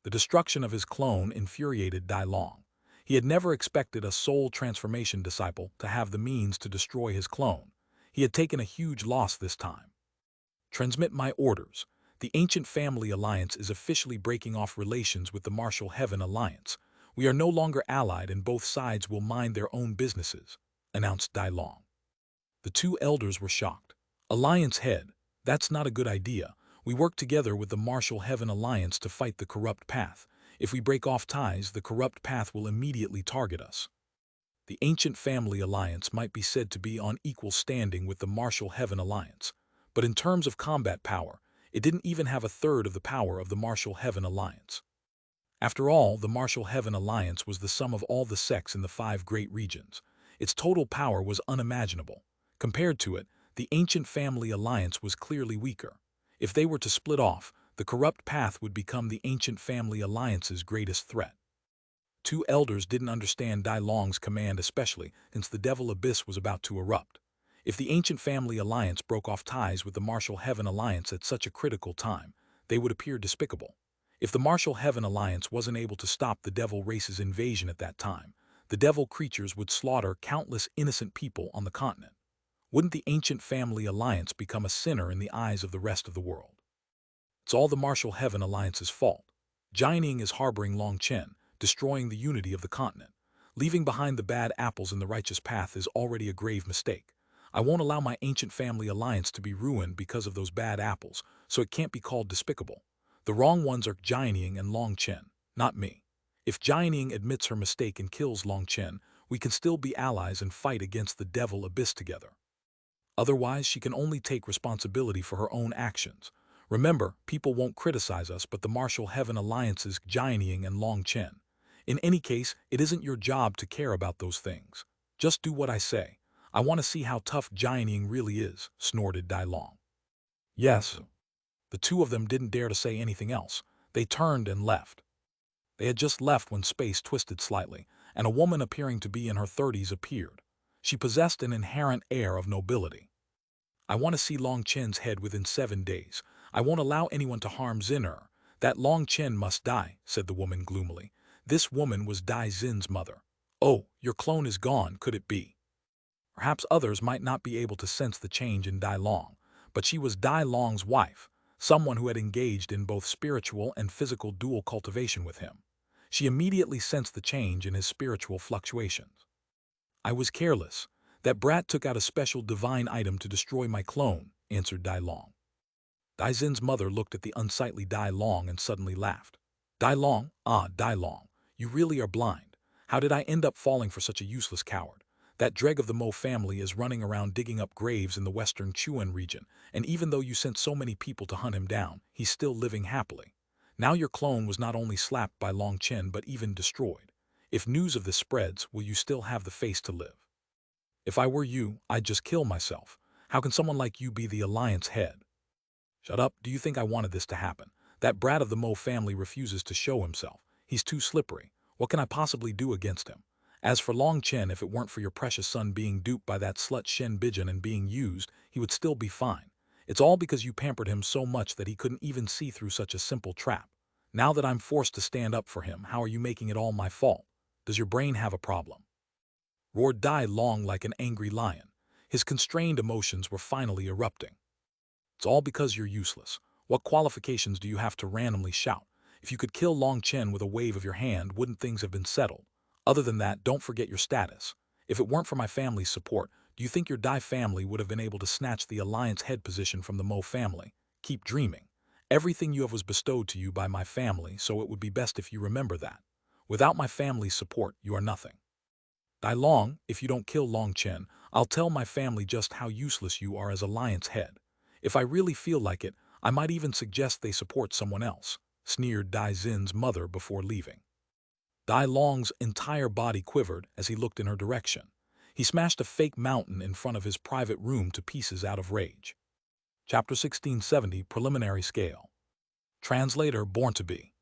The destruction of his clone infuriated Dai Long. He had never expected a soul transformation disciple to have the means to destroy his clone. He had taken a huge loss this time. Transmit my orders. The Ancient Family Alliance is officially breaking off relations with the Martial Heaven Alliance. We are no longer allied and both sides will mind their own businesses, announced Dai Long. The two elders were shocked. Alliance head, that's not a good idea. We work together with the Martial Heaven Alliance to fight the corrupt path. If we break off ties, the corrupt path will immediately target us. The Ancient Family Alliance might be said to be on equal standing with the Martial Heaven Alliance, but in terms of combat power, it didn't even have a third of the power of the Martial Heaven Alliance. After all, the Martial Heaven Alliance was the sum of all the sects in the 5 great regions. Its total power was unimaginable. Compared to it, the Ancient Family Alliance was clearly weaker. If they were to split off, the corrupt path would become the ancient family alliance's greatest threat. Two elders didn't understand Dai Long's command, especially since the Devil Abyss was about to erupt. If the ancient family alliance broke off ties with the martial heaven alliance at such a critical time, they would appear despicable. If the martial heaven alliance wasn't able to stop the devil race's invasion at that time, the devil creatures would slaughter countless innocent people on the continent. Wouldn't the ancient family alliance become a sinner in the eyes of the rest of the world? It's all the martial heaven alliance's fault. Jining is harboring Long Chen, destroying the unity of the continent. Leaving behind the bad apples in the righteous path is already a grave mistake. I won't allow my ancient family alliance to be ruined because of those bad apples, so it can't be called despicable. The wrong ones are Jining and Long Chen, not me. If Jining admits her mistake and kills Long Chen, we can still be allies and fight against the Devil Abyss together. Otherwise, she can only take responsibility for her own actions. Remember, people won't criticize us but the martial heaven alliances Jining and Long Chen. In any case, it isn't your job to care about those things. Just do what I say. I want to see how tough Jining really is, snorted Dai Long. Yes. The two of them didn't dare to say anything else. They turned and left. They had just left when space twisted slightly, and a woman appearing to be in her 30s appeared. She possessed an inherent air of nobility. I want to see Long Chen's head within 7 days. I won't allow anyone to harm Zin'er. That Long Chen must die, said the woman gloomily. This woman was Dai Zin's mother. Oh, your clone is gone, could it be? Perhaps others might not be able to sense the change in Dai Long, but she was Dai Long's wife, someone who had engaged in both spiritual and physical dual cultivation with him. She immediately sensed the change in his spiritual fluctuations. I was careless. That brat took out a special divine item to destroy my clone, answered Dai Long. Dai Zin's mother looked at the unsightly Dai Long and suddenly laughed. Dai Long, Dai Long, you really are blind. How did I end up falling for such a useless coward? That dregs of the Mo family is running around digging up graves in the western Xuanhuan region, and even though you sent so many people to hunt him down, he's still living happily. Now your clone was not only slapped by Long Chen but even destroyed. If news of this spreads, will you still have the face to live? If I were you, I'd just kill myself. How can someone like you be the alliance head? Shut up, do you think I wanted this to happen? That brat of the Mo family refuses to show himself. He's too slippery. What can I possibly do against him? As for Long Chen, if it weren't for your precious son being duped by that slut Shen Bijan and being used, he would still be fine. It's all because you pampered him so much that he couldn't even see through such a simple trap. Now that I'm forced to stand up for him, how are you making it all my fault? Does your brain have a problem? Roared Dai Long like an angry lion. His constrained emotions were finally erupting. It's all because you're useless. What qualifications do you have to randomly shout? If you could kill Long Chen with a wave of your hand, wouldn't things have been settled? Other than that, don't forget your status. If it weren't for my family's support, do you think your Dai family would have been able to snatch the alliance head position from the Mo family? Keep dreaming. Everything you have was bestowed to you by my family, so it would be best if you remember that. Without my family's support, you are nothing. Dai Long, if you don't kill Long Chen, I'll tell my family just how useless you are as alliance head. If I really feel like it, I might even suggest they support someone else, sneered Dai Zin's mother before leaving. Dai Long's entire body quivered as he looked in her direction. He smashed a fake mountain in front of his private room to pieces out of rage. Chapter 1670 Preliminary Scale. Translator Born to Be.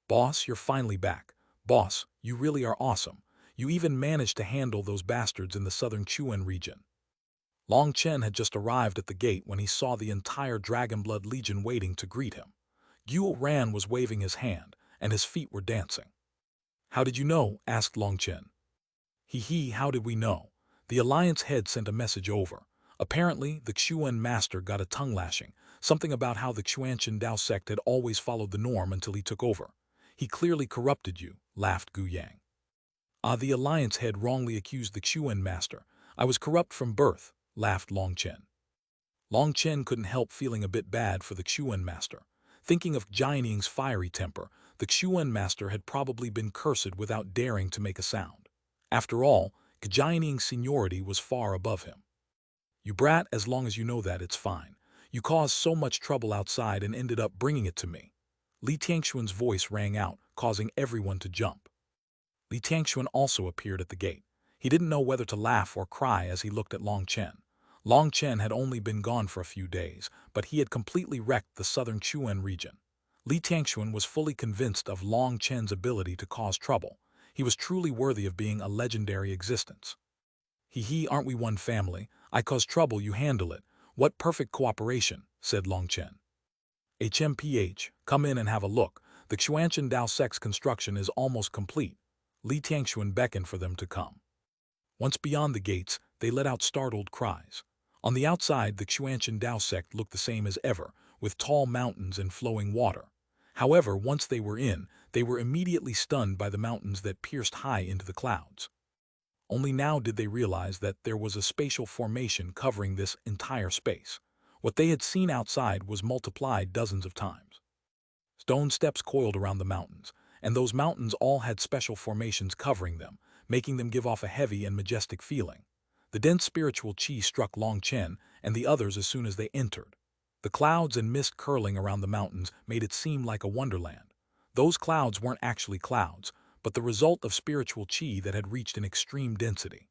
Boss, you're finally back. Boss, you really are awesome. You even managed to handle those bastards in the southern Xuan region. Long Chen had just arrived at the gate when he saw the entire Dragonblood Legion waiting to greet him. Guo Ran was waving his hand, and his feet were dancing. How did you know? Asked Long Chen. How did we know? The Alliance head sent a message over. Apparently, the Xuan master got a tongue lashing, something about how the Xuanchen Dao sect had always followed the norm until he took over. He clearly corrupted you, laughed Gu Yang. The Alliance head wrongly accused the Xuan master. I was corrupt from birth, laughed Long Chen. Long Chen couldn't help feeling a bit bad for the Xuan master. Thinking of Jining's fiery temper, the Xuan master had probably been cursed without daring to make a sound. After all, Jining's seniority was far above him. You brat, as long as you know that, it's fine. You caused so much trouble outside and ended up bringing it to me. Li Tiangxuan's voice rang out, causing everyone to jump. Li Tiangxuan also appeared at the gate. He didn't know whether to laugh or cry as he looked at Long Chen. Long Chen had only been gone for a few days, but he had completely wrecked the southern Xuan region. Li Tianxuan was fully convinced of Long Chen's ability to cause trouble. He was truly worthy of being a legendary existence. He, aren't we one family? I cause trouble, you handle it. What perfect cooperation, said Long Chen. HMPH, come in and have a look. The Xuanchen Dao Sect's construction is almost complete. Li Tianxuan beckoned for them to come. Once beyond the gates, they let out startled cries. On the outside, the Xuanchen Dao Sect looked the same as ever, with tall mountains and flowing water. However, once they were in, they were immediately stunned by the mountains that pierced high into the clouds. Only now did they realize that there was a spatial formation covering this entire space. What they had seen outside was multiplied dozens of times. Stone steps coiled around the mountains, and those mountains all had special formations covering them, making them give off a heavy and majestic feeling. The dense spiritual qi struck Long Chen and the others as soon as they entered. The clouds and mist curling around the mountains made it seem like a wonderland. Those clouds weren't actually clouds, but the result of spiritual qi that had reached an extreme density.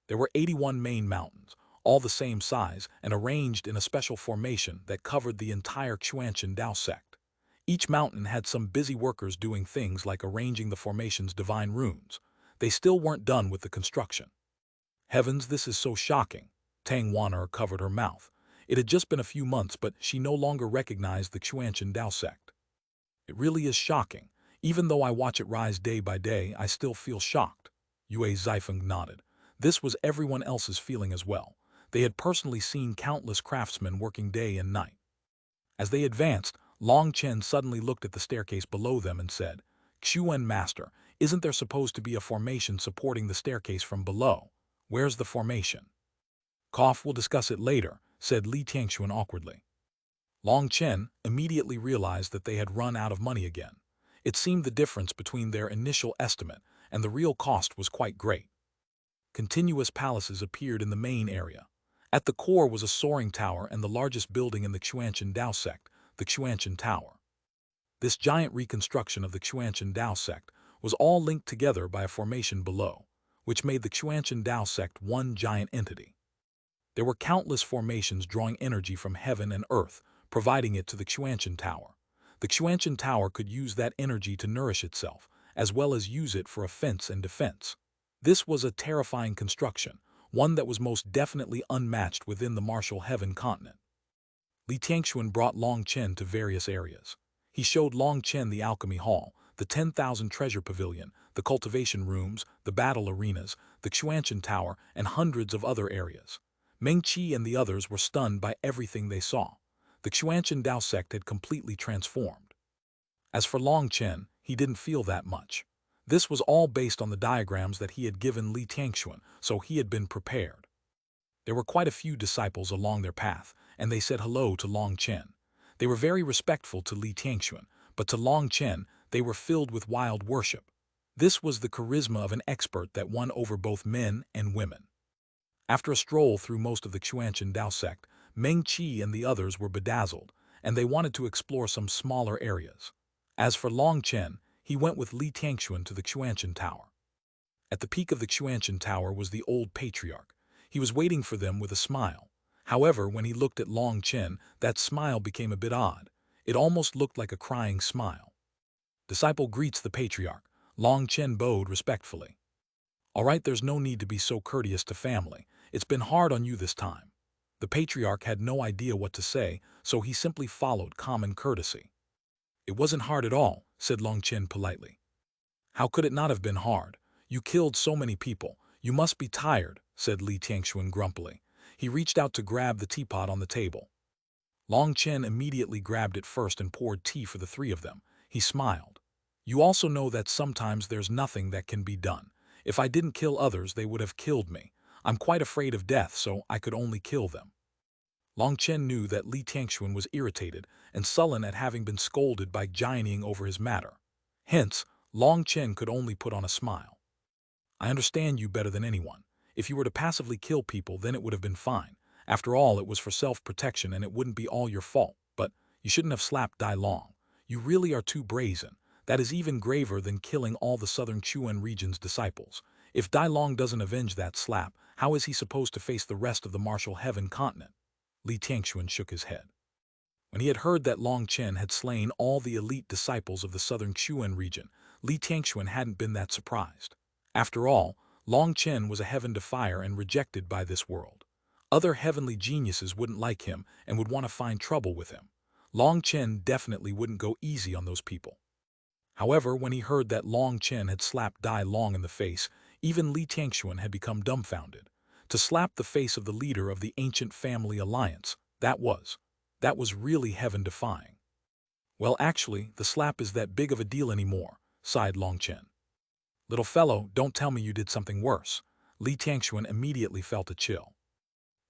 There were 81 main mountains, all the same size and arranged in a special formation that covered the entire Xuanchen Dao sect. Each mountain had some busy workers doing things like arranging the formation's divine runes. They still weren't done with the construction. Heavens, this is so shocking. Tang Wan'er covered her mouth. It had just been a few months, but she no longer recognized the Xuanchen Dao sect. It really is shocking. Even though I watch it rise day by day, I still feel shocked. Yue Zifeng nodded. This was everyone else's feeling as well. They had personally seen countless craftsmen working day and night. As they advanced, Long Chen suddenly looked at the staircase below them and said, Xuan Master, isn't there supposed to be a formation supporting the staircase from below? Where's the formation? Cough, we'll discuss it later, said Li Tianxuan awkwardly. Long Chen immediately realized that they had run out of money again. It seemed the difference between their initial estimate and the real cost was quite great. Continuous palaces appeared in the main area. At the core was a soaring tower and the largest building in the Xuanchen Dao sect, the Xuanchen Tower. This giant reconstruction of the Xuanchen Dao sect was all linked together by a formation below, which made the Xuanchen Dao sect one giant entity. There were countless formations drawing energy from heaven and earth, providing it to the Xuanchen Tower. The Xuanchen Tower could use that energy to nourish itself, as well as use it for offense and defense. This was a terrifying construction, one that was most definitely unmatched within the martial heaven continent. Li Tianxuan brought Long Chen to various areas. He showed Long Chen the alchemy hall, the 10,000 treasure pavilion, the cultivation rooms, the battle arenas, the Xuanchen Tower, and hundreds of other areas. Meng Qi and the others were stunned by everything they saw. The Xuanchen Dao sect had completely transformed. As for Long Chen, he didn't feel that much. This was all based on the diagrams that he had given Li Tianxuan, so he had been prepared. There were quite a few disciples along their path, and they said hello to Long Chen. They were very respectful to Li Tianxuan, but to Long Chen, they were filled with wild worship. This was the charisma of an expert that won over both men and women. After a stroll through most of the Xuanchen Dao sect, Meng Qi and the others were bedazzled, and they wanted to explore some smaller areas. As for Long Chen, he went with Li Tianxuan to the Xuanchen Tower. At the peak of the Xuanchen Tower was the old patriarch. He was waiting for them with a smile. However, when he looked at Long Chen, that smile became a bit odd. It almost looked like a crying smile. Disciple greets the patriarch. Long Chen bowed respectfully. All right, there's no need to be so courteous to family. It's been hard on you this time. The patriarch had no idea what to say, so he simply followed common courtesy. It wasn't hard at all, said Long Chen politely. How could it not have been hard? You killed so many people. You must be tired, said Li Tianxuan grumpily. He reached out to grab the teapot on the table. Long Chen immediately grabbed it first and poured tea for the three of them. He smiled. You also know that sometimes there's nothing that can be done. If I didn't kill others, they would have killed me. I'm quite afraid of death, so I could only kill them. Long Chen knew that Li Tianxuan was irritated and sullen at having been scolded by gianting over his matter. Hence, Long Chen could only put on a smile. I understand you better than anyone. If you were to passively kill people, then it would have been fine. After all, it was for self-protection and it wouldn't be all your fault. But you shouldn't have slapped Dai Long. You really are too brazen. That is even graver than killing all the southern Xuan region's disciples. If Dai Long doesn't avenge that slap, how is he supposed to face the rest of the martial heaven continent? Li Tianxuan shook his head. When he had heard that Long Chen had slain all the elite disciples of the southern Xuan region, Li Tianxuan hadn't been that surprised. After all, Long Chen was a heaven defier and rejected by this world. Other heavenly geniuses wouldn't like him and would want to find trouble with him. Long Chen definitely wouldn't go easy on those people. However, when he heard that Long Chen had slapped Dai Long in the face, even Li Tianxuan had become dumbfounded. To slap the face of the leader of the ancient family alliance, that was really heaven-defying. Well, actually, the slap is that big of a deal anymore, sighed Long Chen. Little fellow, don't tell me you did something worse. Li Tianxuan immediately felt a chill.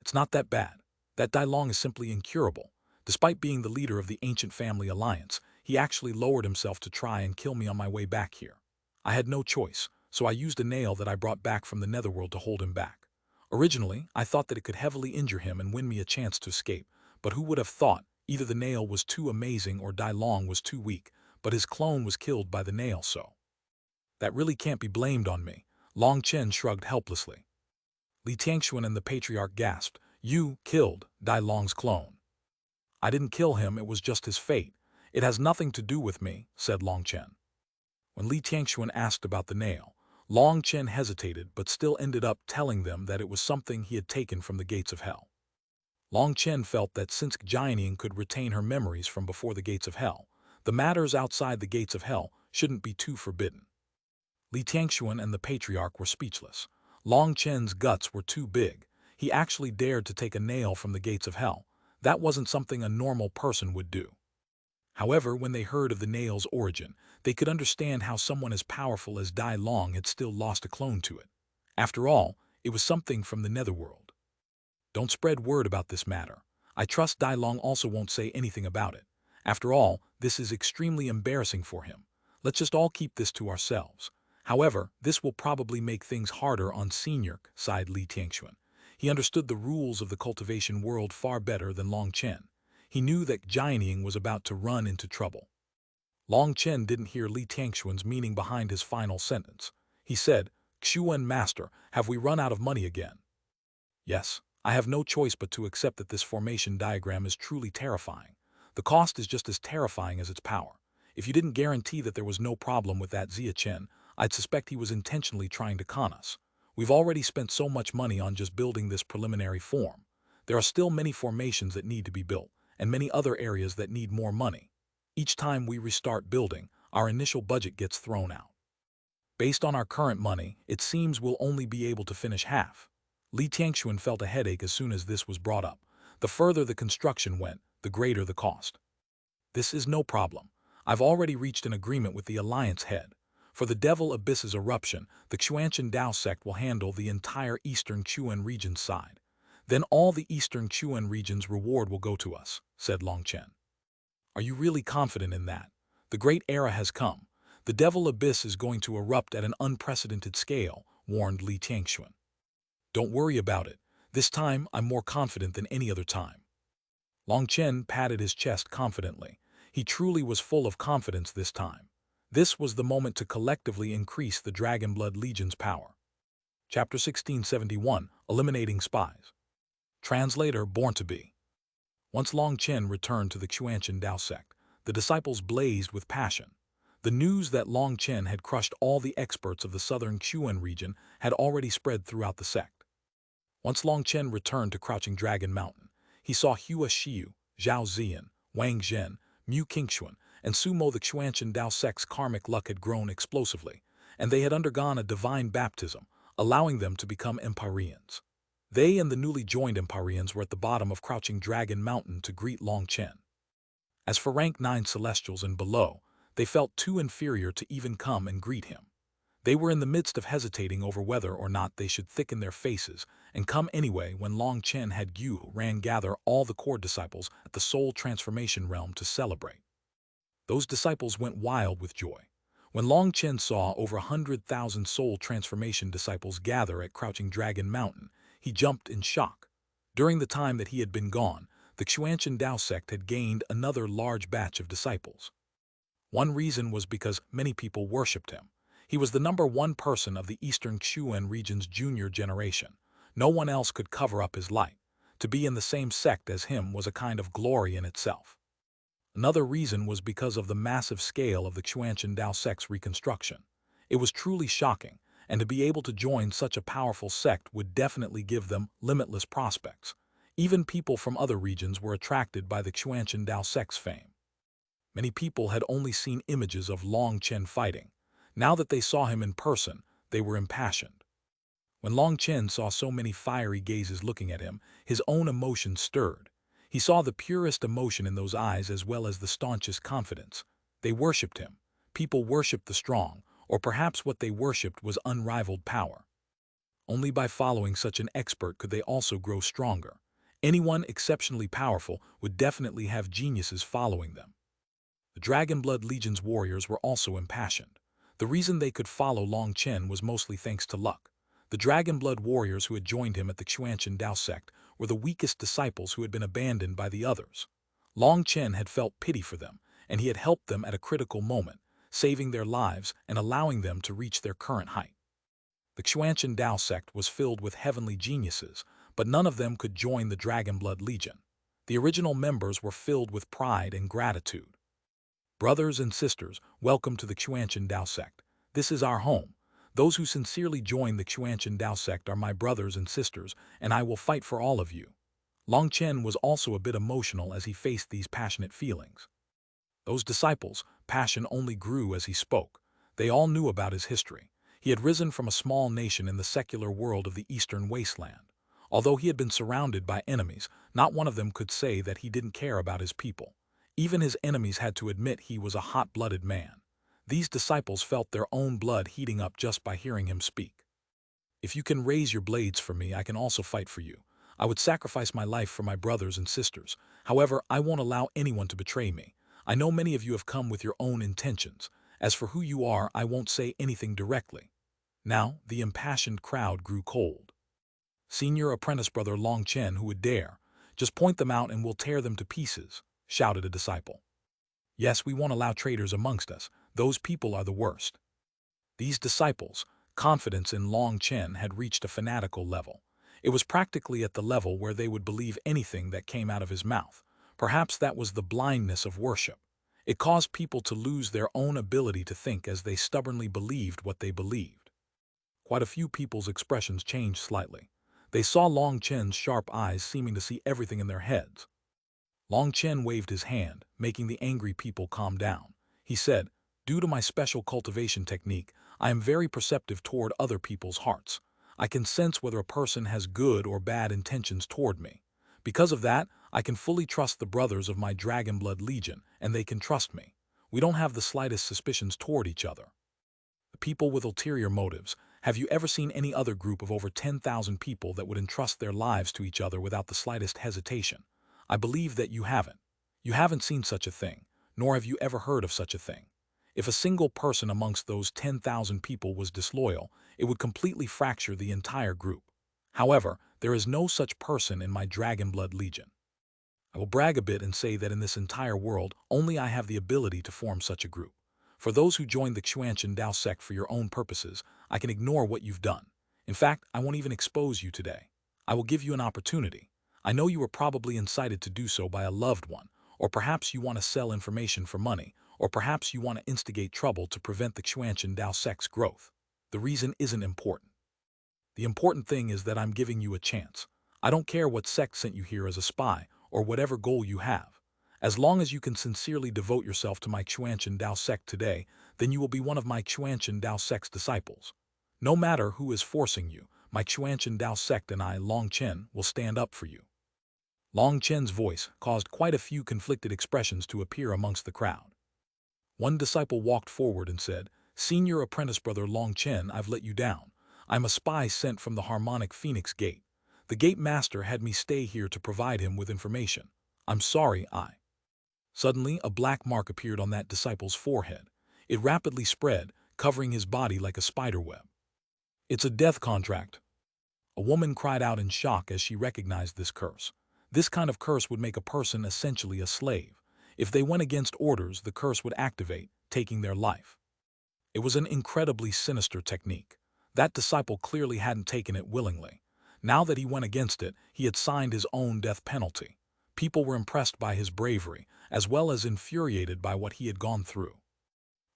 It's not that bad. That Dai Long is simply incurable. Despite being the leader of the ancient family alliance, he actually lowered himself to try and kill me on my way back here. I had no choice, so I used a nail that I brought back from the netherworld to hold him back. Originally, I thought that it could heavily injure him and win me a chance to escape, but who would have thought either the nail was too amazing or Dai Long was too weak, but his clone was killed by the nail, so. That really can't be blamed on me. Long Chen shrugged helplessly. Li Tianxuan and the patriarch gasped. You killed Dai Long's clone. I didn't kill him, it was just his fate. It has nothing to do with me, said Long Chen. When Li Tianxuan asked about the nail, Long Chen hesitated but still ended up telling them that it was something he had taken from the gates of hell. Long Chen felt that since Jianying could retain her memories from before the gates of hell, the matters outside the gates of hell shouldn't be too forbidden. Li Tianxuan and the patriarch were speechless. Long Chen's guts were too big. He actually dared to take a nail from the gates of hell. That wasn't something a normal person would do. However, when they heard of the nail's origin, they could understand how someone as powerful as Dai Long had still lost a clone to it. After all, it was something from the netherworld. Don't spread word about this matter. I trust Dai Long also won't say anything about it. After all, this is extremely embarrassing for him. Let's just all keep this to ourselves. However, this will probably make things harder on Senior, sighed Li Tianxuan. He understood the rules of the cultivation world far better than Long Chen. He knew that Jianying was about to run into trouble. Long Chen didn't hear Li Tianxuan's meaning behind his final sentence. He said, Xuan Master, have we run out of money again? Yes, I have no choice but to accept that this formation diagram is truly terrifying. The cost is just as terrifying as its power. If you didn't guarantee that there was no problem with that Zia Chen, I'd suspect he was intentionally trying to con us. We've already spent so much money on just building this preliminary form. There are still many formations that need to be built, and many other areas that need more money. Each time we restart building, our initial budget gets thrown out. Based on our current money, it seems we'll only be able to finish half. Li Tianxuan felt a headache as soon as this was brought up. The further the construction went, the greater the cost. This is no problem. I've already reached an agreement with the Alliance head. For the Devil Abyss's eruption, the Xuanhuan Dao sect will handle the entire Eastern Xuan region's side. Then all the Eastern Xuan region's reward will go to us, said Long Chen. Are you really confident in that? The great era has come. The Devil Abyss is going to erupt at an unprecedented scale, warned Li Tianxuan. Don't worry about it. This time, I'm more confident than any other time. Long Chen patted his chest confidently. He truly was full of confidence this time. This was the moment to collectively increase the Dragonblood Legion's power. Chapter 1671, Eliminating Spies. Translator Born to Be. Once Long Chen returned to the Xuanhuan Dao sect, the disciples blazed with passion. The news that Long Chen had crushed all the experts of the southern Xuan region had already spread throughout the sect. Once Long Chen returned to Crouching Dragon Mountain, he saw Hua Xiu, Zhao Ziyan, Wang Zhen, Mu Qingxuan, and Sumo. The Xuanhuan Dao sect's karmic luck had grown explosively, and they had undergone a divine baptism, allowing them to become Empyreans. They and the newly joined Empyreans were at the bottom of Crouching Dragon Mountain to greet Long Chen. As for rank 9 Celestials and below, they felt too inferior to even come and greet him. They were in the midst of hesitating over whether or not they should thicken their faces and come anyway when Long Chen had Xuanhuan gather all the core disciples at the Soul Transformation Realm to celebrate. Those disciples went wild with joy. When Long Chen saw over 100,000 Soul Transformation disciples gather at Crouching Dragon Mountain, he jumped in shock. During the time that he had been gone, the Xuanhuan Dao sect had gained another large batch of disciples. One reason was because many people worshipped him. He was the #1 person of the Eastern Xuanhuan region's junior generation. No one else could cover up his light. To be in the same sect as him was a kind of glory in itself. Another reason was because of the massive scale of the Xuanhuan Dao sect's reconstruction. It was truly shocking, and to be able to join such a powerful sect would definitely give them limitless prospects. Even people from other regions were attracted by the Xuanhuan Dao sect's fame. Many people had only seen images of Long Chen fighting. Now that they saw him in person, they were impassioned. When Long Chen saw so many fiery gazes looking at him, his own emotions stirred. He saw the purest emotion in those eyes as well as the staunchest confidence. They worshipped him. People worshipped the strong, or perhaps what they worshipped was unrivaled power. Only by following such an expert could they also grow stronger. Anyone exceptionally powerful would definitely have geniuses following them. The Dragonblood Legion's warriors were also impassioned. The reason they could follow Long Chen was mostly thanks to luck. The Dragonblood warriors who had joined him at the Xuanhuan Dao sect were the weakest disciples who had been abandoned by the others. Long Chen had felt pity for them, and he had helped them at a critical moment, saving their lives and allowing them to reach their current height. The Xuanhuan Dao sect was filled with heavenly geniuses, but none of them could join the Dragonblood Legion. The original members were filled with pride and gratitude. Brothers and sisters, welcome to the Xuanhuan Dao sect. This is our home. Those who sincerely join the Xuanhuan Dao sect are my brothers and sisters, and I will fight for all of you. Long Chen was also a bit emotional as he faced these passionate feelings. Those disciples' passion only grew as he spoke. They all knew about his history. He had risen from a small nation in the secular world of the Eastern Wasteland. Although he had been surrounded by enemies, not one of them could say that he didn't care about his people. Even his enemies had to admit he was a hot-blooded man. These disciples felt their own blood heating up just by hearing him speak. If you can raise your blades for me, I can also fight for you. I would sacrifice my life for my brothers and sisters. However, I won't allow anyone to betray me. I know many of you have come with your own intentions. As for who you are, I won't say anything directly. Now, the impassioned crowd grew cold. Senior apprentice brother Long Chen, who would dare? Just point them out and we'll tear them to pieces, shouted a disciple. Yes, we won't allow traitors amongst us. Those people are the worst. These disciples' confidence in Long Chen had reached a fanatical level. It was practically at the level where they would believe anything that came out of his mouth. Perhaps that was the blindness of worship. It caused people to lose their own ability to think as they stubbornly believed what they believed. Quite a few people's expressions changed slightly. They saw Long Chen's sharp eyes seeming to see everything in their heads. Long Chen waved his hand, making the angry people calm down. He said, "Due to my special cultivation technique, I am very perceptive toward other people's hearts. I can sense whether a person has good or bad intentions toward me. Because of that, I can fully trust the brothers of my Dragonblood Legion, and they can trust me. We don't have the slightest suspicions toward each other." The people with ulterior motives. Have you ever seen any other group of over 10,000 people that would entrust their lives to each other without the slightest hesitation? I believe that you haven't. You haven't seen such a thing, nor have you ever heard of such a thing. If a single person amongst those 10,000 people was disloyal, it would completely fracture the entire group. However, there is no such person in my Dragonblood Legion. I will brag a bit and say that in this entire world, only I have the ability to form such a group. For those who joined the Xuanhuan Dao sect for your own purposes, I can ignore what you've done. In fact, I won't even expose you today. I will give you an opportunity. I know you were probably incited to do so by a loved one, or perhaps you want to sell information for money, or perhaps you want to instigate trouble to prevent the Xuanhuan Dao sect's growth. The reason isn't important. The important thing is that I'm giving you a chance. I don't care what sect sent you here as a spy, or whatever goal you have. As long as you can sincerely devote yourself to my Xuanhuan Dao sect today, then you will be one of my Xuanhuan Dao sect's disciples. No matter who is forcing you, my Xuanhuan Dao sect and I, Long Chen, will stand up for you. Long Chen's voice caused quite a few conflicted expressions to appear amongst the crowd. One disciple walked forward and said, "Senior apprentice brother Long Chen, I've let you down. I'm a spy sent from the Harmonic Phoenix Gate. The gate master had me stay here to provide him with information. I'm sorry, Suddenly, a black mark appeared on that disciple's forehead. It rapidly spread, covering his body like a spider web. It's a death contract. A woman cried out in shock as she recognized this curse. This kind of curse would make a person essentially a slave. If they went against orders, the curse would activate, taking their life. It was an incredibly sinister technique. That disciple clearly hadn't taken it willingly. Now that he went against it, he had signed his own death penalty. People were impressed by his bravery, as well as infuriated by what he had gone through.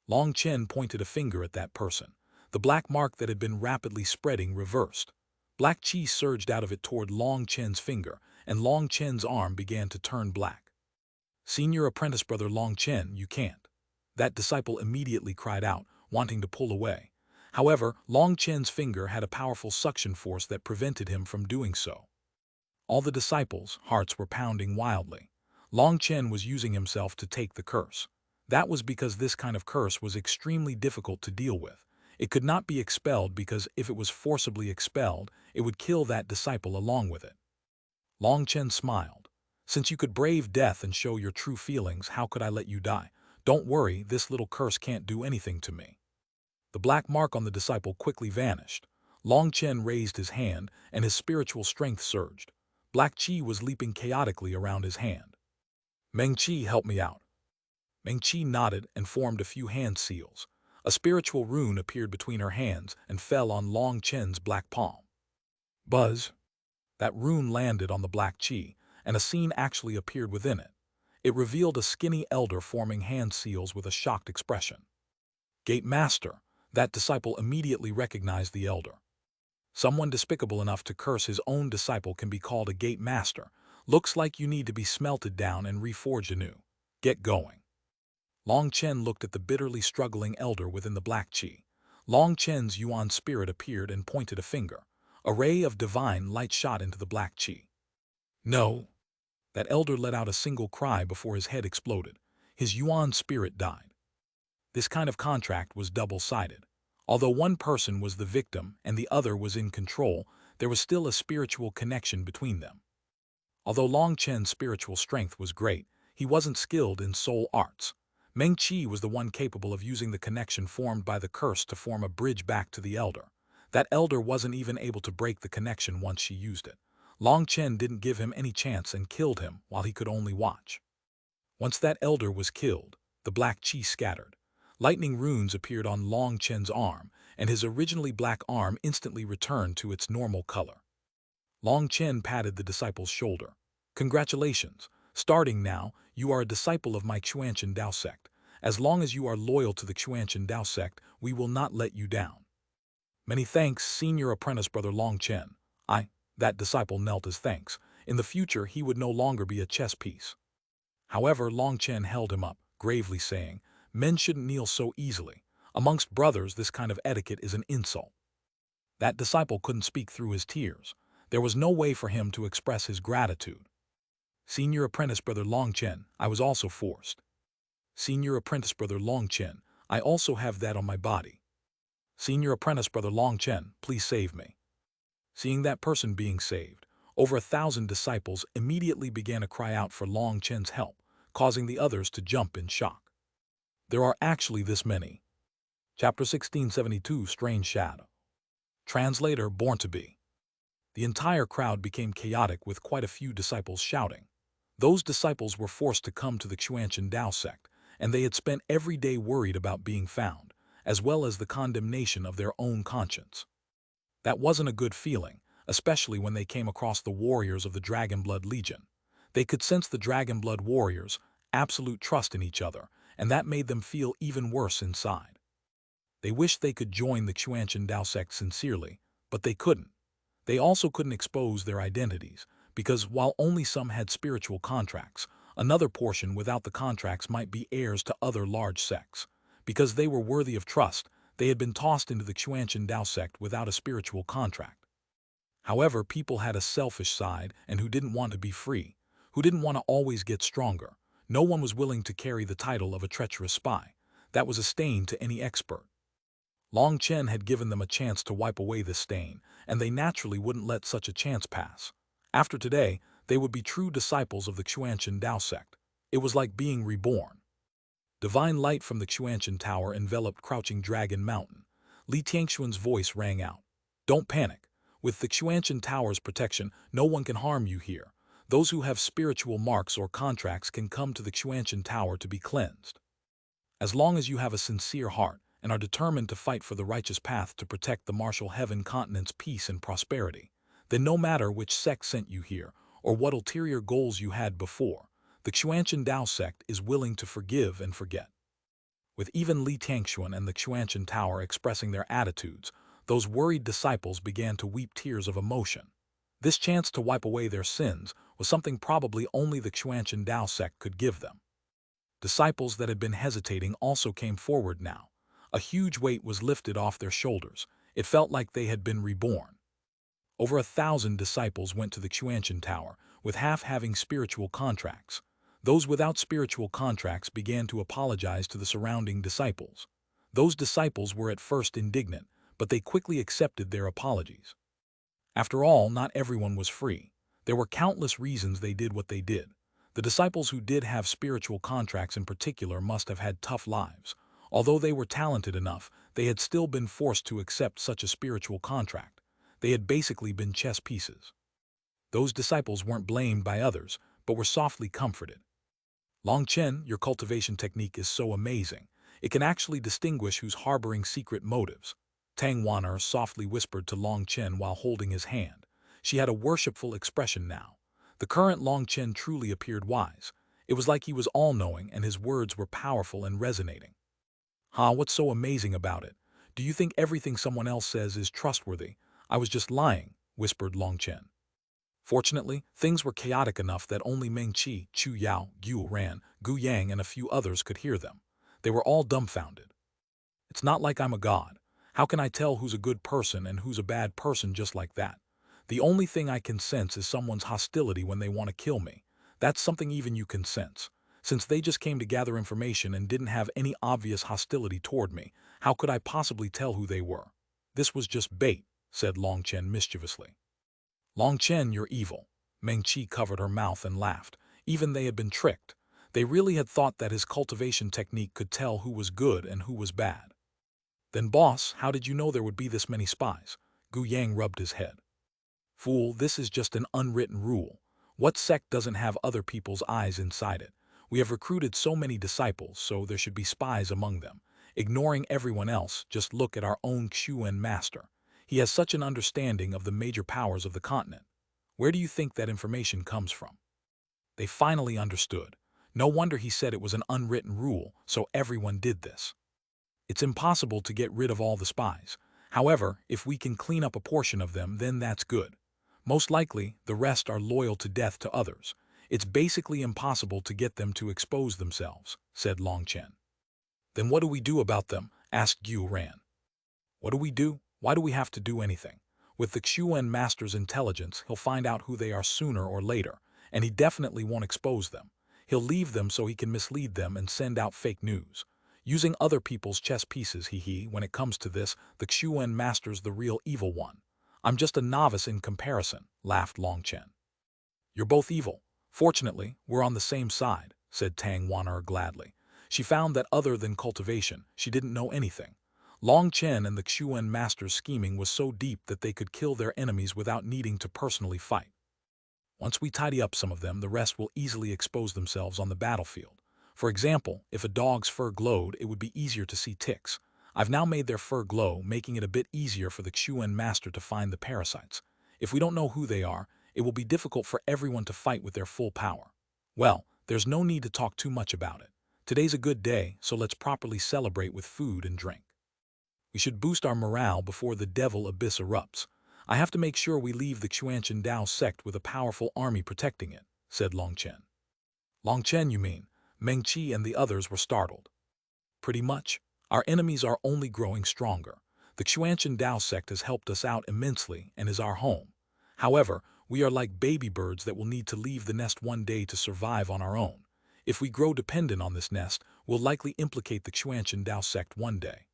Long Chen pointed a finger at that person. The black mark that had been rapidly spreading reversed. Black chi surged out of it toward Long Chen's finger, and Long Chen's arm began to turn black. "Senior apprentice brother Long Chen, you can't." That disciple immediately cried out, wanting to pull away. However, Long Chen's finger had a powerful suction force that prevented him from doing so. All the disciples' hearts were pounding wildly. Long Chen was using himself to take the curse. That was because this kind of curse was extremely difficult to deal with. It could not be expelled because if it was forcibly expelled, it would kill that disciple along with it. Long Chen smiled. "Since you could brave death and show your true feelings, how could I let you die? Don't worry, this little curse can't do anything to me." The black mark on the disciple quickly vanished. Long Chen raised his hand, and his spiritual strength surged. Black chi was leaping chaotically around his hand. "Meng Chi, help me out." Meng Chi nodded and formed a few hand seals. A spiritual rune appeared between her hands and fell on Long Chen's black palm. Buzz! That rune landed on the black chi, and a scene actually appeared within it. It revealed a skinny elder forming hand seals with a shocked expression. "Gate Master!" That disciple immediately recognized the elder. Someone despicable enough to curse his own disciple can be called a gate master. Looks like you need to be smelted down and reforged anew. Get going. Long Chen looked at the bitterly struggling elder within the black chi. Long Chen's Yuan spirit appeared and pointed a finger. A ray of divine light shot into the black chi. "No!" That elder let out a single cry before his head exploded. His Yuan spirit died. This kind of contract was double-sided. Although one person was the victim and the other was in control, there was still a spiritual connection between them. Although Long Chen's spiritual strength was great, he wasn't skilled in soul arts. Meng Chi was the one capable of using the connection formed by the curse to form a bridge back to the elder. That elder wasn't even able to break the connection once she used it. Long Chen didn't give him any chance and killed him while he could only watch. Once that elder was killed, the black chi scattered. Lightning runes appeared on Long Chen's arm, and his originally black arm instantly returned to its normal color. Long Chen patted the disciple's shoulder. "Congratulations. Starting now, you are a disciple of my Xuanhuan Dao sect. As long as you are loyal to the Xuanhuan Dao sect, we will not let you down." "Many thanks, senior apprentice brother Long Chen." That disciple knelt as thanks. In the future, he would no longer be a chess piece. However, Long Chen held him up, gravely saying, "Men shouldn't kneel so easily. Amongst brothers, this kind of etiquette is an insult." That disciple couldn't speak through his tears. There was no way for him to express his gratitude. "Senior apprentice brother Long Chen, I was also forced." "Senior apprentice brother Long Chen, I also have that on my body." "Senior apprentice brother Long Chen, please save me." Seeing that person being saved, over 1,000 disciples immediately began to cry out for Long Chen's help, causing the others to jump in shock. There are actually this many. Chapter 1672, Strange Shadow. Translator, Born to Be. The entire crowd became chaotic with quite a few disciples shouting. Those disciples were forced to come to the Xuanhuan Dao sect, and they had spent every day worried about being found, as well as the condemnation of their own conscience. That wasn't a good feeling, especially when they came across the warriors of the Dragonblood Legion. They could sense the Dragonblood warriors' absolute trust in each other, and that made them feel even worse inside. They wished they could join the Xuanhuan Dao sect sincerely, but they couldn't. They also couldn't expose their identities, because while only some had spiritual contracts, another portion without the contracts might be heirs to other large sects. Because they were worthy of trust, they had been tossed into the Xuanhuan Dao sect without a spiritual contract. However, people had a selfish side and who didn't want to be free, who didn't want to always get stronger. No one was willing to carry the title of a treacherous spy. That was a stain to any expert. Long Chen had given them a chance to wipe away this stain, and they naturally wouldn't let such a chance pass. After today, they would be true disciples of the Xuanhuan Dao sect. It was like being reborn. Divine light from the Xuanhuan Tower enveloped Crouching Dragon Mountain. Li Tianxuan's voice rang out. "Don't panic. With the Xuanhuan Tower's protection, no one can harm you here. Those who have spiritual marks or contracts can come to the Xuanhuan Tower to be cleansed. As long as you have a sincere heart and are determined to fight for the righteous path to protect the martial heaven continent's peace and prosperity, then no matter which sect sent you here or what ulterior goals you had before, the Xuanhuan Dao sect is willing to forgive and forget. With even Li Tianxuan and the Xuanhuan Tower expressing their attitudes, those worried disciples began to weep tears of emotion. This chance to wipe away their sins was something probably only the Xuanhuan Dao sect could give them. Disciples that had been hesitating also came forward now. A huge weight was lifted off their shoulders. It felt like they had been reborn. Over 1,000 disciples went to the Xuanhuan Tower, with half having spiritual contracts. Those without spiritual contracts began to apologize to the surrounding disciples. Those disciples were at first indignant, but they quickly accepted their apologies. After all, not everyone was free. There were countless reasons they did what they did. The disciples who did have spiritual contracts in particular must have had tough lives. Although they were talented enough, they had still been forced to accept such a spiritual contract. They had basically been chess pieces. Those disciples weren't blamed by others, but were softly comforted. Long Chen, your cultivation technique is so amazing. It can actually distinguish who's harboring secret motives. Tang Wan'er softly whispered to Long Chen while holding his hand. She had a worshipful expression now. The current Long Chen truly appeared wise. It was like he was all-knowing and his words were powerful and resonating. What's so amazing about it? Do you think everything someone else says is trustworthy? I was just lying, whispered Long Chen. Fortunately, things were chaotic enough that only Meng Qi, Chu Yao, Gu Ran, Gu Yang and a few others could hear them. They were all dumbfounded. It's not like I'm a god. How can I tell who's a good person and who's a bad person just like that? The only thing I can sense is someone's hostility when they want to kill me. That's something even you can sense. Since they just came to gather information and didn't have any obvious hostility toward me, how could I possibly tell who they were? This was just bait, said Long Chen mischievously. Long Chen, you're evil. Meng Qi covered her mouth and laughed. Even they had been tricked. They really had thought that his cultivation technique could tell who was good and who was bad. Then boss, how did you know there would be this many spies? Gu Yang rubbed his head. Fool, this is just an unwritten rule. What sect doesn't have other people's eyes inside it? We have recruited so many disciples, so there should be spies among them. Ignoring everyone else, just look at our own Xuanhuan master. He has such an understanding of the major powers of the continent. Where do you think that information comes from? They finally understood. No wonder he said it was an unwritten rule, so everyone did this. It's impossible to get rid of all the spies. However, if we can clean up a portion of them, then that's good. Most likely, the rest are loyal to death to others. It's basically impossible to get them to expose themselves, said Long Chen. Then what do we do about them? Asked Gu Ran. What do we do? Why do we have to do anything? With the Xuanhuan master's intelligence, he'll find out who they are sooner or later, and he definitely won't expose them. He'll leave them so he can mislead them and send out fake news. Using other people's chess pieces, when it comes to this, the Xuanhuan master's the real evil one. I'm just a novice in comparison, laughed Long Chen. You're both evil. Fortunately, we're on the same side, said Tang Wan'er gladly. She found that other than cultivation, she didn't know anything. Long Chen and the Xuanhuan master's scheming was so deep that they could kill their enemies without needing to personally fight. Once we tidy up some of them, the rest will easily expose themselves on the battlefield. For example, if a dog's fur glowed, it would be easier to see ticks. I've now made their fur glow, making it a bit easier for the Xuanhuan master to find the parasites. If we don't know who they are, it will be difficult for everyone to fight with their full power. Well, there's no need to talk too much about it. Today's a good day, so let's properly celebrate with food and drink. We should boost our morale before the devil abyss erupts. I have to make sure we leave the Xuanhuan Dao sect with a powerful army protecting it, said Long Chen. Long Chen, you mean? Meng Qi and the others were startled. Pretty much. Our enemies are only growing stronger. The Xuanhuan Dao sect has helped us out immensely and is our home. However, we are like baby birds that will need to leave the nest one day to survive on our own. If we grow dependent on this nest, we'll likely implicate the Xuanhuan Dao sect one day.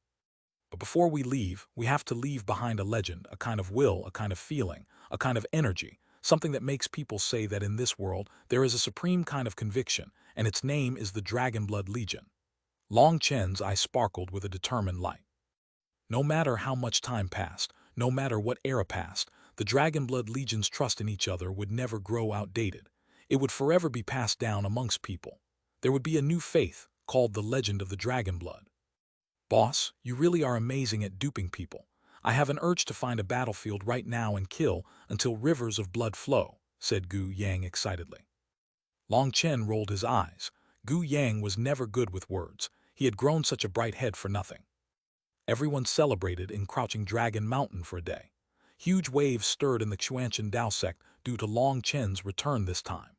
But before we leave, we have to leave behind a legend, a kind of will, a kind of feeling, a kind of energy, something that makes people say that in this world there is a supreme kind of conviction, and its name is the Dragonblood Legion. Long Chen's eye sparkled with a determined light. No matter how much time passed, no matter what era passed, the Dragonblood Legion's trust in each other would never grow outdated. It would forever be passed down amongst people. There would be a new faith, called the Legend of the Dragonblood. Boss, you really are amazing at duping people. I have an urge to find a battlefield right now and kill until rivers of blood flow, said Gu Yang excitedly. Long Chen rolled his eyes. Gu Yang was never good with words. He had grown such a bright head for nothing. Everyone celebrated in Crouching Dragon Mountain for a day. Huge waves stirred in the Xuanhuan Dao sect due to Long Chen's return this time.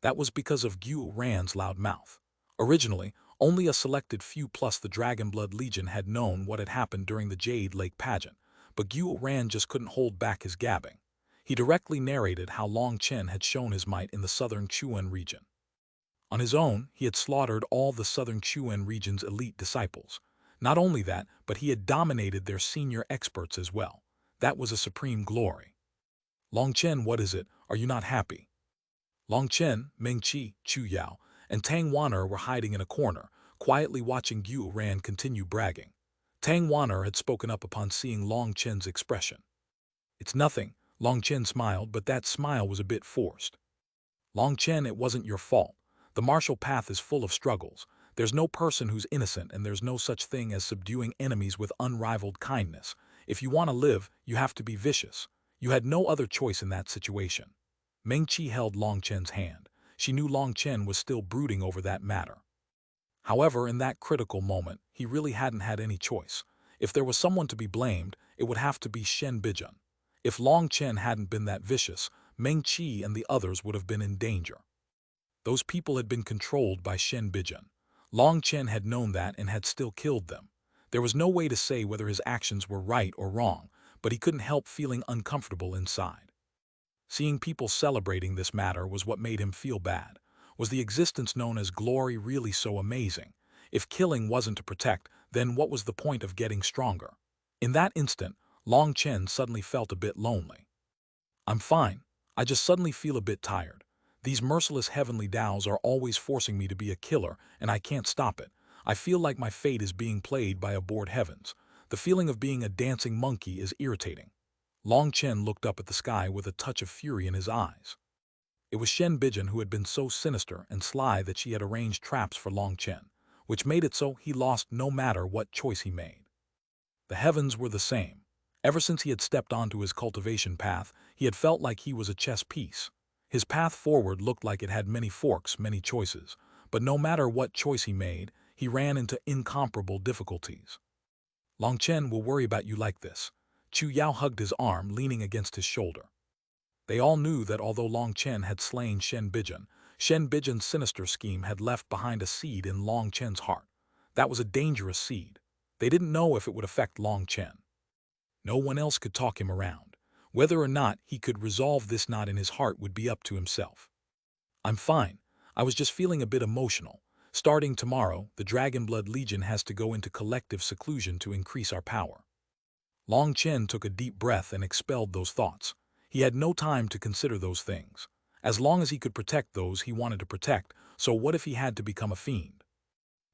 That was because of Xuanhuan's loud mouth. Originally, only a selected few plus the Dragonblood Legion had known what had happened during the Jade Lake pageant, but Xuanhuan just couldn't hold back his gabbing. He directly narrated how Long Chen had shown his might in the southern Xuan region. On his own, he had slaughtered all the southern Xuan region's elite disciples. Not only that, but he had dominated their senior experts as well. That was a supreme glory. Long Chen, what is it? Are you not happy? Long Chen, Meng Qi, Chu Yao, and Tang Wan'er were hiding in a corner, quietly watching Xuanhuan continue bragging. Tang Wan'er had spoken up upon seeing Long Chen's expression. It's nothing, Long Chen smiled, but that smile was a bit forced. Long Chen, it wasn't your fault. The martial path is full of struggles. There's no person who's innocent, and there's no such thing as subduing enemies with unrivaled kindness. If you want to live, you have to be vicious. You had no other choice in that situation. Meng Qi held Long Chen's hand. She knew Long Chen was still brooding over that matter. However, in that critical moment, he really hadn't had any choice. If there was someone to be blamed, it would have to be Shen Bijun. If Long Chen hadn't been that vicious, Meng Qi and the others would have been in danger. Those people had been controlled by Shen Bijun. Long Chen had known that and had still killed them. There was no way to say whether his actions were right or wrong, but he couldn't help feeling uncomfortable inside. Seeing people celebrating this matter was what made him feel bad. Was the existence known as glory really so amazing? If killing wasn't to protect, then what was the point of getting stronger? In that instant, Long Chen suddenly felt a bit lonely. I'm fine. I just suddenly feel a bit tired. These merciless heavenly Daos are always forcing me to be a killer, and I can't stop it. I feel like my fate is being played by a bored heavens. The feeling of being a dancing monkey is irritating. Long Chen looked up at the sky with a touch of fury in his eyes. It was Shen Bijun who had been so sinister and sly that she had arranged traps for Long Chen, which made it so he lost no matter what choice he made. The heavens were the same. Ever since he had stepped onto his cultivation path, he had felt like he was a chess piece. His path forward looked like it had many forks, many choices, but no matter what choice he made, he ran into incomparable difficulties. Long Chen will worry about you like this. Chu Yao hugged his arm, leaning against his shoulder. They all knew that although Long Chen had slain Shen Bijun's sinister scheme had left behind a seed in Long Chen's heart. That was a dangerous seed. They didn't know if it would affect Long Chen. No one else could talk him around. Whether or not he could resolve this knot in his heart would be up to himself. I'm fine. I was just feeling a bit emotional. Starting tomorrow, the Dragonblood Legion has to go into collective seclusion to increase our power. Long Chen took a deep breath and expelled those thoughts. He had no time to consider those things. As long as he could protect those he wanted to protect, so what if he had to become a fiend?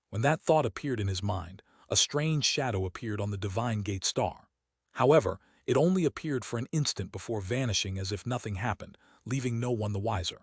When that thought appeared in his mind, a strange shadow appeared on the Divine Gate star. However, it only appeared for an instant before vanishing as if nothing happened, leaving no one the wiser.